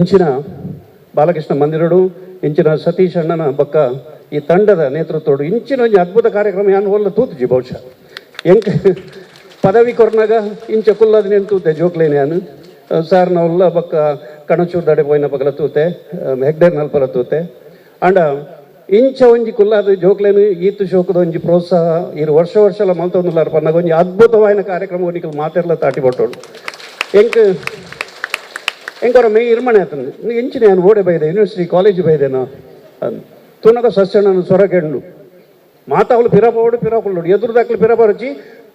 ಇಂಚಿನ ಬಾಲಕೃಷ್ಣ ಮಂದಿರಡು ಇಂಚಿನ ಸತೀಶ್ ಅಣ್ಣನ ಬಕ್ಕ ಈ ತಂಡದ ನೇತೃತ್ವಡು ಇಂಚಿನ ಒಂದು ಅದ್ಭುತ ಕಾರ್ಯಕ್ರಮ ಯಾನು ಒಲ್ಲ ತೂತುಜಿ ಬಹುಶಃ ಎಂಕ್ ಪದವಿ ಕೊರ್ನಾಗ ಇಂಚ ಕುಲ್ಲದ ನೆನ್ ತೂತೆ ಜೋಕ್ಲೇನೆ ಯಾನು ಸಾರ್ ನಾವೆಲ್ಲ ಬಕ್ಕ ಕಣಚೂರು ದಡೆ ಪೋಯಿನ ಬಗಲ ತೂತೆ ಹೆಗ್ಡೇರ್ ನಲ್ಪಲ ತೂತೆ ಅಂಡ ಇಂಚ ಒಂಜಿ ಕುಲ್ಲಾದ ಜೋಕ್ಲೇನು ಈತು ಶೋಕದ ಒಂಜಿ ಪ್ರೋತ್ಸಾಹ ಇರು ವರ್ಷಲ ಮಲ್ತೊಂದುಲ್ಲಾರ ಪನ್ನಾಗ ಒಂಜಿ ಅದ್ಭುತವಾದ ಕಾರ್ಯಕ್ರಮ ಒನಿಕಲ್ ಮಾತೆರ್ಲ ತಾಟಿ ಬಟ್ಟೋಡು ಎಂಕವರ ಮೇ ಇರ್ಮಣೆ ಆತನು ಎಂಚಿನ ನಾನು ಓಡೆ ಬೈದೆ ಯೂನಿವರ್ಸಿಟಿ ಕಾಲೇಜ್ ಬೈದೇನೋ ತುನಗ ಸಸ್ಯಣ್ಣನ ಸೊರಗೆಂಡು ಮಾತಾವಲು ಪಿರಪೋಡು ಪಿರಪುಲ್ಲೋಡು ಎದುರುದಾಕ್ಲು ಪಿರಪರಚಿ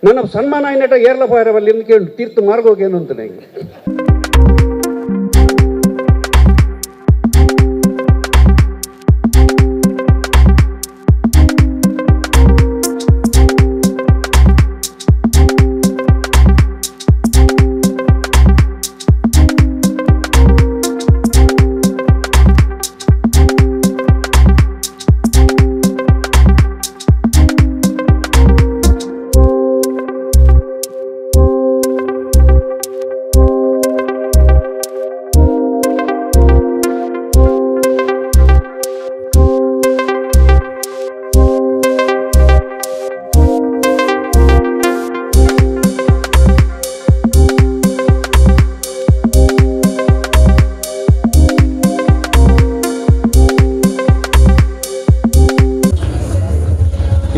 ನನ್ನ ಸನ್ಮಾನ ಆಯ್ನಟ ಏರ್ಲ ಪಾಯರವಲ್ಲಿ ಎಂದು ಕೇಳು ತೀರ್ಥ ಮಾರ್ಗೋಗೇನು ಅಂತ ನಂಗೆ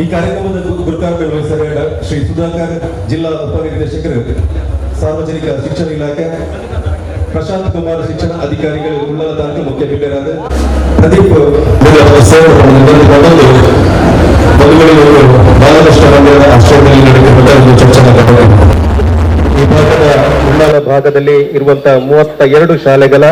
ಈ ಕಾರ್ಯಕ್ರಮದ ಗುರುಕಾರ್ಯ ವಹಿಸಿದ ಶ್ರೀ ಸುಧಾಕರ್ ಜಿಲ್ಲಾ ಉಪನಿರ್ದೇಶಕರು ಸಾರ್ವಜನಿಕ ಶಿಕ್ಷಣ ಇಲಾಖೆ ಪ್ರಶಾಂತ್ ಕುಮಾರ್ ಶಿಕ್ಷಣ ಅಧಿಕಾರಿಗಳು ಉಳ್ಳಾಲ ತಾಲೂಕು ಮುಖ್ಯ ಬಿಲ್ಲರಾದ ಪ್ರದೀಪ್ ಬಾಲಕೃಷ್ಣ ಮಂದಿರದ ಆಶ್ರಯದಲ್ಲಿ ನಡೆಯುತ್ತಿರುವ ಒಂದು ಚರ್ಚೆ ಈ ಭಾಗದ ಉಳ್ಳಾಲ ಭಾಗದಲ್ಲಿ ಇರುವಂತಹ 32 ಶಾಲೆಗಳ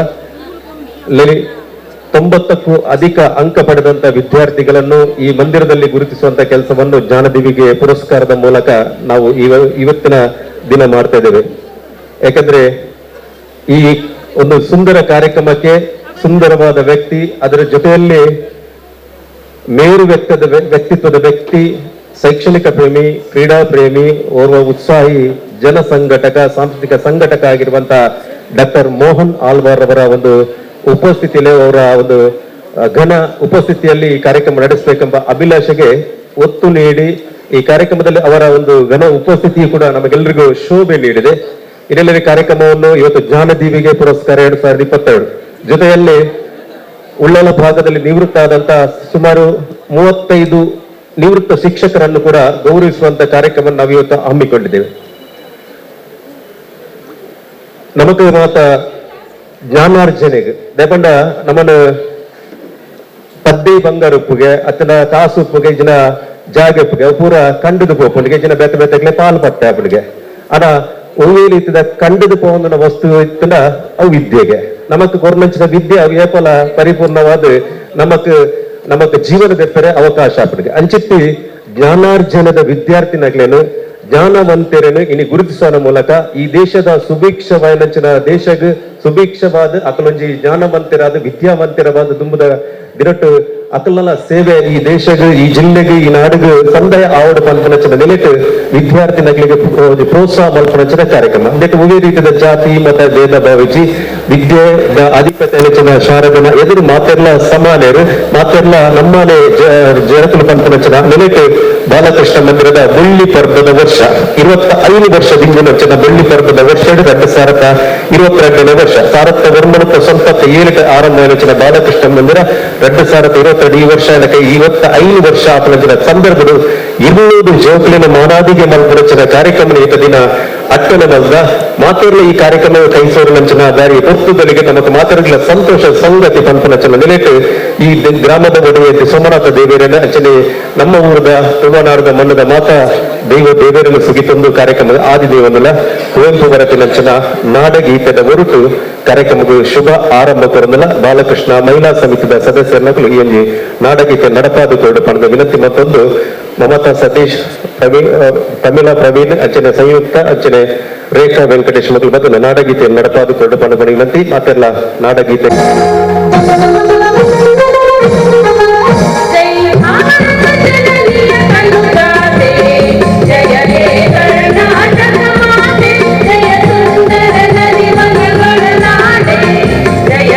90ಕ್ಕೂ ಅಧಿಕ ಅಂಕ ಪಡೆದಂತ ವಿದ್ಯಾರ್ಥಿಗಳನ್ನು ಈ ಮಂದಿರದಲ್ಲಿ ಗುರುತಿಸುವಂತ ಕೆಲಸವನ್ನು ಜ್ಞಾನದೀವಿಗೆ ಪುರಸ್ಕಾರದ ಮೂಲಕ ನಾವು ಇವತ್ತಿನ ದಿನ ಮಾಡ್ತಾ ಇದ್ದೇವೆ. ಯಾಕಂದ್ರೆ ಈ ಒಂದು ಸುಂದರ ಕಾರ್ಯಕ್ರಮಕ್ಕೆ ಸುಂದರವಾದ ವ್ಯಕ್ತಿ, ಅದರ ಜೊತೆಯಲ್ಲಿ ಮೇರು ವ್ಯಕ್ತಿತ್ವದ ವ್ಯಕ್ತಿ, ಶೈಕ್ಷಣಿಕ ಪ್ರೇಮಿ, ಕ್ರೀಡಾ ಪ್ರೇಮಿ, ಓರ್ವ ಉತ್ಸಾಹಿ ಜನ ಸಂಘಟಕ, ಸಾಂಸ್ಕೃತಿಕ ಸಂಘಟಕ ಆಗಿರುವಂತಹ ಡಾಕ್ಟರ್ ಮೋಹನ್ ಆಲ್ವಾರ್ ಅವರ ಒಂದು ಉಪಸ್ಥಿತಿಯಲ್ಲಿ, ಅವರ ಒಂದು ಘನ ಉಪಸ್ಥಿತಿಯಲ್ಲಿ ಈ ಕಾರ್ಯಕ್ರಮ ನಡೆಸಬೇಕೆಂಬ ಅಭಿಲಾಷೆಗೆ ಒತ್ತು ನೀಡಿ ಈ ಕಾರ್ಯಕ್ರಮದಲ್ಲಿ ಅವರ ಒಂದು ಘನ ಉಪಸ್ಥಿತಿಯು ಕೂಡ ನಮಗೆಲ್ಲರಿಗೂ ಶೋಭೆ ನೀಡಿದೆ. ಇದೆಲ್ಲರಿ ಕಾರ್ಯಕ್ರಮವನ್ನು ಇವತ್ತು ಜ್ಞಾನದೀವಿಗೆ ಪುರಸ್ಕಾರ 2022 ಜೊತೆಯಲ್ಲಿ ಉಳ್ಳಾಲ ಭಾಗದಲ್ಲಿ ನಿವೃತ್ತ ಆದಂತಹ ಸುಮಾರು 35 ನಿವೃತ್ತ ಶಿಕ್ಷಕರನ್ನು ಕೂಡ ಗೌರವಿಸುವಂತ ಕಾರ್ಯಕ್ರಮ ನಾವು ಇವತ್ತು ಹಮ್ಮಿಕೊಂಡಿದ್ದೇವೆ. ನಮಗೆ ಮಾತ ಜ್ಞಾನಾರ್ಜನೆಗೆ ದಯಪಂಡ ನಮ್ಮನ್ನು ಪದ್ದಿ ಬಂಗಾರಪ್ಪಗೆ ಅತನ ಕಾಸುಪ್ಪಗೆ ಜನ ಜಾಗಪ್ಪಗೆ ಪೂರ ಕಂಡದು ಪೋಪನಿಗೆ ಜನ ಬೇತ ಬೇತಗ್ಲೆ ಪಾಲು ಪಟ್ಟೆ ಅವನಿಗೆ ಅನ ಒಳ್ಳೆಯ ಕಂಡದು ಪೋಂದಿನ ವಸ್ತು ಇತ್ತಂಡ ಅವು ವಿದ್ಯೆಗೆ ನಮಕ್ ಕೊರ್ನಂಚಿನ ವಿದ್ಯೆ ಅವು ಏಪಲ ಪರಿಪೂರ್ಣವಾದ ನಮಕ್ ಜೀವನದ ಪೆರೆ ಅವಕಾಶ ಅವನಿಗೆ ಅಂಚಿತ್ತಿ ಜ್ಞಾನಾರ್ಜನದ ವಿದ್ಯಾರ್ಥಿನಾಗ್ಲೇನು ಜ್ಞಾನವಂತರನ್ನು ಇನ್ನು ಗುರುತಿಸುವ ಮೂಲಕ ಈ ದೇಶದ ಸುಭಿಕ್ಷವಾದ ದೇಶಕ್ಕೆ ಸುಭಿಕ್ಷವಾದ ಅಕಲೊಂಜಿ ಜ್ಞಾನವಂತರಾದ ವಿದ್ಯಾವಂತರವಾದ ದುಂಬದ ದಿರಟ್ಟು ಅಕಲನ ಸೇವೆ ಈ ದೇಶಕ್ಕೆ, ಈ ಜಿಲ್ಲೆಗೆ, ಈ ನಾಡಿಗೆ ಸಂದಾಯ ಆವಡು ಮಲ್ಪನಚನ ನೆಲೆಟ್ಟು ವಿದ್ಯಾರ್ಥಿಗಳಿಗೆ ಪ್ರೋತ್ಸಾಹ ಮಲ್ಪನಚನ ಕಾರ್ಯಕ್ರಮ ಅದಕ್ಕೆ ಒಳ್ಳೆ ರೀತಿಯ ಜಾತಿ ಮತ ಭೇದ ಭಾವಿಸಿ ವಿದ್ಯೆ ಆಧಿಪತ್ಯ ನೆಚ್ಚಿನ ಶಾರದನ ಎದುರು ಮಾತೆಲ್ಲ ಸಮಾನರು ಮಾತೆಲ್ಲ ನಮ್ಮನೆ ಜನಕಲು ಪಂಪನಚನ ನೆಲೆಟ್ಟು ಬಾಲಕೃಷ್ಣ ಮಂದಿರದ ಬೆಳ್ಳಿ ಪರ್ವದ ವರ್ಷ 25 ವರ್ಷದಿಂದ ನಚ್ಚಿನ ಬೆಳ್ಳಿ ಪರ್ವದ ವರ್ಷ 2022ನೇ ವರ್ಷ ಸಾರಥ ವರ್ಮನತ್ತ ಸ್ವಂತ ಏಳಿಗೆ ಆರಂಭ ನಚ್ಚಿನ ಬಾಲಕೃಷ್ಣ ಮಂದಿರ 2022 ಈ ವರ್ಷ 25 ವರ್ಷ ಆಪನಚಿನ ಸಂದರ್ಭಗಳು 200 ಜೋಕಲಿನ ಮಾನಾದಿಗೆ ಮಲ್ಪನಚಿನ ಕಾರ್ಯಕ್ರಮ ಏಕ ದಿನ ಅಟ್ಟನ ಮಲ್ದ ಮಾತೇರ್ಲ ಈ ಕಾರ್ಯಕ್ರಮ ಕೈಸೋರು ನಂಚಿನ ದಾರಿ ಹೊತ್ತುದಲಿಗೆ ನಮಗೆ ಮಾತಾಡಲಿಲ್ಲ ಸಂತೋಷ ಸಂಗತಿ ಪಂಪನಚನ ನೆಲೆಟ್ಟು ಈ ಗ್ರಾಮದ ಒಡೆಯ ಸೋಮನಾಥ ದೇವೇರನ ಅಂಚನೆ ನಮ್ಮ ಊರದ ತುಳುನಾಡದ ಮಣ್ಣದ ಮಾತಾ ದೇವೇರನ್ನು ಸುಗಿತೊಂದು ಕಾರ್ಯಕ್ರಮದ ಆದಿದೇವನಲ್ಲ ಕುವೆಂಪು ಬರತಿನಂಚನ ನಾಡಗೀತದ ಹೊರಟು ಕಾರ್ಯಕ್ರಮದ ಶುಭ ಆರಂಭ ಕೊರನಲ್ಲ ಬಾಲಕೃಷ್ಣ ಮಹಿಳಾ ಸಮಿತಿಯ ಸದಸ್ಯರನ್ನು ಈ ನಾಡಗೀತೆ ನಡಪಾದುಕೊಂಡು ಪಡೆದ ವಿನಂತಿ ಮತ್ತೊಂದು ಮಮತಾ ಸತೀಶ್ ತಮಿಳಾ ಪ್ರವೀಣ್ ಅಂಚನೆ ಸಂಯುಕ್ತ ಅಂಚನೆ ರೇಖಾ ವೆಂಕಟೇಶ್ ಮತ್ತು ನಾಡಗೀತೆ ನಡಪಾದುಕೊಂಡು ಪಡೆದ ವಿನಂತಿ ಮಾತೆಲ್ಲ ನಾಡಗೀತೆ ಜಯ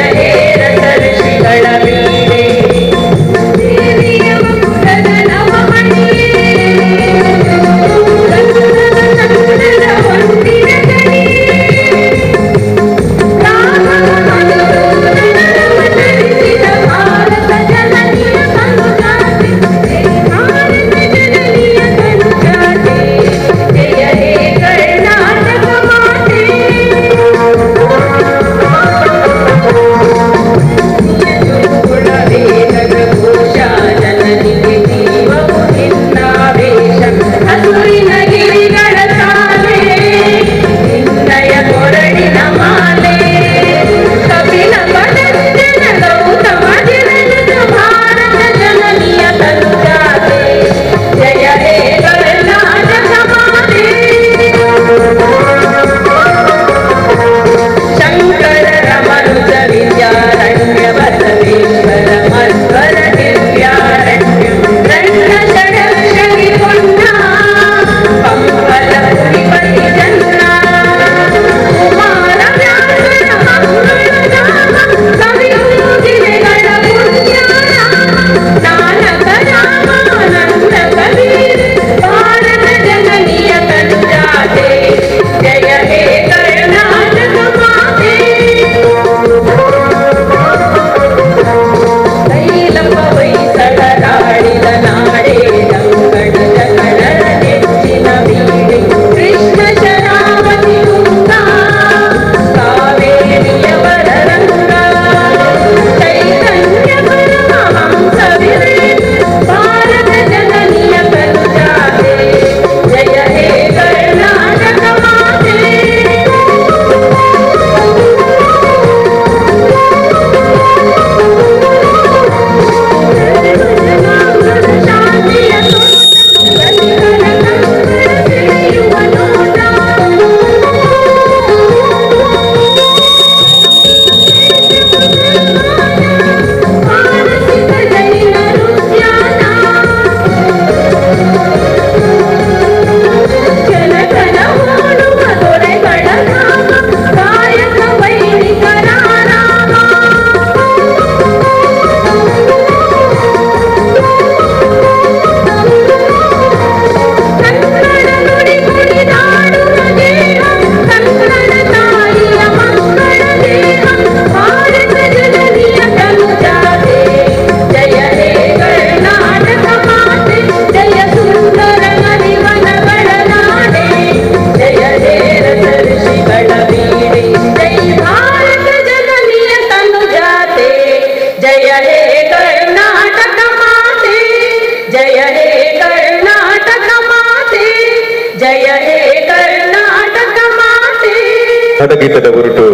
ಹಾಡಗೀತದ ಹೊರಟು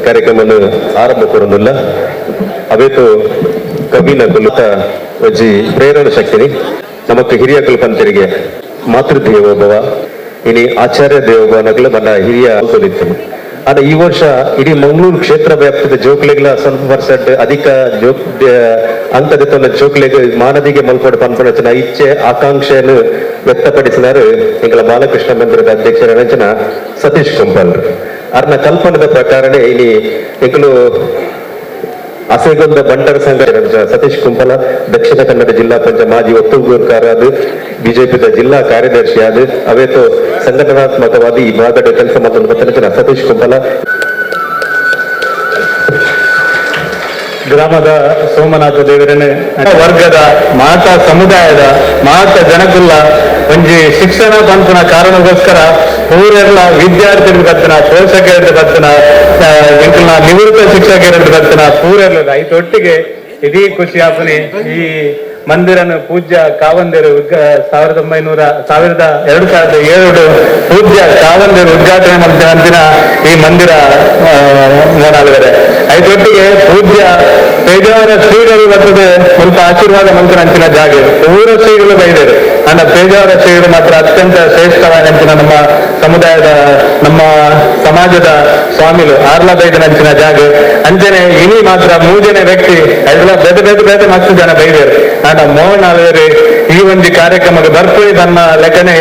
ಕಾರ್ಯಕ್ರಮವನ್ನು ಆರಂಭ ಕೊಡೋದಿಲ್ಲ ಅವೇತು ಕವಿನ ಕುಲುತ ವಜ್ಜಿ ಪ್ರೇರಣ ಶಕ್ತಿನಿ ನಮಕ್ ಹಿರಿಯ ಕಲ್ಪಂತರಿಗೆ ಮಾತೃ ದೇವೋಭವ ಇನಿ ಆಚಾರ್ಯ ದೇವೋಭವ ನಗಲು ನನ್ನ ಹಿರಿಯ ಕಲಿತು ಆದ್ರೆ ಈ ವರ್ಷ ಇಡೀ ಮಂಗಳೂರು ಕ್ಷೇತ್ರ ವ್ಯಾಪ್ತಿದ ಜೋಕ್ಲೆಗಳ ಸ್ವಲ್ಪ ಪರ್ಸೆಂಟ್ ಅಧಿಕ ಅಂಕದ ಜೋಕ್ಲೆಗೆ ಮಾನದಿಗೆ ಮಲ್ಪಡ ಪನ್ಪಣಚನ ಇಚ್ಛೆ ಆಕಾಂಕ್ಷೆಯನ್ನು ವ್ಯಕ್ತಪಡಿಸಿದರು ಎಂಗಳ ಬಾಲಕೃಷ್ಣ ಮಂದಿರದ ಅಧ್ಯಕ್ಷರ ಸತೀಶ್ ಕುಂಪಲ್ ಅರ್ನ ಕಲ್ಪನದ ಪ್ರಕಾರನೇ ಇಲ್ಲಿ ಎಂಕಲು ಅಸೆಗೊಂದ ಬಂಟರ ಸಂಘ ಸತೀಶ್ ಕುಂಪಲ ದಕ್ಷಿಣ ಕನ್ನಡ ಜಿಲ್ಲಾ ಪಂಚಾಯತ್ ಮಾಜಿ ಒತ್ತುಗೂರ್ಕಾರ ಅದು ಬಿಜೆಪಿದ ಜಿಲ್ಲಾ ಕಾರ್ಯದರ್ಶಿ ಅದು ಅವೇತು ಸಂಘಟನಾತ್ಮಕವಾಗಿ ಈ ಭಾಗದ ಕೆಲಸ ಮತ್ತು ಸತೀಶ್ ಕುಂಪಲ ಗ್ರಾಮದ ಸೋಮನಾಥ ದೇವರನ್ನು ವರ್ಗದ ಮಾತಾ ಸಮುದಾಯದ ಮಾತಾ ಜನಕುಲ್ಲ ಒಂಜಿ ಶಿಕ್ಷಣ ಪಂಪನ ಕಾರಣಕ್ಕೋಸ್ಕರ ಊರೆಲ್ಲ ವಿದ್ಯಾರ್ಥಿಗಳ ಬರ್ತನ ಪೋಷಕರ ಬರ್ತನ ನಿವೃತ್ತ ಶಿಕ್ಷಕರ ಬರ್ತನ ಊರೆಲ್ಲ ಐತೊಟ್ಟಿಗೆ ಇದೀ ಖುಷಿ ಆಪನೆ ಈ ಮಂದಿರನ ಪೂಜ್ಯ ಕಾವಂದೇರು 2007 ಪೂಜ್ಯ ಕಾವಂದೇರು ಉದ್ಘಾಟನೆ ಮಾಡಿದ ಈ ಮಂದಿರ ನೋಡಾದರೆ ಐದೊಟ್ಟಿಗೆ ಪೂಜ್ಯ ಪೇಜಾವರ ಶ್ರೀಗಳು ಬರ್ತದೆ ಸ್ವಲ್ಪ ಆಶೀರ್ವಾದ ಮಂತ್ರ ಅಂಚಿನ ಜಾಗ ಊರ ಶ್ರೀಗಳು ಬೈದರು ಅಂದ ಪೇಜಾವರ ಶ್ರೀಗಳು ಮಾತ್ರ ಅತ್ಯಂತ ಶ್ರೇಷ್ಠವಾದ ಅಂಚಿನ ನಮ್ಮ ಸಮುದಾಯದ ನಮ್ಮ ಸಮಾಜದ ಸ್ವಾಮಿಗಳು ಆರ್ಲ ಬೈದನ ಅಂಚಿನ ಜಾಗ ಅಂಚನೆ ಇನಿ ಮಾತ್ರ 3 ಜನ ವ್ಯಕ್ತಿ ಎಲ್ಲ ಬೇರೆ ಮಸ್ತ್ ಜನ ಬೈದರು ಆಡ ಮೋಹನ್ ಆವೇರಿ ಈ ಒಂದು ಕಾರ್ಯಕ್ರಮಕ್ಕೆ ಬರ್ಪುಳಿ ತನ್ನ ಲೆಕ್ಕನೆ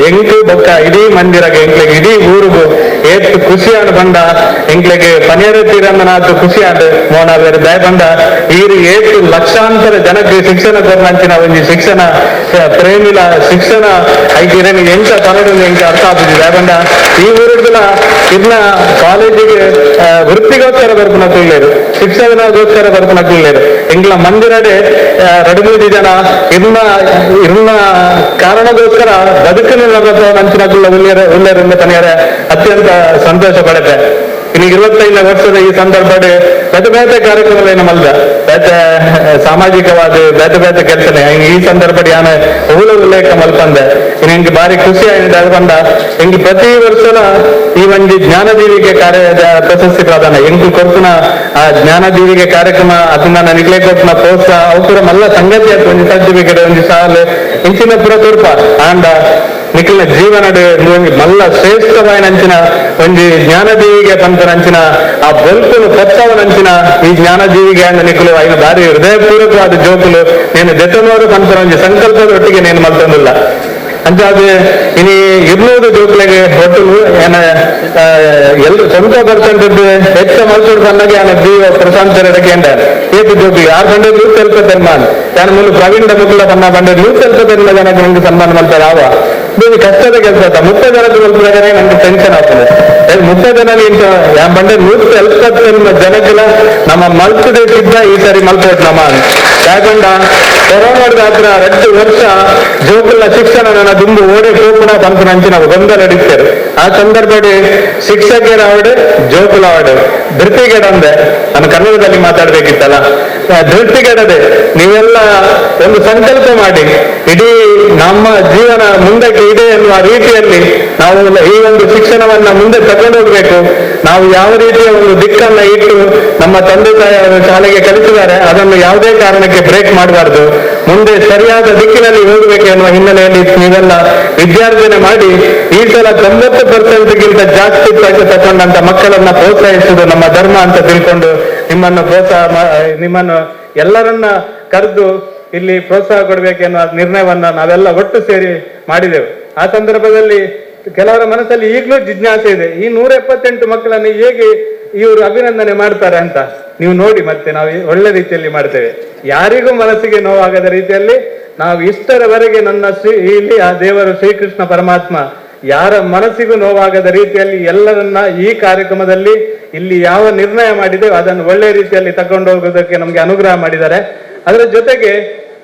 ಎಂಕು ಬೊಕ್ಕ ಇಡೀ ಮಂದಿರಗೆ ಎಂಕ್ಲೆಗೆ ಇಡೀ ಊರಿಗೂ ಏತ್ ಖುಷಿಯಾದ ಬಂಡ ಎಂಕ್ಲೆಗೆ ಪನೇರ ತೀರಂದನಾದ ಖುಷಿಯಾದ ಮೋಹನ್ ಆವೇರಿ ದಯ ಬಂಡ ಈ ಏತು ಲಕ್ಷಾಂತರ ಜನಕ್ಕೆ ಶಿಕ್ಷಣ ಕೊರಂಚಿನ ಒಂದು ಶಿಕ್ಷಣ ಪ್ರೇಮಿಲ ಶಿಕ್ಷಣ ಐಕಿರನಿ ಎಂತ ಕನ್ನಡ ಎಂಕ ಅರ್ಥ ಆಗ್ತದೆ ದಯ ಬಂಡ ಈ ಊರಿಗೆಲ್ಲ ಇನ್ನ ಕಾಲೇಜಿಗೆ ವೃತ್ತಿಗೋಸ್ಕರ ಬರ್ಪುನಕ್ಕಿಲ್ಲೇರು ಶಿಕ್ಷಣಗೋಸ್ಕರ ಬರ್ಪುನಕ್ಕಿಲ್ಲೇರು ಎಂಗ್ಲ ಮಂದಿರಡೆ 2-3 ಜನ ಇನ್ನ ಕಾರಣಗೋಸ್ಕರ ಬದುಕಿನ ನಂಚಿನಗುಳ್ಳ ಉಳ್ಳೇರಿಂದ ತನಿಯರೆ ಅತ್ಯಂತ ಸಂತೋಷ ಪಡುತ್ತೆ ಇನ್ನು 25ನೇ ವರ್ಷದ ಈ ಸಂದರ್ಭ ಬೇತೆ ಕಾರ್ಯಕ್ರಮಗಳೇನು ಮಲ್ದ ಬೇತೆ ಸಾಮಾಜಿಕವಾದ ಬೇತೆ ಕೆಲಸನೇ ಈ ಸಂದರ್ಭ ಯಾನ ಉಲ್ಲೇಖ ಮಲ್ಪಂದೆ ಇನ್ನು ಹಿಂಗೆ ಭಾರಿ ಖುಷಿ ಆಗಿದೆ ಬಂದ ಹಿಂಗೆ ಪ್ರತಿ ವರ್ಷದ ಈ ಒಂದು ಜ್ಞಾನದೀವಿಗೆ ಕಾರ್ಯದ ಪ್ರಶಸ್ತಿ ಪ್ರದಾನ ಎಂಟು ಕೊಡ್ತನ ಆ ಜ್ಞಾನದೀವಿಗೆ ಕಾರ್ಯಕ್ರಮ ಅದನ್ನ ನಾನು ಇಗ್ಲೇ ಕೊಡ್ತನ ಪ್ರೋತ್ಸಾಹ ಅವರ ಮಲ್ಲ ಸಂಗತಿ ಆಯ್ತು ಒಂದು ಸರ್ಟಿಫಿಕೇಟ್ ಒಂದು ಸಾಲು ಇಂಚಿನ ಪುರ ತೋರ್ಪ ಆಂಡ ನಿಖಿಲ ಜೀವನದ ಮಲ್ಲ ಶ್ರೇಷ್ಠವಾಯಿನಂಚಿನ ಒಂದು ಜ್ಞಾನದೀವಿಗೆ ಪಂಚನಂಚಿನ ಆ ಬಲ್ಪುನು ಪಚ್ಚವನಂಚಿನ ಈ ಜ್ಞಾನದೀವಿಗೆ ಅಂದ ನಿಖಲು ಐನ ಭಾರಿ ಹೃದಯಪೂರ್ವಕವಾದ ಜೋಕುಲು ನೀನು ದೆತ್ತನವರು ಪಂಚನ ಒಂದು ಸಂಕಲ್ಪದೊಟ್ಟಿಗೆ ನೀನು ಮಲ್ತೊಂದಿಲ್ಲ ಅಂಚಾದ ಇನಿ 200 ಜೋಕ್ಲೆಗೆ ಒಟ್ಟು ಎಲ್ಲ 90% ಹೆಚ್ಚು ಮಲ್ಸೋಡು ಸಣ್ಣಗೆ ಆನ ಜೀವ ಪ್ರಶಾಂತರಕ್ಕೆ ಅಂಡ ಏತು ಜೋಕಿ 6 ಬಂಡೆ ನೂತ್ ಸ್ವಲ್ಪ ಸನ್ಮಾನ ನಾನು ಮುಂದೆ ಪ್ರವೀಣ್ ಮುಕ್ಕುಲ ಸಣ್ಣ ಬಂಡೆ ನೂತ್ ಸ್ವಲ್ಪ ಜನಕ್ಕೆ ನಂಗೆ ಸನ್ಮಾನ ಮಾಡ್ತಾರೆ ಆವ ನೀವು ಕಷ್ಟದ ಕೆಲಸ 30 ಜನಕ್ಕೆ ಮಲ್ಪಿದಾರೆ ನಂಗೆ ಟೆನ್ಷನ್ ಆಗ್ತದೆ 30 ಜನ ಇಂತ ಯಾ ಬಂಡೆ ನೂತ್ ಸ್ವಲ್ಪ ಜನಕ್ಕೆಲ್ಲ ನಮ್ಮ ಮಲ್ಪದೆ ಸಿದ್ಧ ಈ ಸರಿ ಮಲ್ಪೋಟ್ ನಮ್ಮ ಯಾಕಂಡ ಕೊರೋನಾದ ಹತ್ರ 2 ವರ್ಷ ಜೋಕುಲ ಶಿಕ್ಷಣ ನನ್ನ ದುಂಬು ಓಡೆ ಕೋಪುಣ ಪಂಪನಂಚಿ ನಾವು ಗೊಂದಲ ನಡೀತಾರೆ ಆ ಸಂದರ್ಭದಲ್ಲಿ ಶಿಕ್ಷಕರ ಅವಡೆ ಜೋಕುಲ ಅವಡೆ ಧೃತಿಗೆಡಂದೆ ನಾನು ಕನ್ನಡದಲ್ಲಿ ಮಾತಾಡ್ಬೇಕಿತ್ತಲ್ಲ ಧೃತಿಗೆಡದೆ ನೀವೆಲ್ಲ ಒಂದು ಸಂಕಲ್ಪ ಮಾಡಿ ಇಡೀ ನಮ್ಮ ಜೀವನ ಮುಂದಕ್ಕೆ ಇದೆ ಎನ್ನುವ ರೀತಿಯಲ್ಲಿ ನಾವು ಈ ಒಂದು ಶಿಕ್ಷಣವನ್ನ ಮುಂದೆ ತಗೊಂಡು ಹೋಗ್ಬೇಕು ನಾವು ಯಾವ ರೀತಿಯ ಒಂದು ದಿಕ್ಕನ್ನ ಇಟ್ಟು ನಮ್ಮ ತಂದೆ ತಾಯಿಯವರು ಶಾಲೆಗೆ ಕಲಿಸಿದ್ದಾರೆ ಅದನ್ನು ಯಾವುದೇ ಕಾರಣಕ್ಕೆ ಬ್ರೇಕ್ ಮಾಡಬಾರ್ದು ಮುಂದೆ ಸರಿಯಾದ ದಿಕ್ಕಿನಲ್ಲಿ ಹೋಗಬೇಕು ಎನ್ನುವ ಹಿನ್ನೆಲೆಯಲ್ಲಿ ನೀವೆಲ್ಲ ವಿದ್ಯಾರ್ಜನೆ ಮಾಡಿ ಈ ಸಲ 90%ಗಿಂತ ಜಾಸ್ತಿ ತಗೊಂಡಂತ ಮಕ್ಕಳನ್ನ ಪ್ರೋತ್ಸಾಹಿಸುವುದು ನಮ್ಮ ಧರ್ಮ ಅಂತ ತಿಳ್ಕೊಂಡು ನಿಮ್ಮನ್ನು ಎಲ್ಲರನ್ನ ಕರೆದು ಇಲ್ಲಿ ಪ್ರೋತ್ಸಾಹ ಕೊಡಬೇಕೆನ್ನುವ ನಿರ್ಣಯವನ್ನ ನಾವೆಲ್ಲ ಒಟ್ಟು ಸೇರಿ ಮಾಡಿದೆವು. ಆ ಸಂದರ್ಭದಲ್ಲಿ ಕೆಲವರ ಮನಸ್ಸಲ್ಲಿ ಈಗಲೂ ಜಿಜ್ಞಾಸೆ ಇದೆ, ಈ 178 ಮಕ್ಕಳನ್ನು ಹೇಗೆ ಇವರು ಅಭಿನಂದನೆ ಮಾಡ್ತಾರೆ ಅಂತ. ನೀವು ನೋಡಿ, ಮತ್ತೆ ನಾವು ಒಳ್ಳೆ ರೀತಿಯಲ್ಲಿ ಮಾಡ್ತೇವೆ. ಯಾರಿಗೂ ಮನಸ್ಸಿಗೆ ನೋವಾಗದ ರೀತಿಯಲ್ಲಿ ನಾವು ಇಷ್ಟರವರೆಗೆ ಇಲ್ಲಿ ಆ ದೇವರು ಶ್ರೀಕೃಷ್ಣ ಪರಮಾತ್ಮ ಯಾರ ಮನಸ್ಸಿಗೂ ನೋವಾಗದ ರೀತಿಯಲ್ಲಿ ಎಲ್ಲರನ್ನ ಈ ಕಾರ್ಯಕ್ರಮದಲ್ಲಿ ಇಲ್ಲಿ ಯಾವ ನಿರ್ಣಯ ಮಾಡಿದೆ ಅದನ್ನು ಒಳ್ಳೆ ರೀತಿಯಲ್ಲಿ ತಗೊಂಡು ಹೋಗೋದಕ್ಕೆ ನಮ್ಗೆ ಅನುಗ್ರಹ ಮಾಡಿದ್ದಾರೆ. ಅದರ ಜೊತೆಗೆ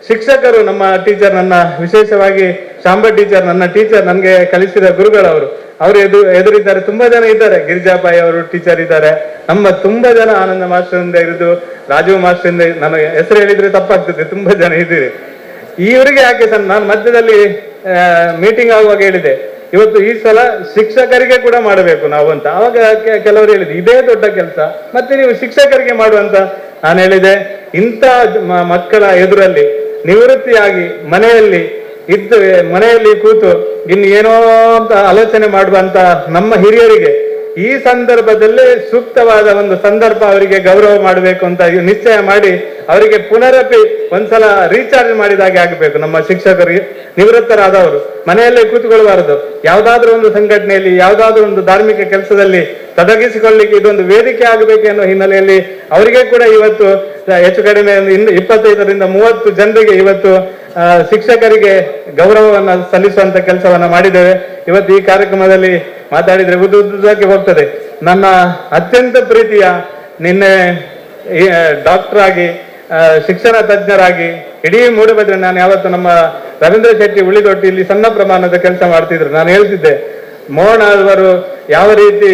ಶಿಕ್ಷಕರು, ನಮ್ಮ ಟೀಚರ್, ನನ್ನ ವಿಶೇಷವಾಗಿ ಶಾಂಬ ಟೀಚರ್, ನನ್ನ ಟೀಚರ್, ನನಗೆ ಕಲಿಸಿದ ಗುರುಗಳವರು, ಅವರು ಎದುರಿದ್ದಾರೆ. ತುಂಬಾ ಜನ ಇದ್ದಾರೆ. ಗಿರಿಜಾಬಾಯಿ ಅವರು ಟೀಚರ್ ಇದ್ದಾರೆ. ನಮ್ಮ ತುಂಬಾ ಜನ, ಆನಂದ ಮಾಸ್ಟರಿಂದ ಇರುದು, ರಾಜೀವ್ ಮಾಸ್ಟರಿಂದ, ನನಗೆ ಹೆಸರು ಹೇಳಿದ್ರೆ ತಪ್ಪಾಗ್ತದೆ, ತುಂಬಾ ಜನ ಇದ್ದೀರಿ. ಇವರಿಗೆ ಯಾಕೆ ಸರ್, ನಾನು ಮಧ್ಯದಲ್ಲಿ ಮೀಟಿಂಗ್ ಆಗುವಾಗ ಹೇಳಿದೆ, ಇವತ್ತು ಈ ಸಲ ಶಿಕ್ಷಕರಿಗೆ ಕೂಡ ಮಾಡಬೇಕು ನಾವು ಅಂತ. ಅವಾಗ ಕೆಲವರು ಹೇಳಿದ್ರು ಇದೇ ದೊಡ್ಡ ಕೆಲಸ, ಮತ್ತೆ ನೀವು ಶಿಕ್ಷಕರಿಗೆ ಮಾಡುವಂತ. ನಾನು ಹೇಳಿದೆ, ಇಂಥ ಮಕ್ಕಳ ಎದುರಲ್ಲಿ ನಿವೃತ್ತಿಯಾಗಿ ಮನೆಯಲ್ಲಿ ಕೂತು ಇನ್ನು ಏನೋ ಅಂತ ಆಲೋಚನೆ ಮಾಡುವಂತ ನಮ್ಮ ಹಿರಿಯರಿಗೆ ಈ ಸಂದರ್ಭದಲ್ಲೇ ಸೂಕ್ತವಾದ ಒಂದು ಸಂದರ್ಭ ಅವರಿಗೆ ಗೌರವ ಮಾಡಬೇಕು ಅಂತ ನಿಶ್ಚಯ ಮಾಡಿ ಅವರಿಗೆ ಪುನರಪಿ ಒಂದ್ಸಲ ರೀಚಾರ್ಜ್ ಮಾಡಿದಾಗೆ ಆಗಬೇಕು. ನಮ್ಮ ಶಿಕ್ಷಕರಿಗೆ ನಿವೃತ್ತರಾದವರು ಮನೆಯಲ್ಲೇ ಕೂತ್ಕೊಳ್ಬಾರದು, ಯಾವುದಾದ್ರೂ ಒಂದು ಸಂಘಟನೆಯಲ್ಲಿ ಯಾವುದಾದ್ರೂ ಒಂದು ಧಾರ್ಮಿಕ ಕೆಲಸದಲ್ಲಿ ತೊಡಗಿಸಿಕೊಳ್ಳಿಕ್ಕೆ ಇದೊಂದು ವೇದಿಕೆ ಆಗಬೇಕು ಅನ್ನೋ ಹಿನ್ನೆಲೆಯಲ್ಲಿ ಅವರಿಗೆ ಕೂಡ ಇವತ್ತು ಹೆಚ್ಚು ಕಡಿಮೆ 25ರಿಂದ 30 ಜನರಿಗೆ ಇವತ್ತು ಶಿಕ್ಷಕರಿಗೆ ಗೌರವವನ್ನು ಸಲ್ಲಿಸುವಂತ ಕೆಲಸವನ್ನ ಮಾಡಿದ್ದೇವೆ. ಇವತ್ತು ಈ ಕಾರ್ಯಕ್ರಮದಲ್ಲಿ ಮಾತಾಡಿದ್ರೆ ಉದ್ದಕ್ಕೆ ಹೋಗ್ತದೆ. ನನ್ನ ಅತ್ಯಂತ ಪ್ರೀತಿಯ ನಿನ್ನೆ ಡಾಕ್ಟರ್ ಆಗಿ ಶಿಕ್ಷಣ ತಜ್ಞರಾಗಿ ಇಡೀ ಮೂಡುಬಿದ್ರೆ, ನಾನು ಯಾವತ್ತು ನಮ್ಮ ರವೀಂದ್ರ ಶೆಟ್ಟಿ ಉಳಿದೊಟ್ಟಿ ಇಲ್ಲಿ ಸಣ್ಣ ಪ್ರಮಾಣದ ಕೆಲಸ ಮಾಡ್ತಿದ್ರು. ನಾನು ಹೇಳ್ತಿದ್ದೆ, ಮೋಹನ್ ಅವರು ಯಾವ ರೀತಿ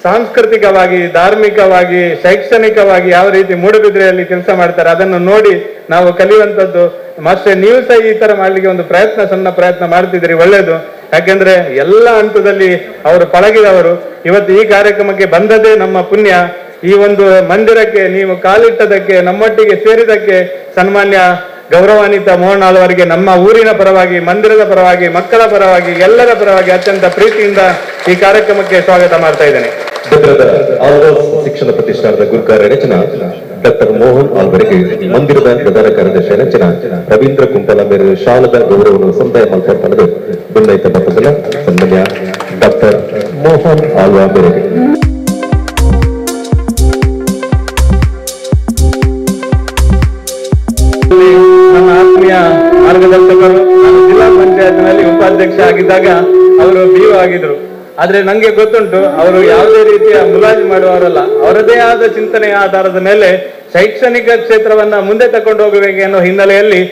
ಸಾಂಸ್ಕೃತಿಕವಾಗಿ, ಧಾರ್ಮಿಕವಾಗಿ, ಶೈಕ್ಷಣಿಕವಾಗಿ ಯಾವ ರೀತಿ ಮೂಡುಬಿದ್ರೆಯಲ್ಲಿ ಕೆಲಸ ಮಾಡ್ತಾರೆ ಅದನ್ನು ನೋಡಿ ನಾವು ಕಲಿಯುವಂಥದ್ದು. ಮಾಸ್ಟರ್ ನೀವು ಸಹ ಈ ತರ ಮಾಡ್ಲಿಕ್ಕೆ ಒಂದು ಸಣ್ಣ ಪ್ರಯತ್ನ ಮಾಡ್ತಿದ್ರಿ, ಒಳ್ಳೇದು. ಯಾಕೆಂದ್ರೆ ಎಲ್ಲ ಹಂತದಲ್ಲಿ ಅವರು ಪಳಗಿದವರು. ಇವತ್ತು ಈ ಕಾರ್ಯಕ್ರಮಕ್ಕೆ ಬಂದದೇ ನಮ್ಮ ಪುಣ್ಯ. ಈ ಒಂದು ಮಂದಿರಕ್ಕೆ ನೀವು ಕಾಲಿಟ್ಟದಕ್ಕೆ, ನಮ್ಮೊಟ್ಟಿಗೆ ಸೇರಿದಕ್ಕೆ ಸನ್ಮಾನ್ಯ ಗೌರವಾನ್ವಿತ ಮೋಹನ್ ಅವರಿಗೆ ನಮ್ಮ ಊರಿನ ಪರವಾಗಿ, ಮಂದಿರದ ಪರವಾಗಿ, ಮಕ್ಕಳ ಪರವಾಗಿ, ಎಲ್ಲರ ಪರವಾಗಿ ಅತ್ಯಂತ ಪ್ರೀತಿಯಿಂದ ಈ ಕಾರ್ಯಕ್ರಮಕ್ಕೆ ಸ್ವಾಗತ ಮಾಡ್ತಾ ಇದ್ದೇನೆ. ಶಿಕ್ಷಣ ಪ್ರತಿಷ್ಠಾನದ ಗುರುಕಾರ ರಚನಾ ಡಾಕ್ಟರ್ ಮೋಹನ್ ಅವರಿಗೆ ಮಂದಿರದ ಪ್ರಧಾನ ಕಾರ್ಯದರ್ಶಿ ರಚನಾ ರವೀಂದ್ರ ಕುಂಟಲ ಮೇರೆ ಶಾಲದ ಗೌರವವನ್ನು ಸಂದಾಯ ಮಲ್ಪಡ್ತದೆ ಭಿನ್ನೈತ ಪಕ್ಕದ ಸನ್ಮಾನ್ಯ ಡಾಕ್ಟರ್ ಮೋಹನ್ ಆಲ್ವಾ ಮೇರೆಗೆ ನನ್ನ ಆತ್ಮೀಯ ಮಾರ್ಗದರ್ಶಕರು. ನಾನು ಜಿಲ್ಲಾ ಪಂಚಾಯತ್ನಲ್ಲಿ ಉಪಾಧ್ಯಕ್ಷ ಆಗಿದ್ದಾಗ ಅವರು BO ಆಗಿದ್ರು. ಆದ್ರೆ ನಂಗೆ ಗೊತ್ತುಂಟು, ಅವರು ಯಾವುದೇ ರೀತಿಯ ಮುಲಾಜಿ ಮಾಡುವವರಲ್ಲ. ಅವರದೇ ಆದ ಚಿಂತನೆಯ ಆಧಾರದ ಮೇಲೆ ಶೈಕ್ಷಣಿಕ ಕ್ಷೇತ್ರವನ್ನ ಮುಂದೆ ತಕೊಂಡು ಹೋಗಬೇಕು ಅನ್ನೋ ಹಿನ್ನೆಲೆಯಲ್ಲಿ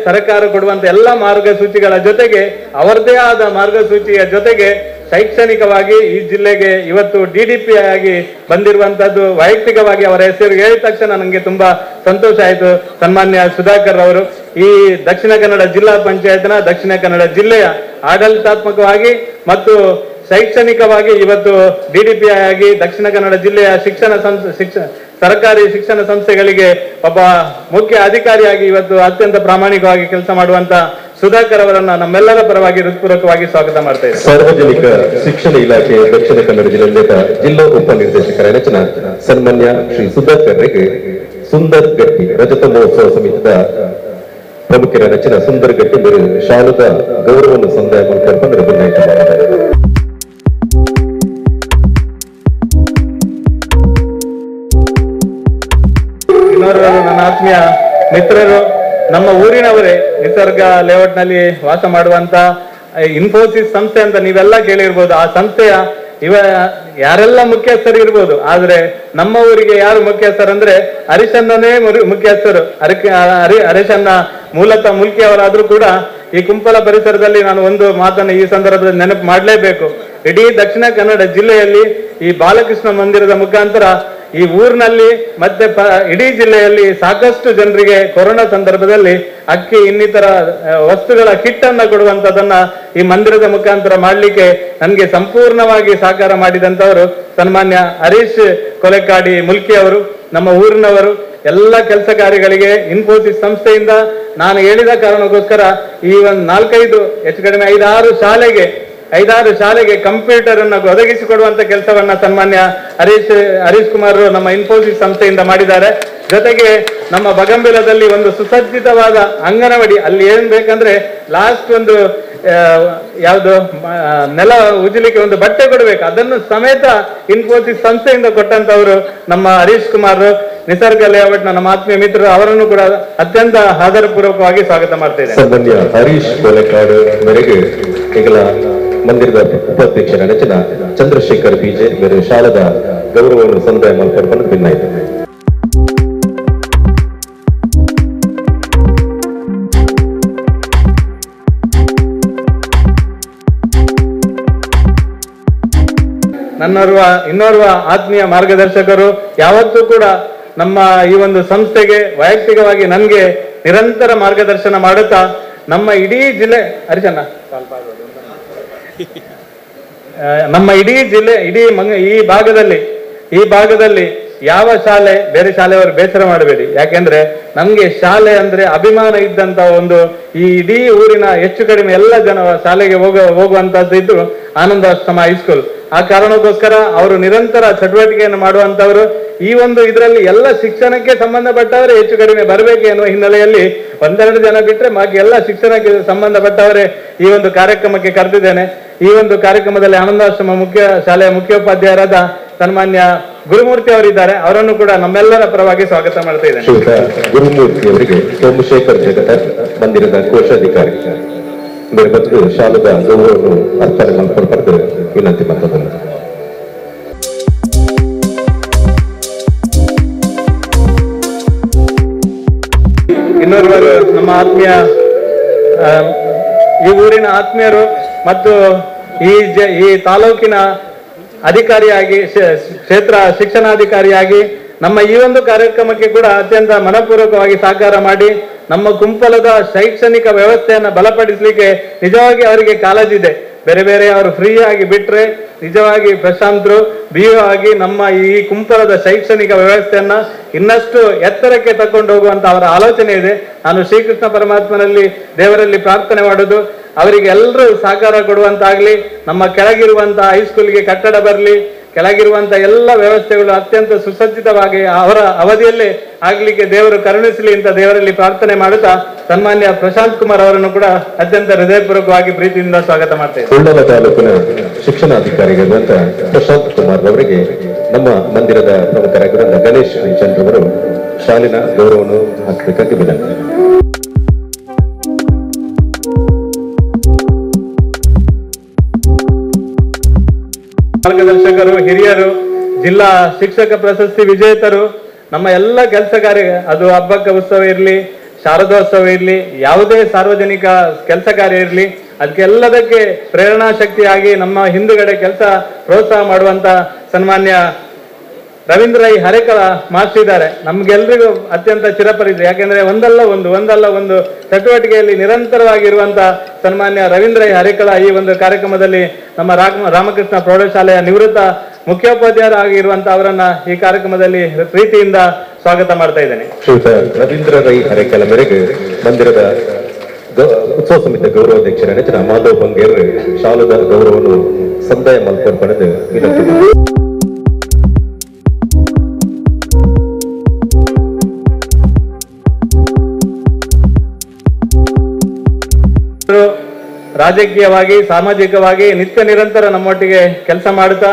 ಸರ್ಕಾರ ಕೊಡುವಂತ ಎಲ್ಲ ಮಾರ್ಗಸೂಚಿಗಳ ಜೊತೆಗೆ ಅವರದೇ ಆದ ಮಾರ್ಗಸೂಚಿಯ ಜೊತೆಗೆ ಶೈಕ್ಷಣಿಕವಾಗಿ ಈ ಜಿಲ್ಲೆಗೆ ಇವತ್ತು DDP ಆಗಿ ಬಂದಿರುವಂತದ್ದು ವೈಯಕ್ತಿಕವಾಗಿ ಅವರ ಹೆಸರು ಹೇಳಿದ ತಕ್ಷಣ ನನಗೆ ತುಂಬಾ ಸಂತೋಷ ಆಯಿತು. ಸನ್ಮಾನ್ಯ ಸುಧಾಕರ್ ಅವರು ಈ ದಕ್ಷಿಣ ಕನ್ನಡ ಜಿಲ್ಲಾ ಪಂಚಾಯತ್ನ ದಕ್ಷಿಣ ಕನ್ನಡ ಜಿಲ್ಲೆಯ ಆಡಳಿತಾತ್ಮಕವಾಗಿ ಮತ್ತು ಶೈಕ್ಷಣಿಕವಾಗಿ ಇವತ್ತು DDP ಆಗಿ ದಕ್ಷಿಣ ಕನ್ನಡ ಜಿಲ್ಲೆಯ ಸರ್ಕಾರಿ ಶಿಕ್ಷಣ ಸಂಸ್ಥೆಗಳಿಗೆ ಒಬ್ಬ ಮುಖ್ಯ ಅಧಿಕಾರಿಯಾಗಿ ಇವತ್ತು ಅತ್ಯಂತ ಪ್ರಾಮಾಣಿಕವಾಗಿ ಕೆಲಸ ಮಾಡುವಂತ ಸುಧಾಕರ್ ಅವರನ್ನ ನಮ್ಮೆಲ್ಲರ ಪರವಾಗಿ ಹೃತ್ಪೂರ್ವಕವಾಗಿ ಸ್ವಾಗತ ಮಾಡ್ತಾ ಇದ್ದೇನೆ. ಸಾರ್ವಜನಿಕ ಶಿಕ್ಷಣ ಇಲಾಖೆ ದಕ್ಷಿಣ ಕನ್ನಡ ಜಿಲ್ಲೆಯ ಜಿಲ್ಲಾ ಉಪನಿರ್ದೇಶಕರ ರಚನಾ ಸನ್ಮಾನ್ಯ ಶ್ರೀ ಸುಧಾಕರ್ಗೆ ಸುಂದರ್ ಗಟ್ಟಿ ರಜತ ಮಹೋತ್ಸವ ಸಮಿತಿಯ ಪ್ರಮುಖರ ರಚನಾ ಸುಂದರ್ ಗಟ್ಟಿ ಮೇರೆ ಶಾಲದ ಗೌರವವನ್ನು ಸಂದಾಯ ಮಾಡ್ಕೊಂಡು ಭಿನ್ನೈತ ಮಾಡಿದ್ದಾರೆ. ನನ್ನ ಆತ್ಮೀಯ ಮಿತ್ರರು, ನಮ್ಮ ಊರಿನವರೇ, ನಿಸರ್ಗ ಲೇಔಟ್ ನಲ್ಲಿ ವಾಸ ಮಾಡುವಂತ ಇನ್ಫೋಸಿಸ್ ಸಂಸ್ಥೆ ಅಂತ ನೀವೆಲ್ಲ ಕೇಳಿರ್ಬೋದು. ಆ ಸಂಸ್ಥೆಯ ಯಾರೆಲ್ಲ ಮುಖ್ಯಸ್ಥರು ಇರ್ಬೋದು, ಆದ್ರೆ ನಮ್ಮ ಊರಿಗೆ ಯಾರು ಮುಖ್ಯಸ್ಥರಂದ್ರೆ ಹರಿಶನ್ನನೇ ಮುಖ್ಯಸ್ಥರು. ಹರಿಶನ್ನ ಮೂಲತಃ ಮುಲ್ಕಿಯವರಾದ್ರೂ ಕೂಡ ಈ ಕುಂಪಲ ಪರಿಸರದಲ್ಲಿ ನಾನು ಒಂದು ಮಾತನ್ನು ಈ ಸಂದರ್ಭದಲ್ಲಿ ನೆನಪು ಮಾಡಲೇಬೇಕು. ಇಡೀ ದಕ್ಷಿಣ ಕನ್ನಡ ಜಿಲ್ಲೆಯಲ್ಲಿ ಈ ಬಾಲಕೃಷ್ಣ ಮಂದಿರದ ಮುಖಾಂತರ ಈ ಊರಿನಲ್ಲಿ ಮತ್ತೆ ಇಡೀ ಜಿಲ್ಲೆಯಲ್ಲಿ ಸಾಕಷ್ಟು ಜನರಿಗೆ ಕೊರೋನಾ ಸಂದರ್ಭದಲ್ಲಿ ಅಕ್ಕಿ ಇನ್ನಿತರ ವಸ್ತುಗಳ ಕಿಟ್ ಅನ್ನ ಕೊಡುವಂತದನ್ನ ಈ ಮಂದಿರದ ಮುಖಾಂತರ ಮಾಡ್ಲಿಕ್ಕೆ ನನಗೆ ಸಂಪೂರ್ಣವಾಗಿ ಸಹಕಾರ ಮಾಡಿದಂತವರು ಸನ್ಮಾನ್ಯ ಹರೀಶ್ ಕೊಲೆಕಾಡಿ ಮುಲ್ಕಿ ಅವರು, ನಮ್ಮ ಊರಿನವರು. ಎಲ್ಲ ಕೆಲಸ ಕಾರ್ಯಗಳಿಗೆ ಇನ್ಫೋಸಿಸ್ ಸಂಸ್ಥೆಯಿಂದ ನಾನು ಹೇಳಿದ ಕಾರಣಕ್ಕೋಸ್ಕರ ಈ ಒಂದು 4-5 ಹೆಚ್ಚು ಕಡಿಮೆ 5-6 ಶಾಲೆಗೆ ಕಂಪ್ಯೂಟರ್ ಅನ್ನು ಒದಗಿಸಿಕೊಡುವಂತ ಕೆಲಸವನ್ನ ಸನ್ಮಾನ್ಯ ಹರೀಶ್ ಕುಮಾರ್ ನಮ್ಮ ಇನ್ಫೋಸಿಸ್ ಸಂಸ್ಥೆಯಿಂದ ಮಾಡಿದ್ದಾರೆ. ಜೊತೆಗೆ ನಮ್ಮ ಬಗಂಬಿಲದಲ್ಲಿ ಒಂದು ಸುಸಜ್ಜಿತವಾದ ಅಂಗನವಾಡಿ, ಅಲ್ಲಿ ಏನ್ ಬೇಕಂದ್ರೆ ಲಾಸ್ಟ್ ಒಂದು ಯಾವುದು ನೆಲ ಉಜ್ಜಲಿಕ್ಕೆ ಒಂದು ಬಟ್ಟೆ ಕೊಡಬೇಕು, ಅದನ್ನು ಸಮೇತ ಇನ್ಫೋಸಿಸ್ ಸಂಸ್ಥೆಯಿಂದ ಕೊಟ್ಟಂತವರು ನಮ್ಮ ಹರೀಶ್ ಕುಮಾರ್. ನಿಸರ್ಗ ಲೇಔಟ್ ನಮ್ಮ ಆತ್ಮೀಯ ಮಿತ್ರರು, ಅವರನ್ನು ಕೂಡ ಅತ್ಯಂತ ಆದರಪೂರ್ವಕವಾಗಿ ಸ್ವಾಗತ ಮಾಡ್ತಾ ಇದ್ದೇನೆ. ಸನ್ಮಾನ್ಯ ಹರೀಶ್ ಕೊಲೆಕಾಡು ಮೇರೆಗೆ ಈಗಲ ಮಂದಿರದ ಉಪಾಧ್ಯಕ್ಷರ ರಚನಾ ಚಂದ್ರಶೇಖರ್ ಬಿಜೆ ಮೇರೆ ಶಾಲದ ಗೌರವವನ್ನು ಸಂದಾಯ ಮಾಡ್ಕೊಂಡು ಭಿನ್ನಾಯಿತು. ಇನ್ನೋರ್ವ ಆತ್ಮೀಯ ಮಾರ್ಗದರ್ಶಕರು, ಯಾವತ್ತೂ ಕೂಡ ನಮ್ಮ ಈ ಒಂದು ಸಂಸ್ಥೆಗೆ ವೈಯಕ್ತಿಕವಾಗಿ ನನಗೆ ನಿರಂತರ ಮಾರ್ಗದರ್ಶನ ಮಾಡುತ್ತಾ ನಮ್ಮ ಇಡೀ ಜಿಲ್ಲೆ ಹರಿಚನ್ನ ನಮ್ಮ ಇಡೀ ಜಿಲ್ಲೆ ಈ ಭಾಗದಲ್ಲಿ ಯಾವ ಶಾಲೆ, ಬೇರೆ ಶಾಲೆಯವರು ಬೇಸರ ಮಾಡಬೇಡಿ, ಯಾಕೆಂದ್ರೆ ನಮ್ಗೆ ಶಾಲೆ ಅಂದ್ರೆ ಅಭಿಮಾನ ಇದ್ದಂತ ಒಂದು ಈ ಇಡೀ ಊರಿನ ಹೆಚ್ಚು ಕಡಿಮೆ ಎಲ್ಲ ಜನ ಶಾಲೆಗೆ ಹೋಗುವಂತದ್ದು ಇದ್ದು ಆನಂದಾಶ್ರಮ ಹೈಸ್ಕೂಲ್. ಆ ಕಾರಣಕ್ಕೋಸ್ಕರ ಅವರು ನಿರಂತರ ಚಟುವಟಿಕೆಯನ್ನು ಮಾಡುವಂತವರು. ಈ ಒಂದು ಇದರಲ್ಲಿ ಎಲ್ಲ ಶಿಕ್ಷಣಕ್ಕೆ ಸಂಬಂಧಪಟ್ಟವರೇ ಹೆಚ್ಚು ಕಡಿಮೆ ಬರಬೇಕು ಎನ್ನುವ ಹಿನ್ನೆಲೆಯಲ್ಲಿ 1-2 ಜನ ಬಿಟ್ಟರೆ ಬಾಕಿ ಎಲ್ಲ ಶಿಕ್ಷಣಕ್ಕೆ ಸಂಬಂಧಪಟ್ಟವರೇ ಈ ಒಂದು ಕಾರ್ಯಕ್ರಮಕ್ಕೆ ಕರೆದಿದ್ದೇನೆ. ಈ ಒಂದು ಕಾರ್ಯಕ್ರಮದಲ್ಲಿ ಆನಂದಾಶ್ರಮ ಶಾಲೆಯ ಮುಖ್ಯೋಪಾಧ್ಯಾಯರಾದ ಸನ್ಮಾನ್ಯ ಗುರುಮೂರ್ತಿ ಅವರಿದ್ದಾರೆ. ಅವರನ್ನು ಕೂಡ ನಮ್ಮೆಲ್ಲರ ಪರವಾಗಿ ಸ್ವಾಗತ ಮಾಡ್ತಾ ಇದ್ದೇನೆ. ಗುರುಮೂರ್ತಿ ಅವರಿಗೆ ಸೋಮಶೇಖರ್ ಜಗತಾರ್ ಮಂದಿರದ ಕೋಶಾಧಿಕಾರಿ ಬಂದು ಶಾಲದ ಗೌರವವನ್ನು ಅರ್ಪಣೆ ಮಾಡಿಕೊಂಡು ವಿನಂತಿ ಮಾಡ್ತಾರೆ. ಇನ್ನೋರ್ವರು ನಮ್ಮ ಆತ್ಮೀಯ ಈ ಊರಿನ ಆತ್ಮೀಯರು ಮತ್ತು ಈ ತಾಲೂಕಿನ ಅಧಿಕಾರಿಯಾಗಿ, ಕ್ಷೇತ್ರ ಶಿಕ್ಷಣಾಧಿಕಾರಿಯಾಗಿ ನಮ್ಮ ಈ ಒಂದು ಕಾರ್ಯಕ್ರಮಕ್ಕೆ ಕೂಡ ಅತ್ಯಂತ ಮನಪೂರ್ವಕವಾಗಿ ಸಹಕಾರ ಮಾಡಿ ನಮ್ಮ ಕುಂಪಲದ ಶೈಕ್ಷಣಿಕ ವ್ಯವಸ್ಥೆಯನ್ನು ಬಲಪಡಿಸಲಿಕ್ಕೆ ನಿಜವಾಗಿ ಅವರಿಗೆ ಕಾಳಜಿ ಇದೆ. ಬೇರೆ ಬೇರೆ ಅವರು ಫ್ರೀ ಆಗಿ ಬಿಟ್ರೆ ನಿಜವಾಗಿ ಪ್ರಶಾಂತರು BO ಆಗಿ ನಮ್ಮ ಈ ಕುಂಪಲದ ಶೈಕ್ಷಣಿಕ ವ್ಯವಸ್ಥೆಯನ್ನ ಇನ್ನಷ್ಟು ಎತ್ತರಕ್ಕೆ ತಕೊಂಡು ಹೋಗುವಂತ ಅವರ ಆಲೋಚನೆ ಇದೆ. ನಾನು ಶ್ರೀಕೃಷ್ಣ ಪರಮಾತ್ಮನಲ್ಲಿ ದೇವರಲ್ಲಿ ಪ್ರಾರ್ಥನೆ ಮಾಡೋದು ಅವರಿಗೆ ಎಲ್ಲರೂ ಸಹಕಾರ ಕೊಡುವಂತಾಗ್ಲಿ. ನಮ್ಮ ಕೆಳಗಿರುವಂತಹ ಹೈಸ್ಕೂಲ್ಗೆ ಕಟ್ಟಡ ಬರಲಿ, ಕೆಳಗಿರುವಂತಹ ಎಲ್ಲ ವ್ಯವಸ್ಥೆಗಳು ಅತ್ಯಂತ ಸುಸಜ್ಜಿತವಾಗಿ ಅವರ ಅವಧಿಯಲ್ಲೇ ಆಗ್ಲಿಕ್ಕೆ ದೇವರು ಕರುಣಿಸಲಿ ಅಂತ ದೇವರಲ್ಲಿ ಪ್ರಾರ್ಥನೆ ಮಾಡುತ್ತಾ ಸನ್ಮಾನ್ಯ ಪ್ರಶಾಂತ್ ಕುಮಾರ್ ಅವರನ್ನು ಕೂಡ ಅತ್ಯಂತ ಹೃದಯಪೂರ್ವಕವಾಗಿ ಪ್ರೀತಿಯಿಂದ ಸ್ವಾಗತ ಮಾಡ್ತೇವೆ. ಉಳ್ಳಾಲ ತಾಲೂಕಿನ ಶಿಕ್ಷಣಾಧಿಕಾರಿಗಳಿರುವಂತ ಪ್ರಶಾಂತ್ ಕುಮಾರ್ ಅವರಿಗೆ ನಮ್ಮ ಮಂದಿರದ ಪ್ರಮುಖರಾಗಿರುವ ಗಣೇಶ್ ಚಂದ್ರವರು ಶಾಲಿನ ಗೌರವವನ್ನು ಹಾಕಬೇಕಾಗಿ ವಿನಂತಿ. ಮಾರ್ಗದರ್ಶಕರು, ಹಿರಿಯರು, ಜಿಲ್ಲಾ ಶಿಕ್ಷಕ ಪ್ರಶಸ್ತಿ ವಿಜೇತರು, ನಮ್ಮ ಎಲ್ಲ ಕೆಲಸ ಕಾರ್ಯ, ಅದು ಹಬ್ಬಕ್ಕ ಉತ್ಸವ ಇರಲಿ, ಶಾರದೋತ್ಸವ ಇರಲಿ, ಯಾವುದೇ ಸಾರ್ವಜನಿಕ ಕೆಲಸ ಕಾರ್ಯ ಇರಲಿ, ಅದಕ್ಕೆಲ್ಲದಕ್ಕೆ ಪ್ರೇರಣಾ ಶಕ್ತಿಯಾಗಿ ನಮ್ಮ ಹಿಂದುಗಡೆ ಕೆಲಸ ಪ್ರೋತ್ಸಾಹ ಮಾಡುವಂತ ಸನ್ಮಾನ್ಯ ರವೀಂದ್ರ ರೈ ಹರೇಕಳ ಮಾಸ್ಟರ್ ಇದ್ದಾರೆ. ನಮ್ಗೆಲ್ರಿಗೂ ಅತ್ಯಂತ ಚಿರಪರಿಚಿತ, ಯಾಕೆಂದ್ರೆ ಒಂದಲ್ಲ ಒಂದು ಚಟುವಟಿಕೆಯಲ್ಲಿ ನಿರಂತರವಾಗಿರುವಂತ ಸನ್ಮಾನ್ಯ ರವೀಂದ್ರ ರೈ ಹರೇಕಳ ಈ ಒಂದು ಕಾರ್ಯಕ್ರಮದಲ್ಲಿ ನಮ್ಮ ರಾಮಕೃಷ್ಣ ಪ್ರೌಢಶಾಲೆಯ ನಿವೃತ್ತ ಮುಖ್ಯೋಪಾಧ್ಯಾಯರಾಗಿರುವಂತ ಅವರನ್ನ ಈ ಕಾರ್ಯಕ್ರಮದಲ್ಲಿ ಪ್ರೀತಿಯಿಂದ ಸ್ವಾಗತ ಮಾಡ್ತಾ ಇದ್ದೇನೆ. ಶ್ರೀಯುತ ರವೀಂದ್ರ ರೈ ಹರೇಕಳ ಮೇರೆಗೆ ಮಂದಿರದ ಉತ್ಸವ ಸಮಿತಿಯ ಗೌರವಾಧ್ಯಕ್ಷರ ನೆಚ್ಚಿನ ಮಾಧವ್ ಬಂಗೇರ್ ಶಾಲದ ಗೌರವವನ್ನು ಸಂದಾಯ ಮಲ್ಪರ್ ಪಡೆದು ವಿನಂತಿ. ರಾಜಕೀಯವಾಗಿ, ಸಾಮಾಜಿಕವಾಗಿ ನಿತ್ಯ ನಿರಂತರ ನಮ್ಮೊಟ್ಟಿಗೆ ಕೆಲಸ ಮಾಡುತ್ತಾ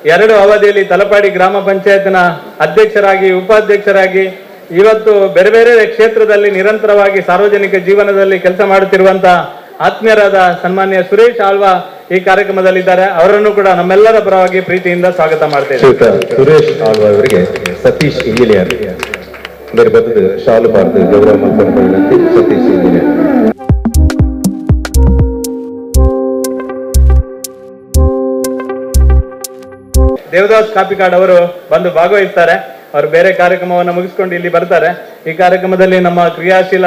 2 ಅವಧಿಯಲ್ಲಿ ತಲಪಾಡಿ ಗ್ರಾಮ ಪಂಚಾಯತ್ನ ಅಧ್ಯಕ್ಷರಾಗಿ, ಉಪಾಧ್ಯಕ್ಷರಾಗಿ, ಇವತ್ತು ಬೇರೆ ಬೇರೆ ಕ್ಷೇತ್ರದಲ್ಲಿ ನಿರಂತರವಾಗಿ ಸಾರ್ವಜನಿಕ ಜೀವನದಲ್ಲಿ ಕೆಲಸ ಮಾಡುತ್ತಿರುವಂತಹ ಆತ್ಮೀಯರಾದ ಸನ್ಮಾನ್ಯ ಸುರೇಶ್ ಆಳ್ವಾ ಈ ಕಾರ್ಯಕ್ರಮದಲ್ಲಿದ್ದಾರೆ. ಅವರನ್ನು ಕೂಡ ನಮ್ಮೆಲ್ಲರ ಪರವಾಗಿ ಪ್ರೀತಿಯಿಂದ ಸ್ವಾಗತ ಮಾಡ್ತೇವೆ. ಸುರೇಶ್ ಆಳ್ವಾ ಅವರಿಗೆ ಸತೀಶ್ ಇಂಜಿನಿಯರ್ ಬೇರೆ ಬಂದು ಶಾಲು ಬಾರ್ದು ಗೌರವ ಮಲ್ಪಡ್ಕೊಳ್ಳಿ. ಸತೀಶ್ ಇಂಜಿನಿಯರ್ ದೇವದಾಸ್ ಕಾಪಿಕಾಡ್ ಅವರು ಬಂದು ಭಾಗವಹಿಸ್ತಾರೆ. ಅವರು ಬೇರೆ ಕಾರ್ಯಕ್ರಮವನ್ನು ಮುಗಿಸ್ಕೊಂಡು ಇಲ್ಲಿ ಬರ್ತಾರೆ. ಈ ಕಾರ್ಯಕ್ರಮದಲ್ಲಿ ನಮ್ಮ ಕ್ರಿಯಾಶೀಲ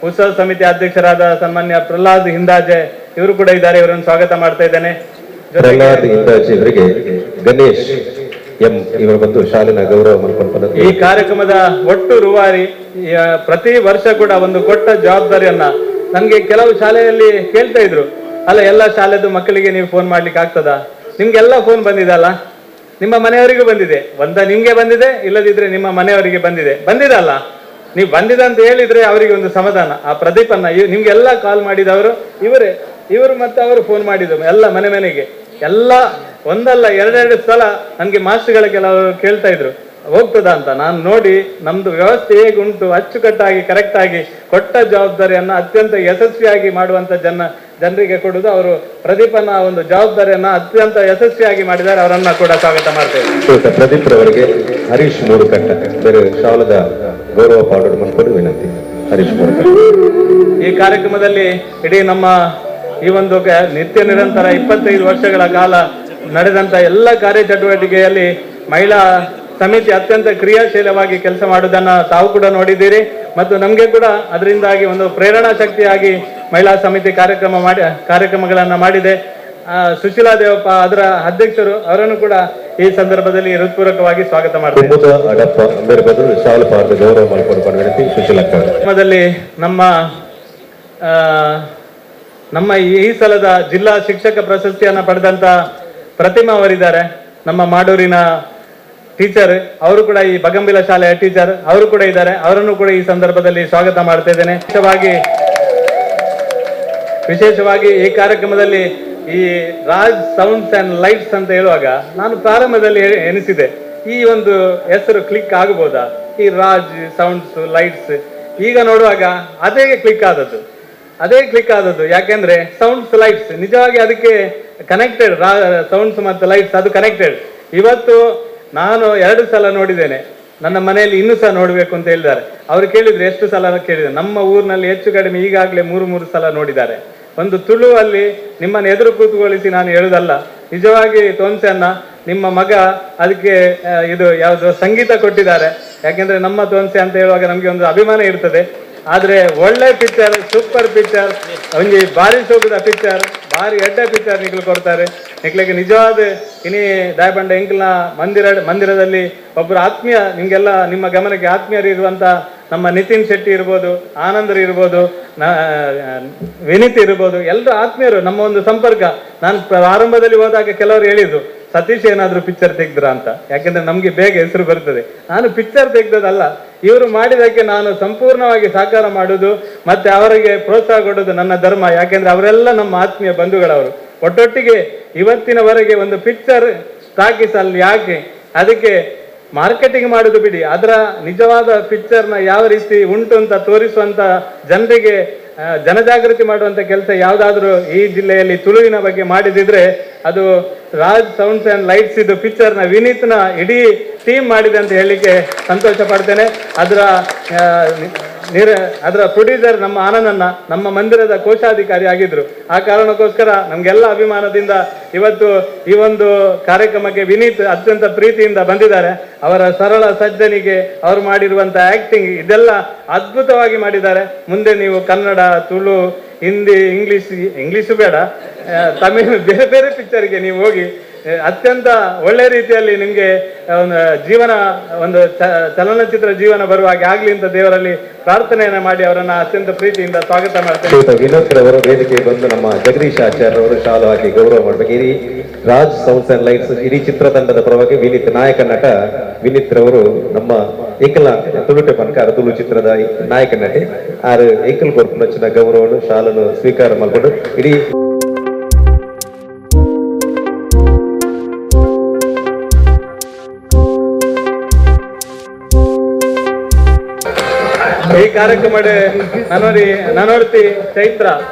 ಉತ್ಸವ ಸಮಿತಿ ಅಧ್ಯಕ್ಷರಾದ ಸನ್ಮಾನ್ಯ ಪ್ರಹ್ಲಾದ್ ಹಿಂದಾಜೆ ಇವರು ಕೂಡ ಇದ್ದಾರೆ. ಇವರನ್ನು ಸ್ವಾಗತ ಮಾಡ್ತಾ ಇದ್ದೇನೆ. ಪ್ರಹ್ಲಾದ್ ಹಿಂದಾಜೆ ಅವರಿಗೆ ಗಣೇಶ್ ಎಂ ಇವರು ಬಂದು ಶಾಲಿನ ಗೌರವ ಮಲ್ಪಡ್ತಾರೆ. ಈ ಕಾರ್ಯಕ್ರಮದ ಒಟ್ಟು ರೂವಾರಿ ಪ್ರತಿ ವರ್ಷ ಕೂಡ ಒಂದು ಕೊಟ್ಟ ಜವಾಬ್ದಾರಿಯನ್ನ ನನ್ಗೆ ಕೆಲವು ಶಾಲೆಯಲ್ಲಿ ಕೇಳ್ತಾ ಇದ್ರು, ಅಲ್ಲ ಎಲ್ಲ ಶಾಲೆದು ಮಕ್ಕಳಿಗೆ ನೀವು ಫೋನ್ ಮಾಡ್ಲಿಕ್ಕೆ ಆಗ್ತದಾ? ನಿಮ್ಗೆಲ್ಲ ಫೋನ್ ಬಂದಿದಲ್ಲ, ನಿಮ್ಮ ಮನೆಯವರಿಗೂ ಬಂದಿದೆ, ನಿಮ್ಗೆ ಬಂದಿದೆ, ಇಲ್ಲದಿದ್ರೆ ನಿಮ್ಮ ಮನೆಯವರಿಗೆ ಬಂದಿದಲ್ಲ, ನೀವು ಬಂದಿದೆ ಅಂತ ಹೇಳಿದ್ರೆ ಅವರಿಗೆ ಒಂದು ಸಮಾಧಾನ. ಆ ಪ್ರದೀಪನ್ನ ನಿಮ್ಗೆಲ್ಲ ಕಾಲ್ ಮಾಡಿದವರು ಇವರು ಮತ್ತೆ ಅವರು ಫೋನ್ ಮಾಡಿದ್ರು ಎಲ್ಲ ಮನೆಗೆ ಎಲ್ಲ ಒಂದಲ್ಲ 2 ಸಲ ನನ್ಗೆ ಮಾಸ್ಟರ್ಗಳ ಕೆಲವರು ಕೇಳ್ತಾ ಇದ್ರು ಹೋಗ್ತದ ಅಂತ. ನಾನು ನೋಡಿ ನಮ್ದು ವ್ಯವಸ್ಥೆ ಹೇಗುಂಟು, ಅಚ್ಚುಕಟ್ಟಾಗಿ ಕರೆಕ್ಟ್ ಆಗಿ ಕೊಟ್ಟ ಜವಾಬ್ದಾರಿಯನ್ನ ಅತ್ಯಂತ ಯಶಸ್ವಿಯಾಗಿ ಮಾಡುವಂತ ಜನರಿಗೆ ಕೊಡುವುದು. ಅವರು ಪ್ರದೀಪನ ಒಂದು ಜವಾಬ್ದಾರಿಯನ್ನ ಅತ್ಯಂತ ಯಶಸ್ವಿಯಾಗಿ ಮಾಡಿದ್ದಾರೆ. ಅವರನ್ನ ಕೂಡ ಸ್ವಾಗತ ಮಾಡ್ತೇವೆ. ಪ್ರದೀಪ್ ರವರಿಗೆ ಹರೀಶ್ ಮೂಡುಕಟ್ಟ ಬೇರೆ ಶಾಲದ ಗೌರವ ಪಾಡೋಡು ಮಾಡ್ಕೊಂಡು ವಿನಂತಿ. ಹರೀಶ್ ಮೂಡುಕಟ್ಟ ಈ ಕಾರ್ಯಕ್ರಮದಲ್ಲಿ ಇಡೀ ನಮ್ಮ ಈ ಒಂದು ನಿತ್ಯ ನಿರಂತರ 25 ವರ್ಷಗಳ ಕಾಲ ನಡೆದಂತ ಎಲ್ಲ ಕಾರ್ಯಚಟುವಟಿಕೆಯಲ್ಲಿ ಮಹಿಳಾ ಸಮಿತಿ ಅತ್ಯಂತ ಕ್ರಿಯಾಶೀಲವಾಗಿ ಕೆಲಸ ಮಾಡುವುದನ್ನ ತಾವು ಕೂಡ ನೋಡಿದ್ದೀರಿ. ಮತ್ತು ನಮಗೆ ಕೂಡ ಅದರಿಂದಾಗಿ ಒಂದು ಪ್ರೇರಣಾ ಶಕ್ತಿಯಾಗಿ ಮಹಿಳಾ ಸಮಿತಿ ಕಾರ್ಯಕ್ರಮಗಳನ್ನು ಮಾಡಿದೆ. ಸುಶೀಲಾ ದೇವಪ್ಪ ಅದರ ಅಧ್ಯಕ್ಷರು, ಅವರನ್ನು ಕೂಡ ಈ ಸಂದರ್ಭದಲ್ಲಿ ಹೃತ್ಪೂರ್ವಕವಾಗಿ ಸ್ವಾಗತ ಮಾಡ್ತೇವೆ. ನಮ್ಮ ಈ ಸಲದ ಜಿಲ್ಲಾ ಶಿಕ್ಷಕ ಪ್ರಶಸ್ತಿಯನ್ನ ಪಡೆದಂತ ಪ್ರತಿಮಾ ಅವರಿದ್ದಾರೆ, ನಮ್ಮ ಮಾಡೂರಿನ ಟೀಚರ್, ಅವರು ಕೂಡ ಈ ಬಗಂಬಿಲ ಶಾಲೆಯ ಟೀಚರ್, ಅವರು ಕೂಡ ಇದ್ದಾರೆ. ಅವರನ್ನು ಕೂಡ ಈ ಸಂದರ್ಭದಲ್ಲಿ ಸ್ವಾಗತ ಮಾಡ್ತಾ ಇದ್ದೇನೆ. ವಿಶೇಷವಾಗಿ ಈ ಕಾರ್ಯಕ್ರಮದಲ್ಲಿ ಈ ರಾಜ್ ಸೌಂಡ್ಸ್ ಅಂಡ್ ಲೈಟ್ಸ್ ಅಂತ ಹೇಳುವಾಗ ನಾನು ಪ್ರಾರಂಭದಲ್ಲಿ ಎನಿಸಿದೆ, ಈ ಒಂದು ಹೆಸರು ಕ್ಲಿಕ್ ಆಗಬಹುದಾ, ಈ ರಾಜ್ ಸೌಂಡ್ಸ್ ಲೈಟ್ಸ್. ಈಗ ನೋಡುವಾಗ ಅದೇ ಕ್ಲಿಕ್ ಆದದ್ದು. ಯಾಕೆಂದ್ರೆ ಸೌಂಡ್ಸ್ ಲೈಟ್ಸ್ ನಿಜವಾಗಿ ಅದಕ್ಕೆ ಕನೆಕ್ಟೆಡ್, ಸೌಂಡ್ಸ್ ಮತ್ತು ಲೈಟ್ಸ್ ಅದು ಕನೆಕ್ಟೆಡ್. ಇವತ್ತು ನಾನು 2 ಸಲ ನೋಡಿದ್ದೇನೆ, ನನ್ನ ಮನೆಯಲ್ಲಿ ಇನ್ನೂ ಸಹ ನೋಡ್ಬೇಕು ಅಂತ ಹೇಳಿದ್ದಾರೆ. ಅವ್ರು ಕೇಳಿದ್ರು ಎಷ್ಟು ಸಲ ಕೇಳಿದ್ರು, ನಮ್ಮ ಊರಿನಲ್ಲಿ ಹೆಚ್ಚು ಕಡಿಮೆ ಈಗಾಗಲೇ 3 ಸಲ ನೋಡಿದ್ದಾರೆ. ಒಂದು ತುಳುವಲ್ಲಿ ನಿಮ್ಮನ್ನು ಎದುರು ಕೂತುಗೊಳಿಸಿ ನಾನು ಹೇಳುದಲ್ಲ, ನಿಜವಾಗಿ ತೋನ್ಸೆಯನ್ನ ನಿಮ್ಮ ಮಗ ಅದಕ್ಕೆ ಇದು ಯಾವುದು ಸಂಗೀತ ಕೊಟ್ಟಿದ್ದಾರೆ. ಯಾಕೆಂದ್ರೆ ನಮ್ಮ ತೋನ್ಸೆ ಅಂತ ಹೇಳುವಾಗ ನಮ್ಗೆ ಒಂದು ಅಭಿಮಾನ ಇರ್ತದೆ. ಆದ್ರೆ ಒಳ್ಳೆ ಪಿಕ್ಚರ್, ಸೂಪರ್ ಪಿಕ್ಚರ್, ಒಂಜಿ ಬಾರಿ ಶೋಕದ ಪಿಕ್ಚರ್, ಬಾರಿ ಎಡ್ಡ ಪಿಕ್ಚರ್ ನಿಖಲು ಕೊಡ್ತಾರೆ. ನಿಕ್ಲಿಗೆ ನಿಜವಾದ ಇನಿ ದಾಯಪಂಡ ಎಂಕಲ್ನ ಮಂದಿರದಲ್ಲಿ ಒಬ್ಬರು ಆತ್ಮೀಯ, ನಿಮ್ಗೆಲ್ಲ ನಿಮ್ಮ ಗಮನಕ್ಕೆ ಆತ್ಮೀಯರು ಇರುವಂತ ನಮ್ಮ ನಿತಿನ್ ಶೆಟ್ಟಿ ಇರ್ಬೋದು, ಆನಂದರ್ ಇರ್ಬೋದು, ವಿನೀತ್ ಇರ್ಬೋದು, ಎಲ್ಲರೂ ಆತ್ಮೀಯರು. ನಮ್ಮ ಒಂದು ಸಂಪರ್ಕ. ನಾನು ಆರಂಭದಲ್ಲಿ ಹೋದಾಗ ಕೆಲವರು ಹೇಳಿದ್ರು, ಸತೀಶ್ ಏನಾದ್ರು ಪಿಕ್ಚರ್ ತೆಗ್ದ್ರ ಅಂತ. ಯಾಕೆಂದ್ರೆ ನಮ್ಗೆ ಬೇಗ ಹೆಸರು ಬರ್ತದೆ. ನಾನು ಪಿಕ್ಚರ್ ತೆಗ್ದದಲ್ಲ, ಇವರು ಮಾಡಿದಕ್ಕೆ ನಾನು ಸಂಪೂರ್ಣವಾಗಿ ಸಹಕಾರ ಮಾಡುದು ಮತ್ತೆ ಅವರಿಗೆ ಪ್ರೋತ್ಸಾಹ ಕೊಡೋದು ನನ್ನ ಧರ್ಮ. ಯಾಕೆಂದ್ರೆ ಅವರೆಲ್ಲ ನಮ್ಮ ಆತ್ಮೀಯ ಬಂಧುಗಳವರು. ಒಟ್ಟೊಟ್ಟಿಗೆ ಇವತ್ತಿನವರೆಗೆ ಒಂದು ಪಿಕ್ಚರ್ ಸ್ಥಾಪಿಸಲ್ಲಿ ಯಾಕೆ, ಅದಕ್ಕೆ ಮಾರ್ಕೆಟಿಂಗ್ ಮಾಡುದು ಬಿಡಿ, ಅದರ ನಿಜವಾದ ಪಿಕ್ಚರ್ನ ಯಾವ ರೀತಿ ಉಂಟು ಅಂತ ತೋರಿಸುವಂತ ಜನರಿಗೆ ಜನಜಾಗೃತಿ ಮಾಡುವಂತ ಕೆಲಸ ಯಾವ್ದಾದ್ರು ಈ ಜಿಲ್ಲೆಯಲ್ಲಿ ತುಳುವಿನ ಬಗ್ಗೆ ಮಾಡಿದಿದ್ರೆ ಅದು ರಾಜ್ ಸೌಂಡ್ಸ್ ಅಂಡ್ ಲೈಟ್ಸ್ ಇದು ಪಿಕ್ಚರ್ನ ವಿನೀತ್ನ ಇಡೀ ಟೀಮ್ ಮಾಡಿದೆ ಅಂತ ಹೇಳಲಿಕ್ಕೆ ಸಂತೋಷ ಪಡ್ತೇನೆ. ಅದರ ಪ್ರೊಡ್ಯೂಸರ್ ನಮ್ಮ ಆನಂದನ್ನ, ನಮ್ಮ ಮಂದಿರದ ಕೋಶಾಧಿಕಾರಿ ಆಗಿದ್ರು. ಆ ಕಾರಣಕ್ಕೋಸ್ಕರ ನಮ್ಗೆಲ್ಲ ಅಭಿಮಾನದಿಂದ ಇವತ್ತು ಈ ಒಂದು ಕಾರ್ಯಕ್ರಮಕ್ಕೆ ವಿನೀತ್ ಅತ್ಯಂತ ಪ್ರೀತಿಯಿಂದ ಬಂದಿದ್ದಾರೆ. ಅವರ ಸರಳ ಸಜ್ಜನಿಗೆ, ಅವರು ಮಾಡಿರುವಂತ ಆಕ್ಟಿಂಗ್ ಇದೆಲ್ಲ ಅದ್ಭುತವಾಗಿ ಮಾಡಿದ್ದಾರೆ. ಮುಂದೆ ನೀವು ಕನ್ನಡ, ತುಳು, ಹಿಂದಿ, ಇಂಗ್ಲಿಷು ಬೇಡ, ತಮಿಳು, ಬೇರೆ ಬೇರೆ ಪಿಕ್ಚರ್ಗೆ ನೀವು ಹೋಗಿ ಅತ್ಯಂತ ಒಳ್ಳೆ ರೀತಿಯಲ್ಲಿ ನಿಮ್ಗೆ ಒಂದು ಚಲನಚಿತ್ರ ಜೀವನ ಬರುವ ಹಾಗೆ ಆಗ್ಲಿ ಅಂತ ದೇವರಲ್ಲಿ ಪ್ರಾರ್ಥನೆಯನ್ನ ಮಾಡಿ ಅವರನ್ನ ಅತ್ಯಂತ ಪ್ರೀತಿಯಿಂದ ಸ್ವಾಗತ ಮಾಡ್ತೇನೆ. ವಿನೋದ್ ರವರು ವೇದಿಕೆ ಬಂದು ನಮ್ಮ ಜಗದೀಶ್ ಆಚಾರ್ಯ ಅವರು ಶಾಲು ಹಾಕಿ ಗೌರವ ಮಾಡ್ಬೇಕು. ಇಡೀ ರಾಜ್ ಸೌಂಡ್ಸ್ ಅಂಡ್ ಲೈಟ್ಸ್ ಇಡೀ ಚಿತ್ರತಂಡದ ಪರವಾಗಿ ವಿನೀತ್, ನಾಯಕ ನಟ ವಿನೀತ್ ರವರು ನಮ್ಮ ಏಕಲ ತುಳುಟೆ ಪನ್ಕಾರ ತುಳು ಚಿತ್ರದ ನಾಯಕ ನಟಿ ಆರು ಏಕಲ್ ಕೊರ್ಪು ನಚ್ಚಿನ ಗೌರವವನ್ನು ಶಾಲನ್ನು ಸ್ವೀಕಾರ ಮಾಡಿಕೊಂಡು ಇಡೀ ಈ ಕಾರ್ಯಕ್ರಮ ನನ್ನೋರ್ತಿ ಚೈತ್ರ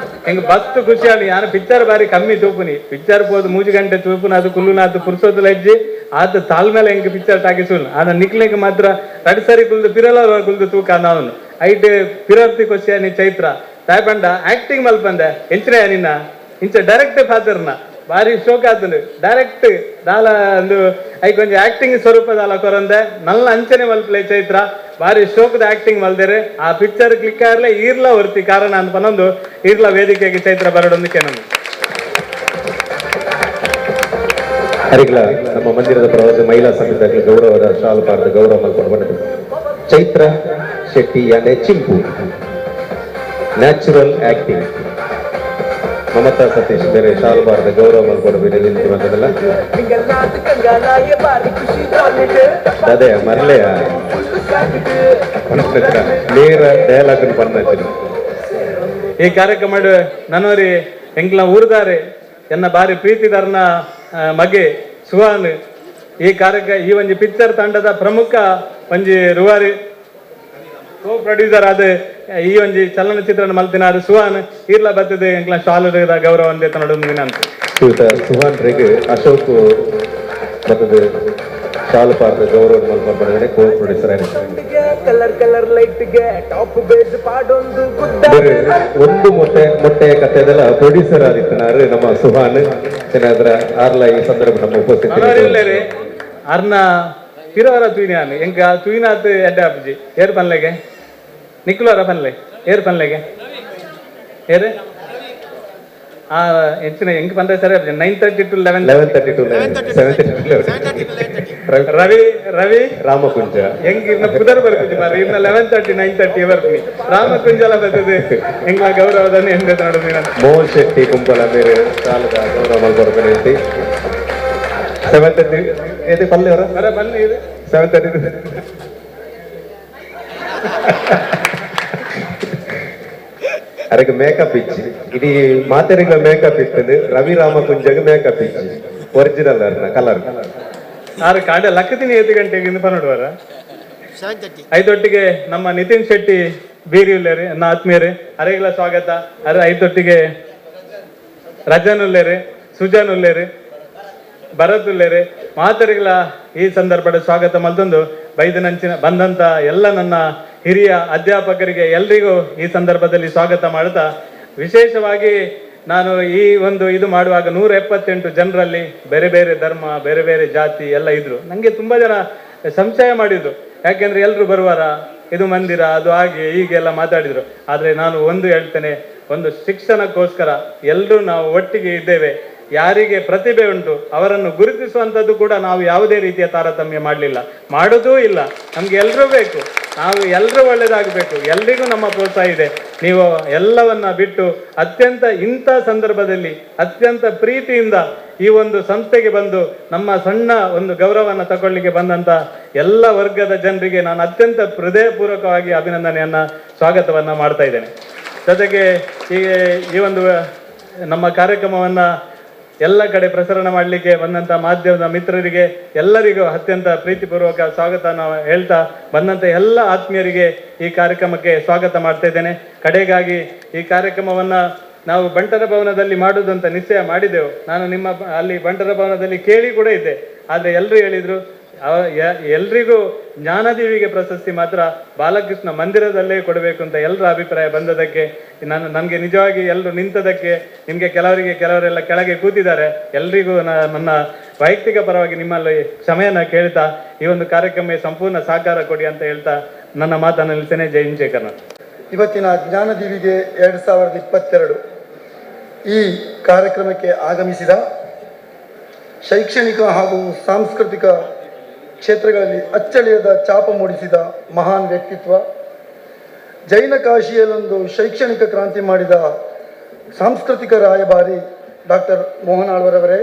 ಹೆಂಗ್ ಬಸ್ತು ಖುಷಿಯಾಗಿ. ನಾನು ಪಿಕ್ಚರ್ ಬಾರಿ ಕಮ್ಮಿ ತೂಪುನಿ, ಪಿಕ್ಚರ್ ಹೋದ್ 3 ಗಂಟೆ ತೂಪುನ ಅದು ಕುಲ್ಲುನಾತು ಪುರ್ಸೋದು ಲಜ್ಜಿ ಆತ ತಾಲ್ ಮೇಲೆ ಹೆಂಗ್ ಪಿಕ್ಚರ್ ಟಾಕಿಸುಲ್ ಆದ ನಿಕ್ಲಿಕ್ಕೆ ಮಾತ್ರ ರಡ್ಸರಿ ಕುಲ್ದು ಪಿರಲ ಕುಲ್ದು ತೂಕ ನಾನು ಐಟ್ ಪಿರರ್ತಿ ಖುಷಿಯಾನಿ ಚೈತ್ರ ತಾಯ್ಪಂಡ ಆಕ್ಟಿಂಗ್ ಮಲ್ಪಂದೆ ಎಂಚಿನ ನಿನ್ನ ಇಂಚ ಡೈರೆಕ್ಟ್ ಫಾದರ್ನ ಬಾರಿ ಶೋಕ ಆತನು ಡೈರೆಕ್ಟ್ ದಾಲ ಒಂದು ಐಕೊಂಚ ಆಕ್ಟಿಂಗ್ ಸ್ವರೂಪದಾಲ ಕೊರಂದೆ ನಲ್ಲ ಅಂಚನೆ ಮಲ್ಪಲೆ ಚೈತ್ರ ಬಾರಿ ಶೋಕದ ಆಕ್ಟಿಂಗ್ ಮಲ್ದೇರೆ ಆ ಪಿಕ್ಚರ್ ಕ್ಲಿಕ್ ಆಗಲೇ ಈರ್ಲ ಹೊರ್ತಿ ಕಾರಣ ಅಂತ ಪನ್ನೊಂದು ಈರ್ಲ ವೇದಿಕೆಗೆ ಚೈತ್ರ ಬರೋದೊಂದಕ್ಕೆ ನಮ್ಗೆ ಹರಿಗ್ಲ ನಮ್ಮ ಮಂದಿರದ ಪರವಾದ ಮಹಿಳಾ ಸಮಿತಿಗೆ ಗೌರವದ ಶಾಲು ಪಾರ್ದ ಗೌರವ ಮಲ್ಕೊಂಡು ಚೈತ್ರ ಶೆಟ್ಟಿ ಯಾನೆ ಚಿಂಪು ನ್ಯಾಚುರಲ್ ಆಕ್ಟಿಂಗ್ ಮಮತಾ ಸತೀಶ್ ಬೇರೆ ಶಾಲು ಪಾರ್ದ ಗೌರವ ಮಲ್ಕೊಂಡು ಬೇರೆ ನಿಂತಿರುವಂತದಲ್ಲ ಅದೇ ಮರಳೆಯ ನೇರ ಡಯಲಾಗ್ ಪನ್ನ ಈ ಕಾರ್ಯಕ್ರಮ ನನ್ನೋರಿ ಎಂಕ್ಲ ಊರ್ದಾರೆ ಎನ್ನ ಬಾರಿ ಪ್ರೀತಿದಾರನ ಮಗೆ ಸುಹಾನ್ ಈ ಒಂಜಿ ಪಿಕ್ಚರ್ ತಂಡದ ಪ್ರಮುಖ ಒಂಜಿ ರೂವಾರಿ ಕೋ ಪ್ರೊಡ್ಯೂಸರ್ ಆದ ಈ ಒಂಜಿ ಚಲನಚಿತ್ರನ ಮಲ್ತಿನ ಅದು ಸುಹಾನ್ ಈರ್ಲ ಬರ್ತದೆ ಎಂಕ್ಲ ಶಾಲದ ಗೌರವ ಅಂತ ನೋಡೋದು ಅಂತ ಸುಹಾನ್ ರೆಗೆ ಅಶೋಕ್ ಬರ್ತದೆ ಶಾಲು ಪಾರ್ದ ಗೌರವ ಮಲ್ಕೊಂಡು ಕೋ ಪ್ರೊಡ್ಯೂಸರ್ ಒಂದು ಮೊಟ್ಟೆಯ ಕಥೆದಲ್ಲ ಪ್ರೊಡ್ಯೂಸರ್ ಆದಿತ್ತನಾರು ನಮ್ಮ ಸುಹಾನ್ ಚೆನ್ನಾದ್ರ ಆರ್ಲ ಈ ಸಂದರ್ಭ ನಮ್ಮ ಉಪಸ್ಥಿತಿ ಅರ್ನ ಪಿರವರ ತುಯಿನಾನು ಎಂಕ ತುಯಿನಾತ್ ಎಡ್ಡ ಅಪ್ಪಜಿ ಏರ್ ಪನ್ಲೆಗೆ ನಿಕ್ಲೋರ ಪನ್ಲೆ ಏರು ಪನ್ಲೆಗೆ ಏರು ಹೆಚ್ಚಿನ ಹೆಂಗ್ ಬಂದ್ರೆ sir 9:30 to 11. 11:30 to 7:30 Ravi Ravi Ramakunja ಹೆಂಗ್ ಇನ್ನ ಪುದರ್ ಬರ್ತಿದ್ವಿ ಮಾರ ಇನ್ನ 11:30 9:30 ಬರ್ತೀನಿ ರಾಮಕುಂಜಲ ಬರ್ತದೆ ಹೆಂಗ ಗೌರವದನ್ನು ಹೆಂಗ್ ನೋಡಿದ್ವಿ ನಾನು ಮೋಹನ್ ಶೆಟ್ಟಿ ಕುಂಬಲ ಬೇರೆ ಸಾಲದ ಗೌರವ ಮಲ್ಬರ್ಬನೆ ಐತಿ 7:30 ಏತಿ ಪಲ್ಲೆ ಅವರ ಬರ ಬನ್ನಿ ಇದು 7:30 ಅದಕ್ಕೆ ಮೇಕಪ್ ಇಚ್ಚಿ ಇಡೀ ಮಾತೆರಿಗಳ ಮೇಕಪ್ ಇರ್ತದೆ ರವಿ ರಾಮಕುಂಜಗೆ ಮೇಕಪ್ ಇಚ್ಚಿ ಒರಿಜಿನಲ್ ಅರ್ನ ಕಲರ್ ಆರು ಕಾಡೆ ಲಕ್ಕದಿನ 5 ಗಂಟೆಗೆ ಇಂದ ನೋಡುವಾರ 5:00 ನಮ್ಮ ನಿತಿನ್ ಶೆಟ್ಟಿ ಬೀರಿಯುಲ್ಲೇರಿ ನನ್ನ ಆತ್ಮೀಯರೇ ಅರೆಗಳ ಸ್ವಾಗತ. ಅರೆ 5:00 ರಜನ್ ಉಲ್ಲೇರಿ, ಸುಜಾನ್ ಉಲ್ಲೇರಿ, ಭರತ್ ಉಲ್ಲೇರಿ ಮಾತರಿಗಳ ಈ ಸಂದರ್ಭದ ಸ್ವಾಗತ ಮಲ್ದೊಂದು ಬೈದನಂಚಿನ ಬಂದಂತ ಎಲ್ಲ ನನ್ನ ಹಿರಿಯ ಅಧ್ಯಾಪಕರಿಗೆ ಎಲ್ರಿಗೂ ಈ ಸಂದರ್ಭದಲ್ಲಿ ಸ್ವಾಗತ ಮಾಡುತ್ತಾ, ವಿಶೇಷವಾಗಿ ನಾನು ಈ ಒಂದು ಇದು ಮಾಡುವಾಗ 178 ಜನರಲ್ಲಿ ಬೇರೆ ಬೇರೆ ಧರ್ಮ ಬೇರೆ ಬೇರೆ ಜಾತಿ ಎಲ್ಲ ಇದ್ರು. ನನಗೆ ತುಂಬಾ ಜನ ಸಂಶಯ ಮಾಡಿದ್ರು, ಯಾಕೆಂದ್ರೆ ಎಲ್ರು ಬರುವಾರ ಇದು ಮಂದಿರ ಅದು ಹಾಗೆ ಹೀಗೆಲ್ಲ ಮಾತಾಡಿದ್ರು. ಆದ್ರೆ ನಾನು ಒಂದು ಹೇಳ್ತೇನೆ, ಒಂದು ಶಿಕ್ಷಣಕ್ಕೋಸ್ಕರ ಎಲ್ಲರೂ ನಾವು ಒಟ್ಟಿಗೆ ಇದ್ದೇವೆ. ಯಾರಿಗೆ ಪ್ರತಿಭೆ ಉಂಟು ಅವರನ್ನು ಗುರುತಿಸುವಂಥದ್ದು ಕೂಡ ನಾವು ಯಾವುದೇ ರೀತಿಯ ತಾರತಮ್ಯ ಮಾಡಲಿಲ್ಲ, ಮಾಡೋದೂ ಇಲ್ಲ. ನಮ್ಗೆ ಎಲ್ಲರೂ ಬೇಕು, ನಾವು ಎಲ್ಲರೂ ಒಳ್ಳೇದಾಗಬೇಕು, ಎಲ್ರಿಗೂ ನಮ್ಮ ಪ್ರೋತ್ಸಾಹ ಇದೆ. ನೀವು ಎಲ್ಲವನ್ನ ಬಿಟ್ಟು ಅತ್ಯಂತ ಇಂಥ ಸಂದರ್ಭದಲ್ಲಿ ಅತ್ಯಂತ ಪ್ರೀತಿಯಿಂದ ಈ ಒಂದು ಸಂಸ್ಥೆಗೆ ಬಂದು ನಮ್ಮ ಸಣ್ಣ ಒಂದು ಗೌರವವನ್ನು ತಗೊಳ್ಳಿಕ್ಕೆ ಬಂದಂತ ಎಲ್ಲ ವರ್ಗದ ಜನರಿಗೆ ನಾನು ಅತ್ಯಂತ ಹೃದಯಪೂರ್ವಕವಾಗಿ ಅಭಿನಂದನೆಯನ್ನ ಸ್ವಾಗತವನ್ನ ಮಾಡ್ತಾ ಇದ್ದೇನೆ. ಜೊತೆಗೆ ಈ ಒಂದು ನಮ್ಮ ಕಾರ್ಯಕ್ರಮವನ್ನ ಎಲ್ಲ ಕಡೆ ಪ್ರಸರಣ ಮಾಡಲಿಕ್ಕೆ ಬಂದಂತ ಮಾಧ್ಯಮದ ಮಿತ್ರರಿಗೆ ಎಲ್ಲರಿಗೂ ಅತ್ಯಂತ ಪ್ರೀತಿಪೂರ್ವಕ ಸ್ವಾಗತ ಹೇಳ್ತಾ, ಬಂದಂತ ಎಲ್ಲ ಆತ್ಮೀಯರಿಗೆ ಈ ಕಾರ್ಯಕ್ರಮಕ್ಕೆ ಸ್ವಾಗತ ಮಾಡ್ತಾ ಇದ್ದೇನೆ. ಕಡೆಗಾಗಿ ಈ ಕಾರ್ಯಕ್ರಮವನ್ನ ನಾವು ಬಂಟರ ಭವನದಲ್ಲಿ ಮಾಡುವುದಂತ ನಿಶ್ಚಯ ಮಾಡಿದೆವು. ನಾನು ನಿಮ್ಮ ಅಲ್ಲಿ ಬಂಟರ ಭವನದಲ್ಲಿ ಕೇಳಿ ಕೂಡ ಇದ್ದೆ, ಆದ್ರೆ ಎಲ್ಲರೂ ಹೇಳಿದ್ರು ಎಲ್ರಿಗೂ ಜ್ಞಾನದೇವಿಗೆ ಪ್ರಶಸ್ತಿ ಮಾತ್ರ ಬಾಲಕೃಷ್ಣ ಮಂದಿರದಲ್ಲೇ ಕೊಡಬೇಕು ಅಂತ ಎಲ್ಲರ ಅಭಿಪ್ರಾಯ ಬಂದದಕ್ಕೆ ನನಗೆ ನಿಜವಾಗಿ ಎಲ್ಲರೂ ನಿಂತದಕ್ಕೆ, ನಿಮಗೆ ಕೆಲವರೆಲ್ಲ ಕೆಳಗೆ ಕೂತಿದ್ದಾರೆ, ಎಲ್ರಿಗೂ ನನ್ನ ವೈಯಕ್ತಿಕ ಪರವಾಗಿ ನಿಮ್ಮಲ್ಲಿ ಕ್ಷಮೆಯನ್ನ ಕೇಳ್ತಾ ಈ ಒಂದು ಕಾರ್ಯಕ್ರಮ ಸಂಪೂರ್ಣ ಸಹಕಾರ ಕೊಡಿ ಅಂತ ಹೇಳ್ತಾ ನನ್ನ ಮಾತನ್ನು ನಿಲ್ಲಿಸ್ತೇನೆ. ಜೈ ಹಿಂದ್, ಜೈ ಕರ್ನಾಟಕ. ಇವತ್ತಿನ ಜ್ಞಾನದೀವಿಗೆ 2022 ಈ ಕಾರ್ಯಕ್ರಮಕ್ಕೆ ಆಗಮಿಸಿದ ಶೈಕ್ಷಣಿಕ ಹಾಗೂ ಸಾಂಸ್ಕೃತಿಕ ಕ್ಷೇತ್ರಗಳಲ್ಲಿ ಅಚ್ಚಳಿಯದ ಛಾಪ ಮೂಡಿಸಿದ ಮಹಾನ್ ವ್ಯಕ್ತಿತ್ವ, ಜೈನ ಕಾಶಿಯಲ್ಲೊಂದು ಶೈಕ್ಷಣಿಕ ಕ್ರಾಂತಿ ಮಾಡಿದ ಸಾಂಸ್ಕೃತಿಕ ರಾಯಭಾರಿ ಡಾಕ್ಟರ್ ಮೋಹನ್ ಆಳ್ವರವರೇ,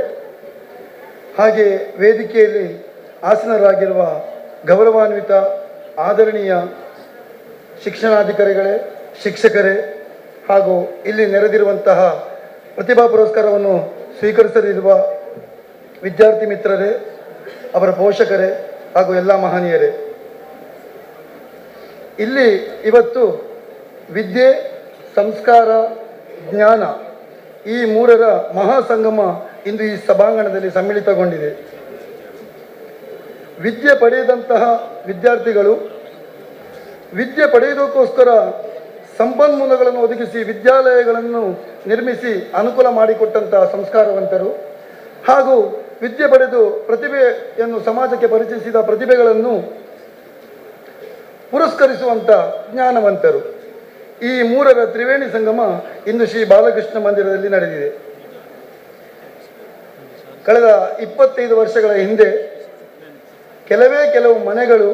ಹಾಗೆ ವೇದಿಕೆಯಲ್ಲಿ ಆಸೀನರಾಗಿರುವ ಗೌರವಾನ್ವಿತ ಆದರಣೀಯ ಶಿಕ್ಷಣಾಧಿಕಾರಿಗಳೇ, ಶಿಕ್ಷಕರೇ ಹಾಗೂ ಇಲ್ಲಿ ನೆರೆದಿರುವಂತಹ ಪ್ರತಿಭಾ ಪುರಸ್ಕಾರವನ್ನು ಸ್ವೀಕರಿಸಲಿರುವ ವಿದ್ಯಾರ್ಥಿ ಮಿತ್ರರೇ, ಅವರ ಪೋಷಕರೇ ಹಾಗೂ ಎಲ್ಲ ಮಹನೀಯರೇ, ಇಲ್ಲಿ ಇವತ್ತು ವಿದ್ಯೆ, ಸಂಸ್ಕಾರ, ಜ್ಞಾನ ಈ ಮೂರರ ಮಹಾಸಂಗಮ ಇಂದು ಈ ಸಭಾಂಗಣದಲ್ಲಿ ಸಮ್ಮಿಳಿತಗೊಂಡಿದೆ. ವಿದ್ಯೆ ಪಡೆಯದಂತಹ ವಿದ್ಯಾರ್ಥಿಗಳು ವಿದ್ಯೆ ಪಡೆಯುವುದಕ್ಕೋಸ್ಕರ ಸಂಪನ್ಮೂಲಗಳನ್ನು ಒದಗಿಸಿ ವಿದ್ಯಾಲಯಗಳನ್ನು ನಿರ್ಮಿಸಿ ಅನುಕೂಲ ಮಾಡಿಕೊಟ್ಟಂತಹ ಸಂಸ್ಕಾರವಂತರು ಹಾಗೂ ವಿದ್ಯೆ ಪಡೆದು ಪ್ರತಿಭೆಯನ್ನು ಸಮಾಜಕ್ಕೆ ಪರಿಚಯಿಸಿದ ಪ್ರತಿಭೆಗಳನ್ನು ಪುರಸ್ಕರಿಸುವಂಥ ಜ್ಞಾನವಂತರು. ಈ ಮೂರರ ತ್ರಿವೇಣಿ ಸಂಗಮ ಇಂದು ಶ್ರೀ ಬಾಲಕೃಷ್ಣ ಮಂದಿರದಲ್ಲಿ ನಡೆದಿದೆ. ಕಳೆದ 25 ವರ್ಷಗಳ ಹಿಂದೆ ಕೆಲವು ಮನೆಗಳು,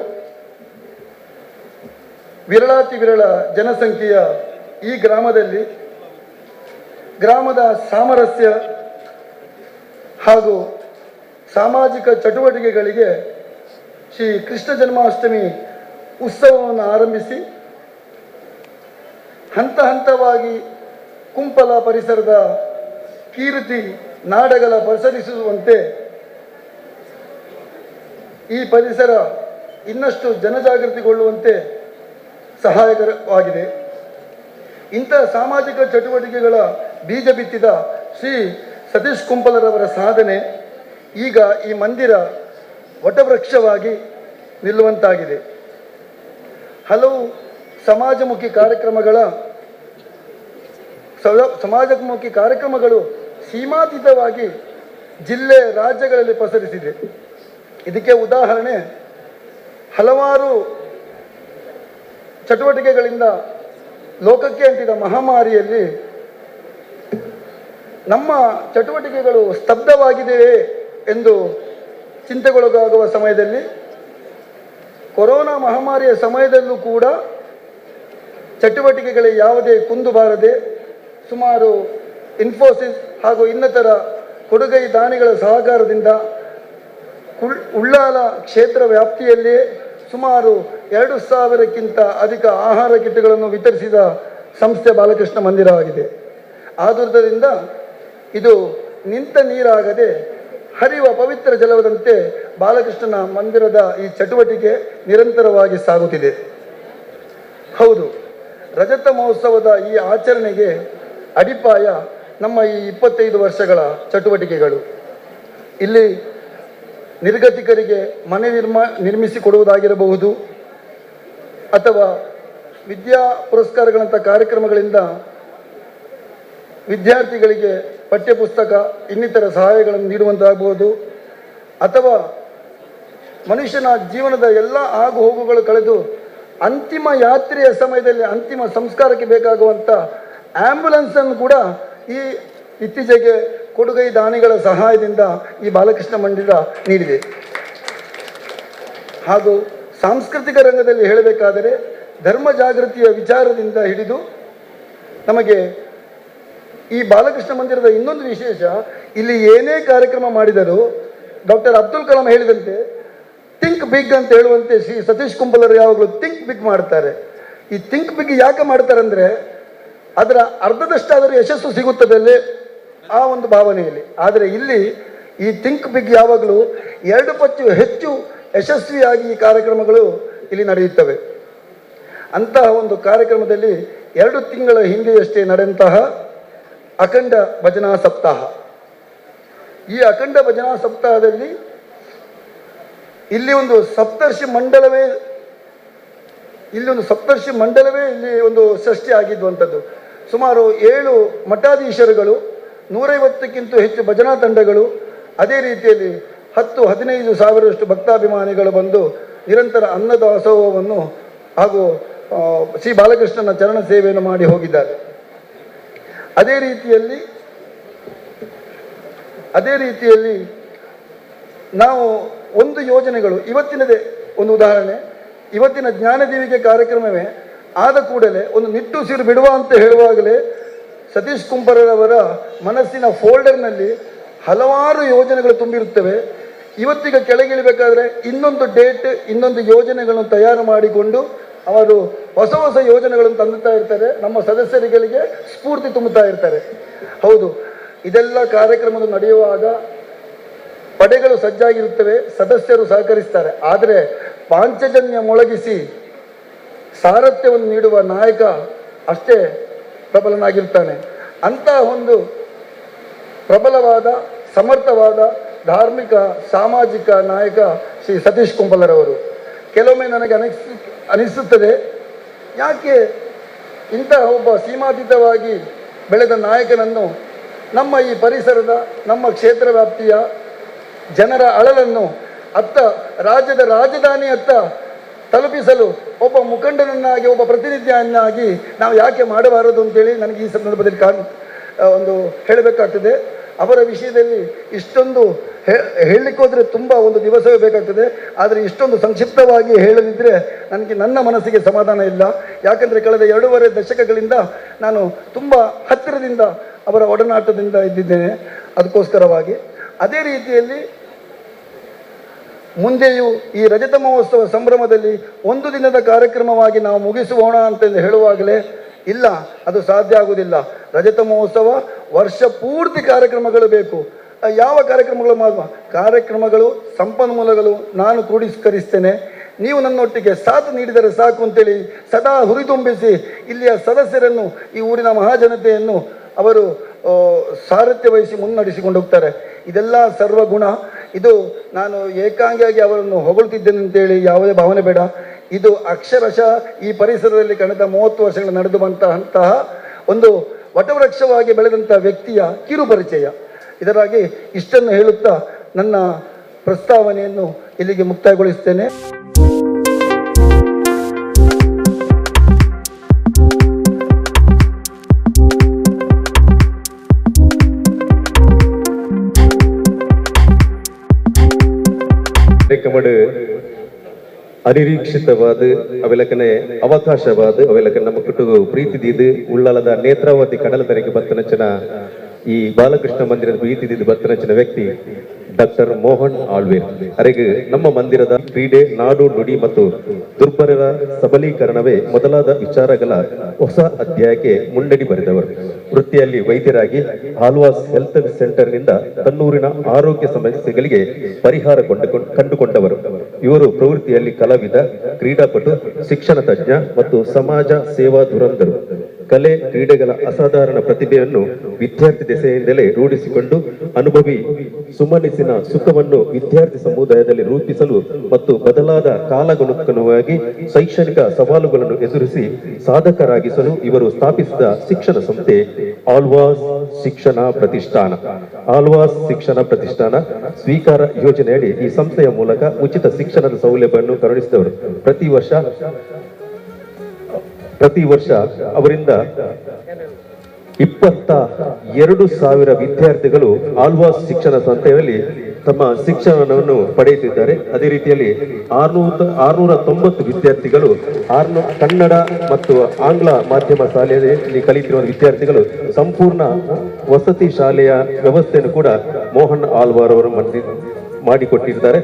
ವಿರಳಾತಿ ವಿರಳ ಜನಸಂಖ್ಯೆಯ ಈ ಗ್ರಾಮದಲ್ಲಿ ಗ್ರಾಮದ ಸಾಮರಸ್ಯ ಹಾಗೂ ಸಾಮಾಜಿಕ ಚಟುವಟಿಕೆಗಳಿಗೆ ಶ್ರೀ ಕೃಷ್ಣ ಜನ್ಮಾಷ್ಟಮಿ ಉತ್ಸವವನ್ನು ಆರಂಭಿಸಿ ಹಂತ ಹಂತವಾಗಿ ಕುಂಪಲ ಪರಿಸರದ ಕೀರ್ತಿ ನಾಡಗಳ ಪಸರಿಸುವಂತೆ ಈ ಪರಿಸರ ಇನ್ನಷ್ಟು ಜನಜಾಗೃತಿಗೊಳ್ಳುವಂತೆ ಸಹಾಯಕರವಾಗಿದೆ. ಇಂಥ ಸಾಮಾಜಿಕ ಚಟುವಟಿಕೆಗಳ ಬೀಜ ಬಿತ್ತಿದ ಶ್ರೀ ಸತೀಶ್ ಕುಂಪಲರವರ ಸಾಧನೆ ಈಗ ಈ ಮಂದಿರ ವಟವೃಕ್ಷವಾಗಿ ನಿಲ್ಲುವಂತಾಗಿದೆ. ಹಲವು ಸಮಾಜಮುಖಿ ಕಾರ್ಯಕ್ರಮಗಳು ಸೀಮಾತೀತವಾಗಿ ಜಿಲ್ಲೆ ರಾಜ್ಯಗಳಲ್ಲಿ ಪಸರಿಸಿದೆ. ಇದಕ್ಕೆ ಉದಾಹರಣೆ ಹಲವಾರು ಚಟುವಟಿಕೆಗಳಿಂದ ಲೋಕಕ್ಕೆ ಅಂಟಿದ ಮಹಾಮಾರಿಯಲ್ಲಿ ನಮ್ಮ ಚಟುವಟಿಕೆಗಳು ಸ್ತಬ್ಧವಾಗಿದೆಯೇ ಎಂದು ಚಿಂತೆಗೊಳಗಾಗುವ ಸಮಯದಲ್ಲಿ, ಕೊರೋನಾ ಮಹಾಮಾರಿಯ ಸಮಯದಲ್ಲೂ ಕೂಡ ಚಟುವಟಿಕೆಗಳಿಗೆ ಯಾವುದೇ ಕುಂದು ಬಾರದೆ ಸುಮಾರು ಇನ್ಫೋಸಿಸ್ ಹಾಗೂ ಇನ್ನಿತರ ಕೊಡುಗೈ ದಾನಿಗಳ ಸಹಕಾರದಿಂದ ಉಳ್ಳಾಲ ಕ್ಷೇತ್ರ ವ್ಯಾಪ್ತಿಯಲ್ಲಿಯೇ ಸುಮಾರು 2,000ಕ್ಕಿಂತ ಅಧಿಕ ಆಹಾರ ಕಿಟ್ಗಳನ್ನು ವಿತರಿಸಿದ ಸಂಸ್ಥೆ ಬಾಲಕೃಷ್ಣ ಮಂದಿರವಾಗಿದೆ. ಆದುದರಿಂದ ಇದು ನಿಂತ ನೀರಾಗದೆ ಹರಿಯುವ ಪವಿತ್ರ ಜಲದಂತೆ ಬಾಲಕೃಷ್ಣನ ಮಂದಿರದ ಈ ಚಟುವಟಿಕೆ ನಿರಂತರವಾಗಿ ಸಾಗುತ್ತಿದೆ. ಹೌದು, ರಜತ ಮಹೋತ್ಸವದ ಈ ಆಚರಣೆಗೆ ಅಡಿಪಾಯ ನಮ್ಮ ಈ 25 ವರ್ಷಗಳ ಚಟುವಟಿಕೆಗಳು. ಇಲ್ಲಿ ನಿರ್ಗತಿಕರಿಗೆ ಮನೆ ನಿರ್ಮಿಸಿಕೊಡುವುದಾಗಿರಬಹುದು, ಅಥವಾ ವಿದ್ಯಾ ಪುರಸ್ಕಾರಗಳಂಥ ಕಾರ್ಯಕ್ರಮಗಳಿಂದ ವಿದ್ಯಾರ್ಥಿಗಳಿಗೆ ಪಠ್ಯಪುಸ್ತಕ ಇನ್ನಿತರ ಸಹಾಯಗಳನ್ನು ನೀಡುವಂತಾಗಬಹುದು, ಅಥವಾ ಮನುಷ್ಯನ ಜೀವನದ ಎಲ್ಲ ಆಗು ಹೋಗುಗಳು ಕಳೆದು ಅಂತಿಮ ಯಾತ್ರೆಯ ಸಮಯದಲ್ಲಿ ಅಂತಿಮ ಸಂಸ್ಕಾರಕ್ಕೆ ಬೇಕಾಗುವಂಥ ಆ್ಯಂಬುಲೆನ್ಸನ್ನು ಕೂಡ ಈ ಇತ್ತೀಚೆಗೆ ಕೊಡುಗೈ ದಾನಿಗಳ ಸಹಾಯದಿಂದ ಈ ಬಾಲಕೃಷ್ಣ ಮಂದಿರ ನೀಡಿದೆ. ಹಾಗೂ ಸಾಂಸ್ಕೃತಿಕ ರಂಗದಲ್ಲಿ ಹೇಳಬೇಕಾದರೆ ಧರ್ಮ ಜಾಗೃತಿಯ ವಿಚಾರದಿಂದ ಹಿಡಿದು ನಮಗೆ ಈ ಬಾಲಕೃಷ್ಣ ಮಂದಿರದ ಇನ್ನೊಂದು ವಿಶೇಷ, ಇಲ್ಲಿ ಏನೇ ಕಾರ್ಯಕ್ರಮ ಮಾಡಿದರೂ ಡಾಕ್ಟರ್ ಅಬ್ದುಲ್ ಕಲಾಂ ಹೇಳಿದಂತೆ ಥಿಂಕ್ ಬಿಗ್ ಅಂತ ಹೇಳುವಂತೆ ಶ್ರೀ ಸತೀಶ್ ಕುಂಬಲರು ಯಾವಾಗಲೂ ಥಿಂಕ್ ಬಿಗ್ ಮಾಡ್ತಾರೆ. ಈ ಥಿಂಕ್ ಬಿಗ್ ಯಾಕೆ ಮಾಡ್ತಾರೆ ಅಂದರೆ ಅದರ ಅರ್ಧದಷ್ಟಾದರೂ ಯಶಸ್ಸು ಸಿಗುತ್ತದೆ ಆ ಒಂದು ಭಾವನೆಯಲ್ಲಿ. ಆದರೆ ಇಲ್ಲಿ ಈ ಥಿಂಕ್ ಬಿಗ್ ಯಾವಾಗಲೂ 2 ಪಟ್ಟು ಹೆಚ್ಚು ಯಶಸ್ವಿಯಾಗಿ ಈ ಕಾರ್ಯಕ್ರಮಗಳು ಇಲ್ಲಿ ನಡೆಯುತ್ತವೆ. ಅಂತಹ ಒಂದು ಕಾರ್ಯಕ್ರಮದಲ್ಲಿ 2 ತಿಂಗಳ ಹಿಂದೆಯಷ್ಟೇ ನಡೆದಂತಹ ಅಖಂಡ ಭಜನಾ ಸಪ್ತಾಹ. ಈ ಅಖಂಡ ಭಜನಾ ಸಪ್ತಾಹದಲ್ಲಿ ಇಲ್ಲಿ ಒಂದು ಸಪ್ತರ್ಷಿ ಮಂಡಲವೇ ಇಲ್ಲಿ ಒಂದು ಸೃಷ್ಟಿ ಆಗಿದ್ದುವಂಥದ್ದು. ಸುಮಾರು 7 ಮಠಾಧೀಶರುಗಳು, 150ಕ್ಕಿಂತ ಹೆಚ್ಚು ಭಜನಾ ತಂಡಗಳು, ಅದೇ ರೀತಿಯಲ್ಲಿ 10-15 ಸಾವಿರಷ್ಟು ಭಕ್ತಾಭಿಮಾನಿಗಳು ಬಂದು ನಿರಂತರ ಅನ್ನದಾಸೋಹವನ್ನು ಹಾಗೂ ಶ್ರೀ ಬಾಲಕೃಷ್ಣನ ಚರಣ ಸೇವೆಯನ್ನು ಮಾಡಿ ಹೋಗಿದ್ದಾರೆ. ಅದೇ ರೀತಿಯಲ್ಲಿ ನಾವು ಒಂದು ಯೋಜನೆಗಳು ಇವತ್ತಿನದೇ ಒಂದು ಉದಾಹರಣೆ, ಇವತ್ತಿನ ಜ್ಞಾನದೀವಿಗೆ ಕಾರ್ಯಕ್ರಮವೇ ಆದ ಕೂಡಲೇ ಒಂದು ನಿಟ್ಟುಸಿರು ಬಿಡುವ ಅಂತ ಹೇಳುವಾಗಲೇ ಸತೀಶ್ ಕುಂಬರವರ ಮನಸ್ಸಿನ ಫೋಲ್ಡರ್ನಲ್ಲಿ ಹಲವಾರು ಯೋಜನೆಗಳು ತುಂಬಿರುತ್ತವೆ. ಇವತ್ತಿಗೆ ಕೆಳಗಿಳಿಬೇಕಾದ್ರೆ ಇನ್ನೊಂದು ಡೇಟ್, ಇನ್ನೊಂದು ಯೋಜನೆಗಳನ್ನು ತಯಾರು ಮಾಡಿಕೊಂಡು ಅವರು ಹೊಸ ಹೊಸ ಯೋಜನೆಗಳನ್ನು ತಂದುತ್ತಾ ಇರ್ತಾರೆ, ನಮ್ಮ ಸದಸ್ಯರುಗಳಿಗೆ ಸ್ಫೂರ್ತಿ ತುಂಬುತ್ತಾ ಇರ್ತಾರೆ. ಹೌದು, ಇದೆಲ್ಲ ಕಾರ್ಯಕ್ರಮದ ನಡೆಯುವಾಗ ಪಡೆಗಳು ಸಜ್ಜಾಗಿರುತ್ತವೆ, ಸದಸ್ಯರು ಸಹಕರಿಸ್ತಾರೆ. ಆದರೆ ಪಾಂಚಜನ್ಯ ಮೊಳಗಿಸಿ ಸಾರಥ್ಯವನ್ನು ನೀಡುವ ನಾಯಕ ಅಷ್ಟೇ ಪ್ರಬಲನಾಗಿರ್ತಾನೆ. ಅಂತಹ ಒಂದು ಪ್ರಬಲವಾದ, ಸಮರ್ಥವಾದ ಧಾರ್ಮಿಕ ಸಾಮಾಜಿಕ ನಾಯಕ ಶ್ರೀ ಸತೀಶ್ ಕುಂಬಲರವರು. ಕೆಲವೊಮ್ಮೆ ನನಗೆ ಅನಿಸುತ್ತದೆ, ಯಾಕೆ ಇಂತಹ ಒಬ್ಬ ಸೀಮಾತೀತವಾಗಿ ಬೆಳೆದ ನಾಯಕನನ್ನು ನಮ್ಮ ಈ ಪರಿಸರದ, ನಮ್ಮ ಕ್ಷೇತ್ರ ವ್ಯಾಪ್ತಿಯ ಜನರ ಅಳಲನ್ನು ರಾಜ್ಯದ ರಾಜಧಾನಿಯತ್ತ ತಲುಪಿಸಲು ಒಬ್ಬ ಮುಖಂಡನನ್ನಾಗಿ, ಒಬ್ಬ ಪ್ರತಿನಿಧಿಯನ್ನಾಗಿ ನಾವು ಯಾಕೆ ಮಾಡಬಾರದು ಅಂತೇಳಿ ನನಗೆ ಈ ಸಂದರ್ಭದಲ್ಲಿ ಒಂದು ಹೇಳಬೇಕಾಗ್ತದೆ. ಅವರ ವಿಷಯದಲ್ಲಿ ಇಷ್ಟೊಂದು ಹೇಳಲಿಕ್ಕೆ ಹೋದರೆ ತುಂಬ ಒಂದು ದಿವಸವೇ ಬೇಕಾಗ್ತದೆ. ಆದರೆ ಇಷ್ಟೊಂದು ಸಂಕ್ಷಿಪ್ತವಾಗಿ ಹೇಳದಿದ್ದರೆ ನನಗೆ ನನ್ನ ಮನಸ್ಸಿಗೆ ಸಮಾಧಾನ ಇಲ್ಲ. ಯಾಕಂದರೆ ಕಳೆದ 2.5 ದಶಕಗಳಿಂದ ನಾನು ತುಂಬ ಹತ್ತಿರದಿಂದ ಅವರ ಒಡನಾಟದಿಂದ ಇದ್ದಿದ್ದೇನೆ. ಅದಕ್ಕೋಸ್ಕರವಾಗಿ ಅದೇ ರೀತಿಯಲ್ಲಿ ಮುಂದೆಯೂ ಈ ರಜತ ಮಹೋತ್ಸವ ಸಂಭ್ರಮದಲ್ಲಿ ಒಂದು ದಿನದ ಕಾರ್ಯಕ್ರಮವಾಗಿ ನಾವು ಮುಗಿಸೋಣ ಅಂತಂದು ಹೇಳುವಾಗಲೇ ಇಲ್ಲ, ಅದು ಸಾಧ್ಯ ಆಗುವುದಿಲ್ಲ. ರಜತ ಮಹೋತ್ಸವ ವರ್ಷ ಪೂರ್ತಿ ಕಾರ್ಯಕ್ರಮಗಳು ಬೇಕು. ಯಾವ ಕಾರ್ಯಕ್ರಮಗಳು ಸಂಪನ್ಮೂಲಗಳು ನಾನು ಕ್ರೋಢೀಕರಿಸ್ತೇನೆ, ನೀವು ನನ್ನೊಟ್ಟಿಗೆ ಸಾಥ್ ನೀಡಿದರೆ ಸಾಕು ಅಂತೇಳಿ ಸದಾ ಹುರಿದುಂಬಿಸಿ ಇಲ್ಲಿಯ ಸದಸ್ಯರನ್ನು, ಈ ಊರಿನ ಮಹಾಜನತೆಯನ್ನು ಅವರು ಸಾರಥ್ಯ ವಹಿಸಿ ಮುನ್ನಡೆಸಿಕೊಂಡು ಹೋಗ್ತಾರೆ. ಇದೆಲ್ಲ ಸರ್ವಗುಣ. ಇದು ನಾನು ಏಕಾಂಗಿಯಾಗಿ ಅವರನ್ನು ಹೊಗಳುತ್ತಿದ್ದೇನೆ ಅಂತೇಳಿ ಯಾವುದೇ ಭಾವನೆ ಬೇಡ. ಇದು ಅಕ್ಷರಶಃ ಈ ಪರಿಸರದಲ್ಲಿ ಕಳೆದ 30 ವರ್ಷಗಳು ನಡೆದು ಬಂತಹ ಒಂದು ವಟವೃಕ್ಷವಾಗಿ ಬೆಳೆದಂಥ ವ್ಯಕ್ತಿಯ ಕಿರು ಪರಿಚಯ. ಇದರಾಗಿ ಇಷ್ಟನ್ನು ಹೇಳುತ್ತಾ ನನ್ನ ಪ್ರಸ್ತಾವನೆಯನ್ನು ಇಲ್ಲಿಗೆ ಮುಕ್ತಾಯಗೊಳಿಸ್ತೇನೆ. ಕಾರ್ಯಕ್ರಮಡು ಅನಿರೀಕ್ಷಿತವಾದ ಅವೆಲಕನೆ ಅವಕಾಶವಾದ ಅವೆಲಕ ನಮ್ಮ ಕುಟುಂಬ ಪ್ರೀತಿದಿದ್ದು ಉಳ್ಳಾಲದ ನೇತ್ರಾವತಿ ಕಡಲ ತನಕ ಬತ್ತನಚನ ಈ ಬಾಲಕೃಷ್ಣ ಮಂದಿರದ ಪ್ರೀತಿದಿದ್ದು ಬತ್ತನಚನ ವ್ಯಕ್ತಿ ಡಾಕ್ಟರ್ ಮೋಹನ್ ಆಳ್ವೆ ಅರೆಗೆ ನಮ್ಮ ಮಂದಿರದ ಕ್ರೀಡೆ ನಾಡು ನುಡಿ ಮತ್ತು ದುರ್ಬಲರ ಸಬಲೀಕರಣವೇ ಮೊದಲಾದ ವಿಚಾರಗಳ ಹೊಸ ಅಧ್ಯಾಯಕ್ಕೆ ಮುನ್ನಡಿ ಬರೆದವರು. ವೃತ್ತಿಯಲ್ಲಿ ವೈದ್ಯರಾಗಿ ಆಲ್ವಾಸ್ ಹೆಲ್ತ್ ಸೆಂಟರ್ ನಿಂದ ತನ್ನೂರಿನ ಆರೋಗ್ಯ ಸಮಸ್ಯೆಗಳಿಗೆ ಪರಿಹಾರ ಕಂಡುಕೊಂಡವರು. ಇವರು ಪ್ರವೃತ್ತಿಯಲ್ಲಿ ಕಲಾವಿದ, ಕ್ರೀಡಾಪಟು, ಶಿಕ್ಷಣ ತಜ್ಞ ಮತ್ತು ಸಮಾಜ ಸೇವಾ ಧುರಂಧರು. ಕಲೆ ಕ್ರೀಡೆಗಳ ಅಸಾಧಾರಣ ಪ್ರತಿಭೆಯನ್ನು ವಿದ್ಯಾರ್ಥಿ ದೆಸೆಯಿಂದಲೇ ರೂಢಿಸಿಕೊಂಡು ಅನುಭವಿ ಸುಮನಸ್ಸಿನ ಸುಖವನ್ನು ವಿದ್ಯಾರ್ಥಿ ಸಮುದಾಯದಲ್ಲಿ ರೂಪಿಸಲು ಮತ್ತು ಬದಲಾದ ಕಾಲಗನುಗುಣವಾಗಿ ಶೈಕ್ಷಣಿಕ ಸವಾಲುಗಳನ್ನು ಎದುರಿಸಿ ಸಾಧಕರಾಗಿಸಲು ಇವರು ಸ್ಥಾಪಿಸಿದ ಶಿಕ್ಷಣ ಸಂಸ್ಥೆ ಆಳ್ವಾಸ್ ಶಿಕ್ಷಣ ಪ್ರತಿಷ್ಠಾನ. ಆಳ್ವಾಸ್ ಶಿಕ್ಷಣ ಪ್ರತಿಷ್ಠಾನ ಸ್ವೀಕಾರ ಯೋಜನೆಯಡಿ ಈ ಸಂಸ್ಥೆಯ ಮೂಲಕ ಉಚಿತ ಶಿಕ್ಷಣದ ಸೌಲಭ್ಯವನ್ನು ಕರುಣಿಸಿದವರು. ಪ್ರತಿ ವರ್ಷ ಅವರಿಂದ 22,000 ವಿದ್ಯಾರ್ಥಿಗಳು ಆಳ್ವಾಸ್ ಶಿಕ್ಷಣ ಸಂಸ್ಥೆಯಲ್ಲಿ ತಮ್ಮ ಶಿಕ್ಷಣವನ್ನು ಪಡೆಯುತ್ತಿದ್ದಾರೆ. ಅದೇ ರೀತಿಯಲ್ಲಿ 690 ವಿದ್ಯಾರ್ಥಿಗಳು ಕನ್ನಡ ಮತ್ತು ಆಂಗ್ಲ ಮಾಧ್ಯಮ ಶಾಲೆಯಲ್ಲಿ ಕಲಿತಿರುವ ವಿದ್ಯಾರ್ಥಿಗಳು ಸಂಪೂರ್ಣ ವಸತಿ ಶಾಲೆಯ ವ್ಯವಸ್ಥೆಯನ್ನು ಕೂಡ ಮೋಹನ್ ಆಳ್ವಾರ್ ಅವರು ಮಾಡಿಕೊಟ್ಟಿದ್ದಾರೆ.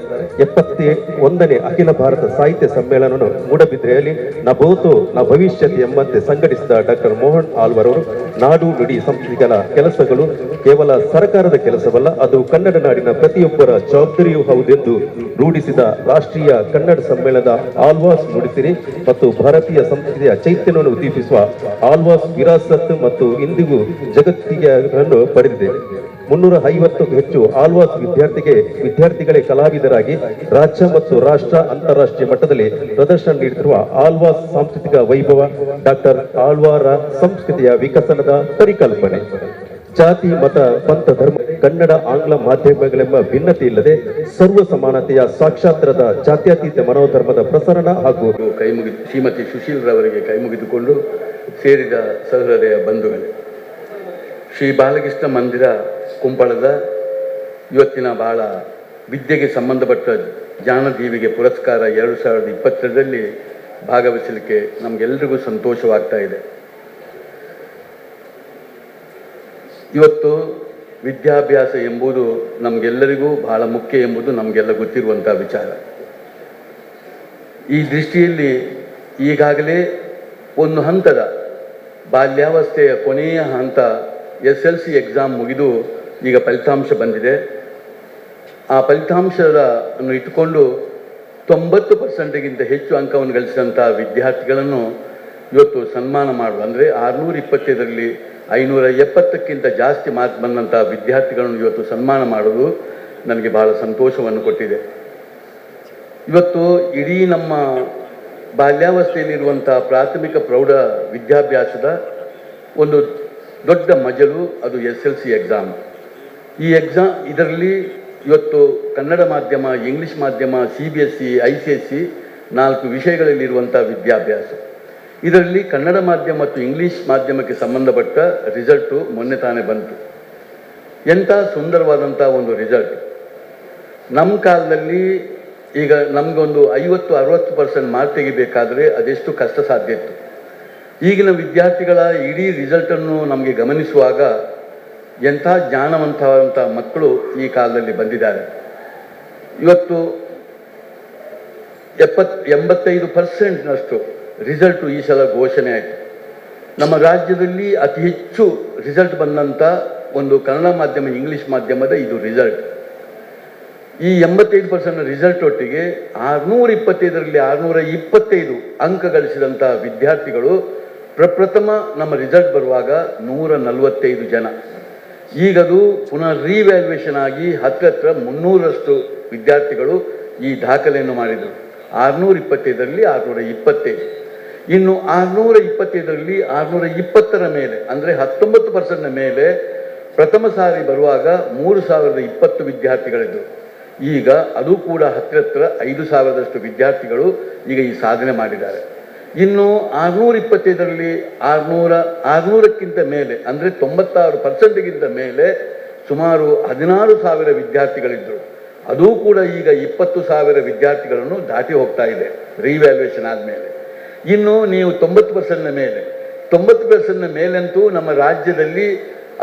71ನೇ ಅಖಿಲ ಭಾರತ ಸಾಹಿತ್ಯ ಸಮ್ಮೇಳನವನ್ನು ಮೂಡಬಿದ್ರೆಯಲ್ಲಿ ನಭೂತು ನ ಭವಿಷ್ಯತ್ ಎಂಬಂತೆ ಸಂಘಟಿಸಿದ ಡಾಕ್ಟರ್ ಮೋಹನ್ ಆಳ್ವಾರ್ ಅವರು ನಾಡು ನುಡಿ ಸಂಸ್ಕೃತಿಗಳ ಕೆಲಸಗಳು ಕೇವಲ ಸರ್ಕಾರದ ಕೆಲಸವಲ್ಲ, ಅದು ಕನ್ನಡ ನಾಡಿನ ಪ್ರತಿಯೊಬ್ಬರ ಜವಾಬ್ದಾರಿಯೂ ಹೌದೆಂದು ರೂಢಿಸಿದ ರಾಷ್ಟ್ರೀಯ ಕನ್ನಡ ಸಮ್ಮೇಳನದ ಆಳ್ವಾಸ್ ನುಡಿಸಿರಿ ಮತ್ತು ಭಾರತೀಯ ಸಂಸ್ಕೃತಿಯ ಚೈತನ್ಯವನ್ನು ಉದ್ದೀಪಿಸುವ ಆಳ್ವಾಸ್ ವಿರಾಸತ್ ಮತ್ತು ಇಂದಿಗೂ ಜಗತ್ತಿಗೆ ಪಡೆದಿದೆ. 350ಕ್ಕೂ ಹೆಚ್ಚು ಆಳ್ವಾಸ್ ವಿದ್ಯಾರ್ಥಿಗಳೇ ಕಲಾವಿದರಾಗಿ ರಾಜ್ಯ ಮತ್ತು ರಾಷ್ಟ್ರ ಅಂತಾರಾಷ್ಟ್ರೀಯ ಮಟ್ಟದಲ್ಲಿ ಪ್ರದರ್ಶನ ನೀಡುತ್ತಿರುವ ಆಳ್ವಾಸ್ ಸಾಂಸ್ಕೃತಿಕ ವೈಭವ ಡಾಕ್ಟರ್ ಆಳ್ವಾರ ಸಂಸ್ಕೃತಿಯ ವಿಕಸನದ ಪರಿಕಲ್ಪನೆ. ಜಾತಿ, ಮತ, ಪಂಥ, ಧರ್ಮ, ಕನ್ನಡ ಆಂಗ್ಲ ಮಾಧ್ಯಮಗಳೆಂಬ ಭಿನ್ನತೆ ಇಲ್ಲದೆ ಸರ್ವ ಸಮಾನತೆಯ ಸಾಕ್ಷಾತ್ರದ ಜಾತ್ಯತೀತ ಮನೋಧರ್ಮದ ಪ್ರಸರಣ ಹಾಗೂ ಶ್ರೀಮತಿ ಸುಶೀಲ್ ರವರಿಗೆ ಕೈ ಮುಗಿದುಕೊಂಡು ಸೇರಿದ ಸಹೃದಯ ಬಂಧುಗಳೇ, ಶ್ರೀ ಬಾಲಕೃಷ್ಣ ಮಂದಿರ ಕುಂಪಳದ ಇವತ್ತಿನ ಬಹಳ ವಿದ್ಯೆಗೆ ಸಂಬಂಧಪಟ್ಟ ಜ್ಞಾನದೀವಿಗೆ ಪುರಸ್ಕಾರ 2022ರಲ್ಲಿ ಭಾಗವಹಿಸಲಿಕ್ಕೆ ನಮಗೆಲ್ಲರಿಗೂ ಸಂತೋಷವಾಗ್ತಾ ಇದೆ. ಇವತ್ತು ವಿದ್ಯಾಭ್ಯಾಸ ಎಂಬುದು ನಮಗೆಲ್ಲರಿಗೂ ಬಹಳ ಮುಖ್ಯ ಎಂಬುದು ನಮಗೆಲ್ಲ ಗೊತ್ತಿರುವಂಥ ವಿಚಾರ. ಈ ದೃಷ್ಟಿಯಲ್ಲಿ ಈಗಾಗಲೇ ಒಂದು ಹಂತದ ಬಾಲ್ಯಾವಸ್ಥೆಯ ಕೊನೆಯ ಹಂತ SLC ಎಕ್ಸಾಮ್ ಮುಗಿದು ಈಗ ಫಲಿತಾಂಶ ಬಂದಿದೆ. ಆ ಫಲಿತಾಂಶವನ್ನು ಇಟ್ಟುಕೊಂಡು 90%ಗಿಂತ ಹೆಚ್ಚು ಅಂಕವನ್ನು ಗಳಿಸಿದಂಥ ವಿದ್ಯಾರ್ಥಿಗಳನ್ನು ಇವತ್ತು ಸನ್ಮಾನ ಮಾಡುವ, ಅಂದರೆ 625ರಲ್ಲಿ 570ಕ್ಕಿಂತ ಜಾಸ್ತಿ ಮಾರ್ಕ್ ಬಂದಂಥ ವಿದ್ಯಾರ್ಥಿಗಳನ್ನು ಇವತ್ತು ಸನ್ಮಾನ ಮಾಡೋದು ನನಗೆ ಬಹಳ ಸಂತೋಷವನ್ನು ಕೊಟ್ಟಿದೆ. ಇವತ್ತು ಇಡೀ ನಮ್ಮ ಬಾಲ್ಯಾವಸ್ಥೆಯಲ್ಲಿರುವಂಥ ಪ್ರಾಥಮಿಕ ಪ್ರೌಢ ವಿದ್ಯಾಭ್ಯಾಸದ ಒಂದು ದೊಡ್ಡ ಮಜಲು ಅದು SLC ಎಕ್ಸಾಮ್. ಈ ಇದರಲ್ಲಿ ಇವತ್ತು ಕನ್ನಡ ಮಾಧ್ಯಮ, ಇಂಗ್ಲೀಷ್ ಮಾಧ್ಯಮ, CBSE, ICSE 4 ವಿಷಯಗಳಲ್ಲಿರುವಂಥ ವಿದ್ಯಾಭ್ಯಾಸ. ಇದರಲ್ಲಿ ಕನ್ನಡ ಮಾಧ್ಯಮ ಮತ್ತು ಇಂಗ್ಲೀಷ್ ಮಾಧ್ಯಮಕ್ಕೆ ಸಂಬಂಧಪಟ್ಟ ರಿಸಲ್ಟು ಮೊನ್ನೆ ತಾನೇ ಬಂತು. ಎಂಥ ಸುಂದರವಾದಂಥ ಒಂದು ರಿಸಲ್ಟ್. ನಮ್ಮ ಕಾಲದಲ್ಲಿ ಈಗ ನಮಗೊಂದು 50-60% ಮಾರ್ಕ್ ತೆಗಿಬೇಕಾದರೆ ಅದೆಷ್ಟು ಕಷ್ಟ ಸಾಧ್ಯ ಇತ್ತು. ಈಗಿನ ವಿದ್ಯಾರ್ಥಿಗಳ ಇಡೀ ರಿಸಲ್ಟನ್ನು ನಮಗೆ ಗಮನಿಸುವಾಗ ಎಂಥ ಜ್ಞಾನವಂತ ಮಕ್ಕಳು ಈ ಕಾಲದಲ್ಲಿ ಬಂದಿದ್ದಾರೆ. ಇವತ್ತು 85%ನಷ್ಟು ರಿಸಲ್ಟು ಈ ಸಲ ಘೋಷಣೆ ಆಯಿತು. ನಮ್ಮ ರಾಜ್ಯದಲ್ಲಿ ಅತಿ ಹೆಚ್ಚು ರಿಸಲ್ಟ್ ಬಂದಂಥ ಒಂದು ಕನ್ನಡ ಮಾಧ್ಯಮ, ಇಂಗ್ಲೀಷ್ ಮಾಧ್ಯಮದ ಇದು ರಿಸಲ್ಟ್. ಈ 85% ರಿಸಲ್ಟ್ ಒಟ್ಟಿಗೆ 625ರಲ್ಲಿ 625 ಅಂಕ ಗಳಿಸಿದಂಥ ವಿದ್ಯಾರ್ಥಿಗಳು ಪ್ರಪ್ರಥಮ ನಮ್ಮ ರಿಸಲ್ಟ್ ಬರುವಾಗ 145 ಜನ. ಈಗದು ಪುನಃ ರಿವ್ಯಾಲ್ಯೂಯೇಷನ್ ಆಗಿ ಹತ್ರ 300ರಷ್ಟು ವಿದ್ಯಾರ್ಥಿಗಳು ಈ ದಾಖಲೆಯನ್ನು ಮಾಡಿದರು. 625ರಲ್ಲಿ 625. ಇನ್ನು 625ರಲ್ಲಿ 620ರ ಮೇಲೆ, ಅಂದರೆ 19% ಮೇಲೆ ಪ್ರಥಮ ಸಾರಿ ಬರುವಾಗ 3020 ವಿದ್ಯಾರ್ಥಿಗಳಿದ್ದರು. ಈಗ ಅದು ಕೂಡ ಹತ್ರ 5000ರಷ್ಟು ವಿದ್ಯಾರ್ಥಿಗಳು ಈಗ ಈ ಸಾಧನೆ ಮಾಡಿದ್ದಾರೆ. ಇನ್ನು 625ರಲ್ಲಿ 600ಕ್ಕಿಂತ ಮೇಲೆ, ಅಂದರೆ 96%ಗಿಂತ ಮೇಲೆ ಸುಮಾರು 16,000 ವಿದ್ಯಾರ್ಥಿಗಳಿದ್ದರು. ಅದೂ ಕೂಡ ಈಗ 20,000 ವಿದ್ಯಾರ್ಥಿಗಳನ್ನು ದಾಟಿ ಹೋಗ್ತಾ ಇದೆ ರಿವ್ಯಾಲ್ಯೂಯೇಷನ್ ಆದಮೇಲೆ. ಇನ್ನು ನೀವು 90% ಮೇಲೆ 90% ಮೇಲಂತೂ ನಮ್ಮ ರಾಜ್ಯದಲ್ಲಿ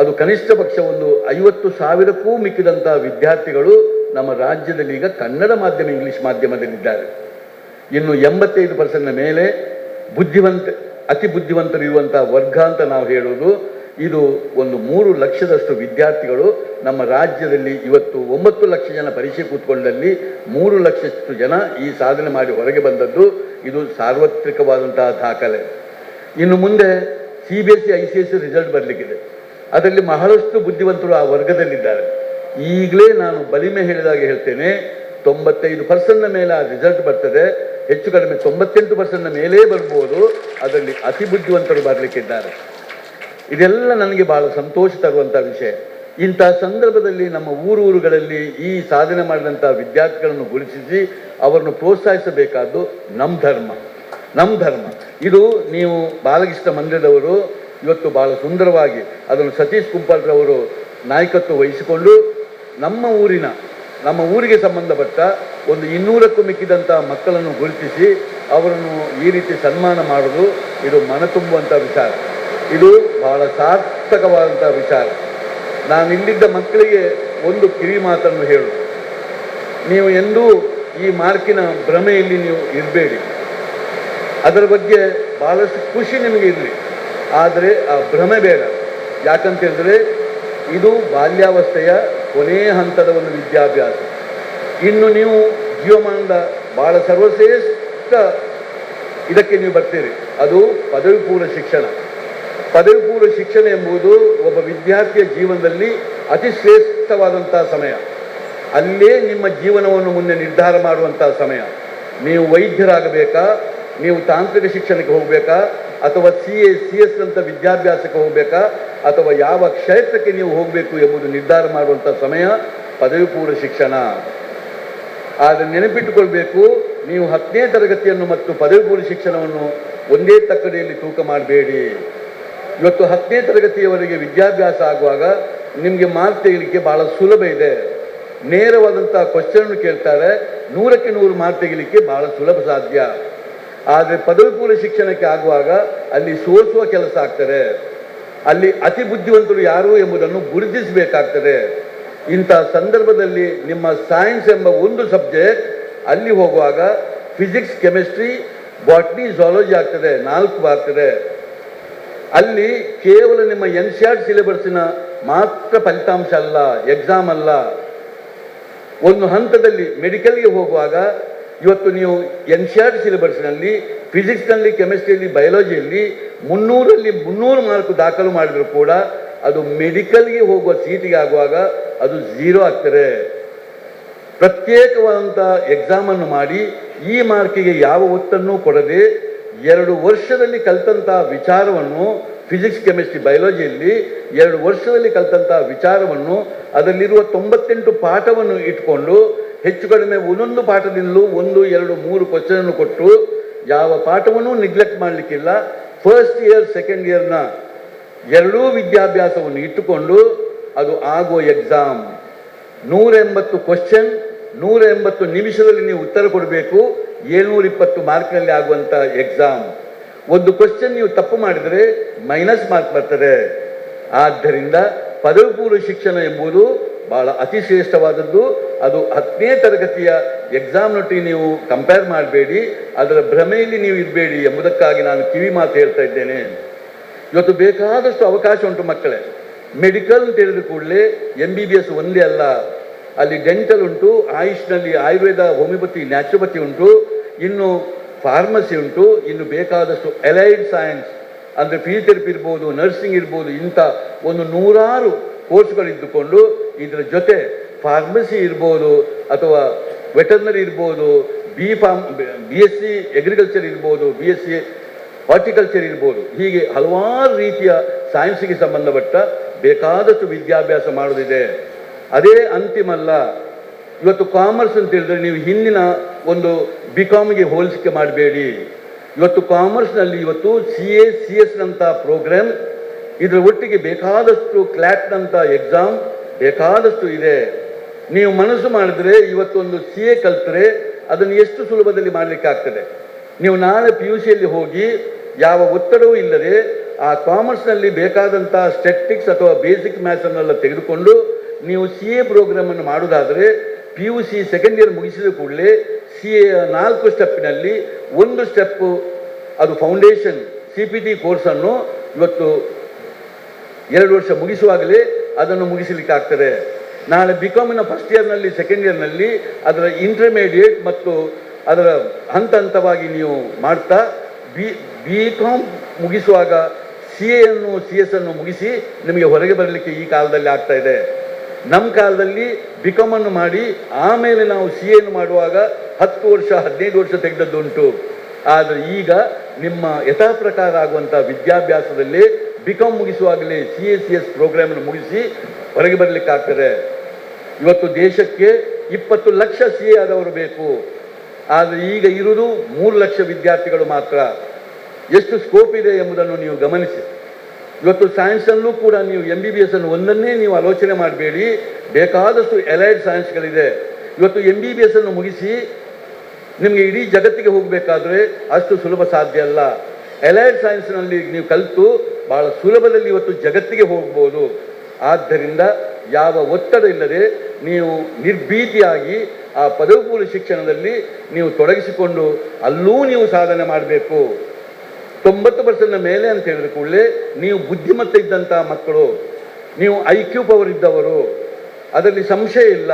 ಅದು ಕನಿಷ್ಠ ಪಕ್ಷ ಒಂದು 50,000ಕ್ಕೂ ಮಿಕ್ಕಿದಂಥ ವಿದ್ಯಾರ್ಥಿಗಳು ನಮ್ಮ ರಾಜ್ಯದಲ್ಲಿ ಈಗ ಕನ್ನಡ ಮಾಧ್ಯಮ ಇಂಗ್ಲಿಷ್ ಮಾಧ್ಯಮದಲ್ಲಿದ್ದಾರೆ. ಇನ್ನು 85% ಮೇಲೆ ಅತಿ ಬುದ್ಧಿವಂತರು ಇರುವಂಥ ವರ್ಗ ಅಂತ ನಾವು ಹೇಳೋದು ಇದು ಒಂದು 3 ಲಕ್ಷದಷ್ಟು ವಿದ್ಯಾರ್ಥಿಗಳು ನಮ್ಮ ರಾಜ್ಯದಲ್ಲಿ ಇವತ್ತು 9 ಲಕ್ಷ ಜನ ಪರೀಕ್ಷೆ ಕೂತ್ಕೊಂಡಲ್ಲಿ 3 ಲಕ್ಷದಷ್ಟು ಜನ ಈ ಸಾಧನೆ ಮಾಡಿ ಹೊರಗೆ ಬಂದದ್ದು ಇದು ಸಾರ್ವತ್ರಿಕವಾದಂತಹ ದಾಖಲೆ. ಇನ್ನು ಮುಂದೆ CBSE ICSE ರಿಸಲ್ಟ್ ಬರಲಿಕ್ಕಿದೆ. ಅದರಲ್ಲಿ ಬಹಳಷ್ಟು ಬುದ್ಧಿವಂತರು ಆ ವರ್ಗದಲ್ಲಿದ್ದಾರೆ. ಈಗಲೇ ನಾನು ಬಲಿಮೆ ಹೇಳಿದಾಗ ಹೇಳ್ತೇನೆ, 95% ಮೇಲೆ ಆ ರಿಸಲ್ಟ್ ಬರ್ತದೆ, ಹೆಚ್ಚು ಕಡಿಮೆ 98% ಮೇಲೇ ಬರ್ಬೋದು. ಅದರಲ್ಲಿ ಅತಿ ಬುದ್ಧಿವಂತರು ಬರಲಿಕ್ಕಿದ್ದಾರೆ. ಇದೆಲ್ಲ ನನಗೆ ಬಹಳ ಸಂತೋಷ ತರುವಂಥ ವಿಷಯ. ಇಂಥ ಸಂದರ್ಭದಲ್ಲಿ ನಮ್ಮ ಊರುಗಳಲ್ಲಿ ಈ ಸಾಧನೆ ಮಾಡಿದಂಥ ವಿದ್ಯಾರ್ಥಿಗಳನ್ನು ಗುರುತಿಸಿ ಅವರನ್ನು ಪ್ರೋತ್ಸಾಹಿಸಬೇಕಾದ್ದು ನಮ್ಮ ಧರ್ಮ. ಇದು ನೀವು ಬಾಲಕೃಷ್ಣ ಮಂದಿರದವರು ಇವತ್ತು ಬಹಳ ಸುಂದರವಾಗಿ ಅದನ್ನು ಸತೀಶ್ ಕುಂಪಾಲ್ರವರು ನಾಯಕತ್ವ ವಹಿಸಿಕೊಂಡು ನಮ್ಮ ಊರಿಗೆ ಸಂಬಂಧಪಟ್ಟ ಒಂದು 200ಕ್ಕೂ ಮಿಕ್ಕಿದಂಥ ಮಕ್ಕಳನ್ನು ಗುರುತಿಸಿ ಅವರನ್ನು ಈ ರೀತಿ ಸನ್ಮಾನ ಮಾಡೋದು ಇದು ಮನ ತುಂಬುವಂಥ ವಿಚಾರ. ಇದು ಬಹಳ ಸಾರ್ಥಕವಾದಂಥ ವಿಚಾರ. ನಾನು ಇಲ್ಲಿದ್ದ ಮಕ್ಕಳಿಗೆ ಒಂದು ಕಿವಿ ಮಾತನ್ನು ಹೇಳು, ನೀವು ಎಂದೂ ಈ ಮಾರ್ಕಿನ ಭ್ರಮೆಯಲ್ಲಿ ನೀವು ಇರಬೇಡಿ. ಅದರ ಬಗ್ಗೆ ಭಾಳಷ್ಟು ಖುಷಿ ನಿಮಗೆ ಇರಲಿ, ಆದರೆ ಆ ಭ್ರಮೆ ಬೇಡ. ಯಾಕಂತೇಳಿದ್ರೆ ಇದು ಬಾಲ್ಯಾವಸ್ಥೆಯ ಕೊನೆಯ ಹಂತದ ಒಂದು ವಿದ್ಯಾಭ್ಯಾಸ. ಇನ್ನು ನೀವು ಜೀವಮಾನದ ಭಾಳ ಸರ್ವಶ್ರೇಷ್ಠ ಇದಕ್ಕೆ ನೀವು ಬರ್ತೀರಿ, ಅದು ಪದವಿ ಪೂರ್ವ ಶಿಕ್ಷಣ. ಪದವಿ ಪೂರ್ವ ಶಿಕ್ಷಣ ಎಂಬುದು ಒಬ್ಬ ವಿದ್ಯಾರ್ಥಿಯ ಜೀವನದಲ್ಲಿ ಅತಿ ಶ್ರೇಷ್ಠವಾದಂಥ ಸಮಯ. ಅಲ್ಲೇ ನಿಮ್ಮ ಜೀವನವನ್ನು ಮುಂದೆ ನಿರ್ಧಾರ ಮಾಡುವಂಥ ಸಮಯ. ನೀವು ವೈದ್ಯರಾಗಬೇಕಾ, ನೀವು ತಾಂತ್ರಿಕ ಶಿಕ್ಷಣಕ್ಕೆ ಹೋಗಬೇಕಾ, ಅಥವಾ CS ಅಂತ ವಿದ್ಯಾಭ್ಯಾಸಕ್ಕೆ ಹೋಗಬೇಕಾ, ಅಥವಾ ಯಾವ ಕ್ಷೇತ್ರಕ್ಕೆ ನೀವು ಹೋಗಬೇಕು ಎಂಬುದು ನಿರ್ಧಾರ ಮಾಡುವಂಥ ಸಮಯ ಪದವಿ ಪೂರ್ವ ಶಿಕ್ಷಣ. ಆದರೆ ನೆನಪಿಟ್ಟುಕೊಳ್ಬೇಕು, ನೀವು 10ನೇ ತರಗತಿಯನ್ನು ಮತ್ತು ಪದವಿ ಪೂರ್ವ ಶಿಕ್ಷಣವನ್ನು ಒಂದೇ ತಕ್ಕಡಿಯಲ್ಲಿ ತೂಕ ಮಾಡಬೇಡಿ. ಇವತ್ತು 10ನೇ ತರಗತಿಯವರೆಗೆ ವಿದ್ಯಾಭ್ಯಾಸ ಆಗುವಾಗ ನಿಮಗೆ ಮಾರ್ಕ್ ತೆಗಿಲಿಕ್ಕೆ ಭಾಳ ಸುಲಭ ಇದೆ. ನೇರವಾದಂಥ ಕ್ವಶನ್ ಕೇಳ್ತಾರೆ, 100ಕ್ಕೆ 100 ಮಾರ್ಕ್ ತೆಗಿಲಿಕ್ಕೆ ಭಾಳ ಸುಲಭ ಸಾಧ್ಯ. ಆದರೆ ಪದವಿ ಪೂರ್ವ ಶಿಕ್ಷಣಕ್ಕೆ ಆಗುವಾಗ ಅಲ್ಲಿ ಸೋಸುವ ಕೆಲಸ ಆಗ್ತದೆ. ಅಲ್ಲಿ ಅತಿ ಬುದ್ಧಿವಂತರು ಯಾರು ಎಂಬುದನ್ನು ಗುರುತಿಸಬೇಕಾಗ್ತದೆ. ಇಂಥ ಸಂದರ್ಭದಲ್ಲಿ ನಿಮ್ಮ ಸೈನ್ಸ್ ಎಂಬ ಒಂದು ಸಬ್ಜೆಕ್ಟ್ ಅಲ್ಲಿ ಹೋಗುವಾಗ ಫಿಸಿಕ್ಸ್, ಕೆಮಿಸ್ಟ್ರಿ, ಬಾಟ್ನಿ, ಝಾಲಜಿ ಆಗ್ತದೆ, 4 ಆಗ್ತದೆ. ಅಲ್ಲಿ ಕೇವಲ ನಿಮ್ಮ NCERT ಸಿಲೆಬಸ್ಸಿನ ಮಾತ್ರ ಫಲಿತಾಂಶ ಅಲ್ಲ, ಎಕ್ಸಾಮ್ ಅಲ್ಲ. ಒಂದು ಹಂತದಲ್ಲಿ ಮೆಡಿಕಲ್ಗೆ ಹೋಗುವಾಗ ಇವತ್ತು ನೀವು NCERT ಸಿಲೆಬಸ್ನಲ್ಲಿ ಫಿಸಿಕ್ಸ್ನಲ್ಲಿ, ಕೆಮಿಸ್ಟ್ರಿಯಲ್ಲಿ, ಬಯಾಲಜಿಯಲ್ಲಿ 300ರಲ್ಲಿ 300 ಮಾರ್ಕ್ ದಾಖಲು ಮಾಡಿದರೂ ಕೂಡ ಅದು ಮೆಡಿಕಲ್ಗೆ ಹೋಗುವ ಸೀಟಿಗೆ ಆಗುವಾಗ ಅದು 0 ಆಗ್ತದೆ. ಪ್ರತ್ಯೇಕವಾದಂಥ ಎಕ್ಸಾಮನ್ನು ಮಾಡಿ ಈ ಮಾರ್ಕಿಗೆ ಯಾವ ಒತ್ತನ್ನು ಕೊಡದೆ 2 ವರ್ಷದಲ್ಲಿ ಕಲಿತಂಥ ವಿಚಾರವನ್ನು ಫಿಸಿಕ್ಸ್, ಕೆಮಿಸ್ಟ್ರಿ, ಬಯಾಲಜಿಯಲ್ಲಿ 2 ವರ್ಷದಲ್ಲಿ ಕಲಿತಂಥ ವಿಚಾರವನ್ನು ಅದರಲ್ಲಿರುವ 98 ಪಾಠವನ್ನು ಇಟ್ಕೊಂಡು ಹೆಚ್ಚು ಕಡಿಮೆ ಒಂದೊಂದು ಪಾಠದಿಂದಲೂ 1, 2, 3 ಕ್ವಶನನ್ನು ಕೊಟ್ಟು ಯಾವ ಪಾಠವನ್ನು ನೆಗ್ಲೆಕ್ಟ್ ಮಾಡಲಿಕ್ಕಿಲ್ಲ. ಫಸ್ಟ್ ಇಯರ್, ಸೆಕೆಂಡ್ ಇಯರ್ನ 2 ವಿದ್ಯಾಭ್ಯಾಸವನ್ನು ಇಟ್ಟುಕೊಂಡು ಅದು ಆಗುವ ಎಕ್ಸಾಮ್. 180 ಕ್ವಶನ್, 180 ನಿಮಿಷದಲ್ಲಿ ನೀವು ಉತ್ತರ ಕೊಡಬೇಕು. 720 ಮಾರ್ಕ್ನಲ್ಲಿ ಆಗುವಂಥ ಎಕ್ಸಾಮ್. ಒಂದು ಕ್ವಶನ್ ನೀವು ತಪ್ಪು ಮಾಡಿದರೆ ಮೈನಸ್ ಮಾರ್ಕ್ ಬರ್ತದೆ. ಆದ್ದರಿಂದ ಪದವಿ ಪೂರ್ವ ಶಿಕ್ಷಣ ಎಂಬುದು ಭಾಳ ಅತಿ ಶ್ರೇಷ್ಠವಾದದ್ದು. ಅದು 10ನೇ ತರಗತಿಯ ಎಕ್ಸಾಮ್ನೊಟ್ಟಿಗೆ ನೀವು ಕಂಪೇರ್ ಮಾಡಬೇಡಿ, ಅದರ ಭ್ರಮೆಯಲ್ಲಿ ನೀವು ಇರಬೇಡಿ ಎಂಬುದಕ್ಕಾಗಿ ನಾನು ಕಿವಿ ಮಾತು ಹೇಳ್ತಾ ಇದ್ದೇನೆ. ಇವತ್ತು ಬೇಕಾದಷ್ಟು ಅವಕಾಶ ಉಂಟು ಮಕ್ಕಳೇ. ಮೆಡಿಕಲ್ ಅಂತ ಹೇಳಿದ ಕೂಡಲೇ MBBS ಒಂದೇ ಅಲ್ಲ, ಅಲ್ಲಿ ಡೆಂಟಲ್ ಉಂಟು, ಆಯುಷ್ನಲ್ಲಿ ಆಯುರ್ವೇದ, ಹೋಮಿಯೋಪತಿ, ನ್ಯಾಚುರೋಪತಿ ಉಂಟು, ಇನ್ನು ಫಾರ್ಮಸಿ ಉಂಟು, ಇನ್ನು ಬೇಕಾದಷ್ಟು ಅಲೈಡ್ ಸೈನ್ಸ್ ಅಂದರೆ ಫಿಸಿಯೋಥೆರಪಿ ಇರ್ಬೋದು, ನರ್ಸಿಂಗ್ ಇರ್ಬೋದು, ಇಂಥ ಒಂದು 100 ಕೋರ್ಸ್ಗಳಿದ್ದುಕೊಂಡು ಇದರ ಜೊತೆ ಫಾರ್ಮಸಿ ಇರ್ಬೋದು, ಅಥವಾ ವೆಟರ್ನರಿ ಇರ್ಬೋದು, BSc ಅಗ್ರಿಕಲ್ಚರ್ ಇರ್ಬೋದು, BSc ಹಾರ್ಟಿಕಲ್ಚರ್ ಇರ್ಬೋದು, ಹೀಗೆ ಹಲವಾರು ರೀತಿಯ ಸೈನ್ಸಿಗೆ ಸಂಬಂಧಪಟ್ಟ ಬೇಕಾದಷ್ಟು ವಿದ್ಯಾಭ್ಯಾಸ ಮಾಡೋದಿದೆ. ಅದೇ ಅಂತಿಮಲ್ಲ. ಇವತ್ತು ಕಾಮರ್ಸ್ ಅಂತ ಹೇಳಿದ್ರೆ ನೀವು ಹಿಂದಿನ ಒಂದು BComಗೆ ಹೋಲಿಕೆ ಮಾಡಬೇಡಿ. ಇವತ್ತು ಕಾಮರ್ಸ್ನಲ್ಲಿ ಇವತ್ತು CA, CS ನಂಥ ಪ್ರೋಗ್ರಾಮ್, ಇದರ ಒಟ್ಟಿಗೆ ಬೇಕಾದಷ್ಟು ಕ್ಲಾಟ್ನಂಥ ಎಕ್ಸಾಮ್ ಬೇಕಾದಷ್ಟು ಇದೆ. ನೀವು ಮನಸ್ಸು ಮಾಡಿದ್ರೆ ಇವತ್ತೊಂದು CA ಕಲ್ತರೆ ಅದನ್ನು ಎಷ್ಟು ಸುಲಭದಲ್ಲಿ ಮಾಡಲಿಕ್ಕಾಗ್ತದೆ. ನೀವು ನಾಳೆ PUCಯಲ್ಲಿ ಹೋಗಿ ಯಾವ ಒತ್ತಡವೂ ಇಲ್ಲದೆ ಆ ಕಾಮರ್ಸ್ನಲ್ಲಿ ಬೇಕಾದಂಥ ಸ್ಟ್ಯಾಟಿಸ್ಟಿಕ್ಸ್ ಅಥವಾ ಬೇಸಿಕ್ ಮ್ಯಾಥ್ಸನ್ನೆಲ್ಲ ತೆಗೆದುಕೊಂಡು ನೀವು CA ಪ್ರೋಗ್ರಾಮನ್ನು ಮಾಡೋದಾದರೆ PUC ಸೆಕೆಂಡ್ ಇಯರ್ ಮುಗಿಸಿದ ಕೂಡಲೇ CA 4 ಸ್ಟೆಪ್ಪಿನಲ್ಲಿ ಒಂದು ಸ್ಟೆಪ್ಪು ಅದು ಫೌಂಡೇಶನ್ CPT ಕೋರ್ಸನ್ನು ಇವತ್ತು 2 ವರ್ಷ ಮುಗಿಸುವಾಗಲೇ ಅದನ್ನು ಮುಗಿಸಲಿಕ್ಕಾಗ್ತದೆ. ನಾಳೆ BComನ ಫಸ್ಟ್ ಇಯರ್ನಲ್ಲಿ ಸೆಕೆಂಡ್ ಇಯರ್ನಲ್ಲಿ ಅದರ ಇಂಟರ್ಮೀಡಿಯೇಟ್ ಮತ್ತು ಅದರ ಹಂತ ಹಂತವಾಗಿ ನೀವು ಮಾಡ್ತಾ BCom ಮುಗಿಸುವಾಗ CAಯನ್ನು CS ಅನ್ನು ಮುಗಿಸಿ ನಿಮಗೆ ಹೊರಗೆ ಬರಲಿಕ್ಕೆ ಈ ಕಾಲದಲ್ಲಿ ಆಗ್ತಾ ಇದೆ. ನಮ್ಮ ಕಾಲದಲ್ಲಿ BComನ್ನು ಮಾಡಿ ಆಮೇಲೆ ನಾವು CAಯನ್ನು ಮಾಡುವಾಗ 10 ವರ್ಷ 15 ವರ್ಷ ತೆಗೆದದ್ದುಂಟು. ಆದರೆ ಈಗ ನಿಮ್ಮ ಯಥಾ ಪ್ರಕಾರ ಆಗುವಂಥ ವಿದ್ಯಾಭ್ಯಾಸದಲ್ಲಿ BCom ಮುಗಿಸುವಾಗಲೇ CA/CS ಪ್ರೋಗ್ರಾಮನ್ನು ಮುಗಿಸಿ ಹೊರಗೆ ಬರಲಿಕ್ಕಾಗ್ತದೆ. ಇವತ್ತು ದೇಶಕ್ಕೆ 20 ಲಕ್ಷ CA ಆದವರು ಬೇಕು. ಆದರೆ ಈಗ ಇರುವುದು 3 ಲಕ್ಷ ವಿದ್ಯಾರ್ಥಿಗಳು ಮಾತ್ರ. ಎಷ್ಟು ಸ್ಕೋಪ್ ಇದೆ ಎಂಬುದನ್ನು ನೀವು ಗಮನಿಸಿ. ಇವತ್ತು ಸೈನ್ಸಲ್ಲೂ ಕೂಡ ನೀವು MBBS ಅನ್ನು ಒಂದನ್ನೇ ನೀವು ಆಲೋಚನೆ ಮಾಡಬೇಡಿ, ಬೇಕಾದಷ್ಟು ಎಲೈಡ್ ಸೈನ್ಸ್ಗಳಿದೆ. ಇವತ್ತು MBBS ಅನ್ನು ಮುಗಿಸಿ ನಿಮಗೆ ಇಡೀ ಜಗತ್ತಿಗೆ ಹೋಗಬೇಕಾದ್ರೆ ಅಷ್ಟು ಸುಲಭ ಸಾಧ್ಯ ಅಲ್ಲ. ಎಲೈಡ್ ಸೈನ್ಸ್ನಲ್ಲಿ ನೀವು ಕಲಿತು ಭಾಳ ಸುಲಭದಲ್ಲಿ ಇವತ್ತು ಜಗತ್ತಿಗೆ ಹೋಗ್ಬೋದು. ಆದ್ದರಿಂದ ಯಾವ ಒತ್ತಡ ಇಲ್ಲದೆ ನೀವು ನಿರ್ಭೀತಿಯಾಗಿ ಆ ಪದವಿ ಪೂರ್ವ ಶಿಕ್ಷಣದಲ್ಲಿ ನೀವು ತೊಡಗಿಸಿಕೊಂಡು ಅಲ್ಲೂ ನೀವು ಸಾಧನೆ ಮಾಡಬೇಕು. 90% ಮೇಲೆ ಅಂತ ಹೇಳಿದ ಕೂಡಲೇ ನೀವು ಬುದ್ಧಿಮತ್ತ ಇದ್ದಂಥ ಮಕ್ಕಳು, ನೀವು IQ ಪವರ್ ಇದ್ದವರು, ಅದರಲ್ಲಿ ಸಂಶಯ ಇಲ್ಲ.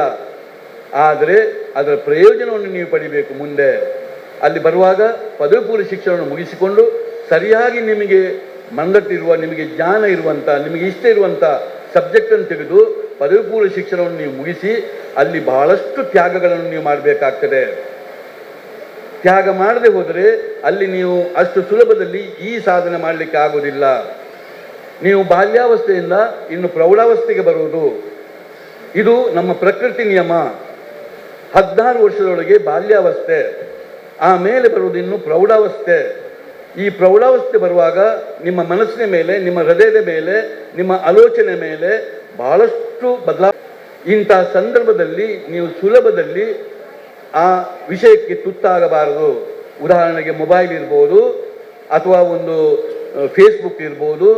ಆದರೆ ಅದರ ಪ್ರಯೋಜನವನ್ನು ನೀವು ಪಡಿಬೇಕು. ಮುಂದೆ ಅಲ್ಲಿ ಬರುವಾಗ ಪದವಿ ಪೂರ್ವ ಶಿಕ್ಷಣವನ್ನು ಮುಗಿಸಿಕೊಂಡು ಸರಿಯಾಗಿ ನಿಮಗೆ ಮಂಗಟ್ಟಿರುವ, ನಿಮಗೆ ಜ್ಞಾನ ಇರುವಂಥ, ನಿಮಗೆ ಇಷ್ಟ ಇರುವಂಥ ಸಬ್ಜೆಕ್ಟನ್ನು ತೆಗೆದು ಪದವಿ ಪೂರ್ವ ಶಿಕ್ಷಣವನ್ನು ನೀವು ಮುಗಿಸಿ ಅಲ್ಲಿ ಬಹಳಷ್ಟು ತ್ಯಾಗಗಳನ್ನು ನೀವು ಮಾಡಬೇಕಾಗ್ತದೆ. ತ್ಯಾಗ ಮಾಡದೆ ಹೋದರೆ ಅಲ್ಲಿ ನೀವು ಅಷ್ಟು ಸುಲಭದಲ್ಲಿ ಈ ಸಾಧನೆ ಮಾಡಲಿಕ್ಕೆ ಆಗೋದಿಲ್ಲ. ನೀವು ಬಾಲ್ಯಾವಸ್ಥೆಯಿಂದ ಇನ್ನು ಪ್ರೌಢಾವಸ್ಥೆಗೆ ಬರುವುದು ಇದು ನಮ್ಮ ಪ್ರಕೃತಿ ನಿಯಮ. 16 ವರ್ಷದೊಳಗೆ ಬಾಲ್ಯಾವಸ್ಥೆ, ಆಮೇಲೆ ಬರುವುದು ಇನ್ನು ಪ್ರೌಢಾವಸ್ಥೆ. ಈ ಪ್ರೌಢಾವಸ್ಥೆ ಬರುವಾಗ ನಿಮ್ಮ ಮನಸ್ಸಿನ ಮೇಲೆ, ನಿಮ್ಮ ಹೃದಯದ ಮೇಲೆ, ನಿಮ್ಮ ಆಲೋಚನೆ ಮೇಲೆ ಬಹಳಷ್ಟು ಇಂಥ ಸಂದರ್ಭದಲ್ಲಿ ನೀವು ಸುಲಭದಲ್ಲಿ ಆ ವಿಷಯಕ್ಕೆ ತುತ್ತಾಗಬಾರದು. ಉದಾಹರಣೆಗೆ ಮೊಬೈಲ್ ಇರ್ಬೋದು, ಅಥವಾ ಒಂದು ಫೇಸ್ಬುಕ್ ಇರ್ಬೋದು,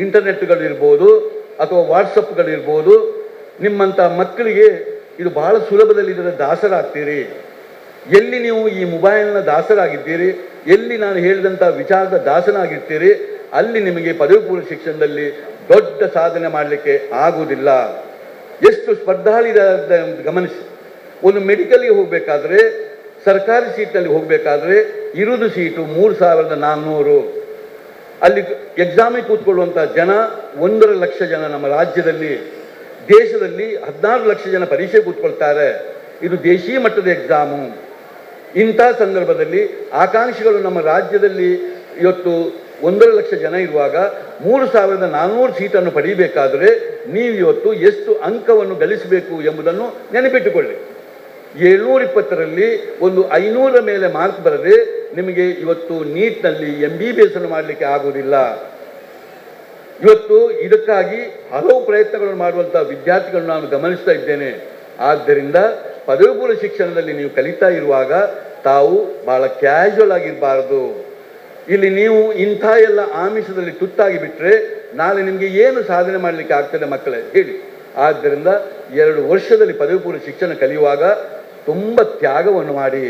ಇಂಟರ್ನೆಟ್ಗಳಿರ್ಬೋದು, ಅಥವಾ ವಾಟ್ಸಪ್ಗಳಿರ್ಬೋದು. ನಿಮ್ಮಂಥ ಮಕ್ಕಳಿಗೆ ಇದು ಬಹಳ ಸುಲಭದಲ್ಲಿ ಇದರ ದಾಸರಾಗ್ತೀರಿ. ಎಲ್ಲಿ ನೀವು ಈ ಮೊಬೈಲ್ನ ದಾಸರಾಗಿದ್ದೀರಿ, ಎಲ್ಲಿ ನಾನು ಹೇಳಿದಂಥ ವಿಚಾರದ ದಾಸನಾಗಿರ್ತೀರಿ, ಅಲ್ಲಿ ನಿಮಗೆ ಪದವಿ ಪೂರ್ವ ಶಿಕ್ಷಣದಲ್ಲಿ ದೊಡ್ಡ ಸಾಧನೆ ಮಾಡಲಿಕ್ಕೆ ಆಗುವುದಿಲ್ಲ. ಎಷ್ಟು ಸ್ಪರ್ಧಾಳಿ ಗಮನಿಸಿ. ಒಂದು ಮೆಡಿಕಲ್ಗೆ ಹೋಗಬೇಕಾದ್ರೆ, ಸರ್ಕಾರಿ ಸೀಟ್ನಲ್ಲಿ ಹೋಗಬೇಕಾದ್ರೆ ಇರುವುದು ಸೀಟು 3400. ಅಲ್ಲಿ ಎಕ್ಸಾಮಿಗೆ ಕೂತ್ಕೊಳ್ಳುವಂಥ ಜನ 1 ಲಕ್ಷ ಜನ ನಮ್ಮ ರಾಜ್ಯದಲ್ಲಿ. ದೇಶದಲ್ಲಿ 16 ಲಕ್ಷ ಜನ ಪರೀಕ್ಷೆ ಕೂತ್ಕೊಳ್ತಾರೆ. ಇದು ದೇಶೀಯ ಮಟ್ಟದ ಎಕ್ಸಾಮು. ಇಂಥ ಸಂದರ್ಭದಲ್ಲಿ ಆಕಾಂಕ್ಷಿಗಳು ನಮ್ಮ ರಾಜ್ಯದಲ್ಲಿ ಇವತ್ತು 1 ಲಕ್ಷ ಜನ ಇರುವಾಗ 3400 ಸೀಟನ್ನು ಪಡೆಯಬೇಕಾದರೆ ನೀವು ಇವತ್ತು ಎಷ್ಟು ಅಂಕವನ್ನು ಗಳಿಸಬೇಕು ಎಂಬುದನ್ನು ನೆನಪಿಟ್ಟುಕೊಳ್ಳಿ. 720ರಲ್ಲಿ ಒಂದು 500 ಮೇಲೆ ಮಾರ್ಕ್ ಬರದೆ ನಿಮಗೆ ಇವತ್ತು ನೀಟ್ನಲ್ಲಿ MBBS ಅನ್ನು ಮಾಡಲಿಕ್ಕೆ ಆಗುವುದಿಲ್ಲ. ಇವತ್ತು ಇದಕ್ಕಾಗಿ ಹಲವು ಪ್ರಯತ್ನಗಳನ್ನು ಮಾಡುವಂಥ ವಿದ್ಯಾರ್ಥಿಗಳನ್ನು ನಾನು ಗಮನಿಸ್ತಾ ಇದ್ದೇನೆ. ಆದ್ದರಿಂದ ಪದವಿ ಪೂರ್ವ ಶಿಕ್ಷಣದಲ್ಲಿ ನೀವು ಕಲಿತಾ ಇರುವಾಗ ತಾವು ಬಹಳ ಕ್ಯಾಶುವಲ್ ಆಗಿರಬಾರದು. ಇಲ್ಲಿ ನೀವು ಇಂಥ ಎಲ್ಲ ಆಮಿಷದಲ್ಲಿ ತುತ್ತಾಗಿ ಬಿಟ್ಟರೆ ನಾಳೆ ನಿಮಗೆ ಏನು ಸಾಧನೆ ಮಾಡಲಿಕ್ಕೆ ಆಗ್ತದೆ ಮಕ್ಕಳೇ ಹೇಳಿ. ಆದ್ದರಿಂದ 2 ವರ್ಷದಲ್ಲಿ ಪದವಿ ಪೂರ್ವ ಶಿಕ್ಷಣ ಕಲಿಯುವಾಗ ತುಂಬ ತ್ಯಾಗವನ್ನು ಮಾಡಿ.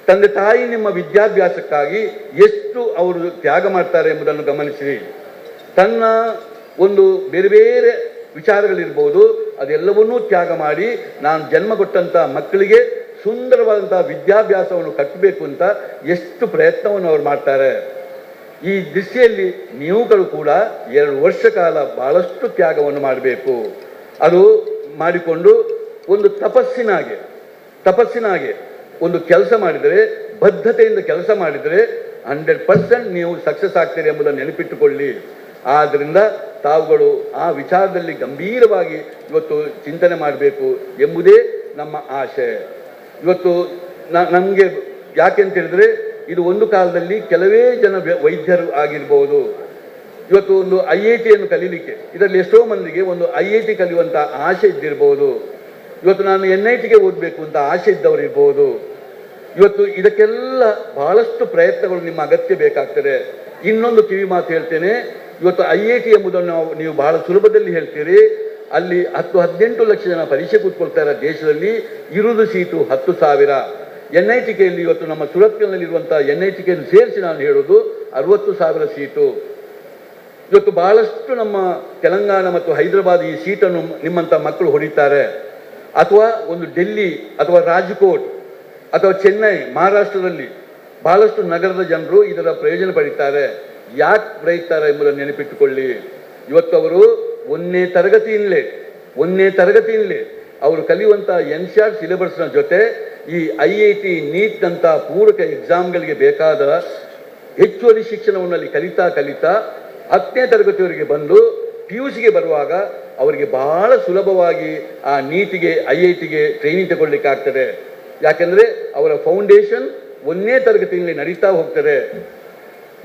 ತಂದೆ ತಾಯಿ ನಿಮ್ಮ ವಿದ್ಯಾಭ್ಯಾಸಕ್ಕಾಗಿ ಎಷ್ಟು ಅವರು ತ್ಯಾಗ ಮಾಡ್ತಾರೆ ಎಂಬುದನ್ನು ಗಮನಿಸಿ. ತನ್ನ ಒಂದು ಬೇರೆ ಬೇರೆ ವಿಚಾರಗಳಿರ್ಬೋದು, ಅದೆಲ್ಲವನ್ನೂ ತ್ಯಾಗ ಮಾಡಿ ನಾನು ಜನ್ಮ ಕೊಟ್ಟಂಥ ಮಕ್ಕಳಿಗೆ ಸುಂದರವಾದಂಥ ವಿದ್ಯಾಭ್ಯಾಸವನ್ನು ಕಟ್ಟಬೇಕು ಅಂತ ಎಷ್ಟು ಪ್ರಯತ್ನವನ್ನು ಅವರು ಮಾಡ್ತಾರೆ. ಈ ದೃಷ್ಟಿಯಲ್ಲಿ ನೀವುಗಳು ಕೂಡ 2 ವರ್ಷ ಕಾಲ ಬಹಳಷ್ಟು ತ್ಯಾಗವನ್ನು ಮಾಡಬೇಕು. ಅದು ಮಾಡಿಕೊಂಡು ಒಂದು ತಪಸ್ಸಿನಾಗೆ ಒಂದು ಕೆಲಸ ಮಾಡಿದರೆ, ಬದ್ಧತೆಯಿಂದ ಕೆಲಸ ಮಾಡಿದರೆ 100% ನೀವು ಸಕ್ಸಸ್ ಆಗ್ತೀರಿ ಎಂಬುದನ್ನು ನೆನಪಿಟ್ಟುಕೊಳ್ಳಿ. ಆದ್ದರಿಂದ ತಾವುಗಳು ಆ ವಿಚಾರದಲ್ಲಿ ಗಂಭೀರವಾಗಿ ಇವತ್ತು ಚಿಂತನೆ ಮಾಡಬೇಕು ಎಂಬುದೇ ನಮ್ಮ ಆಶೆ. ಇವತ್ತು ನಮಗೆ ಯಾಕೆಂತ ಹೇಳಿದ್ರೆ, ಇದು ಒಂದು ಕಾಲದಲ್ಲಿ ಕೆಲವೇ ಜನ ವೈದ್ಯರು ಆಗಿರ್ಬೋದು. ಇವತ್ತು ಒಂದು IIT ಕಲೀಲಿಕ್ಕೆ ಇದರಲ್ಲಿ ಎಷ್ಟೋ ಮಂದಿಗೆ ಒಂದು IIT ಕಲಿಯುವಂಥ ಆಸೆ ಇದ್ದಿರ್ಬೋದು. ಇವತ್ತು ನಾನು NITಗೆ ಓದಬೇಕು ಅಂತ ಆಸೆ ಇದ್ದವರು ಇರ್ಬೋದು. ಇವತ್ತು ಇದಕ್ಕೆಲ್ಲ ಬಹಳಷ್ಟು ಪ್ರಯತ್ನಗಳು ನಿಮ್ಮ ಅಗತ್ಯ ಬೇಕಾಗ್ತದೆ. ಇನ್ನೊಂದು ಕಿವಿ ಮಾತು ಹೇಳ್ತೇನೆ, ಇವತ್ತು IIT ಎಂಬುದನ್ನು ನೀವು ಬಹಳ ಸುಲಭದಲ್ಲಿ ಹೇಳ್ತೀರಿ. ಅಲ್ಲಿ 10-18 ಲಕ್ಷ ಜನ ಪರೀಕ್ಷೆ ಕೂತ್ಕೊಳ್ತಾ ಇರೋ ದೇಶದಲ್ಲಿ ಇರುವುದು ಸೀಟು 10,000. NITಕೆಯಲ್ಲಿ ಇವತ್ತು ನಮ್ಮ ಸುರತ್ಕಲ್ನಲ್ಲಿರುವಂಥ NITಕೆಯನ್ನು ಸೇರಿಸಿ ನಾನು ಹೇಳೋದು 60,000 ಸೀಟು. ಇವತ್ತು ಬಹಳಷ್ಟು ನಮ್ಮ ತೆಲಂಗಾಣ ಮತ್ತು ಹೈದರಾಬಾದ್ ಈ ಸೀಟನ್ನು ನಿಮ್ಮಂಥ ಮಕ್ಕಳು ಹೊಡಿತಾರೆ. ಅಥವಾ ಒಂದು ಡೆಲ್ಲಿ ಅಥವಾ ರಾಜ್ಕೋಟ್ ಅಥವಾ ಚೆನ್ನೈ ಮಹಾರಾಷ್ಟ್ರದಲ್ಲಿ ಬಹಳಷ್ಟು ನಗರದ ಜನರು ಇದರ ಪ್ರಯೋಜನ ಪಡೀತಾರೆ. ಯಾಕೆ ಪಡೆಯುತ್ತಾರೆ ಎಂಬುದನ್ನು ನೆನಪಿಟ್ಟುಕೊಳ್ಳಿ. ಇವತ್ತು ಅವರು 1ನೇ ತರಗತಿಯಿಂದಲೇ ಅವರು ಕಲಿಯುವಂಥ NCERT ಸಿಲೆಬಸ್ನ ಜೊತೆ ಈ IIT ನೀಟ್ನಂಥ ಪೂರಕ ಎಕ್ಸಾಮ್ಗಳಿಗೆ ಬೇಕಾದ ಹೆಚ್ಚುವರಿ ಶಿಕ್ಷಣವನ್ನು ಕಲಿತಾ 10ನೇ ತರಗತಿಯವರೆಗೆ ಬಂದು PUCಗೆ ಬರುವಾಗ ಅವರಿಗೆ ಬಹಳ ಸುಲಭವಾಗಿ ಆ ನೀಟಿಗೆ IITಗೆ ಟ್ರೈನಿಂಗ್ ತಗೊಳ್ಳಿಕ್ಕೆ ಆಗ್ತದೆ. ಯಾಕೆಂದರೆ ಅವರ ಫೌಂಡೇಶನ್ 1ನೇ ತರಗತಿಯಲ್ಲಿ ನಡೀತಾ ಹೋಗ್ತದೆ.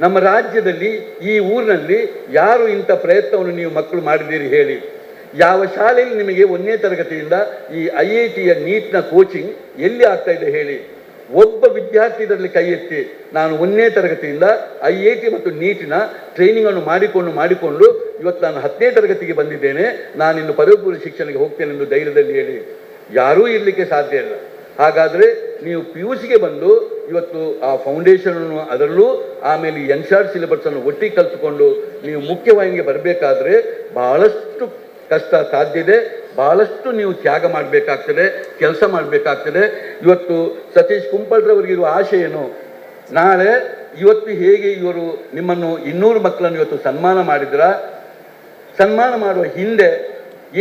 ನಮ್ಮ ರಾಜ್ಯದಲ್ಲಿ ಈ ಊರಿನಲ್ಲಿ ಯಾರು ಇಂಥ ಪ್ರಯತ್ನವನ್ನು ನೀವು ಮಕ್ಕಳು ಮಾಡಿದ್ದೀರಿ ಹೇಳಿ? ಯಾವ ಶಾಲೆಯಲ್ಲಿ ನಿಮಗೆ 1ನೇ ತರಗತಿಯಿಂದ ಈ IITಯ ನೀಟ್ನ ಕೋಚಿಂಗ್ ಎಲ್ಲಿ ಆಗ್ತಾ ಇದೆ ಹೇಳಿ? ಒಬ್ಬ ವಿದ್ಯಾರ್ಥಿ ಇದರಲ್ಲಿ ಕೈ ಎತ್ತಿ ನಾನು 1ನೇ ತರಗತಿಯಿಂದ IIT ಮತ್ತು ನೀಟಿನ ಟ್ರೈನಿಂಗನ್ನು ಮಾಡಿಕೊಂಡು ಇವತ್ತು ನಾನು 10ನೇ ತರಗತಿಗೆ ಬಂದಿದ್ದೇನೆ, ನಾನಿನ್ನು ಪದವಿ ಪೂರ್ವ ಶಿಕ್ಷಣಕ್ಕೆ ಹೋಗ್ತೇನೆ ಎಂದು ಧೈರ್ಯದಲ್ಲಿ ಹೇಳಿ? ಯಾರೂ ಇರಲಿಕ್ಕೆ ಸಾಧ್ಯ ಇಲ್ಲ. ಹಾಗಾದರೆ ನೀವು PUCಗೆ ಬಂದು ಇವತ್ತು ಆ ಫೌಂಡೇಶನನ್ನು ಅದರಲ್ಲೂ ಆಮೇಲೆ NCERT ಸಿಲೆಬಸ್ಸನ್ನು ಒಟ್ಟಿಗೆ ಕಲಿತುಕೊಂಡು ನೀವು ಮುಖ್ಯವಾಹಿನಿಗೆ ಬರಬೇಕಾದ್ರೆ ಬಹಳಷ್ಟು ಕಷ್ಟ ಸಾಧ್ಯ ಇದೆ. ಬಹಳಷ್ಟು ನೀವು ತ್ಯಾಗ ಮಾಡಬೇಕಾಗ್ತದೆ, ಕೆಲಸ ಮಾಡಬೇಕಾಗ್ತದೆ. ಇವತ್ತು ಸತೀಶ್ ಕುಂಪಳ್ರವರಿಗಿರುವ ಆಶೆ ಏನು? ನಾಳೆ ಇವತ್ತು ಹೇಗೆ ಇವರು ನಿಮ್ಮನ್ನು 200 ಮಕ್ಕಳನ್ನು ಇವತ್ತು ಸನ್ಮಾನ ಮಾಡಿದ್ರ, ಸನ್ಮಾನ ಮಾಡುವ ಹಿಂದೆ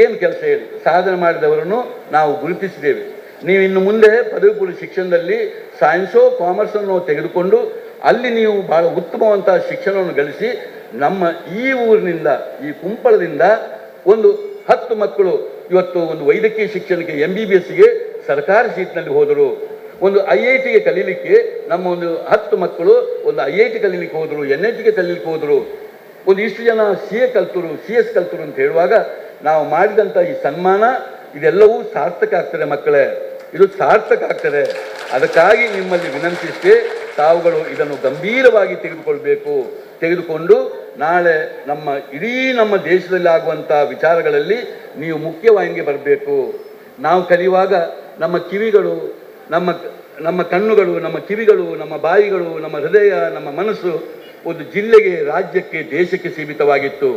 ಏನು ಕೆಲಸ ಹೇಳಿ? ಸಾಧನೆ ಮಾಡಿದವರನ್ನು ನಾವು ಗುರುತಿಸಿದ್ದೇವೆ. ನೀವು ಇನ್ನು ಮುಂದೆ ಪದವಿ ಪೂರ್ವ ಶಿಕ್ಷಣದಲ್ಲಿ ಸೈನ್ಸೋ ಕಾಮರ್ಸನ್ನು ತೆಗೆದುಕೊಂಡು ಅಲ್ಲಿ ನೀವು ಬಹಳ ಉತ್ತಮವಂಥ ಶಿಕ್ಷಣವನ್ನು ಗಳಿಸಿ ನಮ್ಮ ಈ ಊರಿನಿಂದ ಈ ಕುಂಪಳದಿಂದ ಒಂದು 10 ಮಕ್ಕಳು ಇವತ್ತು ಒಂದು ವೈದ್ಯಕೀಯ ಶಿಕ್ಷಣಕ್ಕೆ MBBSಗೆ ಸರ್ಕಾರಿ ಸೀಟ್ನಲ್ಲಿ ಹೋದರು. ಒಂದು IITಗೆ ಕಲೀಲಿಕ್ಕೆ ನಮ್ಮ ಒಂದು 10 ಮಕ್ಕಳು ಒಂದು IIT ಕಲೀಲಿಕ್ಕೆ ಹೋದರು, NITಗೆ ಕಲೀಲಿಕ್ಕೆ ಹೋದರು. ಒಂದು ಇಷ್ಟು ಜನ CA ಕಲ್ತರು, CS ಕಲ್ತರು ಅಂತ ಹೇಳುವಾಗ ನಾವು ಮಾಡಿದಂಥ ಈ ಸನ್ಮಾನ ಇದೆಲ್ಲವೂ ಸಾರ್ಥಕ ಆಗ್ತದೆ ಮಕ್ಕಳೇ, ಇದು ಸಾರ್ಥಕ ಆಗ್ತದೆ. ಅದಕ್ಕಾಗಿ ನಿಮ್ಮಲ್ಲಿ ವಿನಂತಿಸಿ ತಾವುಗಳು ಇದನ್ನು ಗಂಭೀರವಾಗಿ ತೆಗೆದುಕೊಂಡು ನಾಳೆ ನಮ್ಮ ದೇಶದಲ್ಲಿ ಆಗುವಂಥ ವಿಚಾರಗಳಲ್ಲಿ ನೀವು ಮುಖ್ಯವಾಹಿನಿಗೆ ಬರಬೇಕು. ನಾವು ಕಲಿಯುವಾಗ ನಮ್ಮ ಕಿವಿಗಳು, ನಮ್ಮ ಕಣ್ಣುಗಳು, ನಮ್ಮ ಕಿವಿಗಳು, ನಮ್ಮ ಬಾಯಿಗಳು, ನಮ್ಮ ಹೃದಯ, ನಮ್ಮ ಮನಸ್ಸು ಒಂದು ಜಿಲ್ಲೆಗೆ, ರಾಜ್ಯಕ್ಕೆ, ದೇಶಕ್ಕೆ ಸೀಮಿತವಾಗಿತ್ತು.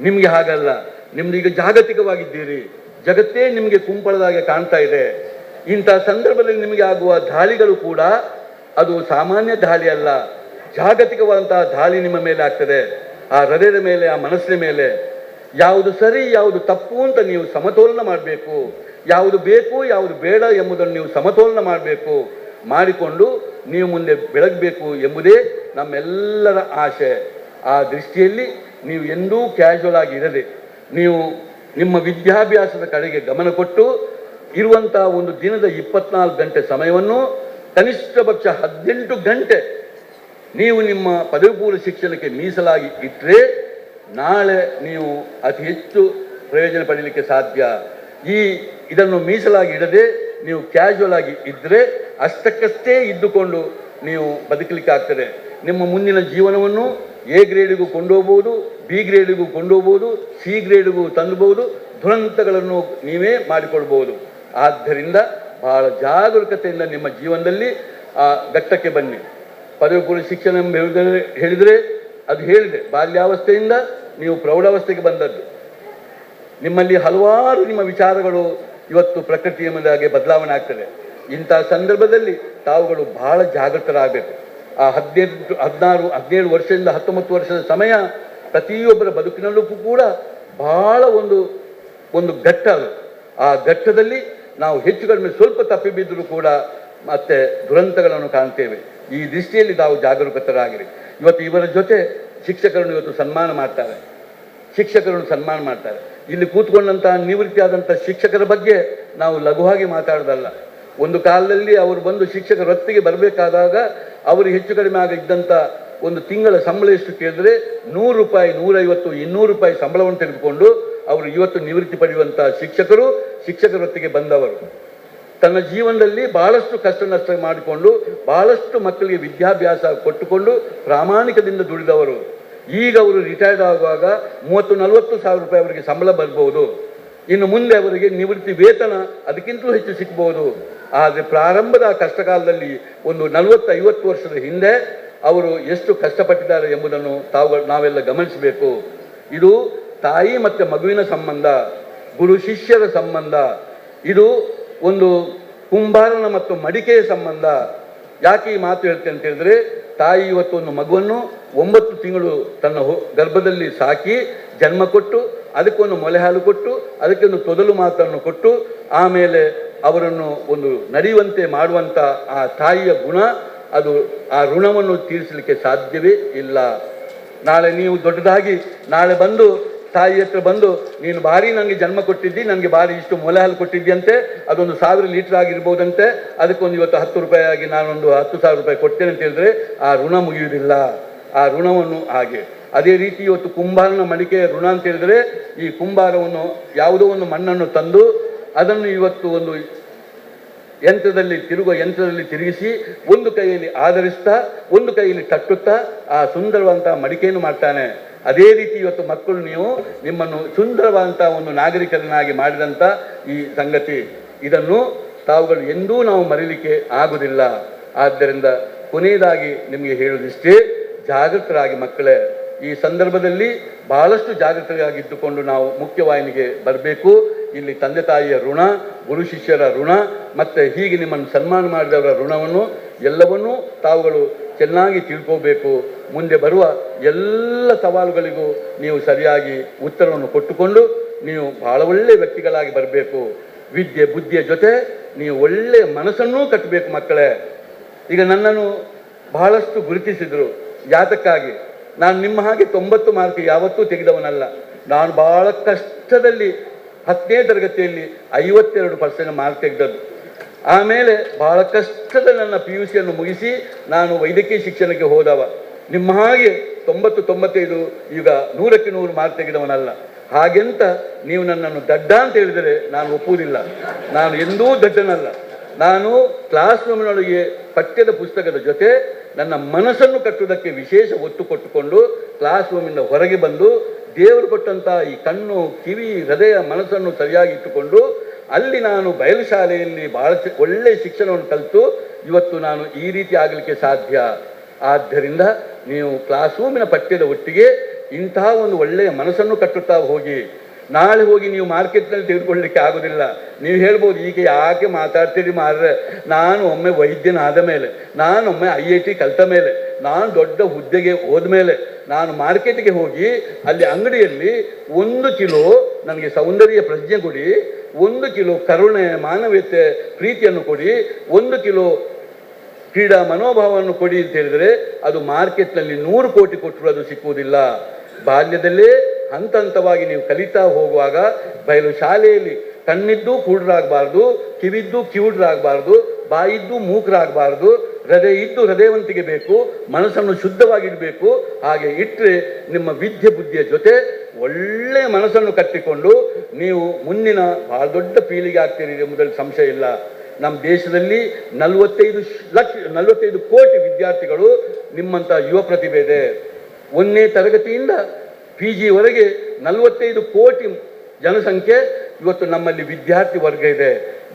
ನಿಮಗೆ ಹಾಗಲ್ಲ. ನಿಮ್ದು ಈಗ ಜಾಗತಿಕವಾಗಿದ್ದೀರಿ. ಜಗತ್ತೇ ನಿಮಗೆ ಕುಂಪಳದಾಗೆ ಕಾಣ್ತಾ ಇದೆ. ಇಂಥ ಸಂದರ್ಭದಲ್ಲಿ ನಿಮಗೆ ಆಗುವ ದಾಳಿಗಳು ಕೂಡ ಅದು ಸಾಮಾನ್ಯ ದಾಳಿ ಅಲ್ಲ, ಜಾಗತಿಕವಾದಂತಹ ದಾಳಿ ನಿಮ್ಮ ಮೇಲೆ ಆಗ್ತದೆ. ಆ ಹೃದಯದ ಮೇಲೆ, ಆ ಮನಸ್ಸಿನ ಮೇಲೆ ಯಾವುದು ಸರಿ ಯಾವುದು ತಪ್ಪು ಅಂತ ನೀವು ಸಮತೋಲನ ಮಾಡಬೇಕು. ಯಾವುದು ಬೇಕು ಯಾವುದು ಬೇಡ ಎಂಬುದನ್ನು ನೀವು ಸಮತೋಲನ ಮಾಡಿಕೊಂಡು ನೀವು ಮುಂದೆ ಬೆಳಗಬೇಕು ಎಂಬುದೇ ನಮ್ಮೆಲ್ಲರ ಆಶೆ. ಆ ದೃಷ್ಟಿಯಲ್ಲಿ ನೀವು ಎಂದೂ ಕ್ಯಾಶುವಲ್ ಆಗಿ ಇರದೆ ನೀವು ನಿಮ್ಮ ವಿದ್ಯಾಭ್ಯಾಸದ ಕಡೆಗೆ ಗಮನ ಕೊಟ್ಟು ಇರುವಂಥ ಒಂದು ದಿನದ 24 ಗಂಟೆ ಸಮಯವನ್ನು ಕನಿಷ್ಠ ಪಕ್ಷ 18 ಗಂಟೆ ನೀವು ನಿಮ್ಮ ಪದವಿ ಪೂರ್ವ ಶಿಕ್ಷಣಕ್ಕೆ ಮೀಸಲಾಗಿ ಇಟ್ಟರೆ ನಾಳೆ ನೀವು ಅತಿ ಹೆಚ್ಚು ಪ್ರಯೋಜನ ಪಡೀಲಿಕ್ಕೆ ಸಾಧ್ಯ. ಇದನ್ನು ಮೀಸಲಾಗಿ ಇಡದೆ ನೀವು ಕ್ಯಾಶುವಲ್ ಆಗಿ ಇದ್ದರೆ ಅಷ್ಟಕ್ಕಷ್ಟೇ ಇದ್ದುಕೊಂಡು ನೀವು ಬದುಕಲಿಕ್ಕೆ ಆಗ್ತದೆ. ನಿಮ್ಮ ಮುಂದಿನ ಜೀವನವನ್ನು A ಗ್ರೇಡಿಗೂ ಕೊಂಡೋಗ್ಬೋದು, B ಗ್ರೇಡಿಗೂ ಕೊಂಡೋಗ್ಬೋದು, C ಗ್ರೇಡಿಗೂ ತಂದುಬಹುದು, ದುರಂತಗಳನ್ನು ನೀವೇ ಮಾಡಿಕೊಳ್ಬೋದು. ಆದ್ದರಿಂದ ಬಹಳ ಜಾಗರೂಕತೆಯಿಂದ ನಿಮ್ಮ ಜೀವನದಲ್ಲಿ ಆ ಘಟ್ಟಕ್ಕೆ ಬನ್ನಿ. ಪದವಿ ಪೂರ್ವ ಶಿಕ್ಷಣ ಹೇಳಿದರೆ ಅದು ಹೇಳಿದೆ, ಬಾಲ್ಯಾವಸ್ಥೆಯಿಂದ ನೀವು ಪ್ರೌಢಾವಸ್ಥೆಗೆ ಬಂದದ್ದು. ನಿಮ್ಮಲ್ಲಿ ಹಲವಾರು ನಿಮ್ಮ ವಿಚಾರಗಳು ಇವತ್ತು ಪ್ರಕೃತಿಯ ಮೇಲೆ ಬದಲಾವಣೆ ಆಗ್ತದೆ. ಇಂಥ ಸಂದರ್ಭದಲ್ಲಿ ತಾವುಗಳು ಬಹಳ ಜಾಗೃತರಾಗಬೇಕು. ಆ 17 ವರ್ಷದಿಂದ 19 ವರ್ಷದ ಸಮಯ ಪ್ರತಿಯೊಬ್ಬರ ಬದುಕಿನಲ್ಲೂ ಕೂಡ ಬಹಳ ಒಂದು ಘಟ್ಟ ಅದು. ಆ ಘಟ್ಟದಲ್ಲಿ ನಾವು ಹೆಚ್ಚು ಕಡಿಮೆ ಸ್ವಲ್ಪ ತಪ್ಪಿ ಬಿದ್ದರೂ ಕೂಡ ಮತ್ತೆ ದುರಂತಗಳನ್ನು ಕಾಣ್ತೇವೆ. ಈ ದೃಷ್ಟಿಯಲ್ಲಿ ನಾವು ಜಾಗರೂಕತರಾಗಿರಿ. ಇವತ್ತು ಇವರ ಜೊತೆ ಶಿಕ್ಷಕರನ್ನು ಇವತ್ತು ಸನ್ಮಾನ ಮಾಡ್ತಾರೆ. ಇಲ್ಲಿ ಕೂತ್ಕೊಂಡಂತಹ ನಿವೃತ್ತಿ ಆದಂಥ ಶಿಕ್ಷಕರ ಬಗ್ಗೆ ನಾವು ಲಘುವಾಗಿ ಮಾತಾಡೋದಲ್ಲ. ಒಂದು ಕಾಲದಲ್ಲಿ ಅವರು ಬಂದು ಶಿಕ್ಷಕರ ವೃತ್ತಿಗೆ ಬರಬೇಕಾದಾಗ ಅವರು ಹೆಚ್ಚು ಕಡಿಮೆ ಇದ್ದಂಥ ಒಂದು ತಿಂಗಳ ಸಂಬಳ ಎಷ್ಟು ಕೇಳಿದ್ರೆ 100 ರೂಪಾಯಿ, 150, 200 ರೂಪಾಯಿ ಸಂಬಳವನ್ನು ತೆಗೆದುಕೊಂಡು ಅವರು ಇವತ್ತು ನಿವೃತ್ತಿ ಪಡೆಯುವಂಥ ಶಿಕ್ಷಕರ ಹೊತ್ತಿಗೆ ಬಂದವರು. ತನ್ನ ಜೀವನದಲ್ಲಿ ಬಹಳಷ್ಟು ಕಷ್ಟ ನಷ್ಟ ಮಾಡಿಕೊಂಡು ಬಹಳಷ್ಟು ಮಕ್ಕಳಿಗೆ ವಿದ್ಯಾಭ್ಯಾಸ ಕೊಟ್ಟುಕೊಂಡು ಪ್ರಾಮಾಣಿಕದಿಂದ ದುಡಿದವರು. ಈಗ ಅವರು ರಿಟೈರ್ಡ್ ಆಗುವಾಗ 30-40 ಸಾವಿರ ರೂಪಾಯಿ ಅವರಿಗೆ ಸಂಬಳ ಬರ್ಬೋದು. ಇನ್ನು ಮುಂದೆ ಅವರಿಗೆ ನಿವೃತ್ತಿ ವೇತನ ಅದಕ್ಕಿಂತಲೂ ಹೆಚ್ಚು ಸಿಗ್ಬೋದು. ಆದರೆ ಪ್ರಾರಂಭದ ಕಷ್ಟಕಾಲದಲ್ಲಿ ಒಂದು 40-50 ವರ್ಷದ ಹಿಂದೆ ಅವರು ಎಷ್ಟು ಕಷ್ಟಪಟ್ಟಿದ್ದಾರೆ ಎಂಬುದನ್ನು ನಾವೆಲ್ಲ ಗಮನಿಸಬೇಕು. ಇದು ತಾಯಿ ಮತ್ತು ಮಗುವಿನ ಸಂಬಂಧ, ಗುರು ಶಿಷ್ಯರ ಸಂಬಂಧ, ಇದು ಒಂದು ಕುಂಬಾರನ ಮತ್ತು ಮಡಿಕೆಯ ಸಂಬಂಧ. ಯಾಕೆ ಈ ಮಾತು ಹೇಳ್ತೇನೆ ಅಂತ ಹೇಳಿದ್ರೆ, ತಾಯಿ ಇವತ್ತು ಒಂದು ಮಗುವನ್ನು 9 ತಿಂಗಳು ತನ್ನ ಗರ್ಭದಲ್ಲಿ ಸಾಕಿ ಜನ್ಮ ಕೊಟ್ಟು ಅದಕ್ಕೊಂದು ಮೊಲೆ ಹಾಲು ಕೊಟ್ಟು ಅದಕ್ಕೊಂದು ತೊದಲು ಮಾತನ್ನು ಕೊಟ್ಟು ಆಮೇಲೆ ಅವರನ್ನು ಒಂದು ನಡೆಯುವಂತೆ ಮಾಡುವಂಥ ಆ ತಾಯಿಯ ಗುಣ, ಅದು ಆ ಋಣವನ್ನು ತೀರಿಸಲಿಕ್ಕೆ ಸಾಧ್ಯವೇ ಇಲ್ಲ. ನಾಳೆ ನೀವು ದೊಡ್ಡದಾಗಿ ನಾಳೆ ಬಂದು ತಾಯಿ ಹತ್ರ ಬಂದು, ನೀನು ಭಾರಿ ನನಗೆ ಜನ್ಮ ಕೊಟ್ಟಿದ್ದಿ, ನನಗೆ ಭಾರಿ ಇಷ್ಟು ಮೊಲೆ ಹಾಲು ಕೊಟ್ಟಿದ್ದಿಯಂತೆ, ಅದೊಂದು 1000 ಲೀಟರ್ ಆಗಿರ್ಬೋದಂತೆ, ಅದಕ್ಕೊಂದು ಇವತ್ತು 10 ರೂಪಾಯಿ ಆಗಿ ನಾನೊಂದು 10,000 ರೂಪಾಯಿ ಕೊಡ್ತೇನೆ ಅಂತ ಹೇಳಿದ್ರೆ ಆ ಋಣ ಮುಗಿಯುವುದಿಲ್ಲ. ಆ ಋಣವನ್ನು ಹಾಗೆ ಅದೇ ರೀತಿ ಇವತ್ತು ಕುಂಬಾರನ ಮಡಿಕೆಯ ಋಣ ಅಂತ ಹೇಳಿದ್ರೆ, ಈ ಕುಂಬಾರವನ್ನು ಯಾವುದೋ ಒಂದು ಮಣ್ಣನ್ನು ತಂದು ಅದನ್ನು ಇವತ್ತು ಒಂದು ತಿರುಗುವ ಯಂತ್ರದಲ್ಲಿ ತಿರುಗಿಸಿ ಒಂದು ಕೈಯಲ್ಲಿ ಆಧರಿಸ್ತಾ ಒಂದು ಕೈಯಲ್ಲಿ ತಟ್ಟುತ್ತಾ ಆ ಸುಂದರವಾದಂತಹ ಮಡಿಕೆಯನ್ನು ಮಾಡ್ತಾನೆ. ಅದೇ ರೀತಿ ಇವತ್ತು ಮಕ್ಕಳು ನಿಮ್ಮನ್ನು ಸುಂದರವಾದಂತಹ ಒಂದು ನಾಗರಿಕರನ್ನಾಗಿ ಮಾಡಿದಂಥ ಈ ಸಂಗತಿ, ಇದನ್ನು ತಾವುಗಳು ಎಂದೂ ನಾವು ಮರೀಲಿಕ್ಕೆ ಆಗುವುದಿಲ್ಲ. ಆದ್ದರಿಂದ ಕೊನೆಯದಾಗಿ ನಿಮಗೆ ಹೇಳುವುದಿಷ್ಟೇ, ಜಾಗೃತರಾಗಿ ಮಕ್ಕಳೇ. ಈ ಸಂದರ್ಭದಲ್ಲಿ ಬಹಳಷ್ಟು ಜಾಗೃತರಾಗಿದ್ದುಕೊಂಡು ನಾವು ಮುಖ್ಯವಾಹಿನಿಗೆ ಬರಬೇಕು. ಇಲ್ಲಿ ತಂದೆ ತಾಯಿಯ ಋಣ, ಗುರು ಶಿಷ್ಯರ ಋಣ, ಮತ್ತು ಹೀಗೆ ನಿಮ್ಮನ್ನು ಸನ್ಮಾನ ಮಾಡಿದವರ ಋಣವನ್ನು ಎಲ್ಲವನ್ನೂ ತಾವುಗಳು ಚೆನ್ನಾಗಿ ತಿಳ್ಕೋಬೇಕು. ಮುಂದೆ ಬರುವ ಎಲ್ಲ ಸವಾಲುಗಳಿಗೂ ನೀವು ಸರಿಯಾಗಿ ಉತ್ತರವನ್ನು ಕೊಟ್ಟುಕೊಂಡು ನೀವು ಬಹಳ ಒಳ್ಳೆಯ ವ್ಯಕ್ತಿಗಳಾಗಿ ಬರಬೇಕು. ವಿದ್ಯೆ ಬುದ್ಧಿಯ ಜೊತೆ ನೀವು ಒಳ್ಳೆಯ ಮನಸ್ಸನ್ನೂ ಕಟ್ಟಬೇಕು ಮಕ್ಕಳೇ. ಈಗ ನನ್ನನ್ನು ಬಹಳಷ್ಟು ಗುರುತಿಸಿದರು. ಯಾತಕ್ಕಾಗಿ? ನಾನು ನಿಮ್ಮ ಹಾಗೆ 90 ಮಾರ್ಕ್ ಯಾವತ್ತೂ ತೆಗೆದವನಲ್ಲ. ನಾನು ಬಹಳ ಕಷ್ಟದಲ್ಲಿ 10ನೇ ತರಗತಿಯಲ್ಲಿ 52% ಮಾರ್ಕ್ ತೆಗೆದದ್ದು. ಆಮೇಲೆ ಬಹಳ ಕಷ್ಟದಲ್ಲಿ ನನ್ನ PUC ಮುಗಿಸಿ ನಾನು ವೈದ್ಯಕೀಯ ಶಿಕ್ಷಣಕ್ಕೆ ಹೋದವ. ನಿಮ್ಮ ಹಾಗೆ 90-95 ಈಗ 100ಕ್ಕೆ 100 ಮಾರ್ಕ್ ತೆಗೆದವನಲ್ಲ. ಹಾಗೆಂತ ನೀವು ನನ್ನನ್ನು ದಡ್ಡ ಅಂತ ಹೇಳಿದರೆ ನಾನು ಒಪ್ಪುವುದಿಲ್ಲ. ನಾನು ಎಂದೂ ದಡ್ಡನಲ್ಲ. ನಾನು ಕ್ಲಾಸ್ ರೂಮಿನೊಳಗೆ ಪಠ್ಯದ ಪುಸ್ತಕದ ಜೊತೆ ನನ್ನ ಮನಸ್ಸನ್ನು ಕಟ್ಟುವುದಕ್ಕೆ ವಿಶೇಷ ಒತ್ತು ಕೊಟ್ಟುಕೊಂಡು ಕ್ಲಾಸ್ ರೂಮಿಂದ ಹೊರಗೆ ಬಂದು ದೇವರು ಕೊಟ್ಟಂಥ ಈ ಕಣ್ಣು, ಕಿವಿ, ಹೃದಯ, ಮನಸ್ಸನ್ನು ಸರಿಯಾಗಿ ಇಟ್ಟುಕೊಂಡು ಅಲ್ಲಿ ನಾನು ಬಯಲು ಶಾಲೆಯಲ್ಲಿ ಬಹಳ ಒಳ್ಳೆಯ ಶಿಕ್ಷಣವನ್ನು ಕಲಿತು ಇವತ್ತು ನಾನು ಈ ರೀತಿ ಆಗಲಿಕ್ಕೆ ಸಾಧ್ಯ. ಆದ್ದರಿಂದ ನೀವು ಕ್ಲಾಸ್ ರೂಮಿನ ಪಠ್ಯದ ಒಟ್ಟಿಗೆ ಇಂತಹ ಒಂದು ಒಳ್ಳೆಯ ಮನಸ್ಸನ್ನು ಕಟ್ಟುತ್ತಾ ಹೋಗಿ. ನಾಳೆ ಹೋಗಿ ನೀವು ಮಾರ್ಕೆಟ್ನಲ್ಲಿ ತೆಗೆದುಕೊಳ್ಳಲಿಕ್ಕೆ ಆಗೋದಿಲ್ಲ. ನೀವು ಹೇಳ್ಬೋದು, ಈಗ ಯಾಕೆ ಮಾತಾಡ್ತೀರಿ ಮಾರ್ರೆ, ನಾನು ಒಮ್ಮೆ ವೈದ್ಯನಾದ ಮೇಲೆ, ನಾನೊಮ್ಮೆ IIT ಕಲಿತ ಮೇಲೆ, ನಾನು ದೊಡ್ಡ ಹುದ್ದೆಗೆ ಹೋದ ಮೇಲೆ ನಾನು ಮಾರ್ಕೆಟ್ಗೆ ಹೋಗಿ ಅಲ್ಲಿ ಅಂಗಡಿಯಲ್ಲಿ 1 ಕಿಲೋ ನನಗೆ ಸೌಂದರ್ಯ ಪ್ರಜ್ಞೆ ಕೊಡಿ, 1 ಕಿಲೋ ಕರುಣೆ, ಮಾನವೀಯತೆ, ಪ್ರೀತಿಯನ್ನು ಕೊಡಿ, 1 ಕಿಲೋ ಕ್ರೀಡಾ ಮನೋಭಾವವನ್ನು ಕೊಡಿ ಅಂತ ಹೇಳಿದರೆ ಅದು ಮಾರ್ಕೆಟ್ನಲ್ಲಿ 100 ಕೋಟಿ ಕೊಟ್ಟರು ಅದು ಸಿಕ್ಕುವುದಿಲ್ಲ. ಬಾಲ್ಯದಲ್ಲೇ ಹಂತ ಹಂತವಾಗಿ ನೀವು ಕಲಿತಾ ಹೋಗುವಾಗ ಬಯಲು ಶಾಲೆಯಲ್ಲಿ ಕಣ್ಣಿದ್ದು ಕುರುಡರಾಗಬಾರ್ದು, ಕಿವಿದ್ದು ಕಿವುಡರಾಗಬಾರ್ದು, ಬಾಯಿದ್ದು ಮೂಕರಾಗಬಾರ್ದು, ಹೃದಯ ಇದ್ದು ಹೃದಯವಂತಿಗೆ ಬೇಕು, ಮನಸ್ಸನ್ನು ಶುದ್ಧವಾಗಿಡಬೇಕು. ಹಾಗೆ ಇಟ್ಟರೆ ನಿಮ್ಮ ವಿದ್ಯೆ ಬುದ್ಧಿಯ ಜೊತೆ ಒಳ್ಳೆಯ ಮನಸ್ಸನ್ನು ಕಟ್ಟಿಕೊಂಡು ನೀವು ಮುಂದಿನ ಬಹಳ ದೊಡ್ಡ ಪೀಳಿಗೆ ಆಗ್ತೀರಿ ಎಂಬುದರಲ್ಲಿ ಸಂಶಯ ಇಲ್ಲ. ನಮ್ಮ ದೇಶದಲ್ಲಿ 45 ಕೋಟಿ ವಿದ್ಯಾರ್ಥಿಗಳು ನಿಮ್ಮಂಥ ಯುವ ಪ್ರತಿಭೆ ಇದೆ. 1ನೇ ತರಗತಿಯಿಂದ PGವರೆಗೆ 45 ಕೋಟಿ ಜನಸಂಖ್ಯೆ ಇವತ್ತು ನಮ್ಮಲ್ಲಿ ವಿದ್ಯಾರ್ಥಿ ವರ್ಗ ಇದೆ.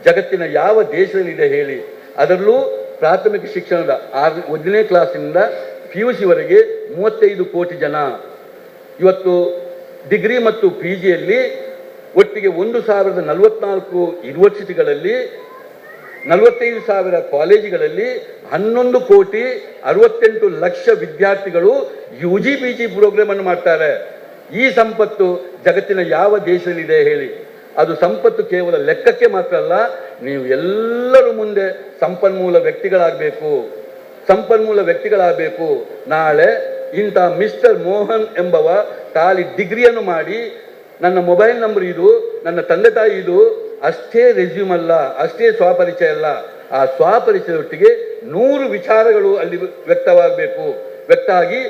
ಜಗತ್ತಿನ ಯಾವ ದೇಶದಲ್ಲಿದೆ ಹೇಳಿ? ಅದರಲ್ಲೂ ಪ್ರಾಥಮಿಕ ಶಿಕ್ಷಣದ 1ನೇ ಕ್ಲಾಸಿನಿಂದ PUCವರೆಗೆ 35 ಕೋಟಿ ಜನ. ಇವತ್ತು ಡಿಗ್ರಿ ಮತ್ತು PGಯಲ್ಲಿ ಒಟ್ಟಿಗೆ 1044 ಯೂನಿವರ್ಸಿಟಿಗಳಲ್ಲಿ 45,000 ಕಾಲೇಜುಗಳಲ್ಲಿ 11 ಕೋಟಿ 68 ಲಕ್ಷ ವಿದ್ಯಾರ್ಥಿಗಳು UG PG ಪ್ರೋಗ್ರಾಮ್ ಅನ್ನು ಮಾಡ್ತಾರೆ. ಈ ಸಂಪತ್ತು ಜಗತ್ತಿನ ಯಾವ ದೇಶದಲ್ಲಿದೆ ಹೇಳಿ? ಅದು ಸಂಪತ್ತು ಕೇವಲ ಲೆಕ್ಕಕ್ಕೆ ಮಾತ್ರ ಅಲ್ಲ, ನೀವು ಎಲ್ಲರೂ ಮುಂದೆ ಸಂಪನ್ಮೂಲ ವ್ಯಕ್ತಿಗಳಾಗಬೇಕು. ನಾಳೆ ಇಂಥ ಮಿಸ್ಟರ್ ಮೋಹನ್ ಎಂಬವ ಖಾಲಿ ಡಿಗ್ರಿಯನ್ನು ಮಾಡಿ ನನ್ನ ಮೊಬೈಲ್ ನಂಬರ್ ಇದು, ನನ್ನ ತಂದೆ ತಾಯಿ ಇದು, ಅಷ್ಟೇ ರೆಸ್ಯೂಮ್ ಅಲ್ಲ, ಅಷ್ಟೇ ಸ್ವಪರಿಚಯ ಅಲ್ಲ. ಆ ಸ್ವಪರಿಚಯದೊಟ್ಟಿಗೆ 100 ವಿಚಾರಗಳು ಅಲ್ಲಿ ವ್ಯಕ್ತ ಆಗಿ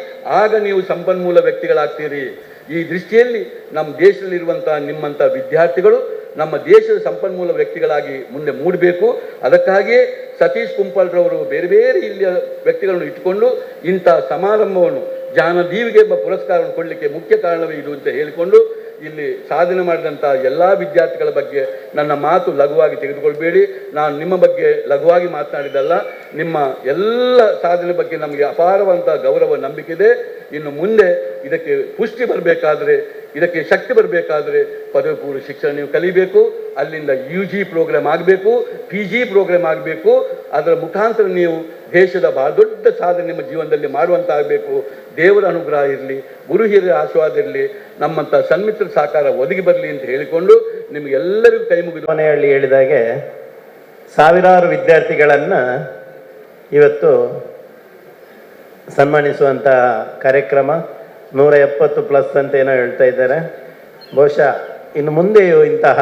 ಆಗ ನೀವು ಸಂಪನ್ಮೂಲ ವ್ಯಕ್ತಿಗಳಾಗ್ತೀರಿ. ಈ ದೃಷ್ಟಿಯಲ್ಲಿ ನಮ್ಮ ದೇಶದಲ್ಲಿರುವಂಥ ನಿಮ್ಮಂಥ ವಿದ್ಯಾರ್ಥಿಗಳು ನಮ್ಮ ದೇಶದ ಸಂಪನ್ಮೂಲ ವ್ಯಕ್ತಿಗಳಾಗಿ ಮುಂದೆ ಮೂಡಬೇಕು. ಅದಕ್ಕಾಗಿಯೇ ಸತೀಶ್ ಕುಂಪಲ್ರವರು ಬೇರೆ ಬೇರೆ ಇಲ್ಲಿಯ ವ್ಯಕ್ತಿಗಳನ್ನು ಇಟ್ಟುಕೊಂಡು ಇಂಥ ಸಮಾರಂಭವನ್ನು ಜ್ಞಾನದೀವಿಗೆ ಎಂಬ ಪುರಸ್ಕಾರವನ್ನು ಕೊಡಲಿಕ್ಕೆ ಮುಖ್ಯ ಕಾರಣವೇ ಇದು ಅಂತ ಹೇಳಿಕೊಂಡು, ಇಲ್ಲಿ ಸಾಧನೆ ಮಾಡಿದಂಥ ಎಲ್ಲ ವಿದ್ಯಾರ್ಥಿಗಳ ಬಗ್ಗೆ ನನ್ನ ಮಾತು ಲಘುವಾಗಿ ತೆಗೆದುಕೊಳ್ಬೇಡಿ. ನಾನು ನಿಮ್ಮ ಬಗ್ಗೆ ಲಘುವಾಗಿ ಮಾತನಾಡಿದಲ್ಲ, ನಿಮ್ಮ ಎಲ್ಲ ಸಾಧನೆ ಬಗ್ಗೆ ನಮಗೆ ಅಪಾರವಂಥ ಗೌರವ ನಂಬಿಕೆ ಇದೆ. ಇನ್ನು ಮುಂದೆ ಇದಕ್ಕೆ ಪುಷ್ಟಿ ಬರಬೇಕಾದ್ರೆ, ಇದಕ್ಕೆ ಶಕ್ತಿ ಬರಬೇಕಾದ್ರೆ ಪದವಿ ಪೂರ್ವ ಶಿಕ್ಷಣ ನೀವು ಕಲಿಬೇಕು. ಅಲ್ಲಿಂದ UG ಪ್ರೋಗ್ರಾಮ್ ಆಗಬೇಕು, PG ಪ್ರೋಗ್ರಾಮ್ ಆಗಬೇಕು. ಅದರ ಮುಖಾಂತರ ನೀವು ದೇಶದ ಬಹಳ ದೊಡ್ಡ ಸಾಧನೆ ನಿಮ್ಮ ಜೀವನದಲ್ಲಿ ಮಾಡುವಂತಾಗಬೇಕು. ದೇವರ ಅನುಗ್ರಹ ಇರಲಿ, ಗುರು ಹಿರಿಯರ ಆಶೀರ್ವಾದ ಇರಲಿ, ನಮ್ಮಂಥ ಸನ್ಮಿತ್ರ ಸಾಕಾರ ಒದಗಿ ಬರಲಿ ಅಂತ ಹೇಳಿಕೊಂಡು ನಿಮಗೆಲ್ಲರಿಗೂ ಕೈ ಮುಗಿದು ಮನೆಯಲ್ಲಿ ಹೇಳಿದಾಗೆ ಸಾವಿರಾರು ವಿದ್ಯಾರ್ಥಿಗಳನ್ನು ಇವತ್ತು ಸನ್ಮಾನಿಸುವಂಥ ಕಾರ್ಯಕ್ರಮ 170+ ಅಂತ ಏನೋ ಹೇಳ್ತಾ ಇದ್ದಾರೆ. ಬಹುಶಃ ಇನ್ನು ಮುಂದೆಯೂ ಇಂತಹ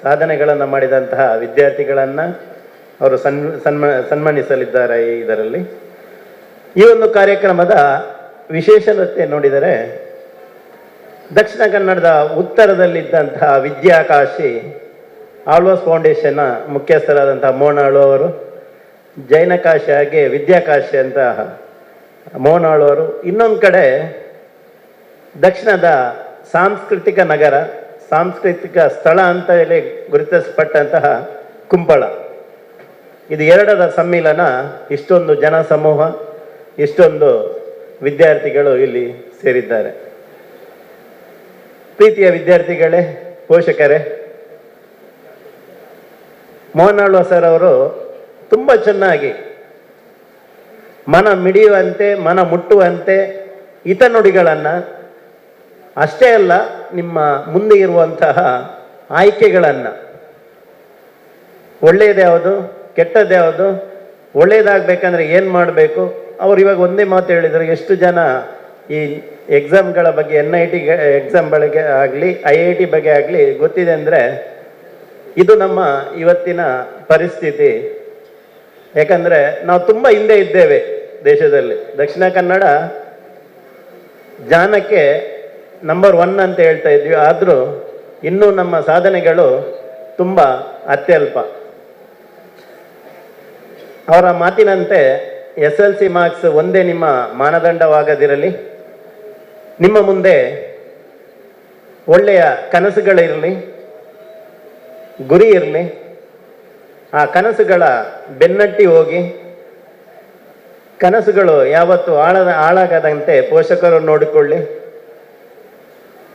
ಸಾಧನೆಗಳನ್ನು ಮಾಡಿದಂತಹ ವಿದ್ಯಾರ್ಥಿಗಳನ್ನು ಅವರು ಸನ್ಮಾನಿಸಲಿದ್ದಾರೆ. ಇದರಲ್ಲಿ ಈ ಒಂದು ಕಾರ್ಯಕ್ರಮದ ವಿಶೇಷತೆ ನೋಡಿದರೆ, ದಕ್ಷಿಣ ಕನ್ನಡದ ಉತ್ತರದಲ್ಲಿದ್ದಂತಹ ವಿದ್ಯಾಕಾಶಿ ಆಳ್ವಾಸ್ ಫೌಂಡೇಶನ್ನ ಮುಖ್ಯಸ್ಥರಾದಂತಹ ಮೋನಾಳು ಅವರು, ಜೈನಕಾಶಿ ಹಾಗೆ ವಿದ್ಯಾಕಾಶಿ ಅಂತ ಮೋನಾಳು ಅವರು, ಇನ್ನೊಂದು ಕಡೆ ದಕ್ಷಿಣದ ಸಾಂಸ್ಕೃತಿಕ ನಗರ, ಸಾಂಸ್ಕೃತಿಕ ಸ್ಥಳ ಅಂತ ಹೇಳಿ ಗುರುತಿಸಲ್ಪಟ್ಟಂತಹ ಕುಂಪಳ. ಇದು ಎರಡರ ಸಮ್ಮಿಲನ. ಇಷ್ಟೊಂದು ಜನ ಸಮೂಹ, ಇಷ್ಟೊಂದು ವಿದ್ಯಾರ್ಥಿಗಳು ಇಲ್ಲಿ ಸೇರಿದ್ದಾರೆ. ಪ್ರೀತಿಯ ವಿದ್ಯಾರ್ಥಿಗಳೇ, ಪೋಷಕರೇ, ಮೋಹನಾಳ್ವ ಸರ್ ಅವರು ತುಂಬ ಚೆನ್ನಾಗಿ ಮನ ಮಿಡಿಯುವಂತೆ, ಮನ ಮುಟ್ಟುವಂತೆ ಹಿತನುಡಿಗಳನ್ನು, ಅಷ್ಟೇ ಅಲ್ಲ ನಿಮ್ಮ ಮುಂದೆ ಇರುವಂತಹ ಆಯ್ಕೆಗಳನ್ನು, ಒಳ್ಳೆಯದ್ಯಾವುದು ಕೆಟ್ಟದ್ಯಾವುದು, ಒಳ್ಳೆಯದಾಗಬೇಕಂದ್ರೆ ಏನು ಮಾಡಬೇಕು, ಅವ್ರು ಇವಾಗ ಒಂದೇ ಮಾತು ಹೇಳಿದರು. ಎಷ್ಟು ಜನ ಈ ಎಕ್ಸಾಮ್ಗಳ ಬಗ್ಗೆ, NIT ಎಕ್ಸಾಮ್ ಬಗ್ಗೆ ಆಗಲಿ, IIT ಬಗ್ಗೆ ಆಗಲಿ ಗೊತ್ತಿದೆ ಅಂದರೆ ಇದು ನಮ್ಮ ಇವತ್ತಿನ ಪರಿಸ್ಥಿತಿ. ಯಾಕಂದರೆ ನಾವು ತುಂಬ ಹಿಂದೆ ಇದ್ದೇವೆ ದೇಶದಲ್ಲಿ. ದಕ್ಷಿಣ ಕನ್ನಡ ಜ್ಞಾನಕ್ಕೆ ನಂಬರ್ 1 ಅಂತ ಹೇಳ್ತಾ ಇದ್ವಿ. ಆದರೂ ಇನ್ನೂ ನಮ್ಮ ಸಾಧನೆಗಳು ತುಂಬ ಅತ್ಯಲ್ಪ. ಅವರ ಮಾತಿನಂತೆ SLC ಮಾರ್ಕ್ಸ್ ಒಂದೇ ನಿಮ್ಮ ಮಾನದಂಡವಾಗದಿರಲಿ. ನಿಮ್ಮ ಮುಂದೆ ಒಳ್ಳೆಯ ಕನಸುಗಳಿರಲಿ, ಗುರಿ ಇರಲಿ. ಆ ಕನಸುಗಳ ಬೆನ್ನಟ್ಟಿ ಹೋಗಿ, ಕನಸುಗಳು ಯಾವತ್ತು ಹಾಳಾಗದಂತೆ ಪೋಷಕರು ನೋಡಿಕೊಳ್ಳಿ.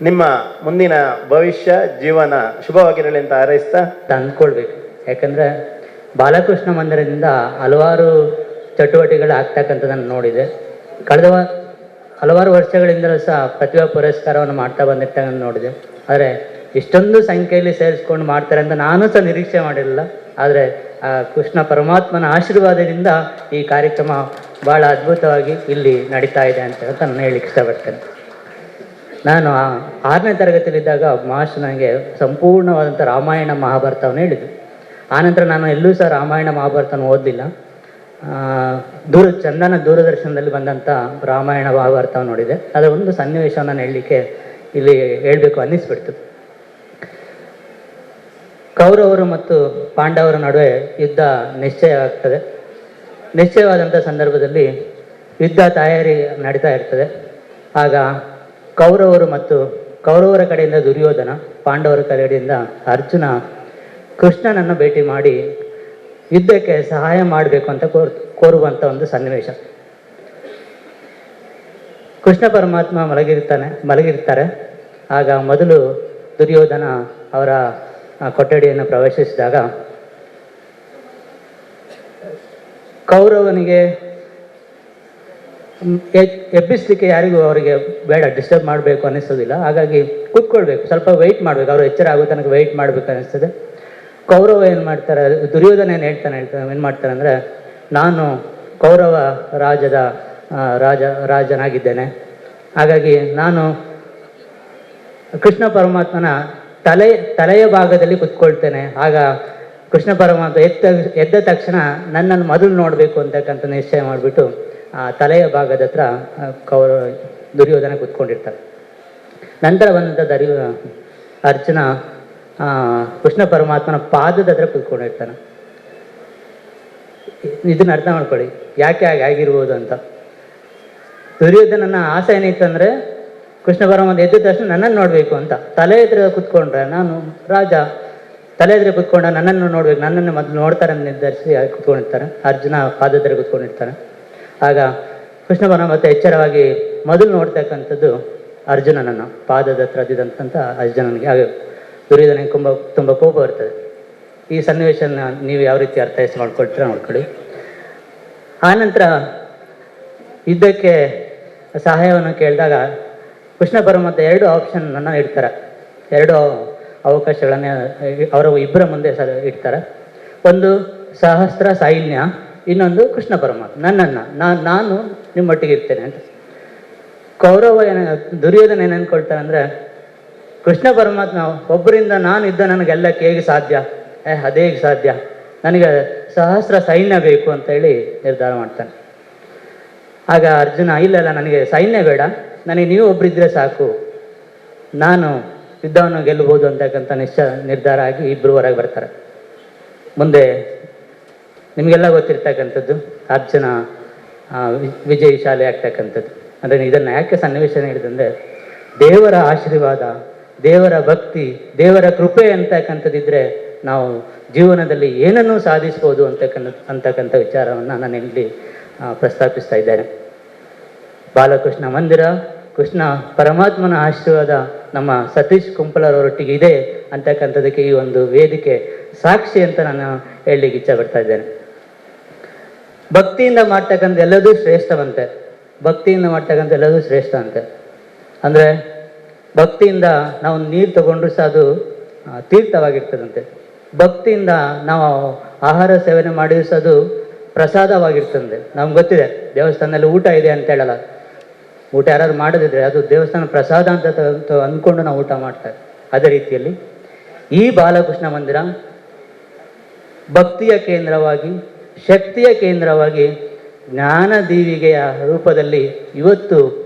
ನಿಮ್ಮ ಮುಂದಿನ ಭವಿಷ್ಯ ಜೀವನ ಶುಭವಾಗಿರಲಿ ಅಂತ ಹಾರೈಸ್ತಾ ಅಂದ್ಕೊಳ್ಬೇಕು. ಯಾಕಂದರೆ ಬಾಲಕೃಷ್ಣ ಮಂದಿರದಿಂದ ಹಲವಾರು ಚಟುವಟಿಕೆಗಳು ಆಗ್ತಕ್ಕಂಥದ್ದನ್ನು ನೋಡಿದೆ. ಕಳೆದ ಹಲವಾರು ವರ್ಷಗಳಿಂದಲೂ ಸಹ ಪ್ರತಿಭಾ ಪುರಸ್ಕಾರವನ್ನು ಮಾಡ್ತಾ ಬಂದಿರ್ತಕ್ಕಂಥ ನೋಡಿದೆ. ಆದರೆ ಇಷ್ಟೊಂದು ಸಂಖ್ಯೆಯಲ್ಲಿ ಸೇರಿಸ್ಕೊಂಡು ಮಾಡ್ತಾರೆ ಅಂತ ನಾನು ಸಹ ನಿರೀಕ್ಷೆ ಮಾಡಿರಲಿಲ್ಲ. ಆದರೆ ಕೃಷ್ಣ ಪರಮಾತ್ಮನ ಆಶೀರ್ವಾದದಿಂದ ಈ ಕಾರ್ಯಕ್ರಮ ಭಾಳ ಅದ್ಭುತವಾಗಿ ಇಲ್ಲಿ ನಡೀತಾ ಇದೆ ಅಂತ ನಾನು ಹೇಳಲಿಕ್ಕೆ ಇಷ್ಟಪಡ್ತೇನೆ. ನಾನು 6ನೇ ತರಗತಿಯಲ್ಲಿದ್ದಾಗ ಮಾಸ್ಟರ್ ನನಗೆ ಸಂಪೂರ್ಣವಾದಂಥ ರಾಮಾಯಣ ಮಹಾಭಾರತವನ್ನು ಹೇಳಿದ್ದು. ಆನಂತರ ನಾನು ಎಲ್ಲೂ ಸಹ ರಾಮಾಯಣ ಮಹಾಭಾರತನ ಓದಲಿಲ್ಲ. ಚಂದನ ದೂರದರ್ಶನದಲ್ಲಿ ಬಂದಂಥ ರಾಮಾಯಣ ಮಹಾಭಾರತವನ್ನು ನೋಡಿದೆ. ಅದರ ಒಂದು ಸನ್ನಿವೇಶವನ್ನು ನಾನು ಹೇಳಲಿಕ್ಕೆ ಇಲ್ಲಿ ಹೇಳಬೇಕು ಅನ್ನಿಸ್ಬಿಡ್ತು. ಕೌರವರು ಮತ್ತು ಪಾಂಡವರ ನಡುವೆ ಯುದ್ಧ ನಿಶ್ಚಯ ಆಗ್ತದೆ. ನಿಶ್ಚಯವಾದಂಥ ಸಂದರ್ಭದಲ್ಲಿ ಯುದ್ಧ ತಯಾರಿ ನಡೀತಾ ಇರ್ತದೆ. ಆಗ ಕೌರವರು ಮತ್ತು ಕೌರವರ ಕಡೆಯಿಂದ ದುರ್ಯೋಧನ, ಪಾಂಡವರ ಕಡೆಯಿಂದ ಅರ್ಜುನ ಕೃಷ್ಣನನ್ನು ಭೇಟಿ ಮಾಡಿ ಯುದ್ಧಕ್ಕೆ ಸಹಾಯ ಮಾಡಬೇಕು ಅಂತ ಕೋರುವಂಥ ಒಂದು ಸನ್ನಿವೇಶ. ಕೃಷ್ಣ ಪರಮಾತ್ಮ ಮಲಗಿರ್ತಾರೆ. ಆಗ ಮೊದಲು ದುರ್ಯೋಧನ ಅವರ ಕೊಠಡಿಯನ್ನು ಪ್ರವೇಶಿಸಿದಾಗ ಕೌರವನಿಗೆ ಎಬ್ಬಿಸ್ಲಿಕ್ಕೆ ಯಾರಿಗೂ ಅವರಿಗೆ ಬೇಡ, ಡಿಸ್ಟರ್ಬ್ ಮಾಡಬೇಕು ಅನ್ನಿಸೋದಿಲ್ಲ. ಹಾಗಾಗಿ ಕೂತ್ಕೊಳ್ಬೇಕು, ಸ್ವಲ್ಪ ವೆಯ್ಟ್ ಮಾಡಬೇಕು, ಅವರು ಎಚ್ಚರ ಆಗೋ ತನಕ ವೆಯ್ಟ್ ಮಾಡಬೇಕು ಅನ್ನಿಸ್ತದೆ. ಕೌರವ ಏನು ಮಾಡ್ತಾರೆ, ದುರ್ಯೋಧನ ಏನು ಮಾಡ್ತಾರೆ ಅಂದರೆ, ನಾನು ಕೌರವ ರಾಜನಾಗಿದ್ದೇನೆ. ಹಾಗಾಗಿ ನಾನು ಕೃಷ್ಣ ಪರಮಾತ್ಮನ ತಲೆಯ ಭಾಗದಲ್ಲಿ ಕುತ್ಕೊಳ್ತೇನೆ. ಆಗ ಕೃಷ್ಣ ಪರಮಾತ್ಮ ಎದ್ದ ತಕ್ಷಣ ನನ್ನನ್ನು ಮೊದಲು ನೋಡಬೇಕು ಅಂತಕ್ಕಂಥ ನಿಶ್ಚಯ ಮಾಡಿಬಿಟ್ಟು ಆ ತಲೆಯ ಭಾಗದ ಹತ್ರ ದುರ್ಯೋಧನ ಕುತ್ಕೊಂಡಿರ್ತಾರೆ. ನಂತರ ಬಂದಂಥದ್ದು ಅರ್ಜುನ ಕೃಷ್ಣ ಪರಮಾತ್ಮನ ಪಾದದ ಹತ್ರ ಕೂತ್ಕೊಂಡಿರ್ತಾನೆ. ಇದನ್ನ ಅರ್ಥ ಮಾಡ್ಕೊಳ್ಳಿ, ಯಾಕೆ ಹಾಗೆ ಆಗಿರ್ಬೋದು ಅಂತ. ದುರ್ಯೋಧನನ ಆಸೆ ಏನಿತ್ತಂದರೆ ಕೃಷ್ಣ ಪರಮಾತ್ಮ ಎದ್ದ ತಕ್ಷಣ ನನ್ನನ್ನು ನೋಡಬೇಕು ಅಂತ. ತಲೆ ಎದುರು ಕೂತ್ಕೊಂಡ್ರೆ, ನಾನು ರಾಜ, ತಲೆ ಎದುರು ಕೂತ್ಕೊಂಡ ನನ್ನನ್ನು ನೋಡ್ಬೇಕು, ನನ್ನನ್ನು ಮೊದಲು ನೋಡ್ತಾರೆ ಅಂತ ನಿರ್ಧರಿಸಿ ಕೂತ್ಕೊಂಡಿರ್ತಾರೆ. ಅರ್ಜುನ ಪಾದದ ಹತ್ರ ಕೂತ್ಕೊಂಡಿರ್ತಾನೆ. ಆಗ ಕೃಷ್ಣ ಪರಮಾತ್ಮ ಎಚ್ಚರವಾಗಿ ಮೊದಲು ನೋಡ್ತಕ್ಕಂಥದ್ದು ಅರ್ಜುನನನ್ನು, ಪಾದದ ಹತ್ರ ಅದಿದಂತ ಅರ್ಜುನನಿಗೆ. ಹಾಗೆ ದುರ್ಯೋಧನಿಗೆ ತುಂಬ ಕೋಪ ಬರ್ತದೆ. ಈ ಸನ್ನಿವೇಶನ ನೀವು ಯಾವ ರೀತಿ ಅರ್ಥೈಸಿ ಮಾಡ್ಕೊಳ್ತೀರ ನೋಡ್ಕೊಳ್ಳಿ. ಆನಂತರ ಯುದ್ಧಕ್ಕೆ ಸಹಾಯವನ್ನು ಕೇಳಿದಾಗ ಕೃಷ್ಣ ಪರಮಾತ್ಮ 2 ಆಪ್ಷನನ್ನು ಇಡ್ತಾರೆ, 2 ಅವಕಾಶಗಳನ್ನು ಅವರ ಇಬ್ಬರ ಮುಂದೆ ಇಡ್ತಾರೆ. ಒಂದು ಸಹಸ್ರ ಸೈನ್ಯ, ಇನ್ನೊಂದು ಕೃಷ್ಣ ಪರಮಾತ್ಮ ನನ್ನನ್ನು, ನಾನು ನಿಮ್ಮೊಟ್ಟಿಗೆ ಇರ್ತೇನೆ ಅಂತ. ಕೌರವ ದುರ್ಯೋಧನ ಏನು ಅಂದ್ಕೊಳ್ತಾನೆ ಅಂದರೆ, ಕೃಷ್ಣ ಪರಮಾತ್ಮ ಒಬ್ಬರಿಂದ ನಾನು ಇದ್ದ ನನಗೆಲ್ಲಕ್ಕೆ ಹೇಗೆ ಸಾಧ್ಯ, ಅದೇಗೆ ಸಾಧ್ಯ, ನನಗೆ ಸಹಸ್ರ ಸೈನ್ಯ ಬೇಕು ಅಂತ ಹೇಳಿ ನಿರ್ಧಾರ ಮಾಡ್ತಾನೆ. ಆಗ ಅರ್ಜುನ, ಇಲ್ಲ ನನಗೆ ಸೈನ್ಯ ಬೇಡ, ನನಗೆ ನೀವು ಒಬ್ಬರಿದ್ದರೆ ಸಾಕು, ನಾನು ಯುದ್ಧವನ್ನು ಗೆಲ್ಲಬಹುದು ಅಂತಕ್ಕಂಥ ನಿರ್ಧಾರ ಆಗಿ ಇಬ್ಬರು ಹೊರಗೆ ಬರ್ತಾರೆ. ಮುಂದೆ ನಿಮಗೆಲ್ಲ ಗೊತ್ತಿರ್ತಕ್ಕಂಥದ್ದು ಅರ್ಜುನ ವಿಜಯಶಾಲಿ ಆಗ್ತಕ್ಕಂಥದ್ದು. ಅಂದರೆ ಇದನ್ನು ಯಾಕೆ ಸನ್ನಿವೇಶ ಹೇಳಿದಂದರೆ, ದೇವರ ಆಶೀರ್ವಾದ, ದೇವರ ಭಕ್ತಿ, ದೇವರ ಕೃಪೆ ಅಂತಕ್ಕಂಥದ್ದಿದ್ರೆ ನಾವು ಜೀವನದಲ್ಲಿ ಏನನ್ನೂ ಸಾಧಿಸ್ಬೋದು ಅಂತಕ್ಕಂಥ ವಿಚಾರವನ್ನು ನಾನು ಇಲ್ಲಿ ಪ್ರಸ್ತಾಪಿಸ್ತಾ ಇದ್ದೇನೆ. ಬಾಲಕೃಷ್ಣ ಮಂದಿರ, ಕೃಷ್ಣ ಪರಮಾತ್ಮನ ಆಶೀರ್ವಾದ ನಮ್ಮ ಸತೀಶ್ ಕುಂಪಲರವರೊಟ್ಟಿಗೆ ಇದೆ ಅಂತಕ್ಕಂಥದ್ದಕ್ಕೆ ಈ ಒಂದು ವೇದಿಕೆ ಸಾಕ್ಷಿ ಅಂತ ನಾನು ಹೇಳಲಿಕ್ಕೆ ಇಚ್ಛೆ ಪಡ್ತಾ ಇದ್ದೇನೆ. ಭಕ್ತಿಯಿಂದ ಮಾಡ್ತಕ್ಕಂಥ ಎಲ್ಲದೂ ಶ್ರೇಷ್ಠವಂತೆ, ಭಕ್ತಿಯಿಂದ ಮಾಡ್ತಕ್ಕಂಥ ಎಲ್ಲದೂ ಶ್ರೇಷ್ಠ ಅಂತೆ. ಅಂದರೆ ಭಕ್ತಿಯಿಂದ ನಾವು ನೀರು ತಗೊಂಡ್ರು ಸಹ ಅದು ತೀರ್ಥವಾಗಿರ್ತದಂತೆ. ಭಕ್ತಿಯಿಂದ ನಾವು ಆಹಾರ ಸೇವನೆ ಮಾಡಿದ್ರು ಸಹ ಅದು ಪ್ರಸಾದವಾಗಿರ್ತದೆ. ನಮ್ಗೆ ಗೊತ್ತಿದೆ, ದೇವಸ್ಥಾನದಲ್ಲಿ ಊಟ ಇದೆ ಅಂತ ಹೇಳಲ್ಲ, ಊಟ ಯಾರು ಮಾಡೋದಿದ್ರೆ ಅದು ದೇವಸ್ಥಾನ ಪ್ರಸಾದ ಅಂತ ಅಂದ್ಕೊಂಡು ನಾವು ಊಟ ಮಾಡ್ತಾರೆ. ಅದೇ ರೀತಿಯಲ್ಲಿ ಈ ಬಾಲಕೃಷ್ಣ ಮಂದಿರ ಭಕ್ತಿಯ ಕೇಂದ್ರವಾಗಿ, ಶಕ್ತಿಯ ಕೇಂದ್ರವಾಗಿ, ಜ್ಞಾನ ದೀವಿಗೆಯ ರೂಪದಲ್ಲಿ ಇವತ್ತು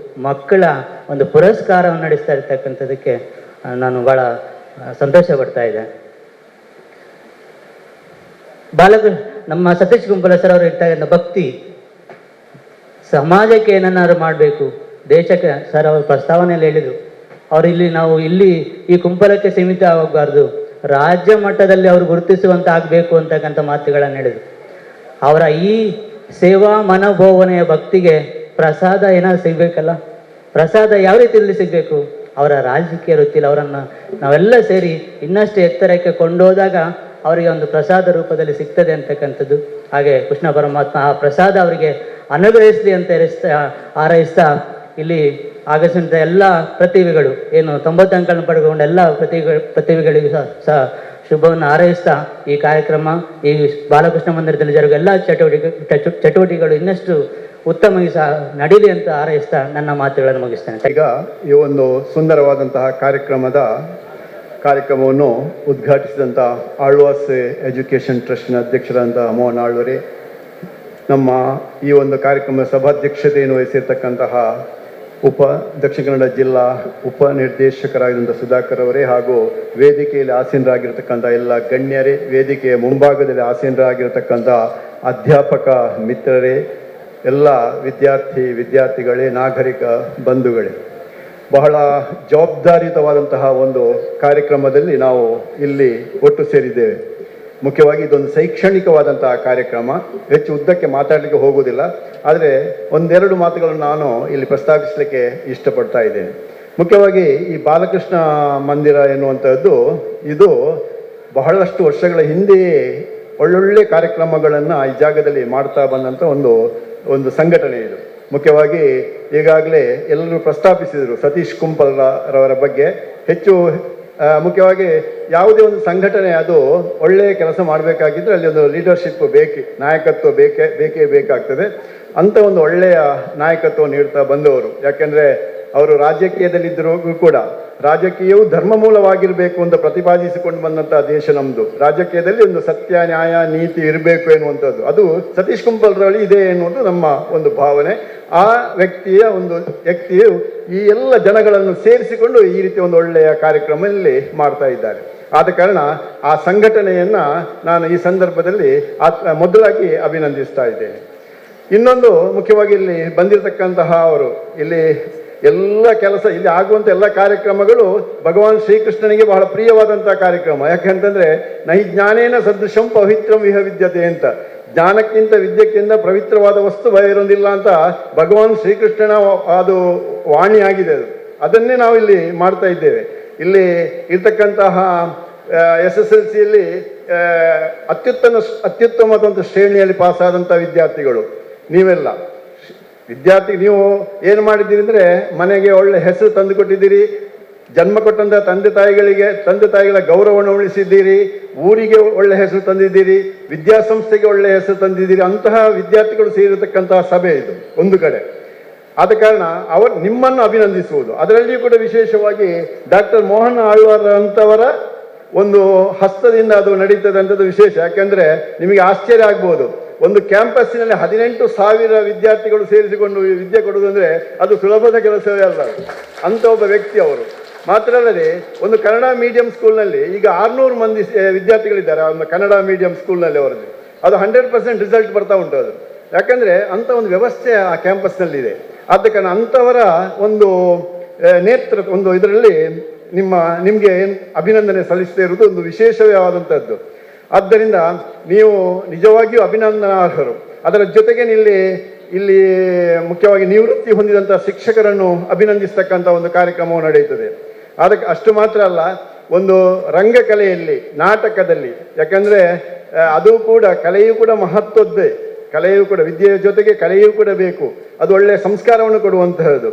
ಮಕ್ಕಳ ಒಂದು ಪುರಸ್ಕಾರವನ್ನು ನಡೆಸ್ತಾ ಇರ್ತಕ್ಕಂಥದ್ದಕ್ಕೆ ನಾನು ಭಾಳ ಸಂತೋಷ ಪಡ್ತಾ ಇದ್ದೆ. ನಮ್ಮ ಸತೀಶ್ ಕುಂಪಲ ಸರ್ ಅವರು ಇರ್ತಕ್ಕಂಥ ಭಕ್ತಿ, ಸಮಾಜಕ್ಕೆ ಏನನ್ನಾದ್ರು ಮಾಡಬೇಕು, ದೇಶಕ್ಕೆ ಸರ್ ಅವರು ಪ್ರಸ್ತಾವನೆಯಲ್ಲಿ ಹೇಳಿದರು, ಅವರು ನಾವು ಇಲ್ಲಿ ಈ ಕುಂಪಲಕ್ಕೆ ಸೀಮಿತ ಆಗಬಾರ್ದು, ರಾಜ್ಯ ಮಟ್ಟದಲ್ಲಿ ಅವರು ಗುರುತಿಸುವಂತ ಆಗಬೇಕು ಅಂತಕ್ಕಂಥ ಮಾತುಗಳನ್ನು ಹೇಳಿದರು. ಅವರ ಈ ಸೇವಾ ಮನೋಭಾವನೆಯ ಭಕ್ತಿಗೆ ಪ್ರಸಾದ ಏನಾದ್ರು ಸಿಗಬೇಕಲ್ಲ, ಪ್ರಸಾದ ಯಾವ ರೀತಿಯಲ್ಲಿ ಸಿಗಬೇಕು, ಅವರ ರಾಜಕೀಯ ವೃತ್ತಿಯಲ್ಲಿ ಅವರನ್ನು ನಾವೆಲ್ಲ ಸೇರಿ ಇನ್ನಷ್ಟು ಎತ್ತರಕ್ಕೆ ಕೊಂಡೋದಾಗ ಅವರಿಗೆ ಒಂದು ಪ್ರಸಾದ ರೂಪದಲ್ಲಿ ಸಿಗ್ತದೆ ಅಂತಕ್ಕಂಥದ್ದು. ಹಾಗೆ ಕೃಷ್ಣ ಪರಮಾತ್ಮ ಆ ಪ್ರಸಾದ ಅವರಿಗೆ ಅನುಗ್ರಹಿಸಲಿ ಅಂತ ಹಾರೈಸ್ತಾ ಇಲ್ಲಿ ಆಗಮಿಸಿದ ಎಲ್ಲ ಪ್ರತಿಭೆಗಳು, ಏನು 90 ಅಂಕಗಳನ್ನು ಪಡೆದುಕೊಂಡ ಎಲ್ಲ ಪ್ರತಿಭೆಗಳಿಗೂ ಸಹ ಶುಭವನ್ನು ಹಾರೈಸ್ತಾ ಈ ಕಾರ್ಯಕ್ರಮ, ಈ ಬಾಲಕೃಷ್ಣ ಮಂದಿರದಲ್ಲಿ ಜರುಗುವ ಎಲ್ಲ ಚಟುವಟಿಕೆಗಳು ಇನ್ನಷ್ಟು ಉತ್ತಮವಾಗಿ ಸಹ ನಡೀಲಿ ಅಂತ ಹಾರೈಸ್ತಾ ನನ್ನ ಮಾತುಗಳನ್ನು ಮುಗಿಸ್ತೇನೆ. ಈಗ ಈ ಒಂದು ಸುಂದರವಾದಂತಹ ಕಾರ್ಯಕ್ರಮವನ್ನು ಉದ್ಘಾಟಿಸಿದಂಥ ಆಳ್ವಾಸ್ ಎಜುಕೇಷನ್ ಟ್ರಸ್ಟ್ನ ಅಧ್ಯಕ್ಷರಾದಂಥ ಮೋಹನ್ ಆಳ್ವರೇ, ನಮ್ಮ ಈ ಒಂದು ಕಾರ್ಯಕ್ರಮದ ಸಭಾಧ್ಯಕ್ಷತೆಯನ್ನು ವಹಿಸಿರ್ತಕ್ಕಂತಹ ದಕ್ಷಿಣ ಕನ್ನಡ ಜಿಲ್ಲಾ ಉಪನಿರ್ದೇಶಕರಾಗಿದ್ದಂಥ ಸುಧಾಕರ್ ಅವರೇ, ಹಾಗೂ ವೇದಿಕೆಯಲ್ಲಿ ಆಸೀನರಾಗಿರ್ತಕ್ಕಂಥ ಎಲ್ಲ ಗಣ್ಯರೇ, ವೇದಿಕೆಯ ಮುಂಭಾಗದಲ್ಲಿ ಆಸೀನರಾಗಿರ್ತಕ್ಕಂಥ ಅಧ್ಯಾಪಕ ಮಿತ್ರರೇ, ಎಲ್ಲ ವಿದ್ಯಾರ್ಥಿಗಳೇ, ನಾಗರಿಕ ಬಂಧುಗಳೇ, ಬಹಳ ಜವಾಬ್ದಾರಿಯುತವಾದಂತಹ ಒಂದು ಕಾರ್ಯಕ್ರಮದಲ್ಲಿ ನಾವು ಇಲ್ಲಿ ಒಟ್ಟು ಸೇರಿದ್ದೇವೆ. ಮುಖ್ಯವಾಗಿ ಇದೊಂದು ಶೈಕ್ಷಣಿಕವಾದಂತಹ ಕಾರ್ಯಕ್ರಮ. ಹೆಚ್ಚು ಉದ್ದಕ್ಕೆ ಮಾತಾಡಲಿಕ್ಕೆ ಹೋಗುವುದಿಲ್ಲ, ಆದರೆ ಒಂದೆರಡು ಮಾತುಗಳನ್ನು ನಾನು ಇಲ್ಲಿ ಪ್ರಸ್ತಾಪಿಸಲಿಕ್ಕೆ ಇಷ್ಟಪಡ್ತಾ ಇದ್ದೇನೆ. ಮುಖ್ಯವಾಗಿ ಈ ಬಾಲಕೃಷ್ಣ ಮಂದಿರ ಎನ್ನುವಂಥದ್ದು ಇದು ಬಹಳಷ್ಟು ವರ್ಷಗಳ ಹಿಂದೆಯೇ ಒಳ್ಳೊಳ್ಳೆ ಕಾರ್ಯಕ್ರಮಗಳನ್ನು ಈ ಜಾಗದಲ್ಲಿ ಮಾಡ್ತಾ ಬಂದಂಥ ಒಂದು ಸಂಘಟನೆ ಇದು. ಮುಖ್ಯವಾಗಿ ಈಗಾಗಲೇ ಎಲ್ಲರೂ ಪ್ರಸ್ತಾಪಿಸಿದರು ಸತೀಶ್ ಕುಂಪಲ್ರವರ ಬಗ್ಗೆ. ಹೆಚ್ಚು ಮುಖ್ಯವಾಗಿ ಯಾವುದೇ ಒಂದು ಸಂಘಟನೆ ಅದು ಒಳ್ಳೆಯ ಕೆಲಸ ಮಾಡಬೇಕಾಗಿದ್ದರೆ ಅಲ್ಲಿ ಒಂದು ಲೀಡರ್ಶಿಪ್ ನಾಯಕತ್ವ ಬೇಕೇ ಬೇಕಾಗ್ತದೆ. ಅಂಥ ಒಂದು ಒಳ್ಳೆಯ ನಾಯಕತ್ವ ನೀಡ್ತಾ ಬಂದವರು. ಯಾಕೆಂದರೆ ಅವರು ರಾಜಕೀಯದಲ್ಲಿದ್ದರೂ ಕೂಡ ರಾಜಕೀಯವು ಧರ್ಮ ಮೂಲವಾಗಿರಬೇಕು ಅಂತ ಪ್ರತಿಪಾದಿಸಿಕೊಂಡು ಬಂದಂತಹ ದೇಶ ನಮ್ಮದು. ರಾಜಕೀಯದಲ್ಲಿ ಒಂದು ಸತ್ಯ, ನ್ಯಾಯ, ನೀತಿ ಇರಬೇಕು ಎನ್ನುವಂಥದ್ದು ಅದು ಸತೀಶ್ ಕುಂಪಲ್ರಲ್ಲಿ ಇದೆ ಎನ್ನುವುದು ನಮ್ಮ ಒಂದು ಭಾವನೆ. ಆ ವ್ಯಕ್ತಿಯು ಈ ಎಲ್ಲ ಜನಗಳನ್ನು ಸೇರಿಸಿಕೊಂಡು ಈ ರೀತಿ ಒಂದು ಒಳ್ಳೆಯ ಕಾರ್ಯಕ್ರಮದಲ್ಲಿ ಮಾಡ್ತಾ ಇದ್ದಾರೆ. ಆದ ಕಾರಣ ಆ ಸಂಘಟನೆಯನ್ನ ನಾನು ಈ ಸಂದರ್ಭದಲ್ಲಿ ಮೊದಲಾಗಿ ಅಭಿನಂದಿಸ್ತಾ ಇದ್ದೇನೆ. ಇನ್ನೊಂದು ಮುಖ್ಯವಾಗಿ ಇಲ್ಲಿ ಬಂದಿರತಕ್ಕಂತಹ ಅವರು ಇಲ್ಲಿ ಎಲ್ಲ ಕೆಲಸ ಇಲ್ಲಿ ಆಗುವಂಥ ಎಲ್ಲ ಕಾರ್ಯಕ್ರಮಗಳು ಭಗವಾನ್ ಶ್ರೀಕೃಷ್ಣನಿಗೆ ಬಹಳ ಪ್ರಿಯವಾದಂತಹ ಕಾರ್ಯಕ್ರಮ. ಯಾಕಂತಂದ್ರೆ ನಹಿ ಜ್ಞಾನೇನ ಸದೃಶಂ ಪವಿತ್ರಂ ವಿಹ ವಿದ್ಯತೆ ಅಂತ, ಜ್ಞಾನಕ್ಕಿಂತ ವಿದ್ಯೆಕ್ಕಿಂತ ಪವಿತ್ರವಾದ ವಸ್ತು ಬೇರೊಂದಿಲ್ಲ ಅಂತ ಭಗವಾನ್ ಶ್ರೀಕೃಷ್ಣನ ಅದು ವಾಣಿ ಆಗಿದೆ. ಅದನ್ನೇ ನಾವು ಇಲ್ಲಿ ಮಾಡ್ತಾ ಇದ್ದೇವೆ. ಇಲ್ಲಿ ಇರ್ತಕ್ಕಂತಹ SSLCಯಲ್ಲಿ ಅತ್ಯುತ್ತಮವಾದಂಥ ಶ್ರೇಣಿಯಲ್ಲಿ ಪಾಸಾದಂಥ ವಿದ್ಯಾರ್ಥಿಗಳು ನೀವೆಲ್ಲ ನೀವು ಏನು ಮಾಡಿದ್ದೀರಿ ಅಂದರೆ ಮನೆಗೆ ಒಳ್ಳೆ ಹೆಸರು ತಂದು ಕೊಟ್ಟಿದ್ದೀರಿ, ಜನ್ಮ ಕೊಟ್ಟಂಥ ತಂದೆ ತಾಯಿಗಳ ಗೌರವವನ್ನು ಉಳಿಸಿದ್ದೀರಿ, ಊರಿಗೆ ಒಳ್ಳೆ ಹೆಸರು ತಂದಿದ್ದೀರಿ, ವಿದ್ಯಾಸಂಸ್ಥೆಗೆ ಒಳ್ಳೆ ಹೆಸರು ತಂದಿದ್ದೀರಿ. ಅಂತಹ ವಿದ್ಯಾರ್ಥಿಗಳು ಸೇರಿರತಕ್ಕಂತಹ ಸಭೆ ಇದು ಒಂದು ಕಡೆ. ಆದ ಕಾರಣ ನಿಮ್ಮನ್ನು ಅಭಿನಂದಿಸುವುದು, ಅದರಲ್ಲಿಯೂ ಕೂಡ ವಿಶೇಷವಾಗಿ ಡಾಕ್ಟರ್ ಮೋಹನ್ ಆಳ್ವಾರ್ ಅಂತವರ ಒಂದು ಹಸ್ತದಿಂದ ಅದು ನಡೀತದೆ ಅಂತದ್ದು ವಿಶೇಷ. ಯಾಕೆಂದ್ರೆ ನಿಮಗೆ ಆಶ್ಚರ್ಯ ಆಗ್ಬೋದು, ಒಂದು ಕ್ಯಾಂಪಸ್ಸಿನಲ್ಲಿ 18,000 ವಿದ್ಯಾರ್ಥಿಗಳು ಸೇರಿಸಿಕೊಂಡು ವಿದ್ಯೆ ಕೊಡುವುದು ಅಂದರೆ ಅದು ಸುಲಭದ ಕೆಲಸವೇ ಅಲ್ಲ. ಅಂತ ಒಬ್ಬ ವ್ಯಕ್ತಿ ಅವರು. ಮಾತ್ರ ಅಲ್ಲದೆ ಒಂದು ಕನ್ನಡ ಮೀಡಿಯಂ ಸ್ಕೂಲ್ನಲ್ಲಿ ಈಗ 600 ಮಂದಿ ವಿದ್ಯಾರ್ಥಿಗಳಿದ್ದಾರೆ ಒಂದು ಕನ್ನಡ ಮೀಡಿಯಂ ಸ್ಕೂಲ್ನಲ್ಲಿ ಅವರದ್ದು. ಅದು 100% ರಿಸಲ್ಟ್ ಬರ್ತಾ ಉಂಟು ಅದು. ಯಾಕಂದರೆ ಅಂಥ ಒಂದು ವ್ಯವಸ್ಥೆ ಆ ಕ್ಯಾಂಪಸ್ನಲ್ಲಿದೆ. ಆದ ಕಾರಣ ಅಂಥವರ ಒಂದು ನೇತೃತ್ವ ಒಂದು ಇದರಲ್ಲಿ ನಿಮಗೆ ಅಭಿನಂದನೆ ಸಲ್ಲಿಸದೇ ಇರುವುದು ಒಂದು ವಿಶೇಷವೇ ಆದಂಥದ್ದು. ಆದ್ದರಿಂದ ನೀವು ನಿಜವಾಗಿಯೂ ಅಭಿನಂದನಾರ್ಹರು. ಅದರ ಜೊತೆಗೆ ಇಲ್ಲಿ ಮುಖ್ಯವಾಗಿ ನಿವೃತ್ತಿ ಹೊಂದಿದಂಥ ಶಿಕ್ಷಕರನ್ನು ಅಭಿನಂದಿಸ್ತಕ್ಕಂಥ ಒಂದು ಕಾರ್ಯಕ್ರಮವು ನಡೆಯುತ್ತದೆ. ಅದಕ್ಕೆ ಅಷ್ಟು ಮಾತ್ರ ಅಲ್ಲ, ಒಂದು ರಂಗಕಲೆಯಲ್ಲಿ, ನಾಟಕದಲ್ಲಿ, ಯಾಕಂದರೆ ಅದು ಕೂಡ ಕಲೆಯೂ ಕೂಡ ಮಹತ್ವದ್ದೇ. ಕಲೆಯೂ ಕೂಡ ವಿದ್ಯೆಯ ಜೊತೆಗೆ ಕಲೆಯೂ ಕೂಡ ಬೇಕು. ಅದು ಒಳ್ಳೆಯ ಸಂಸ್ಕಾರವನ್ನು ಕೊಡುವಂತಹದ್ದು.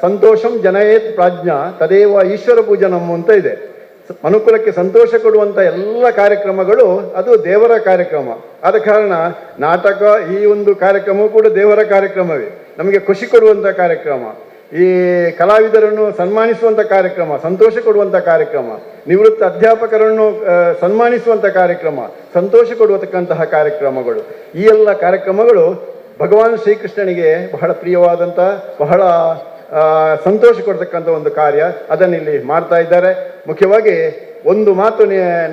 ಸಂತೋಷಂ ಜನಯೇತ್ ಪ್ರಾಜ್ಞಾ ತದೇವ ಈಶ್ವರ ಪೂಜನಂ ಅಂತ ಇದೆ. ಮನುಕುಲಕ್ಕೆ ಸಂತೋಷ ಕೊಡುವಂಥ ಎಲ್ಲ ಕಾರ್ಯಕ್ರಮಗಳು ಅದು ದೇವರ ಕಾರ್ಯಕ್ರಮ. ಆದ ಕಾರಣ ನಾಟಕ ಈ ಒಂದು ಕಾರ್ಯಕ್ರಮವೂ ಕೂಡ ದೇವರ ಕಾರ್ಯಕ್ರಮವೇ. ನಮಗೆ ಖುಷಿ ಕೊಡುವಂಥ ಕಾರ್ಯಕ್ರಮ, ಈ ಕಲಾವಿದರನ್ನು ಸನ್ಮಾನಿಸುವಂಥ ಕಾರ್ಯಕ್ರಮ, ಸಂತೋಷ ಕೊಡುವಂಥ ಕಾರ್ಯಕ್ರಮ, ನಿವೃತ್ತ ಅಧ್ಯಾಪಕರನ್ನು ಸನ್ಮಾನಿಸುವಂಥ ಕಾರ್ಯಕ್ರಮ, ಸಂತೋಷ ಕೊಡುವತಕ್ಕಂತಹ ಕಾರ್ಯಕ್ರಮಗಳು, ಈ ಎಲ್ಲ ಕಾರ್ಯಕ್ರಮಗಳು ಭಗವಾನ್ ಶ್ರೀಕೃಷ್ಣನಿಗೆ ಬಹಳ ಪ್ರಿಯವಾದಂಥ, ಬಹಳ ಸಂತೋಷ ಕೊಡ್ತಕ್ಕಂಥ ಒಂದು ಕಾರ್ಯ. ಅದನ್ನಿಲ್ಲಿ ಮಾಡ್ತಾ ಇದ್ದಾರೆ. ಮುಖ್ಯವಾಗಿ ಒಂದು ಮಾತು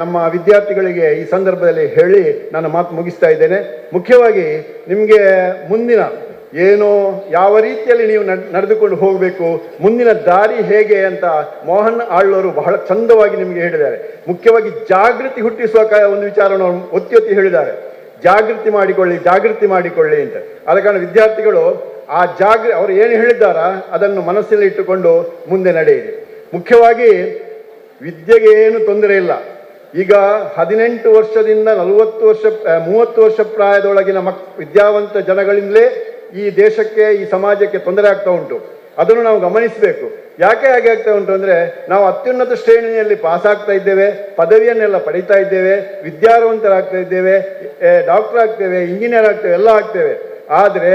ನಮ್ಮ ವಿದ್ಯಾರ್ಥಿಗಳಿಗೆ ಈ ಸಂದರ್ಭದಲ್ಲಿ ಹೇಳಿ ನಾನು ಮಾತು ಮುಗಿಸ್ತಾ ಇದ್ದೇನೆ. ಮುಖ್ಯವಾಗಿ ನಿಮಗೆ ಮುಂದಿನ ಯಾವ ರೀತಿಯಲ್ಲಿ ನೀವು ನಡೆದುಕೊಂಡು ಹೋಗಬೇಕು, ಮುಂದಿನ ದಾರಿ ಹೇಗೆ ಅಂತ ಮೋಹನ್ ಆಳ್ವರು ಬಹಳ ಚಂದವಾಗಿ ನಿಮಗೆ ಹೇಳಿದ್ದಾರೆ. ಮುಖ್ಯವಾಗಿ ಜಾಗೃತಿ ಹುಟ್ಟಿಸುವ ಒಂದು ವಿಚಾರವನ್ನು ಒತ್ತಿ ಹೇಳಿದ್ದಾರೆ. ಜಾಗೃತಿ ಮಾಡಿಕೊಳ್ಳಿ ಅಂತ. ಆದ ಕಾರಣ ವಿದ್ಯಾರ್ಥಿಗಳು ಅವರು ಏನು ಹೇಳಿದ್ದಾರ ಅದನ್ನು ಮನಸ್ಸಲ್ಲಿ ಇಟ್ಟುಕೊಂಡು ಮುಂದೆ ನಡೆಯಿರಿ. ಮುಖ್ಯವಾಗಿ ವಿದ್ಯೆಗೆ ಏನು ತೊಂದರೆ ಇಲ್ಲ. ಈಗ 18 ವರ್ಷದಿಂದ 30 ವರ್ಷ ಪ್ರಾಯದೊಳಗಿನ ವಿದ್ಯಾವಂತ ಜನಗಳಿಂದಲೇ ಈ ದೇಶಕ್ಕೆ, ಈ ಸಮಾಜಕ್ಕೆ ತೊಂದರೆ ಆಗ್ತಾ ಉಂಟು. ಅದನ್ನು ನಾವು ಗಮನಿಸಬೇಕು. ಯಾಕೆ ಹಾಗೆ ಆಗ್ತಾ ಉಂಟು ಅಂದರೆ, ನಾವು ಅತ್ಯುನ್ನತ ಶ್ರೇಣಿಯಲ್ಲಿ ಪಾಸ್ ಆಗ್ತಾ ಇದ್ದೇವೆ, ಪದವಿಯನ್ನೆಲ್ಲ ಪಡೀತಾ ಇದ್ದೇವೆ, ವಿದ್ಯಾವಂತರಾಗ್ತಾ ಇದ್ದೇವೆ, ಡಾಕ್ಟರ್ ಆಗ್ತೇವೆ, ಇಂಜಿನಿಯರ್ ಆಗ್ತೇವೆ, ಎಲ್ಲ ಆಗ್ತೇವೆ. ಆದರೆ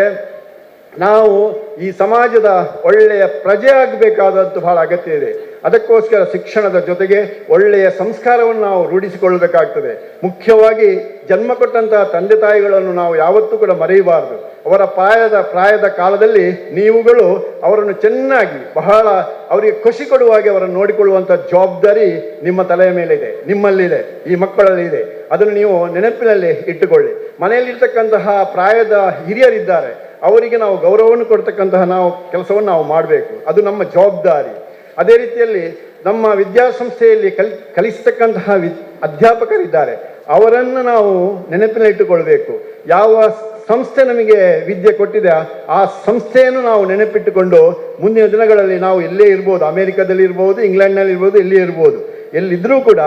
ನಾವು ಈ ಸಮಾಜದ ಒಳ್ಳೆಯ ಪ್ರಜೆ ಆಗಬೇಕಾದಂತೂ ಬಹಳ ಅಗತ್ಯ ಇದೆ. ಅದಕ್ಕೋಸ್ಕರ ಶಿಕ್ಷಣದ ಜೊತೆಗೆ ಒಳ್ಳೆಯ ಸಂಸ್ಕಾರವನ್ನು ನಾವು ರೂಢಿಸಿಕೊಳ್ಳಬೇಕಾಗ್ತದೆ. ಮುಖ್ಯವಾಗಿ ಜನ್ಮ ಕೊಟ್ಟಂತಹ ತಂದೆ ತಾಯಿಗಳನ್ನು ನಾವು ಯಾವತ್ತೂ ಕೂಡ ಮರೆಯಬಾರದು. ಅವರ ಪ್ರಾಯದ ಕಾಲದಲ್ಲಿ ನೀವುಗಳು ಅವರನ್ನು ಚೆನ್ನಾಗಿ, ಬಹಳ ಅವರಿಗೆ ಖುಷಿ ಕೊಡುವ ಹಾಗೆ ಅವರನ್ನು ನೋಡಿಕೊಳ್ಳುವಂಥ ಜವಾಬ್ದಾರಿ ನಿಮ್ಮ ತಲೆಯ ಮೇಲಿದೆ, ನಿಮ್ಮಲ್ಲಿದೆ, ಈ ಮಕ್ಕಳಲ್ಲಿ ಇದೆ. ಅದನ್ನು ನೀವು ನೆನಪಿನಲ್ಲಿ ಇಟ್ಟುಕೊಳ್ಳಿ. ಮನೆಯಲ್ಲಿರ್ತಕ್ಕಂತಹ ಪ್ರಾಯದ ಹಿರಿಯರಿದ್ದಾರೆ, ಅವರಿಗೆ ನಾವು ಗೌರವವನ್ನು ಕೊಡ್ತಕ್ಕಂತಹ ಕೆಲಸವನ್ನು ನಾವು ಮಾಡಬೇಕು. ಅದು ನಮ್ಮ ಜವಾಬ್ದಾರಿ. ಅದೇ ರೀತಿಯಲ್ಲಿ ನಮ್ಮ ವಿದ್ಯಾಸಂಸ್ಥೆಯಲ್ಲಿ ಕಲಿಸ್ತಕ್ಕಂತಹ ಅಧ್ಯಾಪಕರಿದ್ದಾರೆ, ಅವರನ್ನು ನಾವು ನೆನಪಿನಲ್ಲಿಟ್ಟುಕೊಳ್ಬೇಕು. ಯಾವ ಸಂಸ್ಥೆ ನಮಗೆ ವಿದ್ಯೆ ಕೊಟ್ಟಿದೆ ಆ ಸಂಸ್ಥೆಯನ್ನು ನಾವು ನೆನಪಿಟ್ಟುಕೊಂಡು ಮುಂದಿನ ದಿನಗಳಲ್ಲಿ ನಾವು ಎಲ್ಲೇ ಇರ್ಬೋದು, ಅಮೆರಿಕದಲ್ಲಿ ಇರ್ಬೋದು, ಇಂಗ್ಲೆಂಡ್ನಲ್ಲಿ ಇರ್ಬೋದು, ಎಲ್ಲಿ ಇರ್ಬೋದು, ಎಲ್ಲಿದ್ದರೂ ಕೂಡ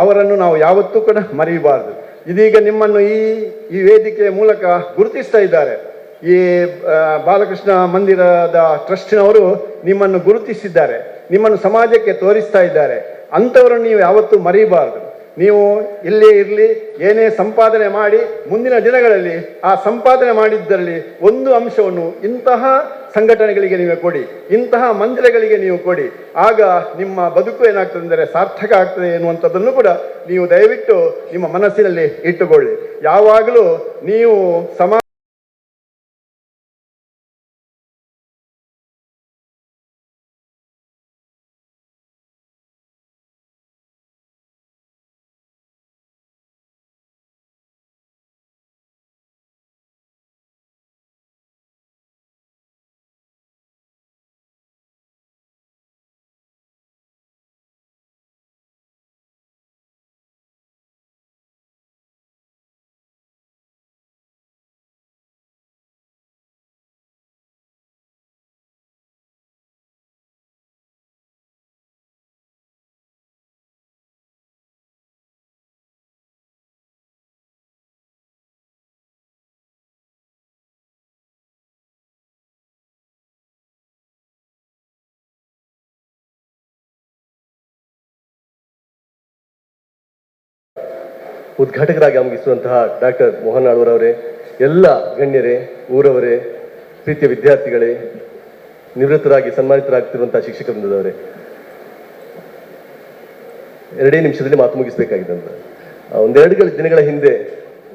ಅವರನ್ನು ನಾವು ಯಾವತ್ತೂ ಕೂಡ ಮರೆಯಬಾರದು. ಇದೀಗ ನಿಮ್ಮನ್ನು ಈ ವೇದಿಕೆಯ ಮೂಲಕ ಗುರುತಿಸ್ತಾ ಇದ್ದಾರೆ. ಈ ಬಾಲಕೃಷ್ಣ ಮಂದಿರದ ಟ್ರಸ್ಟಿನವರು ನಿಮ್ಮನ್ನು ಗುರುತಿಸಿದ್ದಾರೆ, ನಿಮ್ಮನ್ನು ಸಮಾಜಕ್ಕೆ ತೋರಿಸ್ತಾ ಇದ್ದಾರೆ. ಅಂಥವರನ್ನು ನೀವು ಯಾವತ್ತೂ ಮರೆಯಬಾರದು. ನೀವು ಇಲ್ಲೇ ಇರಲಿ, ಏನೇ ಸಂಪಾದನೆ ಮಾಡಿ ಮುಂದಿನ ದಿನಗಳಲ್ಲಿ ಆ ಸಂಪಾದನೆ ಮಾಡಿದ್ದರಲ್ಲಿ ಒಂದು ಅಂಶವನ್ನು ಇಂತಹ ಸಂಘಟನೆಗಳಿಗೆ ನೀವು ಕೊಡಿ, ಇಂತಹ ಮಂದಿರಗಳಿಗೆ ನೀವು ಕೊಡಿ. ಆಗ ನಿಮ್ಮ ಬದುಕು ಏನಾಗ್ತದೆ ಅಂದರೆ ಸಾರ್ಥಕ ಆಗ್ತದೆ ಎನ್ನುವಂಥದ್ದನ್ನು ಕೂಡ ನೀವು ದಯವಿಟ್ಟು ನಿಮ್ಮ ಮನಸ್ಸಿನಲ್ಲಿ ಇಟ್ಟುಕೊಳ್ಳಿ. ಯಾವಾಗಲೂ ನೀವು ಉದ್ಘಾಟಕರಾಗಿ ಆಗಮಿಸುವಂತಹ ಡಾಕ್ಟರ್ ಮೋಹನ್ ಆಳ್ವರವರೇ, ಎಲ್ಲ ಗಣ್ಯರೇ, ಊರವರೇ, ಪ್ರೀತಿಯ ವಿದ್ಯಾರ್ಥಿಗಳೇ, ನಿವೃತ್ತರಾಗಿ ಸನ್ಮಾನಿತರಾಗ್ತಿರುವಂತಹ ಶಿಕ್ಷಕ ವೃಂದದವರೇ, 2 ನಿಮಿಷದಲ್ಲಿ ಮಾತು ಮುಗಿಸಬೇಕಾಗಿದೆ ಅಂತ. 1-2 ದಿನಗಳ ಹಿಂದೆ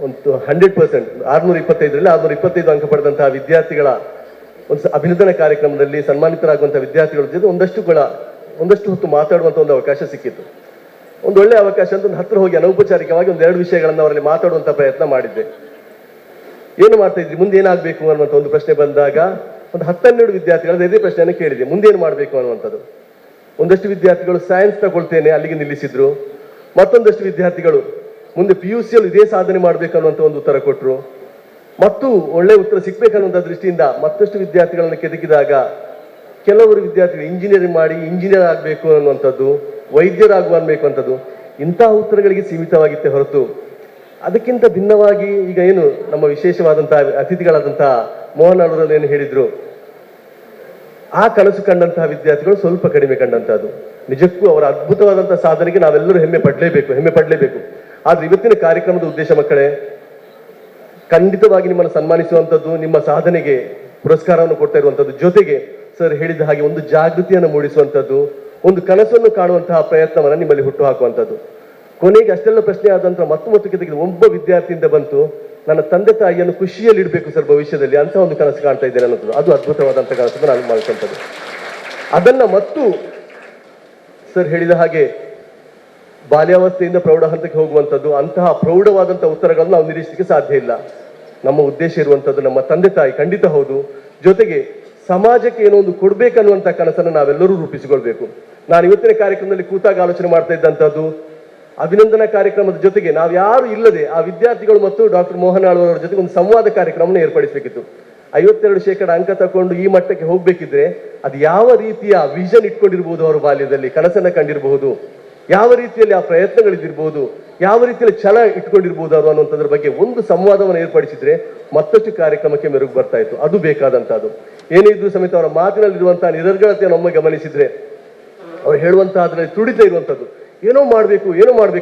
ಒಂದು 100% 625ರಲ್ಲಿ 625 ಅಂಕ ಪಡೆದಂತಹ ವಿದ್ಯಾರ್ಥಿಗಳ ಒಂದು ಅಭಿನಂದನಾ ಕಾರ್ಯಕ್ರಮದಲ್ಲಿ ಸನ್ಮಾನಿತರಾಗುವಂತಹ ವಿದ್ಯಾರ್ಥಿಗಳ ಜೊತೆ ಒಂದಷ್ಟು ಹೊತ್ತು ಮಾತಾಡುವಂಥ ಒಂದು ಅವಕಾಶ ಸಿಕ್ಕಿತ್ತು. ಒಂದು ಒಳ್ಳೆಯ ಅವಕಾಶ ಅಂತ ಒಂದು ಹತ್ರ ಹೋಗಿ ಅನೌಪಚಾರಿಕವಾಗಿ 1-2 ವಿಷಯಗಳನ್ನು ಅವರಲ್ಲಿ ಮಾತಾಡುವಂಥ ಪ್ರಯತ್ನ ಮಾಡಿದ್ದೆ. ಏನು ಮಾಡ್ತಾ ಇದ್ರಿ, ಮುಂದೆ ಏನಾಗಬೇಕು ಅನ್ನುವಂಥ ಒಂದು ಪ್ರಶ್ನೆ ಬಂದಾಗ ಒಂದು 10-12 ವಿದ್ಯಾರ್ಥಿಗಳ ಇದೇ ಪ್ರಶ್ನೆಯನ್ನು ಕೇಳಿದೆ, ಮುಂದೇನು ಮಾಡಬೇಕು ಅನ್ನುವಂಥದ್ದು. ಒಂದಷ್ಟು ವಿದ್ಯಾರ್ಥಿಗಳು ಸೈನ್ಸ್ ತಗೊಳ್ತೇನೆ ಅಲ್ಲಿಗೆ ನಿಲ್ಲಿಸಿದ್ರು. ಮತ್ತೊಂದಷ್ಟು ವಿದ್ಯಾರ್ಥಿಗಳು ಮುಂದೆ PUC ಯಲ್ಲಿ ಇದೇ ಸಾಧನೆ ಮಾಡಬೇಕು ಅನ್ನುವಂಥ ಒಂದು ಉತ್ತರ ಕೊಟ್ಟರು. ಮತ್ತು ಒಳ್ಳೆ ಉತ್ತರ ಸಿಗ್ಬೇಕನ್ನುವಂಥ ದೃಷ್ಟಿಯಿಂದ ಮತ್ತಷ್ಟು ವಿದ್ಯಾರ್ಥಿಗಳನ್ನು ಕೆದಕಿದಾಗ ಕೆಲವರು ವಿದ್ಯಾರ್ಥಿಗಳು ಇಂಜಿನಿಯರಿಂಗ್ ಮಾಡಿ ಇಂಜಿನಿಯರ್ ಆಗಬೇಕು ಅನ್ನುವಂಥದ್ದು, ವೈದ್ಯರಾಗಬೇಕು ಅಂತದ್ದು, ಇಂತಹ ಉತ್ತರಗಳಿಗೆ ಸೀಮಿತವಾಗಿತ್ತೆ ಹೊರತು ಅದಕ್ಕಿಂತ ಭಿನ್ನವಾಗಿ ಈಗ ಏನು ನಮ್ಮ ವಿಶೇಷವಾದಂತಹ ಅತಿಥಿಗಳಾದಂತಹ ಮೋಹನ್ ಅವರು ಏನು ಹೇಳಿದ್ರು, ಆ ಕನಸು ಕಂಡಂತಹ ವಿದ್ಯಾರ್ಥಿಗಳು ಸ್ವಲ್ಪ ಕಡಿಮೆ ಕಂಡಂತಹದ್ದು. ನಿಜಕ್ಕೂ ಅವರ ಅದ್ಭುತವಾದಂತಹ ಸಾಧನೆಗೆ ನಾವೆಲ್ಲರೂ ಹೆಮ್ಮೆ ಪಡಲೇಬೇಕು. ಆದ್ರೆ ಇವತ್ತಿನ ಕಾರ್ಯಕ್ರಮದ ಉದ್ದೇಶ ಮಕ್ಕಳೇ, ಖಂಡಿತವಾಗಿ ನಿಮ್ಮನ್ನು ಸನ್ಮಾನಿಸುವಂಥದ್ದು, ನಿಮ್ಮ ಸಾಧನೆಗೆ ಪುರಸ್ಕಾರವನ್ನು ಕೊಡ್ತಾ ಇರುವಂಥದ್ದು, ಜೊತೆಗೆ ಸರ್ ಹೇಳಿದ ಹಾಗೆ ಒಂದು ಜಾಗೃತಿಯನ್ನು ಮೂಡಿಸುವಂಥದ್ದು, ಒಂದು ಕನಸನ್ನು ಕಾಣುವಂತಹ ಪ್ರಯತ್ನವನ್ನು ನಿಮ್ಮಲ್ಲಿ ಹುಟ್ಟು ಹಾಕುವಂಥದ್ದು. ಕೊನೆಗೆ ಅಷ್ಟೆಲ್ಲ ಪ್ರಶ್ನೆ ಆದಂತಹ ಮತ್ತು ತೆಗೆದು ಒಬ್ಬ ವಿದ್ಯಾರ್ಥಿಯಿಂದ ಬಂತು, ನನ್ನ ತಂದೆ ತಾಯಿಯನ್ನು ಖುಷಿಯಲ್ಲಿ ಇಡಬೇಕು ಸರ್ ಭವಿಷ್ಯದಲ್ಲಿ ಅಂತ ಒಂದು ಕನಸು ಕಾಣ್ತಾ ಇದ್ದೇನೆ ಅನ್ನೋದು. ಅದು ಅದ್ಭುತವಾದಂಥ ಕನಸನ್ನು ನಾನು ಮಾಡ್ಕೊಂಥದ್ದು. ಅದನ್ನ ಮತ್ತು ಸರ್ ಹೇಳಿದ ಹಾಗೆ ಬಾಲ್ಯಾವಸ್ಥೆಯಿಂದ ಪ್ರೌಢ ಹಂತಕ್ಕೆ ಹೋಗುವಂಥದ್ದು, ಅಂತಹ ಪ್ರೌಢವಾದಂಥ ಉತ್ತರಗಳನ್ನು ನಾವು ನಿರೀಕ್ಷಿಸಲಿಕ್ಕೆ ಸಾಧ್ಯ ಇಲ್ಲ. ನಮ್ಮ ಉದ್ದೇಶ ಇರುವಂಥದ್ದು ನಮ್ಮ ತಂದೆ ತಾಯಿ ಖಂಡಿತ ಹೌದು, ಜೊತೆಗೆ ಸಮಾಜಕ್ಕೆ ಏನೋ ಒಂದು ಕೊಡ್ಬೇಕನ್ನುವಂಥ ಕನಸನ್ನು ನಾವೆಲ್ಲರೂ ರೂಪಿಸಿಕೊಳ್ಬೇಕು. ನಾನು ಇವತ್ತಿನ ಕಾರ್ಯಕ್ರಮದಲ್ಲಿ ಕೂತಾಗ ಆಲೋಚನೆ ಮಾಡ್ತಾ ಇದ್ದಂಥದ್ದು, ಅಭಿನಂದನಾ ಕಾರ್ಯಕ್ರಮದ ಜೊತೆಗೆ ನಾವು ಯಾರು ಇಲ್ಲದೆ ಆ ವಿದ್ಯಾರ್ಥಿಗಳು ಮತ್ತು ಡಾಕ್ಟರ್ ಮೋಹನ್ ಆಳ್ವರ ಜೊತೆಗೆ ಒಂದು ಸಂವಾದ ಕಾರ್ಯಕ್ರಮವನ್ನು ಏರ್ಪಡಿಸಬೇಕಿತ್ತು. 52% ಅಂಕ ತಗೊಂಡು ಈ ಮಟ್ಟಕ್ಕೆ ಹೋಗ್ಬೇಕಿದ್ರೆ ಅದು ಯಾವ ರೀತಿಯ ವಿಷನ್ ಇಟ್ಕೊಂಡಿರ್ಬೋದು, ಅವರ ಬಾಲ್ಯದಲ್ಲಿ ಕನಸನ್ನ ಕಂಡಿರಬಹುದು, ಯಾವ ರೀತಿಯಲ್ಲಿ ಆ ಪ್ರಯತ್ನಗಳಿದ್ದಿರ್ಬೋದು, ಯಾವ ರೀತಿಯಲ್ಲಿ ಛಲ ಇಟ್ಕೊಂಡಿರ್ಬೋದು ಅವರು ಅನ್ನುವಂಥದ್ರ ಬಗ್ಗೆ ಒಂದು ಸಂವಾದವನ್ನು ಏರ್ಪಡಿಸಿದ್ರೆ ಮತ್ತಷ್ಟು ಕಾರ್ಯಕ್ರಮಕ್ಕೆ ಮೆರುಗು ಬರ್ತಾ ಇತ್ತು. ಅದು ಬೇಕಾದಂತಹದ್ದು. ಏನೇ ಇದ್ರೂ ಸಮೇತ ಅವರ ಮಾತಿನಲ್ಲಿರುವಂತಹ ನಿರರ್ಗಳತೆಯನ್ನು ಒಮ್ಮೆ ಗಮನಿಸಿದ್ರೆ ಅವ್ರು ಹೇಳುವಂತಹ ಅದರಲ್ಲಿ ತುಡಿತ ಇರುವಂಥದ್ದು, ಏನೋ ಮಾಡಬೇಕು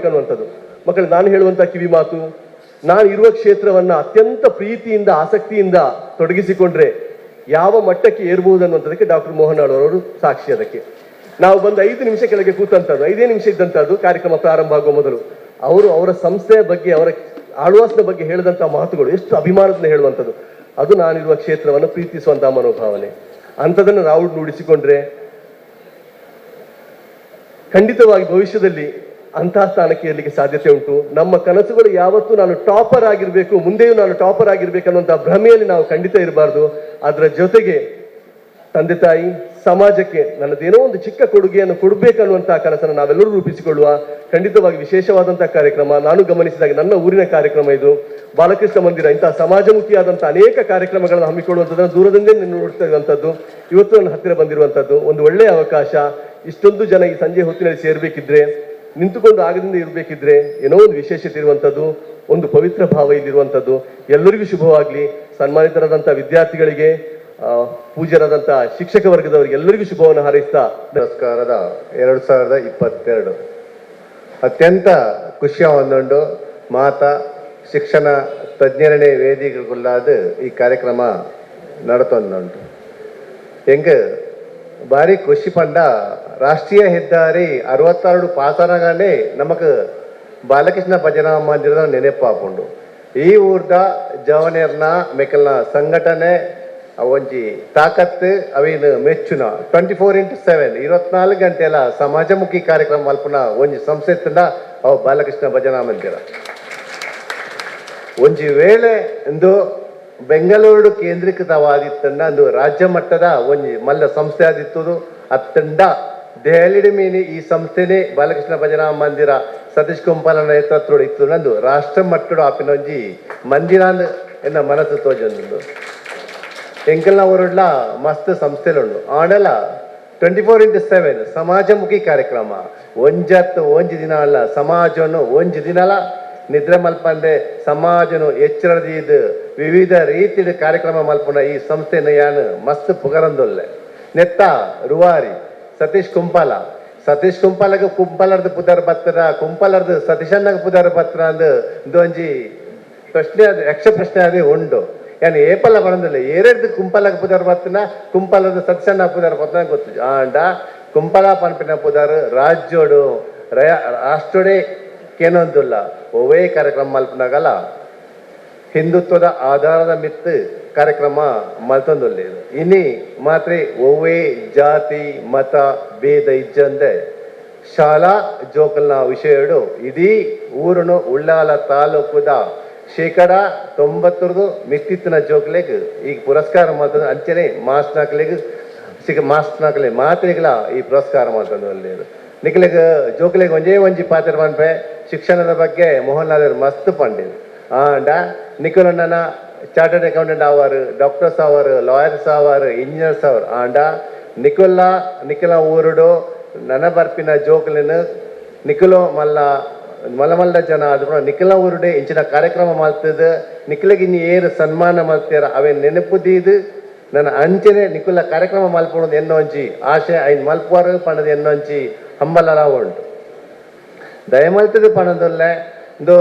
ಅನ್ನುವಂಥದ್ದು. ಮಕ್ಕಳು, ನಾನು ಹೇಳುವಂತಹ ಕಿವಿ ಮಾತು, ನಾನು ಇರುವ ಕ್ಷೇತ್ರವನ್ನ ಅತ್ಯಂತ ಪ್ರೀತಿಯಿಂದ ಆಸಕ್ತಿಯಿಂದ ತೊಡಗಿಸಿಕೊಂಡ್ರೆ ಯಾವ ಮಟ್ಟಕ್ಕೆ ಏರ್ಬಹುದು ಅನ್ನುವಂಥದಕ್ಕೆ ಡಾಕ್ಟರ್ ಮೋಹನ್ ಆಳ್ವರು ಸಾಕ್ಷಿ. ಅದಕ್ಕೆ ನಾವು ಬಂದು 5 ನಿಮಿಷ ಕೆಳಗೆ ಕೂತಂತದ್ದು, 5 ನಿಮಿಷ ಇದ್ದಂತದ್ದು ಕಾರ್ಯಕ್ರಮ ಪ್ರಾರಂಭ ಆಗುವ ಮೊದಲು ಅವರ ಸಂಸ್ಥೆಯ ಬಗ್ಗೆ, ಅವರ ಆಳ್ವಾಸದ ಬಗ್ಗೆ ಹೇಳಿದಂತಹ ಮಾತುಗಳು ಎಷ್ಟು ಅಭಿಮಾನದಿಂದ ಹೇಳುವಂಥದ್ದು. ಅದು ನಾನಿರುವ ಕ್ಷೇತ್ರವನ್ನು ಪ್ರೀತಿಸುವಂತಹ ಮನೋಭಾವನೆ. ಅಂಥದನ್ನು ನಾವು ನುಡಿಸಿಕೊಂಡ್ರೆ ಖಂಡಿತವಾಗಿ ಭವಿಷ್ಯದಲ್ಲಿ ಅಂತಹ ಸ್ಥಾನಕ್ಕೆ ಏರಲಿಕ್ಕೆ ಸಾಧ್ಯತೆ ಉಂಟು. ನಮ್ಮ ಕನಸುಗಳು ಯಾವತ್ತೂ ನಾನು ಟಾಪರ್ ಆಗಿರ್ಬೇಕು, ಮುಂದೆಯೂ ನಾನು ಟಾಪರ್ ಆಗಿರ್ಬೇಕು ಅನ್ನುವಂತಹ ಭ್ರಮೆಯಲ್ಲಿ ನಾವು ಖಂಡಿತ ಇರಬಾರ್ದು. ಅದರ ಜೊತೆಗೆ ತಂದೆ ತಾಯಿ, ಸಮಾಜಕ್ಕೆ ನನ್ನದೇನೋ ಒಂದು ಚಿಕ್ಕ ಕೊಡುಗೆಯನ್ನು ಕೊಡಬೇಕನ್ನುವಂತಹ ಕನಸನ್ನು ನಾವೆಲ್ಲರೂ ರೂಪಿಸಿಕೊಳ್ಳುವ ಖಂಡಿತವಾಗಿ ವಿಶೇಷವಾದಂತಹ ಕಾರ್ಯಕ್ರಮ. ನಾನು ಗಮನಿಸಿದಾಗ ನನ್ನ ಊರಿನ ಕಾರ್ಯಕ್ರಮ ಇದು. ಬಾಲಕೃಷ್ಣ ಮಂದಿರ ಇಂತಹ ಸಮಾಜಮುಖಿಯಾದಂತಹ ಅನೇಕ ಕಾರ್ಯಕ್ರಮಗಳನ್ನು ಹಮ್ಮಿಕೊಳ್ಳುವಂಥದ್ದನ್ನು ದೂರದಿಂದೇ ನೋಡ್ತಾ ಇರುವಂಥದ್ದು, ಇವತ್ತು ನನ್ನ ಹತ್ತಿರ ಬಂದಿರುವಂಥದ್ದು ಒಂದು ಒಳ್ಳೆಯ ಅವಕಾಶ. ಇಷ್ಟೊಂದು ಜನ ಈ ಸಂಜೆ ಹೊತ್ತಿನಲ್ಲಿ ಸೇರ್ಬೇಕಿದ್ರೆ, ನಿಂತುಕೊಂಡು ಆಗದಿಂದ ಇರಬೇಕಿದ್ರೆ ಏನೋ ಒಂದು ವಿಶೇಷತೆ ಇರುವಂಥದ್ದು, ಒಂದು ಪವಿತ್ರ ಭಾವ ಇಲ್ಲಿರುವಂಥದ್ದು. ಎಲ್ಲರಿಗೂ ಶುಭವಾಗ್ಲಿ. ಸನ್ಮಾನಿತರಾದಂತಹ ವಿದ್ಯಾರ್ಥಿಗಳಿಗೆ, ಪೂಜ್ಯರಾದಂತಹ ಶಿಕ್ಷಕ ವರ್ಗದವರಿಗೆ ಎಲ್ಲರಿಗೂ ಶುಭವನ್ನು ಹಾರೈಸ್ತಾ ಪುರಸ್ಕಾರದ 2022 ಅತ್ಯಂತ ಖುಷಿಯ ಒಂದುಂಡು ಮಾತಾ ಶಿಕ್ಷಣ ತಜ್ಞರಣೆ ವೇದಿಕೆಗಳಾದ ಈ ಕಾರ್ಯಕ್ರಮ ನಡತೊಂದುಂಟು ಹೆಂಗೆ ಭಾರಿ ಖುಷಿ ಪಂಡ ರಾಷ್ಟ್ರೀಯ ಹೆದ್ದಾರಿ 62 ಪಾಸನಗಾನೆ ನಮಗೆ ಬಾಲಕೃಷ್ಣ ಭಜನಾ ಮಂದಿರದ ನೆನಪಾಪುಂಡು ಈ ಊರ್ದ ಜವನೇರ್ನ ಮೆಕಲ್ನ ಸಂಘಟನೆ ಒಂಜಿ ತಾಕತ್ತು ಅವಿನ ಮೆಚ್ಚುನ 24x7 24 ಗಂಟೆಲ ಸಮಾಜಮುಖಿ ಕಾರ್ಯಕ್ರಮ ಮಲ್ಪುನ ಒಂಜಿ ಸಂಸ್ಥೆಯಿಂದ ಅವು ಬಾಲಕೃಷ್ಣ ಭಜನಾ ಮಂದಿರ ಒಂಜಿ ವೇಳೆ ಇಂದು ಬೆಂಗಳೂರು ಕೇಂದ್ರೀಕೃತವಾದಿತ್ತಂಡ ಅಂದು ರಾಜ್ಯ ಮಟ್ಟದ ಒಂಜಿ ಮಲ್ಲ ಸಂಸ್ಥೆ ಆದಿತ್ತು ಅತ್ತಂಡ ದೆಹಲಿ ಮೀನಿ ಈ ಸಂಸ್ಥೆನೇ ಬಾಲಕೃಷ್ಣ ಭಜನಾ ಮಂದಿರ ಸತೀಶ್ ಕುಂಪಾಲ ನೇತೃತ್ವ ಇತ್ತು ನಂದು ರಾಷ್ಟ್ರ ಮಟ್ಟದ ಆಪಿನ ಒಂಜಿ ಮಂದಿರಾಂದ್ ಎನ್ನ ಮನಸ್ಸು ತೋಜೊಂದು ಎಂಕಲ್ನ ಊರುಡ್ಲ ಮಸ್ತ್ ಸಂಸ್ಥೆಲುಂಡು ಆಂಡಲ 24x7 ಸಮಾಜಮುಖಿ ಕಾರ್ಯಕ್ರಮ ಒಂಜಿ ದಿನ ಅಲ್ಲ ಸಮಾಜವನ್ನು ಒಂಜಿ ದಿನಲ ನಿದ್ರೆ ಮಲ್ಪಂದೆ ಸಮಾಜನು ಎಚ್ಚರದೀದು ವಿವಿಧ ರೀತಿಯ ಕಾರ್ಯಕ್ರಮ ಮಲ್ಪನ ಈ ಸಂಸ್ಥೆನ ಯಾನು ಮಸ್ತ್ ಪುಗರಂದೊಲ್ಲೆ ನೆತ್ತ ರುವಾರಿ ಸತೀಶ್ ಕುಂಪಾಲಗೆ ಕುಂಪಾಲರ್ದು ಪುದರ್ ಬತ್ತರ ಕುಂಪಾಲರ್ದು ಸತೀಶಣ್ಣಗೆ ಪುದರ್ ಬತ್ತರ ಅಂದು ಇದೊಂಜಿ ಪ್ರಶ್ನೆ ಅದು ಯಕ್ಷ ಪ್ರಶ್ನೆ ಅದೇ ಉಂಡು ಯಾನು ಏಪಲ್ಲ ಬರಂದಿಲ್ಲ ಏರೆಡ್ದು ಕುಂಪಾಲಗೆ ಪುದರ್ ಬತ್ತನ ಕುಂಪಾಲರ್ದು ಸತೀಶಣ್ಣ ಪುದರ್ ಬತ್ತನ ಗೊತ್ತು ಆಂಡ ಕುಂಪಾಲ ಪನ್ಪಿನ ಪುದರ್ ರಾಜ್ಯೋಡು ರಾಷ್ಟ್ರೋಡೆ ಕೇನೊಂದುಲ್ಲ ಒವೇ ಕಾರ್ಯಕ್ರಮ ಮಲ್ಪನಾಗಲ್ಲ ಹಿಂದುತ್ವದ ಆಧಾರದ ಮಿತ್ತು ಕಾರ್ಯಕ್ರಮ ಮಲ್ತೊಂದುಲ್ಲೇದು ಇನ್ನಿ ಮಾತ್ರ ಒವೇ ಜಾತಿ ಮತ ಭೇದ ಇಜ್ಜಂದೆ ಶಾಲಾ ಜೋಕಲ್ನ ವಿಷಯಡು ಇಡೀ ಊರನು ಉಳ್ಳಾಲ ತಾಲೂಕುದ 90% ಮಿತ್ತಿತ್ತಿನ ಜೋಕ್ಲೆಗ್ ಈಗ ಪುರಸ್ಕಾರ ಮಾಡ್ತಂದ್ರೆ ಅಂಚನೆ ಮಾಸ್ನಾಕ್ಲೆ ಮಾತ್ರೆಗಳ ಈ ಪುರಸ್ಕಾರ ಮಾಡ್ತಂದು ಅಲ್ಲೇದು ನಿಖಲೆಗ್ ಜೋಕ್ಲೆಗ್ ಒಂಜಿ ಪಾತ್ರ ಪನ್ಪೆ ಶಿಕ್ಷಣದ ಬಗ್ಗೆ ಮೋಹನ್ ಲಾಲ್ ಮಸ್ತ್ ಪಂಡಿರು ಆಂಡ ನಿಖಲನ್ನ ಚಾರ್ಟರ್ಡ್ ಅಕೌಂಟೆಂಟ್ ಆವಾರು ಡಾಕ್ಟರ್ಸ್ ಆವಾರು ಲಾಯರ್ಸ್ ಆವಾರು ಇಂಜಿನಿಯರ್ಸ್ ಆವಾರು ಆಂಡ ನಿಖಲ ಊರುಡು ನನ್ನ ಬರ್ಪಿನ ಜೋಕ್ಲೆನು ನಿಖಲು ಮಲ್ಲ ಜನ ಆದ್ರು ನಿಖಲ ಊರುಡೆ ಇಂಚಿನ ಕಾರ್ಯಕ್ರಮ ಮಾಡ್ತದ ನಿಖಲಿಗೆ ಇನ್ನು ಏರು ಸನ್ಮಾನ ಮಾಡ್ತಾರ ಅವೇ ನೆನಪುದೀದು ನನ್ನ ಅಂಚನೆ ನಿಖಲ ಕಾರ್ಯಕ್ರಮ ಮಲ್ಪೋದು ಎನ್ನೊಂಜಿ ಆಶೆ ಐನ್ ಮಲ್ಪುವಾರು ಪಣದು ಎನ್ನೊಂಜಿ ಹಂಬಲ ಉಂಟು ದಯಮಲ್ತದ ಪಣದೊಲ್ಲೆ ಇಂದು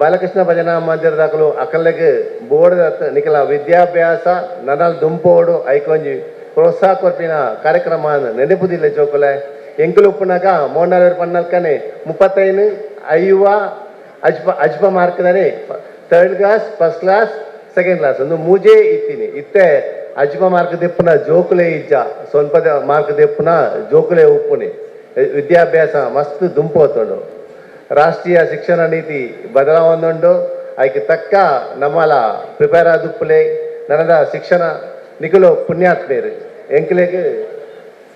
ಬಾಲಕೃಷ್ಣ ಭಜನಾ ಮಂದಿರದಾಗಲು ಅಕಲ್ಲೆಗೆ ಬೋರ್ಡ್ ನಿಖಲ ವಿದ್ಯಾಭ್ಯಾಸ ನನ್ನಲ್ಲಿ ದುಂಪೋಡು ಐಕೊಂಜಿ ಪ್ರೋತ್ಸಾಹ ಕೊರ್ಪಿನ ಕಾರ್ಯಕ್ರಮ ನೆನಪುದಿಲ್ಲ ಜೋಕುಲೆ ಎಂಕಲು ಉಪ್ಪುನಾಗ ಮೋನಾಲೂರು ಪನ್ನಲ್ಕನೆ 35 ಐವ ಅಜ್ಪ ಮಾರ್ಕ್ದಾನೆ 3rd class 1st class 2nd class ಒಂದು ಮೂಜೆ ಇತ್ತೀನಿ ಇತ್ತೆ ಅಜ್ಪ ಮಾರ್ಕ್ ದೆಪ್ಪುನ ಜೋಕುಲೆ ಇಜ್ಜ ಸ್ವಲ್ಪ ಮಾರ್ಕ್ ದೆಪ್ಪುನ ಜೋಕುಲೆ ಉಪ್ಪುನಿ ವಿದ್ಯಾಭ್ಯಾಸ ಮಸ್ತ್ ದುಂಪೋತುಂಡು ರಾಷ್ಟ್ರೀಯ ಶಿಕ್ಷಣ ನೀತಿ ಬದಲಾವಣೆಂಡು ಅದಕ್ಕೆ ತಕ್ಕ ನಮ್ಮಲ ಪ್ರಿಪೇರ್ ಆದುಪ್ಪಲೆ ನನದ ಶಿಕ್ಷಣ ನಿಖಲು ಪುಣ್ಯಾತ್ಮೇರು ಎಂಕ್ಲೆಗೆ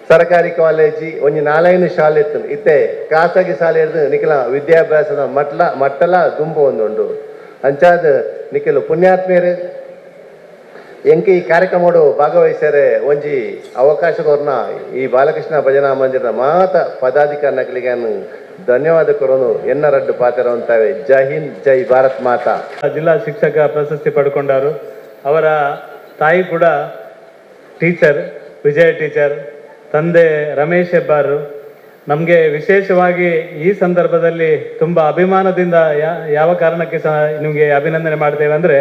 ಸರ್ಕಾರಿ ಕಾಲೇಜಿ ಒಂಜಿ 4 ಶಾಲೆ ಇತ್ತು ಇತ್ತೆ ಖಾಸಗಿ ಶಾಲೆ ಹಿಡಿದು ನಿಖಲ ವಿದ್ಯಾಭ್ಯಾಸದ ಮಟ್ಟಲ ದುಂಬು ಒಂದುಂಡು ಅಂಚಾದ ನಿಖಲು ಪುಣ್ಯಾತ್ಮೇರು ಎಂಕೆ ಈ ಕಾರ್ಯಕ್ರಮಡು ಭಾಗವಹಿಸ್ಯಾರೆ ಒಂಜಿ ಅವಕಾಶ ಕೊರ್ನ ಈ ಬಾಲಕೃಷ್ಣ ಭಜನಾ ಮಂದಿರದ ಮಾತ ಪದಾಧಿಕಾರಿಗಳಿಗೆ ಧನ್ಯವಾದ ಕೊರೋನು ಎನ್ನ ರಡ್ಡು ಪಾತ್ರ ಅಂತವೆ ಜೈ ಹಿಂದ್ ಜೈ ಭಾರತ್ ಮಾತಾ. ಜಿಲ್ಲಾ ಶಿಕ್ಷಕ ಪ್ರಶಸ್ತಿ ಪಡ್ಕೊಂಡಾರು. ಅವರ ತಾಯಿ ಕೂಡ ಟೀಚರ್, ವಿಜಯ ಟೀಚರ್, ತಂದೆ ರಮೇಶ್ ಹೆಬ್ಬಾರು. ನಮಗೆ ವಿಶೇಷವಾಗಿ ಈ ಸಂದರ್ಭದಲ್ಲಿ ತುಂಬ ಅಭಿಮಾನದಿಂದ ಯಾವ ಕಾರಣಕ್ಕೆ ಸಹ ನಿಮಗೆ ಅಭಿನಂದನೆ ಮಾಡ್ತೇವೆ ಅಂದರೆ,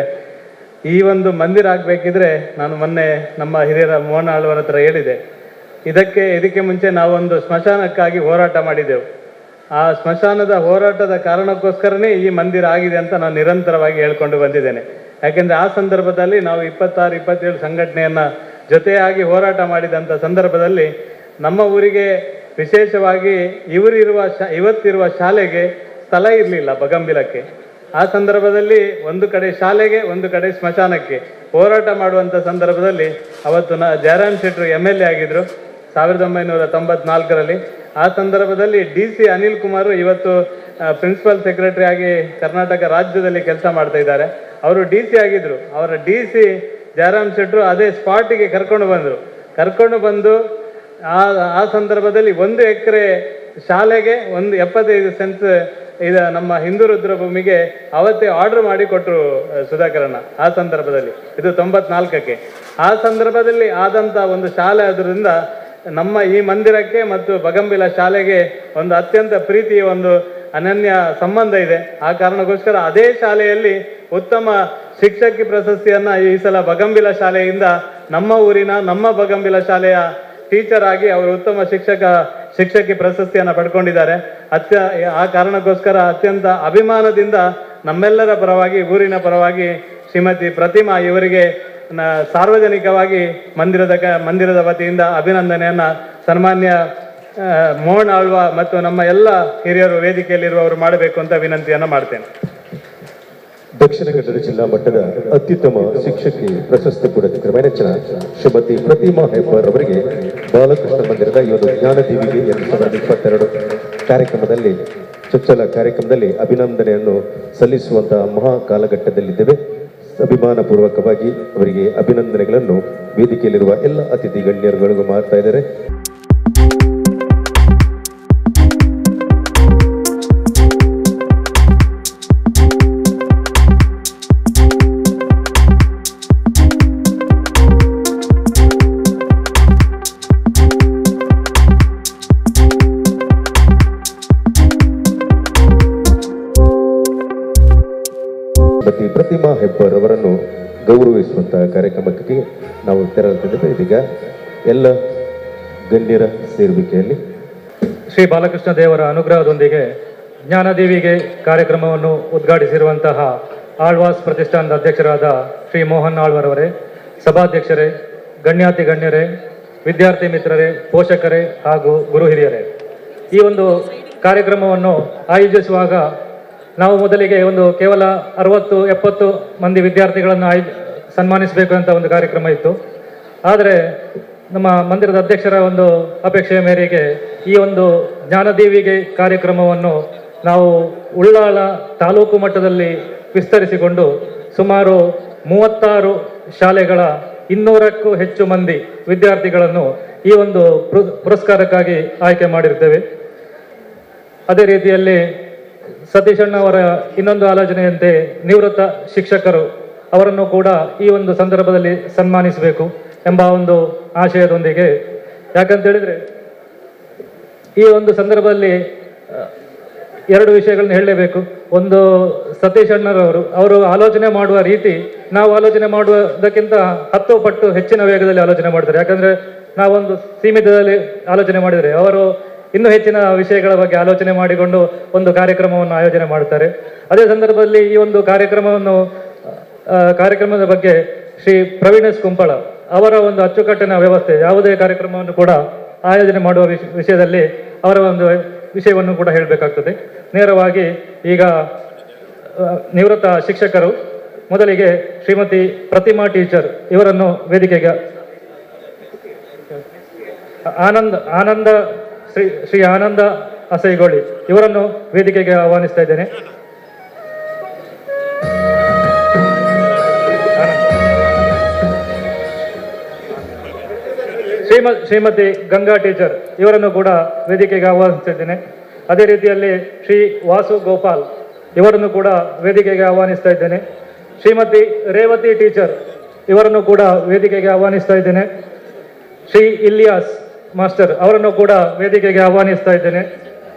ಈ ಒಂದು ಮಂದಿರ ಆಗಬೇಕಿದ್ರೆ ನಾನು ಮೊನ್ನೆ ನಮ್ಮ ಹಿರಿಯರ ಮೋಹನ್ ಆಳ್ವರ ಹತ್ರ ಹೇಳಿದೆ, ಇದಕ್ಕೆ ಮುಂಚೆ ನಾವೊಂದು ಸ್ಮಶಾನಕ್ಕಾಗಿ ಹೋರಾಟ ಮಾಡಿದೆವು. ಆ ಸ್ಮಶಾನದ ಹೋರಾಟದ ಕಾರಣಕ್ಕೋಸ್ಕರನೇ ಈ ಮಂದಿರ ಆಗಿದೆ ಅಂತ ನಾನು ನಿರಂತರವಾಗಿ ಹೇಳ್ಕೊಂಡು ಬಂದಿದ್ದೇನೆ. ಯಾಕೆಂದರೆ ಆ ಸಂದರ್ಭದಲ್ಲಿ ನಾವು 26-27 ಸಂಘಟನೆಯನ್ನು ಜೊತೆಯಾಗಿ ಹೋರಾಟ ಮಾಡಿದಂಥ ಸಂದರ್ಭದಲ್ಲಿ ನಮ್ಮ ಊರಿಗೆ ವಿಶೇಷವಾಗಿ ಇವತ್ತಿರುವ ಶಾಲೆಗೆ ಸ್ಥಳ ಇರಲಿಲ್ಲ ಬಗಂಬಿಲಕ್ಕೆ. ಆ ಸಂದರ್ಭದಲ್ಲಿ ಒಂದು ಕಡೆ ಶಾಲೆಗೆ, ಒಂದು ಕಡೆ ಸ್ಮಶಾನಕ್ಕೆ ಹೋರಾಟ ಮಾಡುವಂಥ ಸಂದರ್ಭದಲ್ಲಿ ಅವತ್ತು ಜಯರಾಮ್ ಶೆಟ್ಟರು MLA ಆಗಿದ್ದರು 1994ರಲ್ಲಿ. ಆ ಸಂದರ್ಭದಲ್ಲಿ DC ಅನಿಲ್ ಕುಮಾರ್ ಇವತ್ತು ಪ್ರಿನ್ಸಿಪಲ್ ಸೆಕ್ರೆಟರಿ ಆಗಿ ಕರ್ನಾಟಕ ರಾಜ್ಯದಲ್ಲಿ ಕೆಲಸ ಮಾಡ್ತಾ ಇದ್ದಾರೆ. ಅವರು DC ಆಗಿದ್ದರು. ಅವರ DC ಜಯರಾಮ್ ಶೆಟ್ಟರು ಅದೇ ಸ್ಪಾಟಿಗೆ ಕರ್ಕೊಂಡು ಬಂದು ಆ ಸಂದರ್ಭದಲ್ಲಿ 1 ಎಕರೆ ಶಾಲೆಗೆ 75 ಸೆಂಟ್ಸ್ ನಮ್ಮ ಹಿಂದೂ ರುದ್ರಭೂಮಿಗೆ ಅವತ್ತೇ ಆರ್ಡರ್ ಮಾಡಿ ಕೊಟ್ಟರು ಸುಧಾಕರಣ್ಣ. ಆ ಸಂದರ್ಭದಲ್ಲಿ ಇದು 94ಕ್ಕೆ ಆ ಸಂದರ್ಭದಲ್ಲಿ ಆದಂಥ ಒಂದು ಶಾಲೆ. ಅದರಿಂದ ನಮ್ಮ ಈ ಮಂದಿರಕ್ಕೆ ಮತ್ತು ಬಗಂಬಿಲ ಶಾಲೆಗೆ ಒಂದು ಅತ್ಯಂತ ಪ್ರೀತಿಯ ಒಂದು ಅನನ್ಯ ಸಂಬಂಧ ಇದೆ. ಆ ಕಾರಣಕ್ಕೋಸ್ಕರ ಅದೇ ಶಾಲೆಯಲ್ಲಿ ಉತ್ತಮ ಶಿಕ್ಷಕಿ ಪ್ರಶಸ್ತಿಯನ್ನು ಈ ಸಲ ಬಗಂಬಿಲ ಶಾಲೆಯಿಂದ ನಮ್ಮ ಊರಿನ ನಮ್ಮ ಬಗಂಬಿಲ ಶಾಲೆಯ ಟೀಚರ್ ಆಗಿ ಅವರು ಉತ್ತಮ ಶಿಕ್ಷಕಿ ಪ್ರಶಸ್ತಿಯನ್ನು ಪಡ್ಕೊಂಡಿದ್ದಾರೆ. ಆ ಕಾರಣಕ್ಕೋಸ್ಕರ ಅತ್ಯಂತ ಅಭಿಮಾನದಿಂದ ನಮ್ಮೆಲ್ಲರ ಪರವಾಗಿ ಊರಿನ ಪರವಾಗಿ ಶ್ರೀಮತಿ ಪ್ರತಿಮಾ ಇವರಿಗೆ ಸಾರ್ವಜನಿಕವಾಗಿ ಮಂದಿರದ ವತಿಯಿಂದ ಅಭಿನಂದನೆಯನ್ನು ಸನ್ಮಾನ್ಯ ಮೋಹನ್ ಆಳ್ವ ಮತ್ತು ನಮ್ಮ ಎಲ್ಲ ಹಿರಿಯರು ವೇದಿಕೆಯಲ್ಲಿರುವವರು ಮಾಡಬೇಕು ಅಂತ ವಿನಂತಿಯನ್ನು ಮಾಡ್ತೇನೆ. ದಕ್ಷಿಣ ಕನ್ನಡ ಜಿಲ್ಲಾ ಮಟ್ಟದ ಅತ್ಯುತ್ತಮ ಶಿಕ್ಷಕಿ ಪ್ರಶಸ್ತಿ ಪುರಸ್ಕೃತರ ಮೆಚ್ಚಿನ ಶ್ರೀಮತಿ ಪ್ರತಿಮಾ ಹೆಬ್ಬಾರ್ ಅವರಿಗೆ ಬಾಲಕೃಷ್ಣ ಮಂದಿರದ ಈ ಒಂದು ಜ್ಞಾನದೀವಿಗೆ 2022 ಕಾರ್ಯಕ್ರಮದಲ್ಲಿ ಚೊಚ್ಚಲ ಕಾರ್ಯಕ್ರಮದಲ್ಲಿ ಅಭಿನಂದನೆಯನ್ನು ಸಲ್ಲಿಸುವಂತಹ ಮಹಾ ಕಾಲಘಟ್ಟದಲ್ಲಿದ್ದೇವೆ. ಅಭಿಮಾನಪೂರ್ವಕವಾಗಿ ಅವರಿಗೆ ಅಭಿನಂದನೆಗಳನ್ನು ವೇದಿಕೆಯಲ್ಲಿರುವ ಎಲ್ಲ ಅತಿಥಿ ಗಣ್ಯರುಗಳಿಗೂ ಮಾಡ್ತಾ ಇದ್ದಾರೆ. ಪ್ರತಿಮಾ ಹೆಬ್ಬಾರ್ ಅವರನ್ನು ಗೌರವಿಸುವಂತಹ ಕಾರ್ಯಕ್ರಮಕ್ಕೆ ನಾವು ತೆರಳುತ್ತಿದ್ದೇವೆ. ಇದೀಗ ಎಲ್ಲ ಗಣ್ಯರ ಸೇರುವಿಕೆಯಲ್ಲಿ ಶ್ರೀ ಬಾಲಕೃಷ್ಣ ದೇವರ ಅನುಗ್ರಹದೊಂದಿಗೆ ಜ್ಞಾನದೇವಿಗೆ ಕಾರ್ಯಕ್ರಮವನ್ನು ಉದ್ಘಾಟಿಸಿರುವಂತಹ ಆಳ್ವಾಸ್ ಪ್ರತಿಷ್ಠಾನದ ಅಧ್ಯಕ್ಷರಾದ ಶ್ರೀ ಮೋಹನ್ ಆಳ್ವರವರೇ, ಸಭಾಧ್ಯಕ್ಷರೇ, ಗಣ್ಯಾತಿ ಗಣ್ಯರೇ, ವಿದ್ಯಾರ್ಥಿ ಮಿತ್ರರೇ, ಪೋಷಕರೇ ಹಾಗೂ ಗುರು ಹಿರಿಯರೇ, ಈ ಒಂದು ಕಾರ್ಯಕ್ರಮವನ್ನು ಆಯೋಜಿಸುವಾಗ ನಾವು ಮೊದಲಿಗೆ ಒಂದು ಕೇವಲ 60-70 ಮಂದಿ ವಿದ್ಯಾರ್ಥಿಗಳನ್ನು ಸನ್ಮಾನಿಸಬೇಕು ಅಂತ ಒಂದು ಕಾರ್ಯಕ್ರಮ ಇತ್ತು. ಆದರೆ ನಮ್ಮ ಮಂದಿರದ ಅಧ್ಯಕ್ಷರ ಒಂದು ಅಪೇಕ್ಷೆಯ ಮೇರೆಗೆ ಈ ಒಂದು ಜ್ಞಾನದೇವಿಗೆ ಕಾರ್ಯಕ್ರಮವನ್ನು ನಾವು ಉಳ್ಳಾಳ ತಾಲೂಕು ಮಟ್ಟದಲ್ಲಿ ವಿಸ್ತರಿಸಿಕೊಂಡು ಸುಮಾರು 36 ಶಾಲೆಗಳ 200ಕ್ಕೂ ಹೆಚ್ಚು ಮಂದಿ ವಿದ್ಯಾರ್ಥಿಗಳನ್ನು ಈ ಒಂದು ಪುರಸ್ಕಾರಕ್ಕಾಗಿ ಆಯ್ಕೆ ಮಾಡಿರ್ತೇವೆ. ಅದೇ ರೀತಿಯಲ್ಲಿ ಸತೀಶ್ ಅಣ್ಣ ಅವರ ಇನ್ನೊಂದು ಆಲೋಚನೆಯಂತೆ ನಿವೃತ್ತ ಶಿಕ್ಷಕರು ಅವರನ್ನು ಕೂಡ ಈ ಒಂದು ಸಂದರ್ಭದಲ್ಲಿ ಸನ್ಮಾನಿಸಬೇಕು ಎಂಬ ಒಂದು ಆಶಯದೊಂದಿಗೆ, ಯಾಕಂತೇಳಿದರೆ ಈ ಒಂದು ಸಂದರ್ಭದಲ್ಲಿ 2 ವಿಷಯಗಳನ್ನ ಹೇಳಲೇಬೇಕು. ಒಂದು, ಸತೀಶ್ ಅಣ್ಣರವರು ಆಲೋಚನೆ ಮಾಡುವ ರೀತಿ ನಾವು ಆಲೋಚನೆ ಮಾಡುವುದಕ್ಕಿಂತ 10 ಪಟ್ಟು ಹೆಚ್ಚಿನ ವೇಗದಲ್ಲಿ ಆಲೋಚನೆ ಮಾಡ್ತಾರೆ. ಯಾಕಂದರೆ ನಾವೊಂದು ಸೀಮಿತದಲ್ಲಿ ಆಲೋಚನೆ ಮಾಡಿದರೆ ಅವರು ಇನ್ನೂ ಹೆಚ್ಚಿನ ವಿಷಯಗಳ ಬಗ್ಗೆ ಆಲೋಚನೆ ಮಾಡಿಕೊಂಡು ಒಂದು ಕಾರ್ಯಕ್ರಮವನ್ನು ಆಯೋಜನೆ ಮಾಡುತ್ತಾರೆ. ಅದೇ ಸಂದರ್ಭದಲ್ಲಿ ಈ ಒಂದು ಕಾರ್ಯಕ್ರಮದ ಬಗ್ಗೆ ಶ್ರೀ ಪ್ರವೀಣೇಶ್ ಕುಂಪಳ ಅವರ ಒಂದು ಅಚ್ಚುಕಟ್ಟಿನ ವ್ಯವಸ್ಥೆ, ಯಾವುದೇ ಕಾರ್ಯಕ್ರಮವನ್ನು ಕೂಡ ಆಯೋಜನೆ ಮಾಡುವ ವಿಷಯದಲ್ಲಿ ಅವರ ಒಂದು ವಿಷಯವನ್ನು ಕೂಡ ಹೇಳಬೇಕಾಗ್ತದೆ. ನೇರವಾಗಿ ಈಗ ನಿವೃತ್ತ ಶಿಕ್ಷಕರು, ಮೊದಲಿಗೆ ಶ್ರೀಮತಿ ಪ್ರತಿಮಾ ಟೀಚರ್ ಇವರನ್ನು ವೇದಿಕೆಗೆ, ಆನಂದ ಶ್ರೀ ಆನಂದ ಅಸೈಗೋಳಿ ಇವರನ್ನು ವೇದಿಕೆಗೆ ಆಹ್ವಾನಿಸ್ತಾ ಇದ್ದೇನೆ. ಶ್ರೀಮತಿ ಗಂಗಾ ಟೀಚರ್ ಇವರನ್ನು ಕೂಡ ವೇದಿಕೆಗೆ ಆಹ್ವಾನಿಸ್ತಾ ಇದ್ದೇನೆ. ಅದೇ ರೀತಿಯಲ್ಲಿ ಶ್ರೀ ವಾಸು ಗೋಪಾಲ್ ಇವರನ್ನು ಕೂಡ ವೇದಿಕೆಗೆ ಆಹ್ವಾನಿಸ್ತಾ ಇದ್ದೇನೆ. ಶ್ರೀಮತಿ ರೇವತಿ ಟೀಚರ್ ಇವರನ್ನು ಕೂಡ ವೇದಿಕೆಗೆ ಆಹ್ವಾನಿಸ್ತಾ ಇದ್ದೇನೆ. ಶ್ರೀ ಇಲಿಯಾಸ್ ಮಾಸ್ಟರ್ ಅವರನ್ನು ಕೂಡ ವೇದಿಕೆಗೆ ಆಹ್ವಾನಿಸ್ತಾ ಇದ್ದೇನೆ.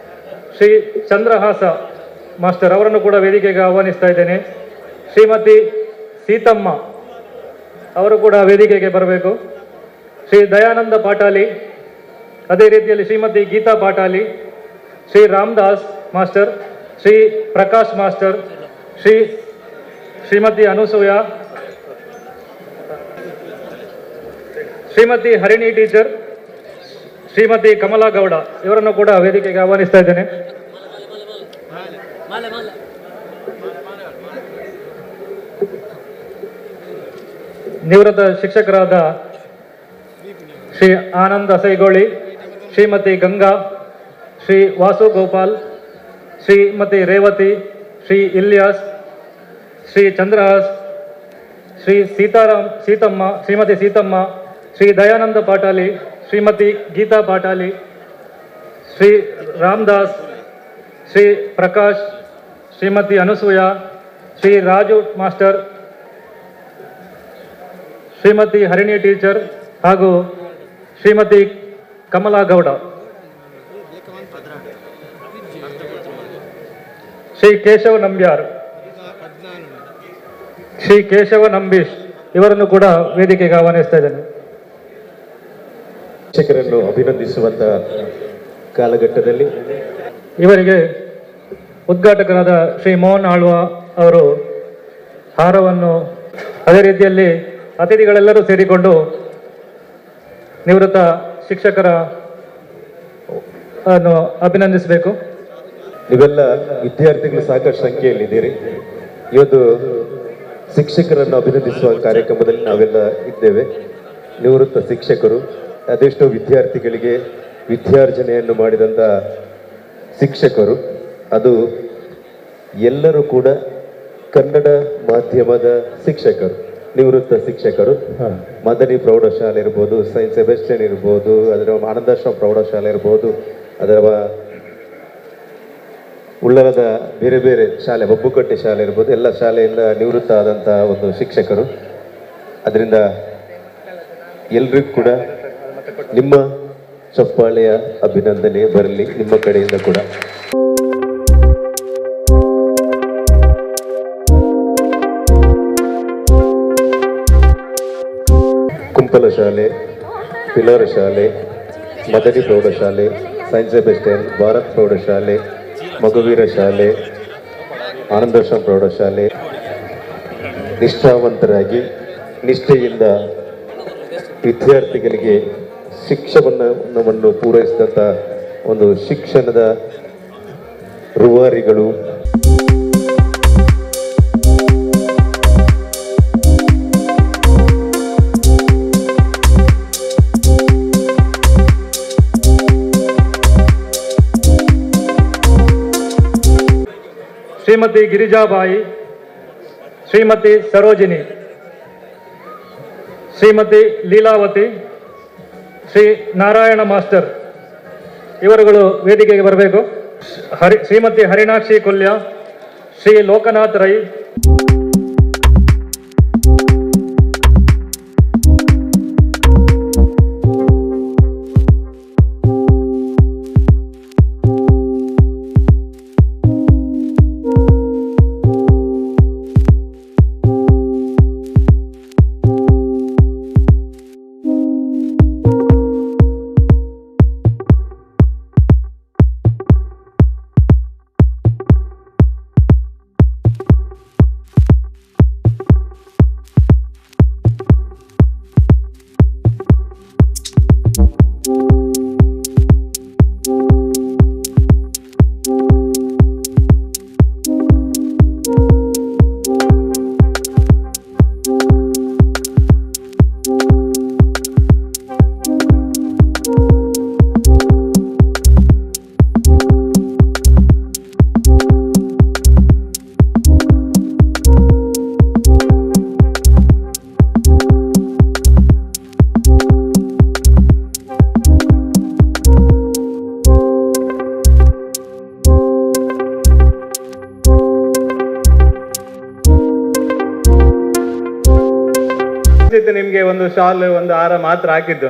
ಶ್ರೀ ಚಂದ್ರಹಾಸ ಮಾಸ್ಟರ್ ಅವರನ್ನು ಕೂಡ ವೇದಿಕೆಗೆ ಆಹ್ವಾನಿಸ್ತಾ ಇದ್ದೇನೆ. ಶ್ರೀಮತಿ ಸೀತಮ್ಮ ಅವರು ಕೂಡ ವೇದಿಕೆಗೆ ಬರಬೇಕು. ಶ್ರೀ ದಯಾನಂದ ಪಾಟಾಲಿ, ಅದೇ ರೀತಿಯಲ್ಲಿ Shrimati Geetha Patali, Shri Ramdas master, Shri Prakash master, Shrimati Anusuya, Shrimati Harini teacher, Shrimati Kamala Gowda ಇವರನ್ನು ಕೂಡ ವೇದಿಕೆಗೆ ಆಹ್ವಾನಿಸ್ತಾ ಇದ್ದೇನೆ. ನಿವೃತ್ತ ಶಿಕ್ಷಕರಾದ ಶ್ರೀ ಆನಂದ್ ಅಸೈಗೋಳಿ, ಶ್ರೀಮತಿ ಗಂಗಾ, ಶ್ರೀ ವಾಸು ಗೋಪಾಲ್, ಶ್ರೀಮತಿ ರೇವತಿ, ಶ್ರೀ ಇಲಿಯಾಸ್, ಶ್ರೀ ಚಂದ್ರಹಾಸ್, ಶ್ರೀಮತಿ ಸೀತಮ್ಮ, ಶ್ರೀ ದಯಾನಂದ ಪಾಟಾಲಿ, ಶ್ರೀಮತಿ ಗೀತಾ ಪಾಟಾಲಿ, ಶ್ರೀ ರಾಮದಾಸ್, ಶ್ರೀ ಪ್ರಕಾಶ್, ಶ್ರೀಮತಿ ಅನುಸೂಯ, ಶ್ರೀ ರಾಜು ಮಾಸ್ಟರ್, ಶ್ರೀಮತಿ ಹರಿಣಿ ಟೀಚರ್ ಹಾಗೂ ಶ್ರೀಮತಿ ಕಮಲಾಗೌಡ, ಶ್ರೀ ಕೇಶವ ನಂಬ್ಯಾರ್, ಶ್ರೀ ಕೇಶವ ನಂಬೀಶ್ ಇವರನ್ನು ಕೂಡ ವೇದಿಕೆಗೆ ಆಹ್ವಾನಿಸ್ತಾ ಇದ್ದೇನೆ. ಶಿಕ್ಷಕರನ್ನು ಅಭಿನಂದಿಸುವಂತ ಕಾಲಘಟ್ಟದಲ್ಲಿ ಇವರಿಗೆ ಉದ್ಘಾಟಕರಾದ ಶ್ರೀ ಮೋಹನ್ ಆಳ್ವ ಅವರು ಹಾರವನ್ನು, ಅದೇ ರೀತಿಯಲ್ಲಿ ಅತಿಥಿಗಳೆಲ್ಲರೂ ಸೇರಿಕೊಂಡು ನಿವೃತ್ತ ಶಿಕ್ಷಕರ ಅನ್ನು ಅಭಿನಂದಿಸಬೇಕು. ನೀವೆಲ್ಲ ವಿದ್ಯಾರ್ಥಿಗಳು ಸಾಕಷ್ಟು ಸಂಖ್ಯೆಯಲ್ಲಿದ್ದೀರಿ. ಇವತ್ತು ಶಿಕ್ಷಕರನ್ನು ಅಭಿನಂದಿಸುವ ಕಾರ್ಯಕ್ರಮದಲ್ಲಿ ನಾವೆಲ್ಲ ಇದ್ದೇವೆ. ನಿವೃತ್ತ ಶಿಕ್ಷಕರು, ಅದೆಷ್ಟೋ ವಿದ್ಯಾರ್ಥಿಗಳಿಗೆ ವಿದ್ಯಾರ್ಜನೆಯನ್ನು ಮಾಡಿದಂಥ ಶಿಕ್ಷಕರು, ಅದು ಎಲ್ಲರೂ ಕೂಡ ಕನ್ನಡ ಮಾಧ್ಯಮದ ಶಿಕ್ಷಕರು, ನಿವೃತ್ತ ಶಿಕ್ಷಕರು. ಮದನಿ ಪ್ರೌಢಶಾಲೆ ಇರ್ಬೋದು, ಸೈನ್ಸ್ ಸೆಬೆಸ್ಟಿಯನ್ ಇರ್ಬೋದು, ಅದರ ಆನಂದಾಶ್ರಮ ಪ್ರೌಢಶಾಲೆ ಇರ್ಬೋದು, ಅದರ ಉಳ್ಳರದ ಬೇರೆ ಬೇರೆ ಶಾಲೆ, ಬಬ್ಬುಕಟ್ಟೆ ಶಾಲೆ ಇರ್ಬೋದು, ಎಲ್ಲ ಶಾಲೆಯಿಂದ ನಿವೃತ್ತ ಆದಂಥ ಒಂದು ಶಿಕ್ಷಕರು. ಅದರಿಂದ ಎಲ್ರಿಗೂ ಕೂಡ ನಿಮ್ಮ ಚಪ್ಪಾಳೆಯ ಅಭಿನಂದನೆ ಬರಲಿ ನಿಮ್ಮ ಕಡೆಯಿಂದ ಕೂಡ. ಕುಂಪಲ ಶಾಲೆ, ಪಿಲಾರ ಶಾಲೆ, ಮದನಿ ಪ್ರೌಢಶಾಲೆ, ಸೈನ್ಸ್ ಸೆಬೆಸ್ಟಿಯನ್, ಭಾರತ್ ಪ್ರೌಢಶಾಲೆ, ಮಗುವೀರ ಶಾಲೆ, ಆನಂದಾಶ್ರಮ ಪ್ರೌಢಶಾಲೆ ನಿಷ್ಠಾವಂತರಾಗಿ ನಿಷ್ಠೆಯಿಂದ ವಿದ್ಯಾರ್ಥಿಗಳಿಗೆ ಶಿಕ್ಷಣವನ್ನು ಪೂರೈಸಿದಂಥ ಒಂದು ಶಿಕ್ಷಣದ ರೂವಾರಿಗಳು. ಶ್ರೀಮತಿ ಗಿರಿಜಾಬಾಯಿ, ಶ್ರೀಮತಿ ಸರೋಜಿನಿ, ಶ್ರೀಮತಿ ಲೀಲಾವತಿ, ಶ್ರೀ ನಾರಾಯಣ ಮಾಸ್ಟರ್ ಇವರುಗಳು ವೇದಿಕೆಗೆ ಬರಬೇಕು. ಶ್ರೀಮತಿ ಹರಿಣಾಕ್ಷಿ ಕೊಲ್ಯ, ಶ್ರೀ ಲೋಕನಾಥ್ ರೈ, ನಿಮಗೆ ಒಂದು ಶಾಲ್, ಒಂದು ಹಾರ ಮಾತ್ರ ಹಾಕಿದ್ದು.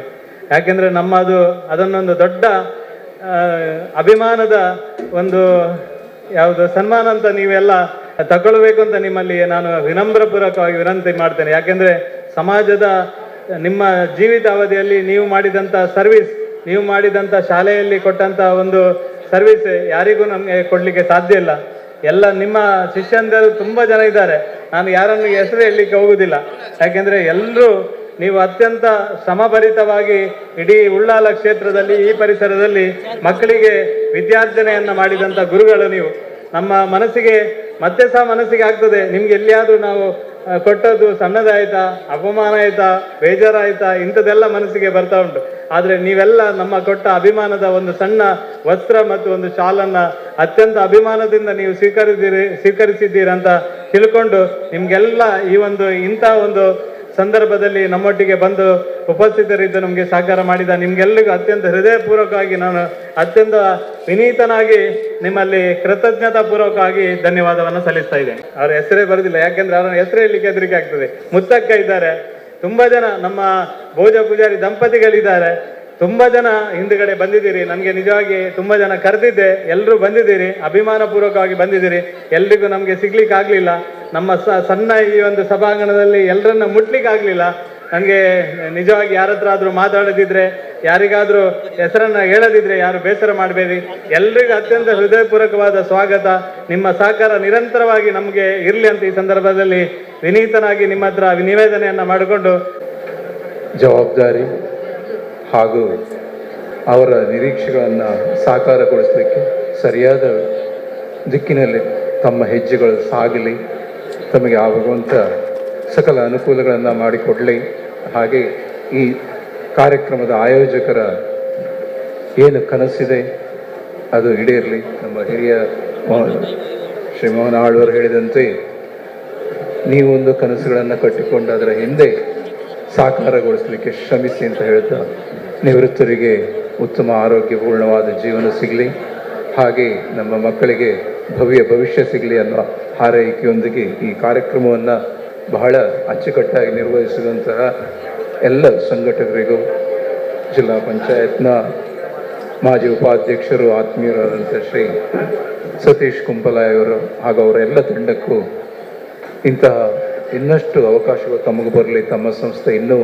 ಯಾಕೆಂದ್ರೆ ನಮ್ಮದು ಅದನ್ನೊಂದು ದೊಡ್ಡ ಅಭಿಮಾನದ ಒಂದು ಯಾವುದು ಸನ್ಮಾನ ಅಂತ ನೀವೆಲ್ಲ ತಗೊಳ್ಬೇಕು ಅಂತ ನಿಮ್ಮಲ್ಲಿ ನಾನು ವಿನಮ್ರಪೂರ್ವಕವಾಗಿ ವಿನಂತಿ ಮಾಡ್ತೇನೆ. ಯಾಕೆಂದ್ರೆ ಸಮಾಜದ ನಿಮ್ಮ ಜೀವಿತಾವಧಿಯಲ್ಲಿ ನೀವು ಮಾಡಿದಂಥ ಸರ್ವಿಸ್, ನೀವು ಮಾಡಿದಂಥ ಶಾಲೆಯಲ್ಲಿ ಕೊಟ್ಟಂಥ ಒಂದು ಸರ್ವಿಸ್ ಯಾರಿಗೂ ನಮಗೆ ಕೊಡಲಿಕ್ಕೆ ಸಾಧ್ಯ ಇಲ್ಲ. ಎಲ್ಲ ನಿಮ್ಮ ಶಿಷ್ಯಂದರು ತುಂಬ ಜನ ಇದ್ದಾರೆ. ನಾನು ಯಾರನ್ನು ಹೆಸರು ಹೇಳಲಿಕ್ಕೆ ಹೋಗುವುದಿಲ್ಲ. ಯಾಕೆಂದರೆ ಎಲ್ಲರೂ ನೀವು ಅತ್ಯಂತ ಶ್ರಮಭರಿತವಾಗಿ ಇಡೀ ಉಳ್ಳಾಲ ಕ್ಷೇತ್ರದಲ್ಲಿ, ಈ ಪರಿಸರದಲ್ಲಿ ಮಕ್ಕಳಿಗೆ ವಿದ್ಯಾರ್ಜನೆಯನ್ನು ಮಾಡಿದಂಥ ಗುರುಗಳು ನೀವು. ನಮ್ಮ ಮನಸ್ಸಿಗೆ ಮತ್ತೆ ಸಹ ಮನಸ್ಸಿಗೆ ಆಗ್ತದೆ, ನಿಮ್ಗೆ ಎಲ್ಲಿಯಾದರೂ ನಾವು ಕೊಟ್ಟದ್ದು ಸಣ್ಣದಾಯ್ತಾ, ಅಪಮಾನ ಆಯ್ತಾ, ಬೇಜಾರಾಯ್ತಾ, ಇಂಥದ್ದೆಲ್ಲ ಮನಸ್ಸಿಗೆ ಬರ್ತಾ ಉಂಟು. ಆದರೆ ನೀವೆಲ್ಲ ನಮ್ಮ ಕೊಟ್ಟ ಅಭಿಮಾನದ ಒಂದು ಸಣ್ಣ ವಸ್ತ್ರ ಮತ್ತು ಒಂದು ಶಾಲನ್ನು ಅತ್ಯಂತ ಅಭಿಮಾನದಿಂದ ನೀವು ಸ್ವೀಕರಿಸಿದ್ದೀರಿ ಅಂತ ತಿಳ್ಕೊಂಡು ನಿಮಗೆಲ್ಲ ಈ ಒಂದು ಇಂಥ ಒಂದು ಸಂದರ್ಭದಲ್ಲಿ ನಮ್ಮೊಟ್ಟಿಗೆ ಬಂದು ಉಪಸ್ಥಿತರಿದ್ದು ನಮಗೆ ಸಹಕಾರ ಮಾಡಿದ ನಿಮಗೆಲ್ಲರಿಗೂ ಅತ್ಯಂತ ಹೃದಯಪೂರ್ವಕವಾಗಿ ನಾನು ಅತ್ಯಂತ ವಿನೀತನಾಗಿ ನಿಮ್ಮಲ್ಲಿ ಕೃತಜ್ಞತಾಪೂರ್ವಕವಾಗಿ ಧನ್ಯವಾದವನ್ನು ಸಲ್ಲಿಸ್ತಾ ಇದ್ದೇನೆ. ಅವರ ಹೆಸರೇ ಬರೋದಿಲ್ಲ, ಯಾಕೆಂದ್ರೆ ಅವರ ಹೆಸರೇ ಹೇಳಲಿಕ್ಕೆ ಹೆದರಿಕೆ ಆಗ್ತದೆ. ಮುತ್ತಕ್ಕ ಇದ್ದಾರೆ, ತುಂಬ ಜನ ನಮ್ಮ ಭೋಜ ಪೂಜಾರಿ ದಂಪತಿಗಳಿದ್ದಾರೆ, ತುಂಬ ಜನ ಹಿಂದುಗಡೆ ಬಂದಿದ್ದೀರಿ. ನನಗೆ ನಿಜವಾಗಿ ತುಂಬ ಜನ ಕರೆದಿದ್ದೆ, ಎಲ್ಲರೂ ಬಂದಿದ್ದೀರಿ, ಅಭಿಮಾನಪೂರ್ವಕವಾಗಿ ಬಂದಿದ್ದೀರಿ. ಎಲ್ರಿಗೂ ನಮಗೆ ಸಿಗ್ಲಿಕ್ಕೆ ಆಗಲಿಲ್ಲ. ನಮ್ಮ ಸಣ್ಣ ಈ ಒಂದು ಸಭಾಂಗಣದಲ್ಲಿ ಎಲ್ಲರನ್ನ ಮುಟ್ಲಿಕ್ಕೆ ಆಗಲಿಲ್ಲ. ನನಗೆ ನಿಜವಾಗಿ ಯಾರ ಹತ್ರ ಆದರೂ ಮಾತಾಡದಿದ್ರೆ, ಯಾರಿಗಾದರೂ ಹೆಸರನ್ನು ಹೇಳದಿದ್ರೆ ಯಾರು ಬೇಸರ ಮಾಡಬೇಡಿ. ಎಲ್ರಿಗೂ ಅತ್ಯಂತ ಹೃದಯಪೂರ್ವಕವಾದ ಸ್ವಾಗತ. ನಿಮ್ಮ ಸಹಕಾರ ನಿರಂತರವಾಗಿ ನಮಗೆ ಇರಲಿ ಅಂತ ಈ ಸಂದರ್ಭದಲ್ಲಿ ವಿನೀತನಾಗಿ ನಿಮ್ಮ ಹತ್ರ ನಿವೇದನೆಯನ್ನು ಮಾಡಿಕೊಂಡು, ಜವಾಬ್ದಾರಿ ಹಾಗೂ ಅವರ ನಿರೀಕ್ಷೆಗಳನ್ನು ಸಾಕಾರಗೊಳಿಸಲಿಕ್ಕೆ ಸರಿಯಾದ ದಿಕ್ಕಿನಲ್ಲಿ ತಮ್ಮ ಹೆಜ್ಜೆಗಳು ಸಾಗಲಿ, ತಮಗೆ ಆಗುವಂಥ ಸಕಲ ಅನುಕೂಲಗಳನ್ನು ಮಾಡಿಕೊಡಲಿ. ಹಾಗೆ ಈ ಕಾರ್ಯಕ್ರಮದ ಆಯೋಜಕರ ಏನು ಕನಸಿದೆ ಅದು ಈಡೇರಲಿ. ನಮ್ಮ ಹಿರಿಯ ಶ್ರೀ ಮೋಹನ್ ಆಳ್ವರು ಹೇಳಿದಂತೆ, ನೀವೊಂದು ಕನಸುಗಳನ್ನು ಕಟ್ಟಿಕೊಂಡು ಅದರ ಹಿಂದೆ ಸಾಕಾರಗೊಳಿಸಲಿಕ್ಕೆ ಶ್ರಮಿಸಿ ಅಂತ ಹೇಳ್ತಾ, ನಿವೃತ್ತರಿಗೆ ಉತ್ತಮ ಆರೋಗ್ಯಪೂರ್ಣವಾದ ಜೀವನ ಸಿಗಲಿ, ಹಾಗೆ ನಮ್ಮ ಮಕ್ಕಳಿಗೆ ಭವ್ಯ ಭವಿಷ್ಯ ಸಿಗಲಿ ಅನ್ನೋ ಹಾರೈಕೆಯೊಂದಿಗೆ ಈ ಕಾರ್ಯಕ್ರಮವನ್ನು ಬಹಳ ಅಚ್ಚುಕಟ್ಟಾಗಿ ನಿರ್ವಹಿಸಿದಂತಹ ಎಲ್ಲ ಸಂಘಟಕರಿಗೂ, ಜಿಲ್ಲಾ ಪಂಚಾಯತ್ನ ಮಾಜಿ ಉಪಾಧ್ಯಕ್ಷರು ಆತ್ಮೀಯರಾದಂಥ ಶ್ರೀ ಸತೀಶ್ ಕುಂಪಲಾಯವರು ಹಾಗೂ ಅವರ ಎಲ್ಲ ತಂಡಕ್ಕೂ ಇಂತಹ ಇನ್ನಷ್ಟು ಅವಕಾಶಗಳು ತಮಗೆ ಬರಲಿ, ತಮ್ಮ ಸಂಸ್ಥೆ ಇನ್ನೂ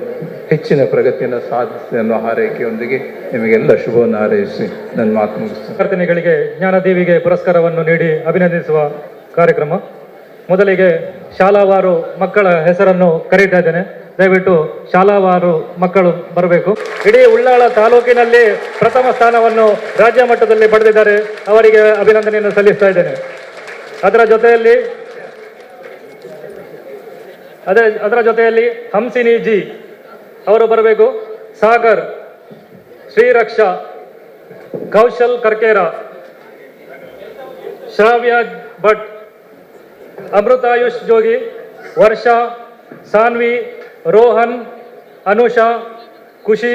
ಹೆಚ್ಚಿನ ಪ್ರಗತಿಯನ್ನು ಸಾಧಿಸಿ ಅನ್ನೋ ಹಾರೈಕೆಯೊಂದಿಗೆ ನಿಮಗೆಲ್ಲ ಶುಭವನ್ನು ಹಾರೈಸಿ ನನ್ನ ಮಾತು ಮುಗಿಸ್ತೀನಿ. ವಿದ್ಯಾರ್ಥಿನಿಗಳಿಗೆ ಜ್ಞಾನದೇವಿಗೆ ಪುರಸ್ಕಾರವನ್ನು ನೀಡಿ ಅಭಿನಂದಿಸುವ ಕಾರ್ಯಕ್ರಮ. ಮೊದಲಿಗೆ ಶಾಲಾವಾರು ಮಕ್ಕಳ ಹೆಸರನ್ನು ಕರೀತಾ ಇದ್ದೇನೆ. ದಯವಿಟ್ಟು ಶಾಲಾವಾರು ಮಕ್ಕಳು ಬರಬೇಕು. ಇಡೀ ಉಳ್ಳಾಳ ತಾಲೂಕಿನಲ್ಲಿ ಪ್ರಥಮ ಸ್ಥಾನವನ್ನು ರಾಜ್ಯ ಮಟ್ಟದಲ್ಲಿ ಪಡೆದಿದ್ದಾರೆ. ಅವರಿಗೆ ಅಭಿನಂದನೆಯನ್ನು ಸಲ್ಲಿಸ್ತಾ ಇದ್ದೇನೆ. ಅದರ ಜೊತೆಯಲ್ಲಿ ಹಂಸಿನಿ ಜಿ ಅವರು ಬರಬೇಕು. ಸಾಗರ್, ಶ್ರೀರಕ್ಷಾ, ಕೌಶಲ್ ಕರ್ಕೇರ, ಶ್ರಾವ್ಯ ಭಟ್, ಅಮೃತಾಯುಷ್ ಜೋಗಿ, ವರ್ಷಾ, ಸಾನ್ವಿ, ರೋಹನ್, ಅನುಷಾ, ಖುಷಿ,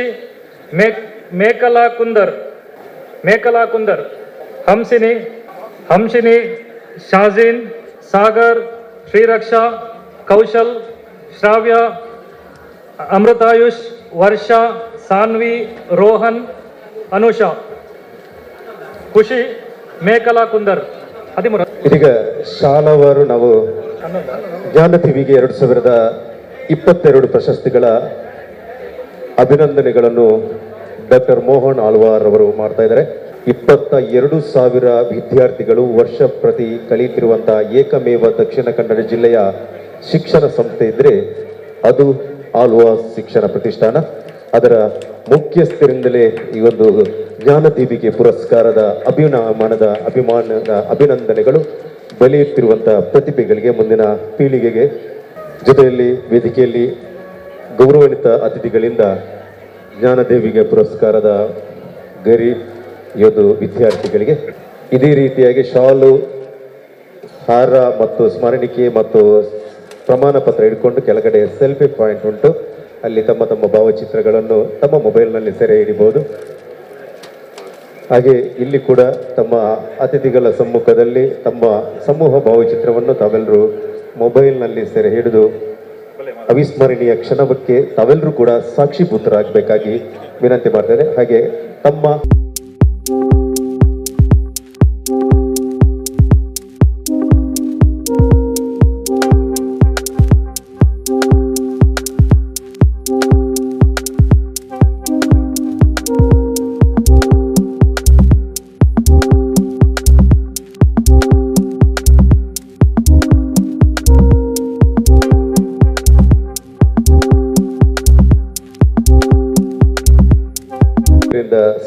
ಮೇಕಲಾ ಕುಂದರ್, ಹಂಸಿನಿ, ಶಾಜೀನ್, ಸಾಗರ್, ಶ್ರೀರಕ್ಷಾ, ಕೌಶಲ್, ಶ್ರಾವ್ಯ, ಅಮೃತಾಯುಷ್, ವರ್ಷಾ, ಸಾನ್ವಿ, ರೋಹನ್, ಅನುಷಾ, ಖುಷಿ, ಮೇಕಲಾ ಕುಂದರ್. 13. ಇದೀಗ ಶಾಲಾವಾರು ನಾವು ಜ್ಞಾನದೇವಿಗೆ 2022 ಪ್ರಶಸ್ತಿಗಳ ಅಭಿನಂದನೆಗಳನ್ನು ಡಾಕ್ಟರ್ ಮೋಹನ್ ಆಳ್ವಾರ್ ಅವರು ಮಾಡ್ತಾ ಇದ್ದಾರೆ. 22,000 ವಿದ್ಯಾರ್ಥಿಗಳು ವರ್ಷ ಪ್ರತಿ ಕಲಿತಿರುವಂತಹ ಏಕಮೇವ ದಕ್ಷಿಣ ಕನ್ನಡ ಜಿಲ್ಲೆಯ ಶಿಕ್ಷಣ ಸಂಸ್ಥೆ ಇದ್ರೆ ಅದು ಆಳ್ವಾಸ್ ಶಿಕ್ಷಣ ಪ್ರತಿಷ್ಠಾನ. ಅದರ ಮುಖ್ಯಸ್ಥರಿಂದಲೇ ಈ ಒಂದು ಜ್ಞಾನದೇವಿಗೆ ಪುರಸ್ಕಾರದ ಅಭಿನಂದನೆಗಳು ಬೆಳೆಯುತ್ತಿರುವಂತಹ ಪ್ರತಿಭೆಗಳಿಗೆ, ಮುಂದಿನ ಪೀಳಿಗೆಗೆ, ಜೊತೆಯಲ್ಲಿ ವೇದಿಕೆಯಲ್ಲಿ ಗೌರವಾನ್ವಿತ ಅತಿಥಿಗಳಿಂದ ಜ್ಞಾನದೇವಿಗೆ ಪುರಸ್ಕಾರದ ಗರಿ ಇವತ್ತು ವಿದ್ಯಾರ್ಥಿಗಳಿಗೆ ಇದೇ ರೀತಿಯಾಗಿ ಶಾಲು, ಹಾರ ಮತ್ತು ಸ್ಮರಣಿಕೆ ಮತ್ತು ಪ್ರಮಾಣ ಪತ್ರ ಹಿಡ್ಕೊಂಡು ಕೆಳಗಡೆ ಸೆಲ್ಫಿ ಪಾಯಿಂಟ್ ಉಂಟು. ಅಲ್ಲಿ ತಮ್ಮ ತಮ್ಮ ಭಾವಚಿತ್ರಗಳನ್ನು ತಮ್ಮ ಮೊಬೈಲ್ನಲ್ಲಿ ಸೆರೆ ಹಿಡಿಬಹುದು. ಹಾಗೆ ಇಲ್ಲಿ ಕೂಡ ತಮ್ಮ ಅತಿಥಿಗಳ ಸಮ್ಮುಖದಲ್ಲಿ ತಮ್ಮ ಸಮೂಹ ಭಾವಚಿತ್ರವನ್ನು ತಾವೆಲ್ಲರೂ ಮೊಬೈಲ್ನಲ್ಲಿ ಸೆರೆ ಹಿಡಿದು ಅವಿಸ್ಮರಣೀಯ ಕ್ಷಣಕ್ಕೆ ತಾವೆಲ್ಲರೂ ಕೂಡ ಸಾಕ್ಷಿಭೂತರಾಗಬೇಕಾಗಿ ವಿನಂತಿ ಮಾಡ್ತೇನೆ. ಹಾಗೆ ತಮ್ಮ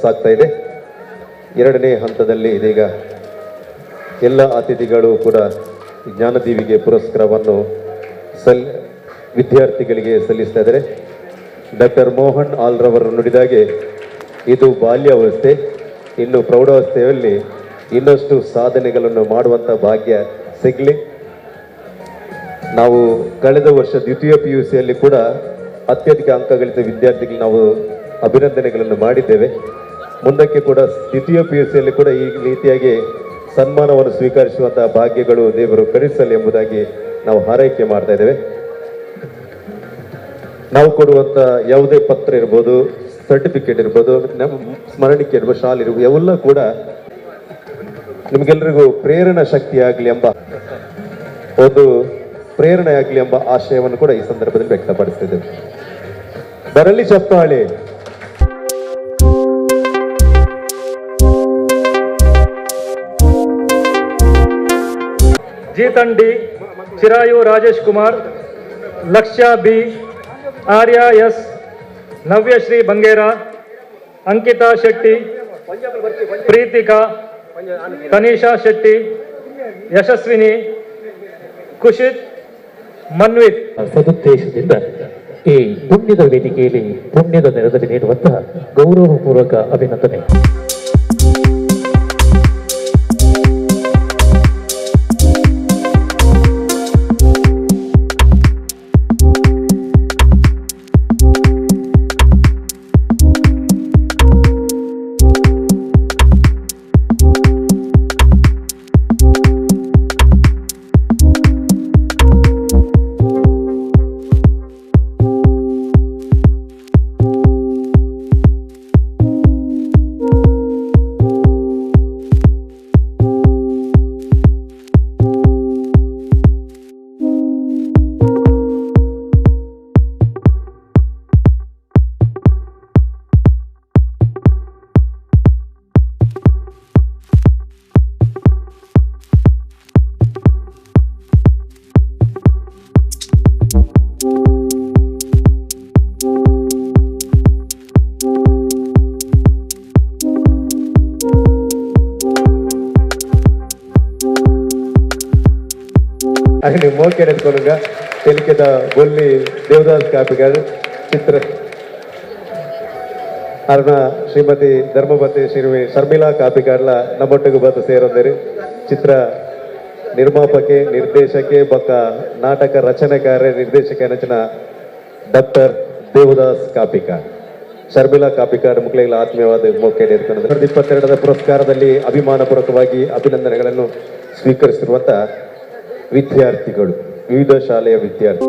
ಸಾಗ್ತಾ ಇದೆ. 2ನೇ ಹಂತದಲ್ಲಿ ಇದೀಗ ಎಲ್ಲ ಅತಿಥಿಗಳು ಕೂಡ ಜ್ಞಾನದೇವಿಗೆ ಪುರಸ್ಕಾರವನ್ನು ವಿದ್ಯಾರ್ಥಿಗಳಿಗೆ ಸಲ್ಲಿಸ್ತಾ ಇದ್ದಾರೆ. ಡಾಕ್ಟರ್ ಮೋಹನ್ ಆಳ್ರವರು ನುಡಿದಾಗೆ ಇದು ಬಾಲ್ಯಾವಸ್ಥೆ, ಇನ್ನು ಪ್ರೌಢಾವಸ್ಥೆಯಲ್ಲಿ ಇನ್ನಷ್ಟು ಸಾಧನೆಗಳನ್ನು ಮಾಡುವಂಥ ಭಾಗ್ಯ ಸಿಗಲಿ. ನಾವು ಕಳೆದ ವರ್ಷ ದ್ವಿತೀಯ PUCಯಲ್ಲಿ ಕೂಡ ಅತ್ಯಧಿಕ ಅಂಕ ಗಳಿಸಿದ ವಿದ್ಯಾರ್ಥಿಗಳು ನಾವು ಅಭಿನಂದನೆಗಳನ್ನು ಮಾಡಿದ್ದೇವೆ. ಮುಂದಕ್ಕೆ ಕೂಡ ದ್ವಿತೀಯ PUCಯಲ್ಲಿ ಕೂಡ ಈ ರೀತಿಯಾಗಿ ಸನ್ಮಾನವನ್ನು ಸ್ವೀಕರಿಸುವಂತಹ ಭಾಗ್ಯಗಳು ದೇವರು ಕರುಣಿಸಲಿ ಎಂಬುದಾಗಿ ನಾವು ಹಾರೈಕೆ ಮಾಡ್ತಾ ಇದ್ದೇವೆ. ನಾವು ಕೊಡುವಂಥ ಯಾವುದೇ ಪತ್ರ ಇರ್ಬೋದು, ಸರ್ಟಿಫಿಕೇಟ್ ಇರ್ಬೋದು, ನಮ್ಮ ಸ್ಮರಣಿಕೆ ಇರ್ಬೋದು, ಶಾಲ್ ಇರ್ಬೋದು, ಅವೆಲ್ಲ ಕೂಡ ನಿಮಗೆಲ್ಲರಿಗೂ ಪ್ರೇರಣಾ ಶಕ್ತಿ ಆಗಲಿ ಎಂಬ ಒಂದು ಪ್ರೇರಣೆ ಆಗಲಿ ಎಂಬ ಆಶಯವನ್ನು ಕೂಡ ಈ ಸಂದರ್ಭದಲ್ಲಿ ವ್ಯಕ್ತಪಡಿಸ್ತಿದ್ದೇವೆ. ಬರಲಿ ಚಪ್ಪಾಳೆ. जीतन डी, चिरायु राजेश कुमार, लक्ष्या बी, आर्या एस, नव्यश्री बंगेरा, अंकिता शेट्टी, प्रीतिका, तनीषा शेट्टी, यशस्विनी, ಕುಶಿತ್, ಮನ್ವಿತ್ ಸದುದ್ದೇಶದಿಂದ ಈ ಪುಣ್ಯದ ವೇದಿಕೆಯಲ್ಲಿ ಪುಣ್ಯದ ನೆರದಲ್ಲಿ ನೀಡುವಂತಹ ಗೌರವಪೂರ್ವಕ ಅಭಿನಂದನೆ. आणि मोके नेत्कोलुंगा तेलिकेದ बोल्ली देवदास कापिगार चित्र ಅರ್ಣ ಶ್ರೀಮತಿ ಧರ್ಮಪತಿ ಶ್ರೀ ಶರ್ಮಿಳಾ ಕಾಪಿಗಾರ್ಲ ನಮ್ಮೊಟ್ಟಿಗೆ ಬಂದು ಸೇರಿದರೆ ಚಿತ್ರ ನಿರ್ಮಾಪಕೆ ನಿರ್ದೇಶಕೆ ಬೊಕ್ಕ ನಾಟಕ ರಚನೆಕಾರ ನಿರ್ದೇಶಕ ನಚನ ಡಾಕ್ಟರ್ ದೇವದಾಸ್ ಕಾಪಿಕಾಡ್ ಶರ್ಮಿಳಾ ಕಾಪಿಕಾಡ್ ಮುಕ್ಳಿಗಳ ಆತ್ಮೀಯವಾದ ಮೋಕೆ ನೀಡಿಕೊಂಡು 2022ರ ಪುರಸ್ಕಾರದಲ್ಲಿ ಅಭಿಮಾನಪೂರ್ವಕವಾಗಿ ಅಭಿನಂದನೆಗಳನ್ನು ಸ್ವೀಕರಿಸಿರುವಂತ ವಿದ್ಯಾರ್ಥಿಗಳು, ವಿವಿಧ ಶಾಲೆಯ ವಿದ್ಯಾರ್ಥಿ.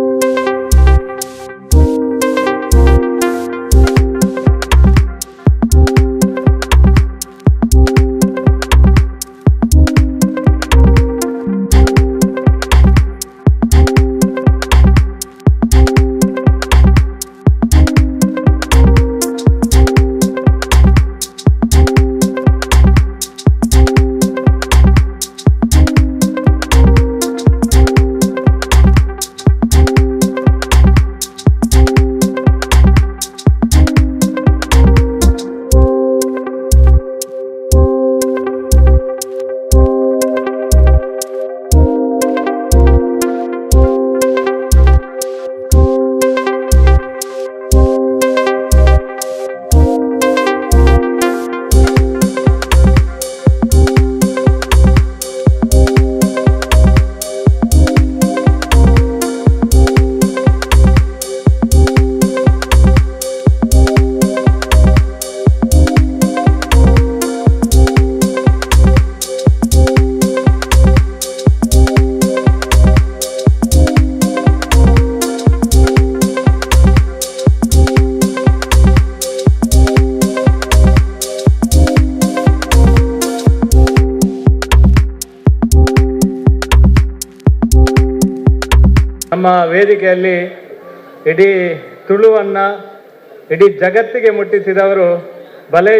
ನಮ್ಮ ವೇದಿಕೆಯಲ್ಲಿ ಇಡೀ ತುಳುವನ್ನು ಇಡೀ ಜಗತ್ತಿಗೆ ಮುಟ್ಟಿಸಿದವರು, ಬಲೆ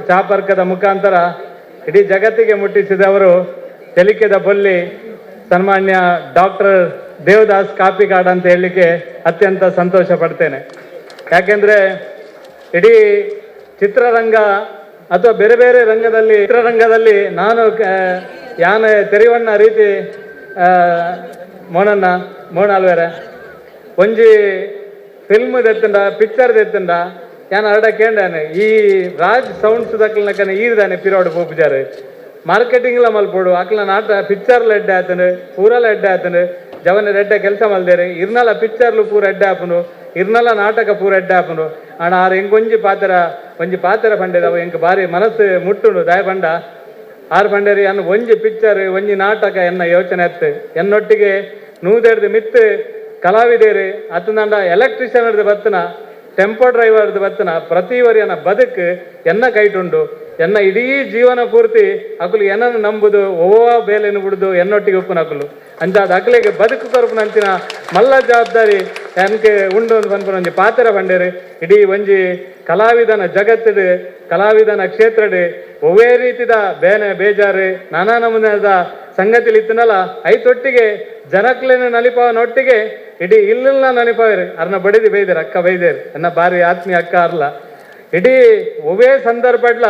ಚಾಪರ್ಕದ ಮುಖಾಂತರ ಇಡೀ ಜಗತ್ತಿಗೆ ಮುಟ್ಟಿಸಿದವರು ತೆಲಿಕೆದ ಬೊಲ್ಲಿ ಸನ್ಮಾನ್ಯ ಡಾಕ್ಟರ್ ದೇವದಾಸ್ ಕಾಪಿಕಾಡ್ ಅಂತ ಹೇಳಲಿಕ್ಕೆ ಅತ್ಯಂತ ಸಂತೋಷ ಪಡ್ತೇನೆ. ಯಾಕೆಂದರೆ ಇಡೀ ಚಿತ್ರರಂಗ ಅಥವಾ ಬೇರೆ ಬೇರೆ ರಂಗದಲ್ಲಿ ಚಿತ್ರರಂಗದಲ್ಲಿ ನಾನು ಯಾನ ತೆರಿವಣ್ಣ ರೀತಿ ಮೋನಾಲ್ವೇರೆ ಒಂಜಿ ಫಿಲ್ಮ್ ದೆತ್ತಂಡ ಪಿಕ್ಚರ್ ದೆತ್ತಂಡ ಯಾನ್ ಅರಡ ಕೇಂಡಾನೆ ಈ ರಾಜ್ ಸೌಂಡ್ಸ್ ದಕ್ಕಲ್ನಕನೆ ಈರ್ದಾನೆ ಪಿರೋಡ್ ಪೋಪುಜಾರು ಮಾರ್ಕೆಟಿಂಗ್ಲ ಮಲ್ಪೋಡು ಅಕ್ಲ ನಾಟ ಪಿಕ್ಚರ್ಲ ಎಡ್ಡೆ ಆತನು ಪೂರಲ ಎಡ್ಡೆ ಆತನು ಜವನ ಎಡ್ಡೆ ಕೆಲಸ ಮಲ್ದೇರಿ ಇರ್ನಲ ಪಿಕ್ಚರ್ಲು ಪೂರ ಎಡ್ಡೆ ಆಪನು ಇರ್ನಲ ನಾಟಕ ಪೂರ ಎಡ್ಡೆ ಆಪನು ಅಣ್ಣ ಆರು ಎಂಗೊಂಜಿ ಪಾತ್ರ ಪಂಡೆದವ ಎಂಕ್ ಬಾರಿ ಮನಸ್ಸು ಮುಟ್ಟುಂಡು ದಾಯ ಪಂಡ ಆರು ಪಂಡೇರಿ ಅನ್ನ ಒಂಜಿ ಪಿಕ್ಚರ್ ಒಂಜಿ ನಾಟಕ ಎನ್ನ ಯೋಚನೆ ಅತ್ತು ಎನ್ನೊಟ್ಟಿಗೆ ನೂದೆಡ್ದು ಮಿತ್ತು ಕಲಾವಿದೇರು ಅತ್ತಂದ ಎಲೆಕ್ಟ್ರಿಷಿಯನ್ ಹಿಡ್ದು ಬತ್ತನ ಟೆಂಪೋ ಡ್ರೈವರ್ದು ಬತ್ತನ ಪ್ರತಿವರಿಯನ ಬದುಕು ಎನ್ನ ಕೈಟುಂಡು ಎನ್ನ ಇಡೀ ಜೀವನ ಪೂರ್ತಿ ಅಕುಲು ಏನನ್ನು ನಂಬುದು ಓವಾ ಬೇಲೆನು ಬಿಡುದು ಎನ್ನೊಟ್ಟಿಗೆ ಉಪ್ಪುನ ಅಕುಲು ಅಂಚಾದ ಅಕಲಿಗೆ ಬದುಕು ಕೊರಪುನಂಚಿನ ಮಲ್ಲ ಜವಾಬ್ದಾರಿ ಎನ್ಕೆ ಉಂಡು ಅಂತ ಬಂದ್ಪುನ ಒಂಜಿ ಪಾತ್ರ ಬಂಡೇರು ಇಡೀ ಒಂಜಿ ಕಲಾವಿದನ ಜಗತ್ತಿಡು ಕಲಾವಿದನ ಕ್ಷೇತ್ರಡು ಒವೇ ರೀತಿದ ಬೇನೆ ಬೇಜಾರು ನಾನಾ ನಮೂನದ ಸಂಗತಿಲಿ ಇತ್ತನಲ್ಲ ಐತೊಟ್ಟಿಗೆ ಜನಕ್ಲೇನ ನಲಿಪಾವನೊಟ್ಟಿಗೆ ಇಡೀ ಇಲ್ಲಿನ ನಲಿಪಾವೇರು ಅರ್ನ ಬಡಿದು ಬೈದೇರು ಅಕ್ಕ ಬೈದೇರು ಎನ್ನ ಬಾರಿ ಆತ್ಮೀಯ ಅಕ್ಕ ಅರ್ಲ ಇಡೀ ಒವೇ ಸಂದರ್ಭಡ್ಲ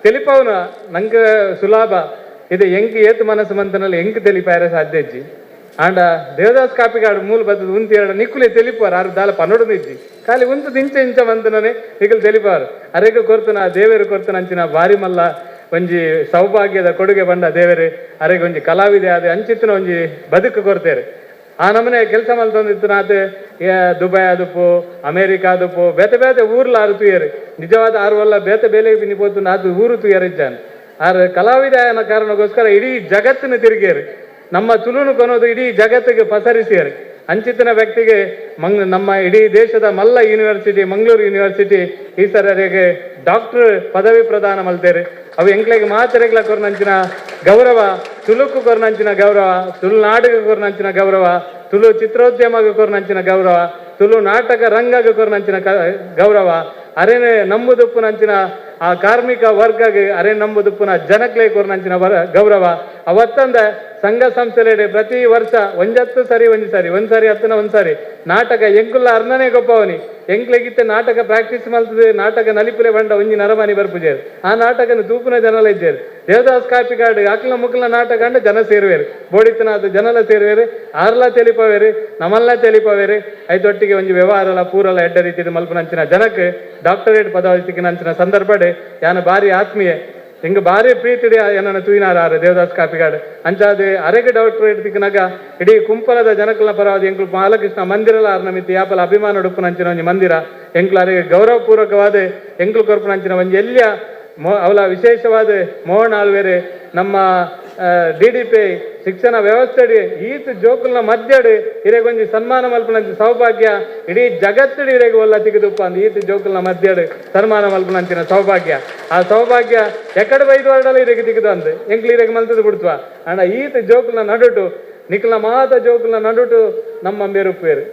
తెలిపవున నంక సులాభ ఇది ఎంకి ఏతు మనసు మంతనలు ఎంకి తెలిపారే సాధ్యజ్జి ఆండ దేవదాస్ కాపిగాడు మూల బద్దు ఉంతి ఏడ నిక్కులే తెలిపారు ఆరు దాల పనుడు నిజ్జి ఖాళీ ఉంతు దించే ఇంచమంతననే నిక్కులు తెలిపారు ಅರೆಗೆ ಕೊರ್ತನ ದೇವರು ಕೊರ್ತನ ಅಂಚಿನ ಬಾರಿ ಮಲ್ಲ ಒಂಜಿ ಸೌಭಾಗ್ಯದ ಕೊಡುಗೆ ಬಂದ ದೇವರೇ ಅರೆಗೆ ಒಂಜಿ ಕಲಾವಿದೆ ಆದ ಅಂಚಿತ್ತಿನ ಒಂಜಿ ಬದುಕು ಕೊರ್ತೇರೆ ಆ ನಮನೆ ಕೆಲಸ ಮಲ್ತೊಂದಿತ್ತು ನಾತು ದುಬೈ ಆದುಪ್ಪು ಅಮೇರಿಕಾ ಆದುಪ್ಪು ಬೇತೆ ಬೇತೆ ಊರ್ಲ ಆರು ತುಯರು ನಿಜವಾದ ಆರು ವಲ್ಲ ಬೇತೆ ಬೇಲೆ ಬಿನಿಪೋತು ನಾತು ಊರು ತುಯರಿದ್ದಾನೆ ಆರು ಕಲಾವಿದ ಅನ್ನೋ ಕಾರಣಕ್ಕೋಸ್ಕರ ಇಡೀ ಜಗತ್ತಿನ ತಿರುಗೇರು ನಮ್ಮ ತುಳುನು ಕೊನೋದು ಇಡೀ ಜಗತ್ತಿಗೆ ಪಸರಿಸಿಯರು ಅಂಚಿತ್ತಿನ ವ್ಯಕ್ತಿಗೆ ನಮ್ಮ ಇಡೀ ದೇಶದ ಮಲ್ಲ ಯೂನಿವರ್ಸಿಟಿ ಮಂಗಳೂರು ಯೂನಿವರ್ಸಿಟಿ ಈ ಸರಿಗೆ ಡಾಕ್ಟರ್ ಪದವಿ ಪ್ರದಾನ ಮಲ್ತೇರು ಅವು ಎಂಕ್ಲೆಗೆ ಮಾತ್ರೆಗಳ ಕೊರ್ನಂಚಿನ ಗೌರವ ತುಳುಕು ಕೊರ್ನಂಚಿನ ಗೌರವ ತುಳುನಾಡಿಗೆ ಕೊರ್ನಂಚಿನ ಗೌರವ ತುಳು ಚಿತ್ರೋದ್ಯಮಗೆ ಕೊರ್ನಂಚಿನ ಗೌರವ ತುಳು ನಾಟಕ ರಂಗಗೆ ಕೊರ್ನಂಚಿನ ಗೌರವ ಅರೆನೆ ನಂಬುದುಪ್ಪುನಂಚಿನ ಆ ಕಾರ್ಮಿಕ ವರ್ಗಗೆ ಅರೆ ನಂಬುದುಪ್ಪುನ ಜನಕ್ಲೆ ಕೊರ್ನಂಚಿನ ಗೌರವ ಅವತ್ತಂದ ಸಂಘ ಸಂಸ್ಥೆಲೆಡೆ ಪ್ರತಿ ವರ್ಷ ಒಂಜತ್ತು ಸರಿ ಒಂದ್ಸರಿ ಹತ್ತನ ಒಂದ್ಸರಿ ನಾಟಕ ಎಂಕುಲ್ಲ ಅರ್ನನೆ ಗೊಪ್ಪವನಿ ಎಂಕ್ಲೆಗಿತ್ತೆ ನಾಟಕ ಪ್ರಾಕ್ಟೀಸ್ ಮಲ್ತದೆ ನಾಟಕ ನಲಿಪುಲೆ ಬಂಡ ಒಂಜಿ ನರಮನಿ ಬರ್ಪುಜೇರು ಆ ನಾಟಕನ ತೂಪುನ ಜನಲ ಇದ್ದೇರು ದೇವದಾಸ್ ಕಾಪಿಗಾಡು ಅಕ್ಲ ಮುಕ್ಲ ನಾಟಕ ಅಂಡ ಜನ ಸೇರುವೇರು ಬೋಡಿತನಾದ ಜನಲ ಸೇರುವೇರು ಆರ್ಲ ತೆಲಿಪವೇರು ನಮಲ್ಲ ತೆಲಿಪವೇರು ಐದೊಟ್ಟಿಗೆ ಒಂಜಿ ವ್ಯವಹಾರಲ ಪೂರಲ ಎಡ್ಡ ರೀತಿಯ ಮಲ್ಪನಂಚಿನ ಜನಕ್ಕೆ ಡಾಕ್ಟರೇಟ್ ಪದವಿ ಸಿಕ್ಕಿನಂಚಿನ ಸಂದರ್ಭಡೆ ಯಾನ ಬಾರಿ ಆತ್ಮೀಯ ಹಿಂಗೆ ಭಾರಿ ಪ್ರೀತಿಡಿ ಏನನ್ನ ತೂಯಿನಾರ ದೇವದಾಸ್ ಕಾಪಿಗಾಡು ಅಂಚಾದ ಅರೆಗೆ ಡಾಕ್ಟರೇಟ್ ತಿಕ್ಕಿನಾಗ ಇಡೀ ಕುಂಪಲದ ಜನಕಲ್ನ ಪರವಾದ ಎಂಕ್ಲು ಬಾಲಕೃಷ್ಣ ಮಂದಿರಲ ಅರ್ನಮಿತಿ ಯಾಪಲ ಅಭಿಮಾನ ಉಡುಪುನಂಚಿನ ಒಂಜಿ ಮಂದಿರ ಎಂಕ್ಲು ಅರೆಗೆ ಗೌರವಪೂರ್ವಕವಾದ ಎಂಕ್ಲು ಕೊರ್ಪುನಂಚಿನ ಒಂಜಿ ಎಲ್ಲಿಯ ಅವಳ ವಿಶೇಷವಾದ ಮೋಹನ್ ಆಳ್ವೇರೆ ನಮ್ಮ DDP ಶಿಕ್ಷಣ ವ್ಯವಸ್ಥೆಡಿ ಈತ ಜೋಕುಲ್ನ ಮಧ್ಯಡು ಇರೆಗೊಂಜಿ ಸನ್ಮಾನ ಮಲ್ಪನಂಚಿ ಸೌಭಾಗ್ಯ ಇಡೀ ಜಗತ್ತಡಿ ಇರೆಗೆ ಒಲ್ಲ ತೆಗೆದುಪ್ಪ ಅಂದ್ ಈತ ಜೋಕುಲ್ನ ಮಧ್ಯಡು ಸನ್ಮಾನ ಮಲ್ಪನಂಚಿನ ಸೌಭಾಗ್ಯ ಆ ಸೌಭಾಗ್ಯ ಎಕಡೆ ಬೈದು ಹೊರಡಲ್ಲ ಇರೆಗೆ ತೆಗೆದು ಅಂದ್ ಎಂಕ್ಲು ಇರೆಗೆ ಮಲ್ತದ್ದು ಬಿಡ್ತವ ಅಣ್ಣ ಈತ ಜೋಕುಲ್ನ ನಡುಟು ನಿಕ್ಲ ಮಾತ ಜೋಕುಲ್ನ ನಡುಟು ನಮ್ಮ ಬೇರುಪ್ಪೇರು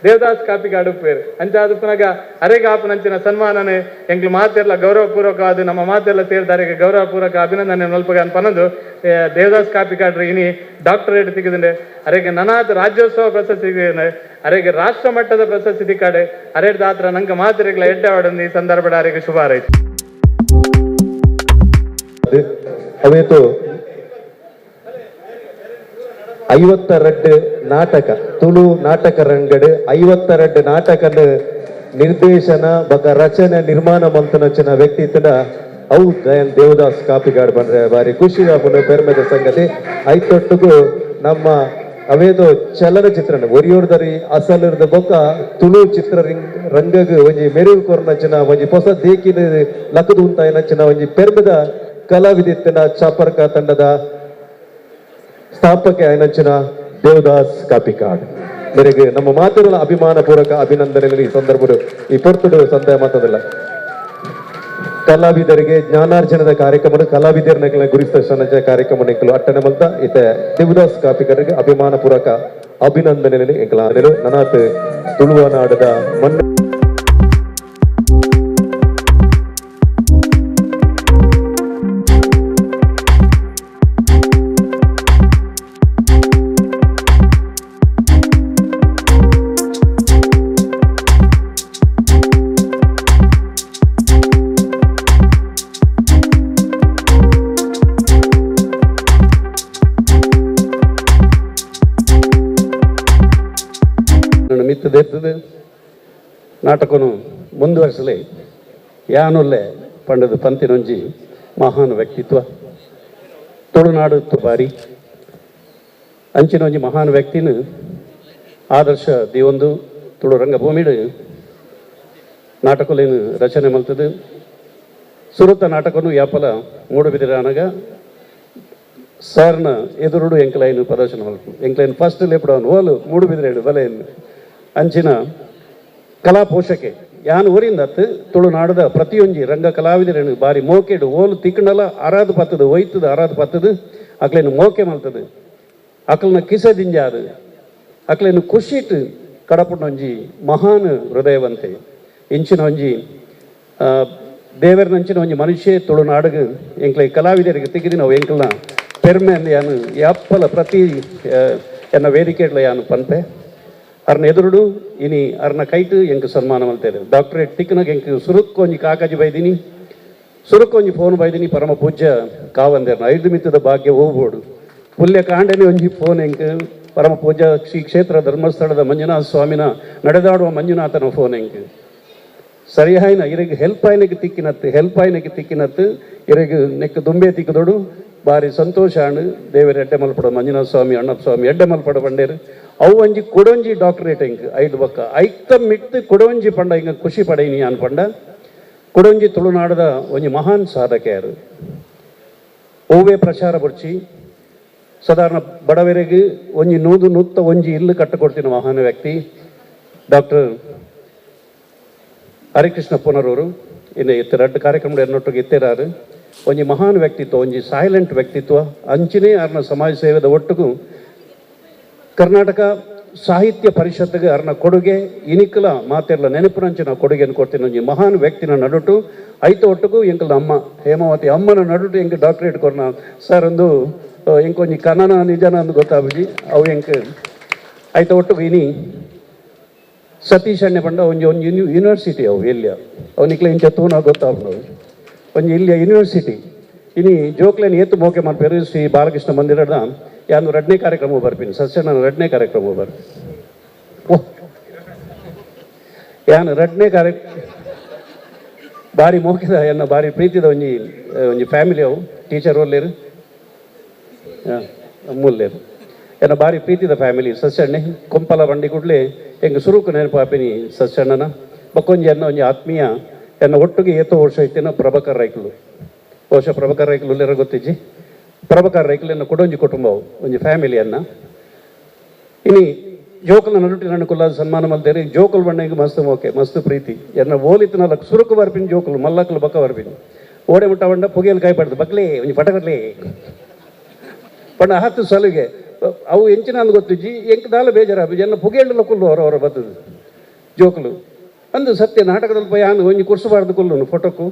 ದೇವದಾಸ್ ಕಾಪಿಗಾಡು ಉಪ್ಪೇರು ಅಂಚಾದ ಪುನಗ ಅರೆಗೆ ಆಪನಂಚಿನ ಸನ್ಮಾನನೆ ಎಂಕ್ಲು ಮಾತೆಲ್ಲ ಗೌರವಪೂರ್ವಕವಾದ ನಮ್ಮ ಮಾತೆಲ್ಲ ಸೇರಿದಾರೆಗೆ ಗೌರವಪೂರ್ವಕ ಅಭಿನಂದನೆ ನಲ್ಪಗ ಪನದು ದೇವದಾಸ್ ಕಾಪಿಗಾಡ್ರಿ ಇನಿ ಡಾಕ್ಟರೇಟ್ ತೆಗೆದ್ರೆ ಅರೆಗೆ ನನಾತ್ ರಾಜ್ಯೋತ್ಸವ ಪ್ರಶಸ್ತಿ ಅರೆಗೆ ರಾಷ್ಟ್ರ ಮಟ್ಟದ ಪ್ರಶಸ್ತಿ ತಿಕ್ಕಾಡೆ ಅರೆಡ್ ದಾತ್ರ ನಂಗೆ ಮಾತೆರೆಗಳ ಎಡ್ಡೆ ಆಡೊಂದು ಈ ಸಂದರ್ಭದ ಅರೆಗೆ ಶುಭ ಹಾರೈತು ಅವೇತು 52 ನಾಟಕ ತುಳು ನಾಟಕ ರಂಗಡ್ 52 ನಾಟಕನ ನಿರ್ದೇಶನ ಬಕ ರಚನೆ ನಿರ್ಮಾಣ ಮಂತನಚಿನ ವ್ಯಕ್ತಿತ್ವನ ಅವು ದಯನ್ ದೇವದಾಸ್ ಕಾಪಿಗಾಡ್ ಬಂದ್ರೆ ಬಾರಿ ಖುಷಿ ಆಪುನ ಪೆರ್ಮೆದ ಸಂಗತಿ ಐತೊಟ್ಟಿಗೂ ನಮ್ಮ ಅವೇದು ಚಲನಚಿತ್ರನ ಒರಿಯೋರ್ದರಿ ಅಸಲಿರ್ದ ಬೊಕ್ಕ ತುಳು ಚಿತ್ರ ರಂಗಗ್ ಒಂಜಿ ಮೆರುಗು ಕೊರ್ನಚಿನ ಒಂಜಿ ಹೊಸ ದೇಕಿನ ಲಕದು ಉಂತ ಏನಚಿನ ಒಂಜಿ ಪೆರ್ಮೆದ ಕಲಾವಿದಿತ್ತಿನ ಚಾಪರ್ಕ ತಂಡದ ಸ್ಥಾಪಕ ಆಯ್ನಂಚಿನ ದೇವದಾಸ್ ಕಾಪಿಕಾಡ್ ಮೇರೆಗೆ ನಮ್ಮ ಮಾತುಗಳ ಅಭಿಮಾನ ಪೂರ್ವಕ ಅಭಿನಂದನೆಗಳು ಈ ಸಂದರ್ಭದ ಈ ಪೊರ್ತುಡು ಸಂದೇಹ ಮಾತದಲ್ಲ ಕಲಾವಿದರಿಗೆ ಜ್ಞಾನಾರ್ಜನದ ಕಾರ್ಯಕ್ರಮ ಕಲಾವಿದರನ್ನ ಗುರುತಿಸ ಕಾರ್ಯಕ್ರಮ ಅಟ್ಟನೆ ಮಲ್ತ ಇತ ದೇವದಾಸ್ ಕಾಪಿಕಾಡ್ಗೆ ಅಭಿಮಾನ ಪೂರ್ವಕ ಅಭಿನಂದನೆಗಳು ಎಂಕಲಾದರು ನನಾತ್ ತುಳುವನಾಡದ ಮಣ್ಣು ಮಿತ್ತದೆತ್ತದು ನಾಟಕನು ಮುಂದುವರಿಸಲೇ ಯಾನೊಲ್ಲೆ ಪಂಡದ ಪಂತಿನೊಂಜಿ ಮಹಾನ್ ವ್ಯಕ್ತಿತ್ವ ತುಳುನಾಡು ಬಾರಿ ಅಂಚಿನೊಂಜಿ ಮಹಾನ್ ವ್ಯಕ್ತಿನ ಆದರ್ಶ ದೇವೊಂದು ತುಳು ರಂಗಭೂಮಿಡು ನಾಟಕಲೇನು ರಚನೆ ಮಲ್ತದು ಸುರತ ನಾಟಕನು ಯಾಪಲ ಮೂಡುಬಿದಿರೆ ಅನಗ ಸರ್ನ ಎದುರುಡು ಎಂಕ್ಲೈನು ಪ್ರದರ್ಶನ ಮಲ್ತು ಎಂಕ್ಲೈನ್ ಫಸ್ಟ್ ಲೇಪಡವನು ಹೋಲು ಮೂಡುಬಿದಿರೆ ಬಲೆಯನ್ನು ಅಂಚಿನ ಕಲಾ ಪೋಷಕೆ ಯಾನ್ ಊರಿಂದತ್ತು ತುಳುನಾಡದ ಪ್ರತಿಯೊಂಜಿ ರಂಗ ಕಲಾವಿದರೇನು ಬಾರಿ ಮೋಕೆಡು ಓಲು ತಿಕ್ಕಣಲ ಅರಾದು ಪತ್ತದು ಒಯ್ತದು ಅರಾದು ಪತ್ತದು ಅಕ್ಲೇನು ಮೋಕೆ ಮಲ್ತದು ಅಕ್ಲನ ಕಿಸದಿಂಜಾದು ಅಕ್ಲೇನು ಖುಷಿಟ್ಟು ಕಡಪುಂಡೊಂಜಿ ಮಹಾನ್ ಹೃದಯವಂತೆ ಇಂಚಿನ ಒಂಜಿ ದೇವರನಂಚಿನ ಒಂಜಿ ಮನುಷ್ಯ ತುಳುನಾಡಿಗೆ ಎಂಕ್ಲೆ ಕಲಾವಿದರಿಗೆ ತೆಗೆದು ನಾವು ಎಂಕ್ಲನ ಪೆರ್ಮೆ ಅಂದು ಯಾನು ಯಾಪ್ಪಲ ಪ್ರತಿ ಎನ್ನ ವೇದಿಕೆಡ್ಲ ಯಾನು ಪನ್ಪೆ ಅರ್ನ ಎದುರುಡು ಇನಿ ಅರ್ನ ಕೈಟು ಎಂಕ್ ಸನ್ಮಾನ ಮಲ್ತೇವೆ ಡಾಕ್ಟರೇಟ್ ತಿಕ್ಕನಾಗ ಎಂಕ್ ಸುರುಕ್ಕೊಂಜಿ ಕಾಕಾಜಿ ಬೈದಿನಿ ಸುರುಕ್ಕೊಂಜಿ ಫೋನ್ ಬೈದಿನಿ ಪರಮ ಪೂಜ್ಯ ಕಾವಂದೇರ್ನ 5 ಮಿತ್ತದ ಭಾಗ್ಯ ಹೋಗ್ಬೋಡು ಪುಲ್ಯ ಕಾಂಡನೆ ಒಂಜಿ ಫೋನ್ ಎಂಕ್ ಪರಮ ಪೂಜ್ಯ ಶ್ರೀ ಕ್ಷೇತ್ರ ಧರ್ಮಸ್ಥಳದ ಮಂಜುನಾಥ ಸ್ವಾಮಿನ ನಡೆದಾಡುವ ಮಂಜುನಾಥನ ಫೋನ್ ಎಂಕ್ ಸರಿಯಾಯಿನ ಇರಗೆ ಹೆಲ್ಪ್ ಆಯ್ನಕ್ಕೆ ತಿಕ್ಕಿನತ್ತು ಇರಗೆ ನೆಕ್ ದುಂಬೆ ತಿಕ್ಕದೊಡು ಬಾರಿ ಸಂತೋಷ ಅಣ್ಣು ದೇವರ ಎಡ್ಡೆ ಮಲ್ಪಡ ಮಂಜುನಾಥ ಸ್ವಾಮಿ ಅಣ್ಣಪ್ಪ ಸ್ವಾಮಿ ಎಡ್ಡೆ ಮಲ್ಪಡ ಬಂಡೇರು ಅವು ಒಂಜಿ ಕೊಡೊಂಜಿ ಡಾಕ್ಟರೇಟ್ ಎಂಕ್ 5 ಬಕ್ಕ ಐತ ಮಿಟ್ಟು ಕೊಡೊಂಜಿ ಪಂಡ ಹಿಂಗೆ ಖುಷಿ ಪಡೈನಿ ಅನ್ಪಂಡ ಕೊಡೊಂಜಿ ತುಳುನಾಡದ ಒಂಜಿ ಮಹಾನ್ ಸಾಧಕೆಯರು ಓವೇ ಪ್ರಚಾರ ಬರ್ಚಿ ಸಾಧಾರಣ ಬಡವರಿಗೆ ಒಂಜಿ ನೂದು ನುತ್ತ ಒಂಜಿ ಇಲ್ಲು ಕಟ್ಟಕೊಡ್ತಿನ ಮಹಾನ್ ವ್ಯಕ್ತಿ ಡಾಕ್ಟರ್ ಹರಿಕೃಷ್ಣ ಪುನರವರು ಇನ್ನು ಇತ್ತು 2 ಕಾರ್ಯಕ್ರಮ ಎನ್ನೊಟ್ಟಿಗೆ ಇತ್ತೇರಾರು ಒಂಜಿ ಮಹಾನ್ ವ್ಯಕ್ತಿತ್ವ ಒಂಜಿ ಸೈಲೆಂಟ್ ವ್ಯಕ್ತಿತ್ವ ಅಂಚಿನೇ ಅರ್ನ ಸಮಾಜ ಸೇವೆದ ಒಟ್ಟಿಗೂ ಕರ್ನಾಟಕ ಸಾಹಿತ್ಯ ಪರಿಷತ್ಗೆ ಅರ್ನ ಕೊಡುಗೆ ಇನಿಕಲ ಮಾತೆರ್ಲ ನೆನಪಿನಂಚಿನ ಕೊಡುಗೆಯನ್ನು ಕೊಡ್ತೀನಿ ಒಂಜಿ ಮಹಾನ್ ವ್ಯಕ್ತಿನ ನಡುಟು ಐತ ಒಟ್ಟಿಗೂ ಎಂಕಲ ಅಮ್ಮ ಹೇಮಾವತಿ ಅಮ್ಮನ ನಡುಟು ಎಂಕ್ ಡಾಕ್ಟರೇಟ್ ಕೊರ್ನ ಸರ್ ಒಂದು ಎಂಕೊಂಜಿ ಕನ್ನನ ನಿಜನ ಅಂದು ಗೊತ್ತಾಗ್ಬಿಜಿ ಅವು ಎಂಕ್ ಐತ ಒಟ್ಟಿಗೂ ಇನಿ ಸತೀಶ್ ಅಣ್ಣೆ ಬಂಡ ಒಂಜಿ ಯೂನಿವರ್ಸಿಟಿ ಅವು ಎಲ್ಲಿಯ ಅವನಿಕ್ಲೆ ಇಂಚ ತೂನ ಗೊತ್ತಾಗ್ನವು ಒಂಜಿ ಇಲ್ಲಿಯ ಯೂನಿವರ್ಸಿಟಿ ಇನಿ ಜೋಕ್ಲೇನು ಏತು ಮೋಕೆ ಮಾಡ್ಪೇರು ಶ್ರೀ ಬಾಲಕೃಷ್ಣ ಮಂದಿರದ ಯಾನು 2ನೇ ಕಾರ್ಯಕ್ರಮ ಬರ್ತೀನಿ ಸಸ್ಯನ 2ನೇ ಕಾರ್ಯಕ್ರಮ ಬರ್ ಯಾನು 2ನೇ ಬಾರಿ ಮೋಕಿದ ಎನ್ನ ಬಾರಿ ಪ್ರೀತಿದ ಒಂಜಿ ಫ್ಯಾಮಿಲಿ ಅವು ಟೀಚರ್ ಒಲ್ಲೇರು ಅಮ್ಮೂಲ್ಲೇರು ಎನ್ನ ಬಾರಿ ಪ್ರೀತಿದ ಫ್ಯಾಮಿಲಿ ಸಸ್ಯಣ್ಣೆ ಕೊಂಪಲ ಬಂಡಿ ಕೂಡಲೇ ಹೆಂಗೆ ಸುರುಕು ನೆನಪಾಪಿನಿ ಸಸ್ಯಣ್ಣನ ಬಕ್ಕೊಂಜಿ ಎನ್ನ ಒಂಜಿ ಆತ್ಮೀಯ ಎನ್ನ ಒಟ್ಟಿಗೆ ಏತೋ ವರ್ಷ ಐತೇನೋ ಪ್ರಭಾಕರ್ ರೈಕಲು ಬಹುಶಃ ಪ್ರಭಾಕರ್ ರೈಕಲು ಎಲ್ಲರ ಗೊತ್ತಿಜ್ಜಿ ಪ್ರಭಾಕರ್ ರೈಕಲ್ ಎನ್ನ ಕೊಡೊಂಜಿ ಕುಟುಂಬವು ಒಂಜಿ ಫ್ಯಾಮಿಲಿಯನ್ನ ಇನಿ ಜೋಕಲ್ನ ನಡುಟಿ ನನ್ನ ಕುಲ್ಲಾದ ಸನ್ಮಾನ ಮಲ್ತೇರಿ ಜೋಕಲ್ ಬಣ್ಣಗೆ ಮಸ್ತ್ ಮೋಕೆ ಮಸ್ತ್ ಪ್ರೀತಿ ಎನ್ನ ಓಲಿತನಲ್ಲ ಸುರುಕು ಬರ್ಪಿನಿ ಜೋಕಲು ಮಲ್ಲಕ್ಕಲು ಬಕ್ಕ ಬರ್ಪಿನಿ ಓಡೆ ಮುಟ್ಟ ಬಂಡ ಪುಗೆಯಲ್ಲಿ ಕಾಯಿ ಪಡ್ದು ಬಕ್ಲೇ ಒಂಜಿ ಪಟಕರ್ಲೇ ಪಂಡ 10 ಸಲಿಗೆ ಅವು ಎಂಚಿನ ಅಂದು ಗೊತ್ತಿಜ್ಜಿ ಎಂಕ್ ದಾಲ ಬೇಜಾರಾಬಿ ಎನ್ನ ಪುಗೇಳ್ಳ ಕುಲ್ಲು ಅವರ ಬತ್ತದು ಜೋಕಲು ಅಂದು ಸತ್ಯ ನಾಟಕದಲ್ಲಿ ಪೈ ಆನು ಒಂಜಿ ಕುರ್ಸಬಾರ್ದು ಕುಲ್ಲು ಫೋಟೋಕು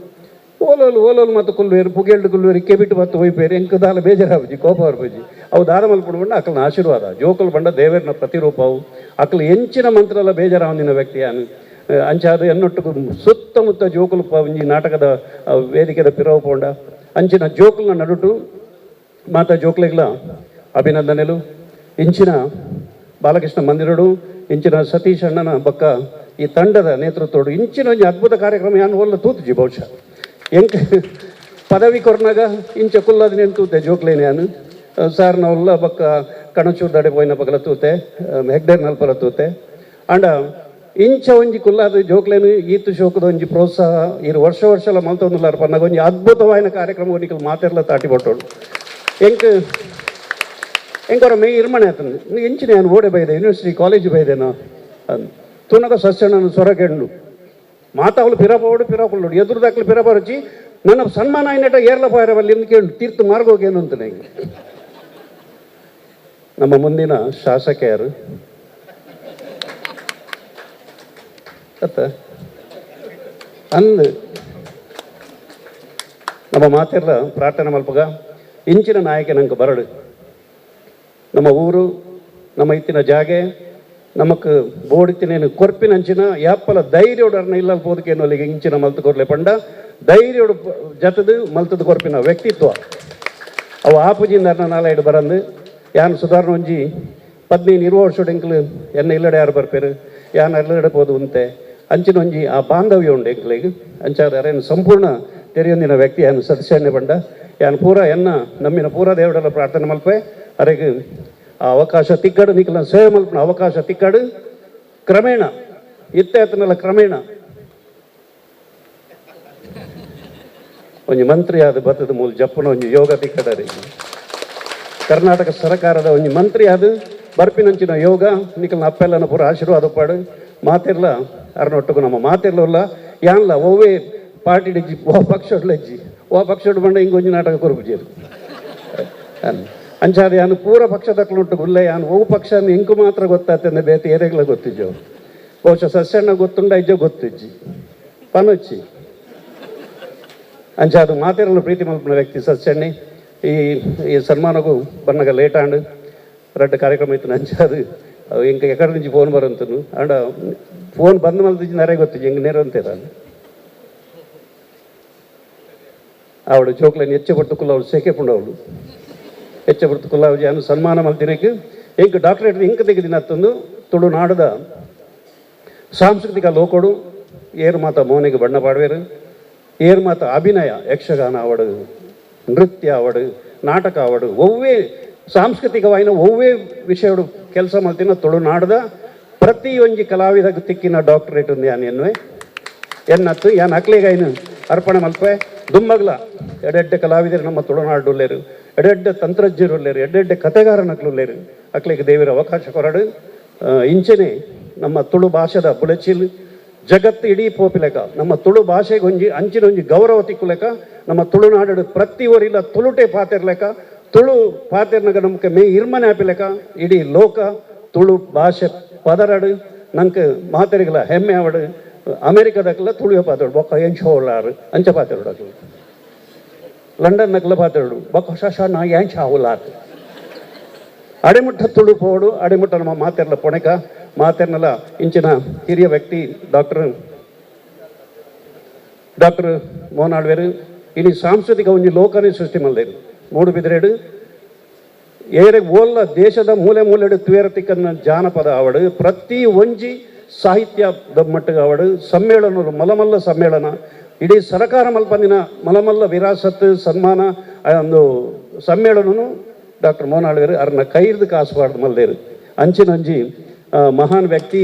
ಓಲೋಲು ಮತ್ತು ಕುಲ್ವೇರು ಪುಗೇಳ್ಳು ಕುಲ್ವೇರು ಇಕ್ಕೆ ಬಿಟ್ಟು ಬತ್ತು ಹೋಯ್ಪೇರು ಎಂಕ್ ದಾಲ ಬೇಜಾರಾಬಿ ಕೋಪ ಬರ್ಬಜಿ ಅವು ದಾದ ಮಲ್ಪಡು ಬಂಡ ಅಕ್ಕಲ್ನ ಆಶೀರ್ವಾದ ಜೋಕಲ್ ಬಂಡ ದೇವರನ ಪ್ರತಿರೂಪ ಅವು ಅಕ್ಕಲು ಎಂಚಿನ ಮಂತ್ರಲ್ಲ ಬೇಜಾರಾವಂದಿನ ವ್ಯಕ್ತಿ ಆನು ಅಂಚಾದು ಎನ್ನೊಟ್ಟಿಗೂ ಸುತ್ತಮುತ್ತ ಜೋಕಲು ಒಂಜಿ ನಾಟಕದ ವೇದಿಕೆದ ಪಿರವು ಪೋಂಡ ಅಂಚಿನ ಜೋಕಲ್ನ ನಡುಟು ಮಾತಾ ಜೋಕ್ಲೆಗ್ಲ ಅಭಿನಂದನೆಲು ಇಂಚಿನ ಬಾಲಕೃಷ್ಣ ಮಂದಿರಡು ಇಂಚಿನ ಸತೀಶ್ ಅಣ್ಣನ ಬಕ್ಕ ಈ ತಂಡದ ನೇತೃತ್ವಡು ಇಂಚಿನ ಒಂಜಿ ಅದ್ಭುತ ಕಾರ್ಯಕ್ರಮ ಯಾನು ಒಲ್ಲ ತೂತುಜಿ ಬಹುಶಃ ಎಂಕ್ ಪದವಿ ಕೊರ್ನಾಗ ಇಂಚ ಕುಲ್ಲದ ನೆನ್ ತೂತೆ ಜೋಕ್ಲೇನೆ ಯಾನು ಸಾರ್ನ ಒಲ್ಲ ಬಕ್ಕ ಕಣಚೂರು ದಡೆ ಪೋಯಿನ ಬಗಲ ತೂತೆ ಹೆಗ್ಡೇರ್ ನಲ್ಪಲ ತೂತೆ ಅಂಡ ಇಂಚ ಒಂಜಿ ಕುಲ್ಲಾದ ಜೋಕ್ಲೇನು ಈತು ಶೋಕದ ಒಂಜಿ ಪ್ರೋತ್ಸಾಹ ಇರು ವರ್ಷಲ ಮಲ್ತೊಂದುಲ್ಲಾರ ಪನ್ನಾಗ ಒಂಜಿ ಅದ್ಭುತವಾದ ಕಾರ್ಯಕ್ರಮ ಒನಿಕಲ್ ಮಾತೆರ್ಲ ತಾಟಿ ಬಟ್ಟೋಡು ಎಂಕವರ ಮೇ ಇರ್ಮಣೆ ಆತನು ನೀವು ಎಂಚಿನ ನಾನು ಓಡೆ ಬೈದೆ ಯೂನಿವರ್ಸಿಟಿ ಕಾಲೇಜ್ ಬೈದೇನೋ ತುನಗ ಸಸ್ಯಣ್ಣನ ಸೊರಗೆಂಡು ಮಾತಾವಲು ಪಿರಪೋಡು ಪಿರಪುಲ್ಲೋಡು ಎದುರುದಾಕ್ಲು ಪಿರಪರಚಿ ನನ್ನ ಸನ್ಮಾನ ಆಯ್ನಟ ಏರ್ಲ ಪಾಯರವಲ್ಲಿ ಎಂದು ಕೇಳು ತೀರ್ಥ ಮಾರ್ಗೋಗೇನು ಅಂತ ನಂಗೆ ನಮ್ಮ ಮುಂದಿನ ಶಾಸಕಿಯರು ಅಂದು ನಮ್ಮ ಮಾತೆರ್ಲ ಪ್ರಾರ್ಥನೆ ಮಲ್ಪಗ ಇಂಚಿನ ನಾಯಕ ನಂಗೆ ಬರಡು ನಮ್ಮ ಊರು ನಮ್ಮ ಇತ್ತಿನ ಜಾಗೆ ನಮಕ್ ಬೋಡಿತಿನೇನು ಕೊರ್ಪಿನಂಚಿನ ಯಾಪ್ಪಲ ಧೈರ್ಯೋಡರ್ನ ಇಲ್ಲಲ್ ಪೋದಕೇನು ಅಲ್ಲಿಗೆ ಇಂಚಿನ ಮಲ್ತು ಕೊರ್ಲೆ ಪಂಡ ಧೈರ್ಯೋಡು ಜತದು ಮಲ್ತದ ಕೊರ್ಪಿನ ವ್ಯಕ್ತಿತ್ವ ಅವು ಆಪುಜಿಂದ ನಾಲಾಯ್ಡು ಬರಂದು ಯಾನ್ ಸುಧಾರಣ ಒಂಜಿ 15-20 ವರ್ಷದ ಎಂಕ್ಲು ಎನ್ನ ಇಲ್ಲಡೆ ಯಾರು ಬರ್ಪೇರು ಯಾನ್ ಅಲ್ಲಡೆ ಪೋದು ಉಂತೆ ಅಂಚಿನ ಒಂಜಿ ಆ ಬಾಂಧವ್ಯ ಉಂಡು ಎಂಕ್ಲಿಗೆ ಅಂಚಾದ ಅರೇನು ಸಂಪೂರ್ಣ ತೆರೆಯೊಂದಿನ ವ್ಯಕ್ತಿ ಯಾನು ಸದಸ್ಯನ್ನೇ ಬಂಡ ಯಾನ್ ಪೂರ ಎನ್ನ ನಮ್ಮಿನ ಪೂರ ದೇವಡೆಲ್ಲ ಪ್ರಾರ್ಥನೆ ಮಲ್ಪೆ ಅರೆಗೆ ಆ ಅವಕಾಶ ತಿಕ್ಕಡು ನಿಖಲ ಸೇವೆ ಮಲ್ಪನ ಅವಕಾಶ ತಿಕ್ಕಡು ಕ್ರಮೇಣ ಇತ್ತೇತನೆಲ್ಲ ಕ್ರಮೇಣ ಒಂಜಿ ಮಂತ್ರಿ ಆದ ಬತ್ತದ ಮೂಲ ಜಪ್ಪನ ಒಂಜಿ ಯೋಗ ತಿಕ್ಕಡರಿ ಕರ್ನಾಟಕ ಸರ್ಕಾರದ ಒಂಜಿ ಮಂತ್ರಿ ಆದ ಬರ್ಪಿನಂಚಿನ ಯೋಗ ನಿಖಲ್ನ ಅಪ್ಪೆಲ್ಲನ ಪೂರ ಆಶೀರ್ವಾದ ಪಾಡು ಮಾತೆರ್ಲ ಅರ್ನೊಟ್ಟಿಗೂ ನಮ್ಮ ಮಾತೆಲ್ಲ ಯಾನ್ಲ ಓವೇ ಪಾರ್ಟಿ ಡಿಜ್ಜಿ ಓ ಪಕ್ಷೋಡ್ಲ ಇಜ್ಜಿ ಓ ಪಕ್ಷೋಡು ಬಂಡ ಹಿಂಗೊಂಜಿ ನಾಟಕ ಕೊರ್ಬುಜೇರು ಅಂಚಾದ ಯಾನು ಪೂರ ಪಕ್ಷದಕ್ಲುಂಟು ಗುಲ್ಲೆ ಯಾನು ಓ ಪಕ್ಷ ಇಂಕು ಮಾತ್ರ ಗೊತ್ತಾಗ್ತಂದೆ ಬೇತೆ ಏರೆಗ್ಲ ಗೊತ್ತಿಜ್ಜು ಬಹುಶಃ ಸಸ್ಯಣ್ಣ ಗೊತ್ತುಂಡ ಇಜ್ಜೋ ಗೊತ್ತಿಜ್ಜಿ ಪನೊಚ್ಚಿ ಅಂಚಾದು ಮಾತೆರಲು ಪ್ರೀತಿ ಮಲ್ಪನ ವ್ಯಕ್ತಿ ಸಸ್ಯಣ್ಣಿ ಈ ಸನ್ಮಾನಗೂ ಬನ್ನಗ ಲೇಟ್ ಆಂಡ್ ರಡ್ಡ ಕಾರ್ಯಕ್ರಮ ಇತ್ತು ಅಂಚಾದು ಇಂಕ ಎಕಡೆ నుంచి ಫೋನ್ ಬರಂತನು ಅಂಡ ಫೋನ್ ಬಂದ್ ಮಲ್ತಿಜ್ಜಿ ನರೇ ಗೊತ್ತಿಜ್ಜಿ ಹಿಂಗೆ ನೇರ ಅಂತೀರ ಅವಳು ಜೋಕ್ಲನ್ನು ಹೆಚ್ಚಪಡ್ತುಕುಲ್ಲ ಅವಳು ಸೇಕೆ ಪುಂಡವಳು ಹೆಚ್ಚಪಡ್ತುಕುಲ್ಲ ಅವಳು ಯಾನು ಸನ್ಮಾನ ಮಲ್ತಿನಕ್ಕೆ ಇಂಕ ಡಾಕ್ಟರೇಟ್ ಇಂಕ ತೆಗೆದಿನತ್ತೊಂದು ತುಳುನಾಡದ ಸಾಂಸ್ಕೃತಿಕ ಲೋಕಡು ಏರು ಮಾತ ಮೌನಿಗೆ ಬಣ್ಣ ಪಾಡುವೇರು ಏರು ಮಾತ ಅಭಿನಯ ಯಕ್ಷಗಾನ ಅವಡು ನೃತ್ಯ ಅವಡು ನಾಟಕ ಅವಡು ಒವ್ವೇ ಸಾಂಸ್ಕೃತಿಕವಾಯಿನ ಒವ್ವೇ ವಿಷಯಡು ಕೆಲಸ ಮಲ್ತಿನ ತುಳುನಾಡದ ಪ್ರತಿಯೊಂಜಿ ಕಲಾವಿದ ತಿಕ್ಕಿನ ಡಾಕ್ಟರೇಟ್ ఉంది ಯಾನು ಎನ್ನುವೆ ಎನ್ನತ್ತು ಯಾನು ಅಕ್ಲಿಗೈನು ಅರ್ಪಣೆ ಮಲ್ಪೆ ದುಮ್ಮಗ್ಲ ಎಡೆಡ್ಡೆ ಕಲಾವಿದರು ನಮ್ಮ ತುಳುನಾಡುಲ್ಲೇರು ಎಡೆಡ್ಡೆ ತಂತ್ರಜ್ಞರು ಉಲ್ಲೇರು ಎಡೆಡ್ಡೆ ಕಥೆಗಾರನಕ್ಲುಲ್ಲೇರು ಅಕ್ಲಿಗೆ ದೇವರ ಅವಕಾಶ ಕೊರಡು ಇಂಚನೆ ನಮ್ಮ ತುಳು ಭಾಷೆದ ಬುಳಚಿಲ್ ಜಗತ್ತು ಇಡೀ ಪೋಪಿಲೆಕ ನಮ್ಮ ತುಳು ಭಾಷೆಗೆ ಒಂಜಿ ಅಂಚಿನೊಂಜಿ ಗೌರವ ತಿಕ್ಕುಲೆಕ ನಮ್ಮ ತುಳುನಾಡು ಪ್ರತಿ ಊರಿಲ್ಲ ತುಳುಟೆ ಪಾತೆರ್ಲೆಕ ತುಳು ಪಾತೆರ್ನಾಗ ನಮ್ಗೆ ಮೇ ಇರ್ಮನೆ ಆಪಿಲೆಕ ಇಡೀ ಲೋಕ ತುಳು ಭಾಷೆ ಪದರಡು ನಂಗೆ ಮಾತೆರಿಗಲ ಹೆಮ್ಮೆ ಅವಡು ಅಮೇರಿಕಾದಕ್ಕೆಲ್ಲ ತುಳುವೆ ಪಾತಾಡು ಬೊಕ್ಕ ಎಂಚೋಲಾರು ಅಂಚ ಪಾತೆರಡು ಲಂಡನ್ನಕ್ಕೆಲ್ಲ ಪಾತೆರಡು ಬೊಕ್ಕ ಶಶಾನ ಎಂಚ ಅವಲಾರು ಅಡೆಮುಟ್ಟ ತುಳು ಪೋಡು ಅಡೆಮುಟ್ಟ ನಮ್ಮ ಮಾತೆರ್ಲ ಪೊಣೆಕ ಮಾತೆರ್ನಲ್ಲ ಇಂಚಿನ ಹಿರಿಯ ವ್ಯಕ್ತಿ ಡಾಕ್ಟರ್ ಮೋಹನ್ ಆಳ್ವೇರು ಇಡೀ ಸಾಂಸ್ಕೃತಿಕ ಒಂಜಿ ಲೋಕನೇ ಸೃಷ್ಟಿ ಮಲ್ದೇರು ಮೂಡುಬಿದಿರೆಡು ಏರೆ ಓಲ್ಲ ದೇಶದ ಮೂಲೆ ಮೂಲೆಡು ತುವೇರತಿಕ್ಕನ್ನ ಜಾನಪದ ಅವಡು ಪ್ರತಿ ಒಂಜಿ ಸಾಹಿತ್ಯದ ಮಟ್ಟಿಗೆ ಅವಡು ಸಮ್ಮೇಳನ ಮಲಮಲ್ಲ ಸಮ್ಮೇಳನ ಇಡೀ ಸರಕಾರ ಮಲ್ಪಂದಿನ ಮಲಮಲ್ಲ ವಿರಾಸತ್ ಸನ್ಮಾನ ಒಂದು ಸಮ್ಮೇಳನನು ಡಾಕ್ಟರ್ ಮೋಹನ್ ಆಳ್ವೇರು ಅವ್ರನ್ನ ಕೈರ್ದು ಕಾಸುಪಾಡ್ದು ಮಲ್ದೇರು ಅಂಚಿನೊಂಜಿ ಮಹಾನ್ ವ್ಯಕ್ತಿ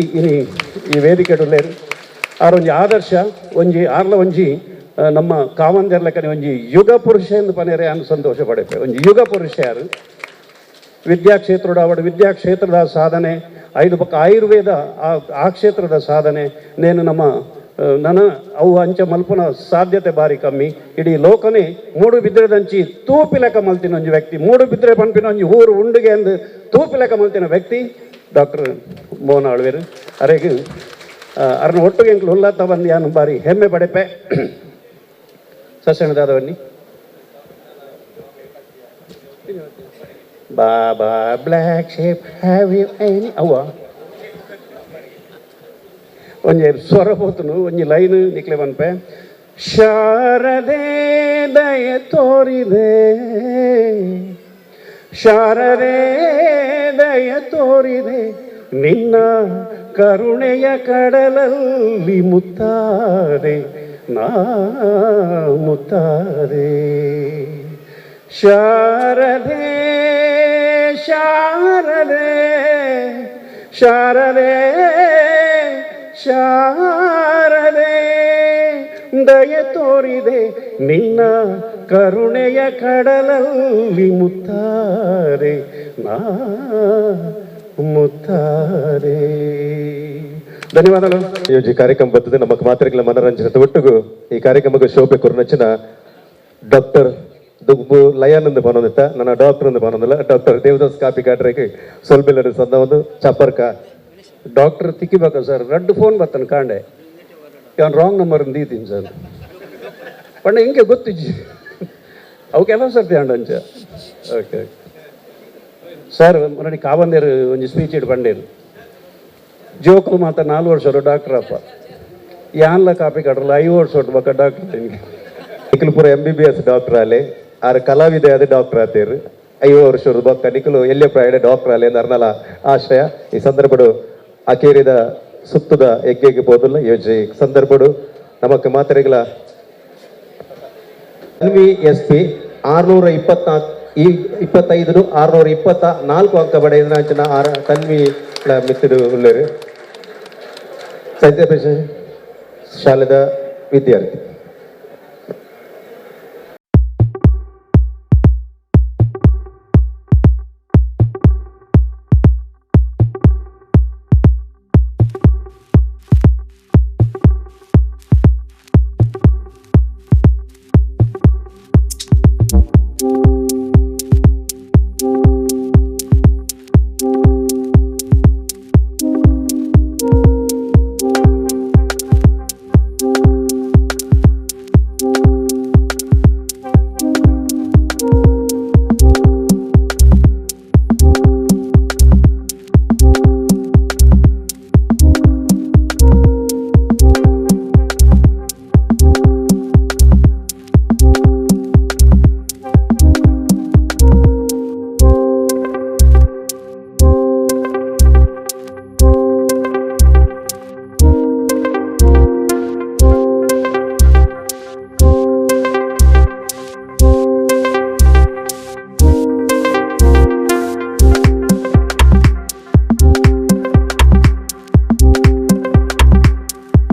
ಈ ವೇದಿಕೆಡುಲ್ಲೇರು ಆರೊಂಜಿ ಆದರ್ಶ ಒಂಜಿ ಆರ್ಲ ಒಂಜಿ ನಮ್ಮ ಕಾವಂದೆರ್ಲಕ್ಕನೆ ಒಂಜಿ ಯುಗ ಪುರುಷ ಎಂದು ಪನೇರೆ ಅನ್ನು ಸಂತೋಷ ಪಡೆಪೆ ಒಂಜಿ ಯುಗ ಪುರುಷ ಯಾರು ವಿದ್ಯಾಕ್ಷೇತ್ರದ ಅವಡು ವಿದ್ಯಾಕ್ಷೇತ್ರದ ಸಾಧನೆ ಐದು ಪಕ್ಕ ಆಯುರ್ವೇದ ಆ ಕ್ಷೇತ್ರದ ಸಾಧನೆ ನೇನು ನನ್ನ ಅವು ಅಂಚ ಮಲ್ಪನ ಸಾಧ್ಯತೆ ಬಾರಿ ಕಮ್ಮಿ ಇಡೀ ಲೋಕನೇ ಮೂಡು ಬಿದ್ರೆದಂಚಿ ತೂಪಿಲೆಕ ಮಲ್ತಿನ ಒಂಜಿ ವ್ಯಕ್ತಿ ಮೂಡು ಬಿದ್ರೆ ಪಂಪಿನ ಒಂಜಿ ಊರು ಉಂಡುಗೆ ಎಂದು ತೂಪಿಲೆಕ ಮಲ್ತಿನ ವ್ಯಕ್ತಿ ಡಾಕ್ಟರ್ ಮೋಹನ್ ಆಳ್ವೇರು ಅರೆಗೆ ಅರ್ನ ಒಟ್ಟಿಗೆ ಎಂಕ್ಲು ಹುಲ್ಲತ್ತ ಬಂದು ಯಾನು ಬಾರಿ ಹೆಮ್ಮೆ ಪಡೆಪೆ ಸಸ್ಯಣದಾದವನ್ನಿ baba black sheep have you any ಅವ್ವ ಒಂಜಿ ಸ್ವರ ಹೋತನು ಒಂಜಿ ಲೈನ್ ನಿಕ್ಲೆ ಬನ್ಪೆ ಶಾರದೆ ದಯ ತೋರಿದೆ ಶಾರದೆ ದಯ ತೋರಿದೆ ನಿನ್ನ ಕರುಣೆಯ ಕಡಲಲ್ಲಿ ಮುತ್ತಾರೆ ನಾ ಮುತ್ತಾರೆ ಶಾರದೆ ಶಾರದೆ ಶಾರದೆ ಶಾರದೆ ದಯ ತೋರಿದೆ ನಿನ್ನ ಕರುಣೆಯ ಕಡಲಲ್ಲಿ ಮುತ್ತಾರೆ ನಾ ಮುತ್ತಾರೆ. ಧನ್ಯವಾದಗಳು. ಈ ಕಾರ್ಯಕ್ರಮ ಬರ್ತದೆ ನಮ್ಮ ಮಾತ್ರೆಗಳ ಮನರಂಜನೆ ಒಟ್ಟಿಗೂ ಈ ಕಾರ್ಯಕ್ರಮಕ್ಕೆ ಶೋಭೆ ಕೊರನಚ್ಚಿನ ಡಾಕ್ಟರ್ ದುಗ್ಬು ಲಯಾನಂದ ಪನೊಂದಿತ್ತ ನನ್ನ ಡಾಕ್ಟರ್ ಒಂದು ಪನೊಂದಿಲ್ಲ ಡಾಕ್ಟರ್ ದೇವದಾಸ್ ಕಾಪಿ ಕಾಟ್ರಿಗೆ ಸೊಲ್ಬೆಲ್ಲರ ಸಂದ ಒಂದು ಚಪ್ಪರ್ಕ ಡಾಕ್ಟರ್ ತಿಕ್ಕಿಬೇಕ ಸರ್ ರಡ್ಡು ಫೋನ್ ಬರ್ತಾನೆ ಕಾಂಡೆ ಇವನ್ ರಾಂಗ್ ನಂಬರ್ ದೀತೀನಿ ಸರ್ ಪಂಡ ಹಿಂಗೆ ಗೊತ್ತಿಜ್ಜಿ ಅವಕ್ಕೆಲ್ಲ ಸರ್ತಿ ಅಂಡಂಚ ಓಕೆ ಸರ್ ನೋಡಿ ಕಾವಂದೇರು ಒಂಜಿ ಸ್ಪೀಚ್ ಇಟ್ಟು ಪಂಡೇರು ಜೋಕುಲು ಮಾತ 4 ವರ್ಷ ಡಾಕ್ಟರ್ ಅಪ್ಪ ಯಾನ್ಲ ಕಾಪಿ ಕಟ್ರಲ್ಲ 5 ವರ್ಷ ಬಕ್ಕ ಡಾಕ್ಟರ್ ನಿಖಿಲ್ ಪೂರ MBBS ಡಾಕ್ಟರ್ ಆಲೆ ಆರು ಕಲಾವಿದೆ ಅದೇ ಡಾಕ್ಟರ್ ಆತೇರು 5 ವರ್ಷದ ಬಕ್ಕ ನಿಖಿಲು ಎಲ್ಲೇ ಪ್ರಾಯಡೆ ಡಾಕ್ಟರ್ ಆಲೆ ನರ್ನಲ ಆಶ್ರಯ ಈ ಸಂದರ್ಭಡು ಅಕೇರಿದ ಸುತ್ತದ ಎಗ್ಗೆಗೆ ಬೋದಿಲ್ಲ ಯೋಜನೆ ಸಂದರ್ಭಡು ನಮಕ್ ಮಾತ್ರೆಗಳ SP 624 ಈ 25 624 ಅಂಕ ಪಡೆದ ತನ್ವಿ ಮಿತ್ರರು ಉಳ್ಳರು ಸಾಹಿತ್ಯ ಶಾಲೆದ ವಿದ್ಯಾರ್ಥಿ.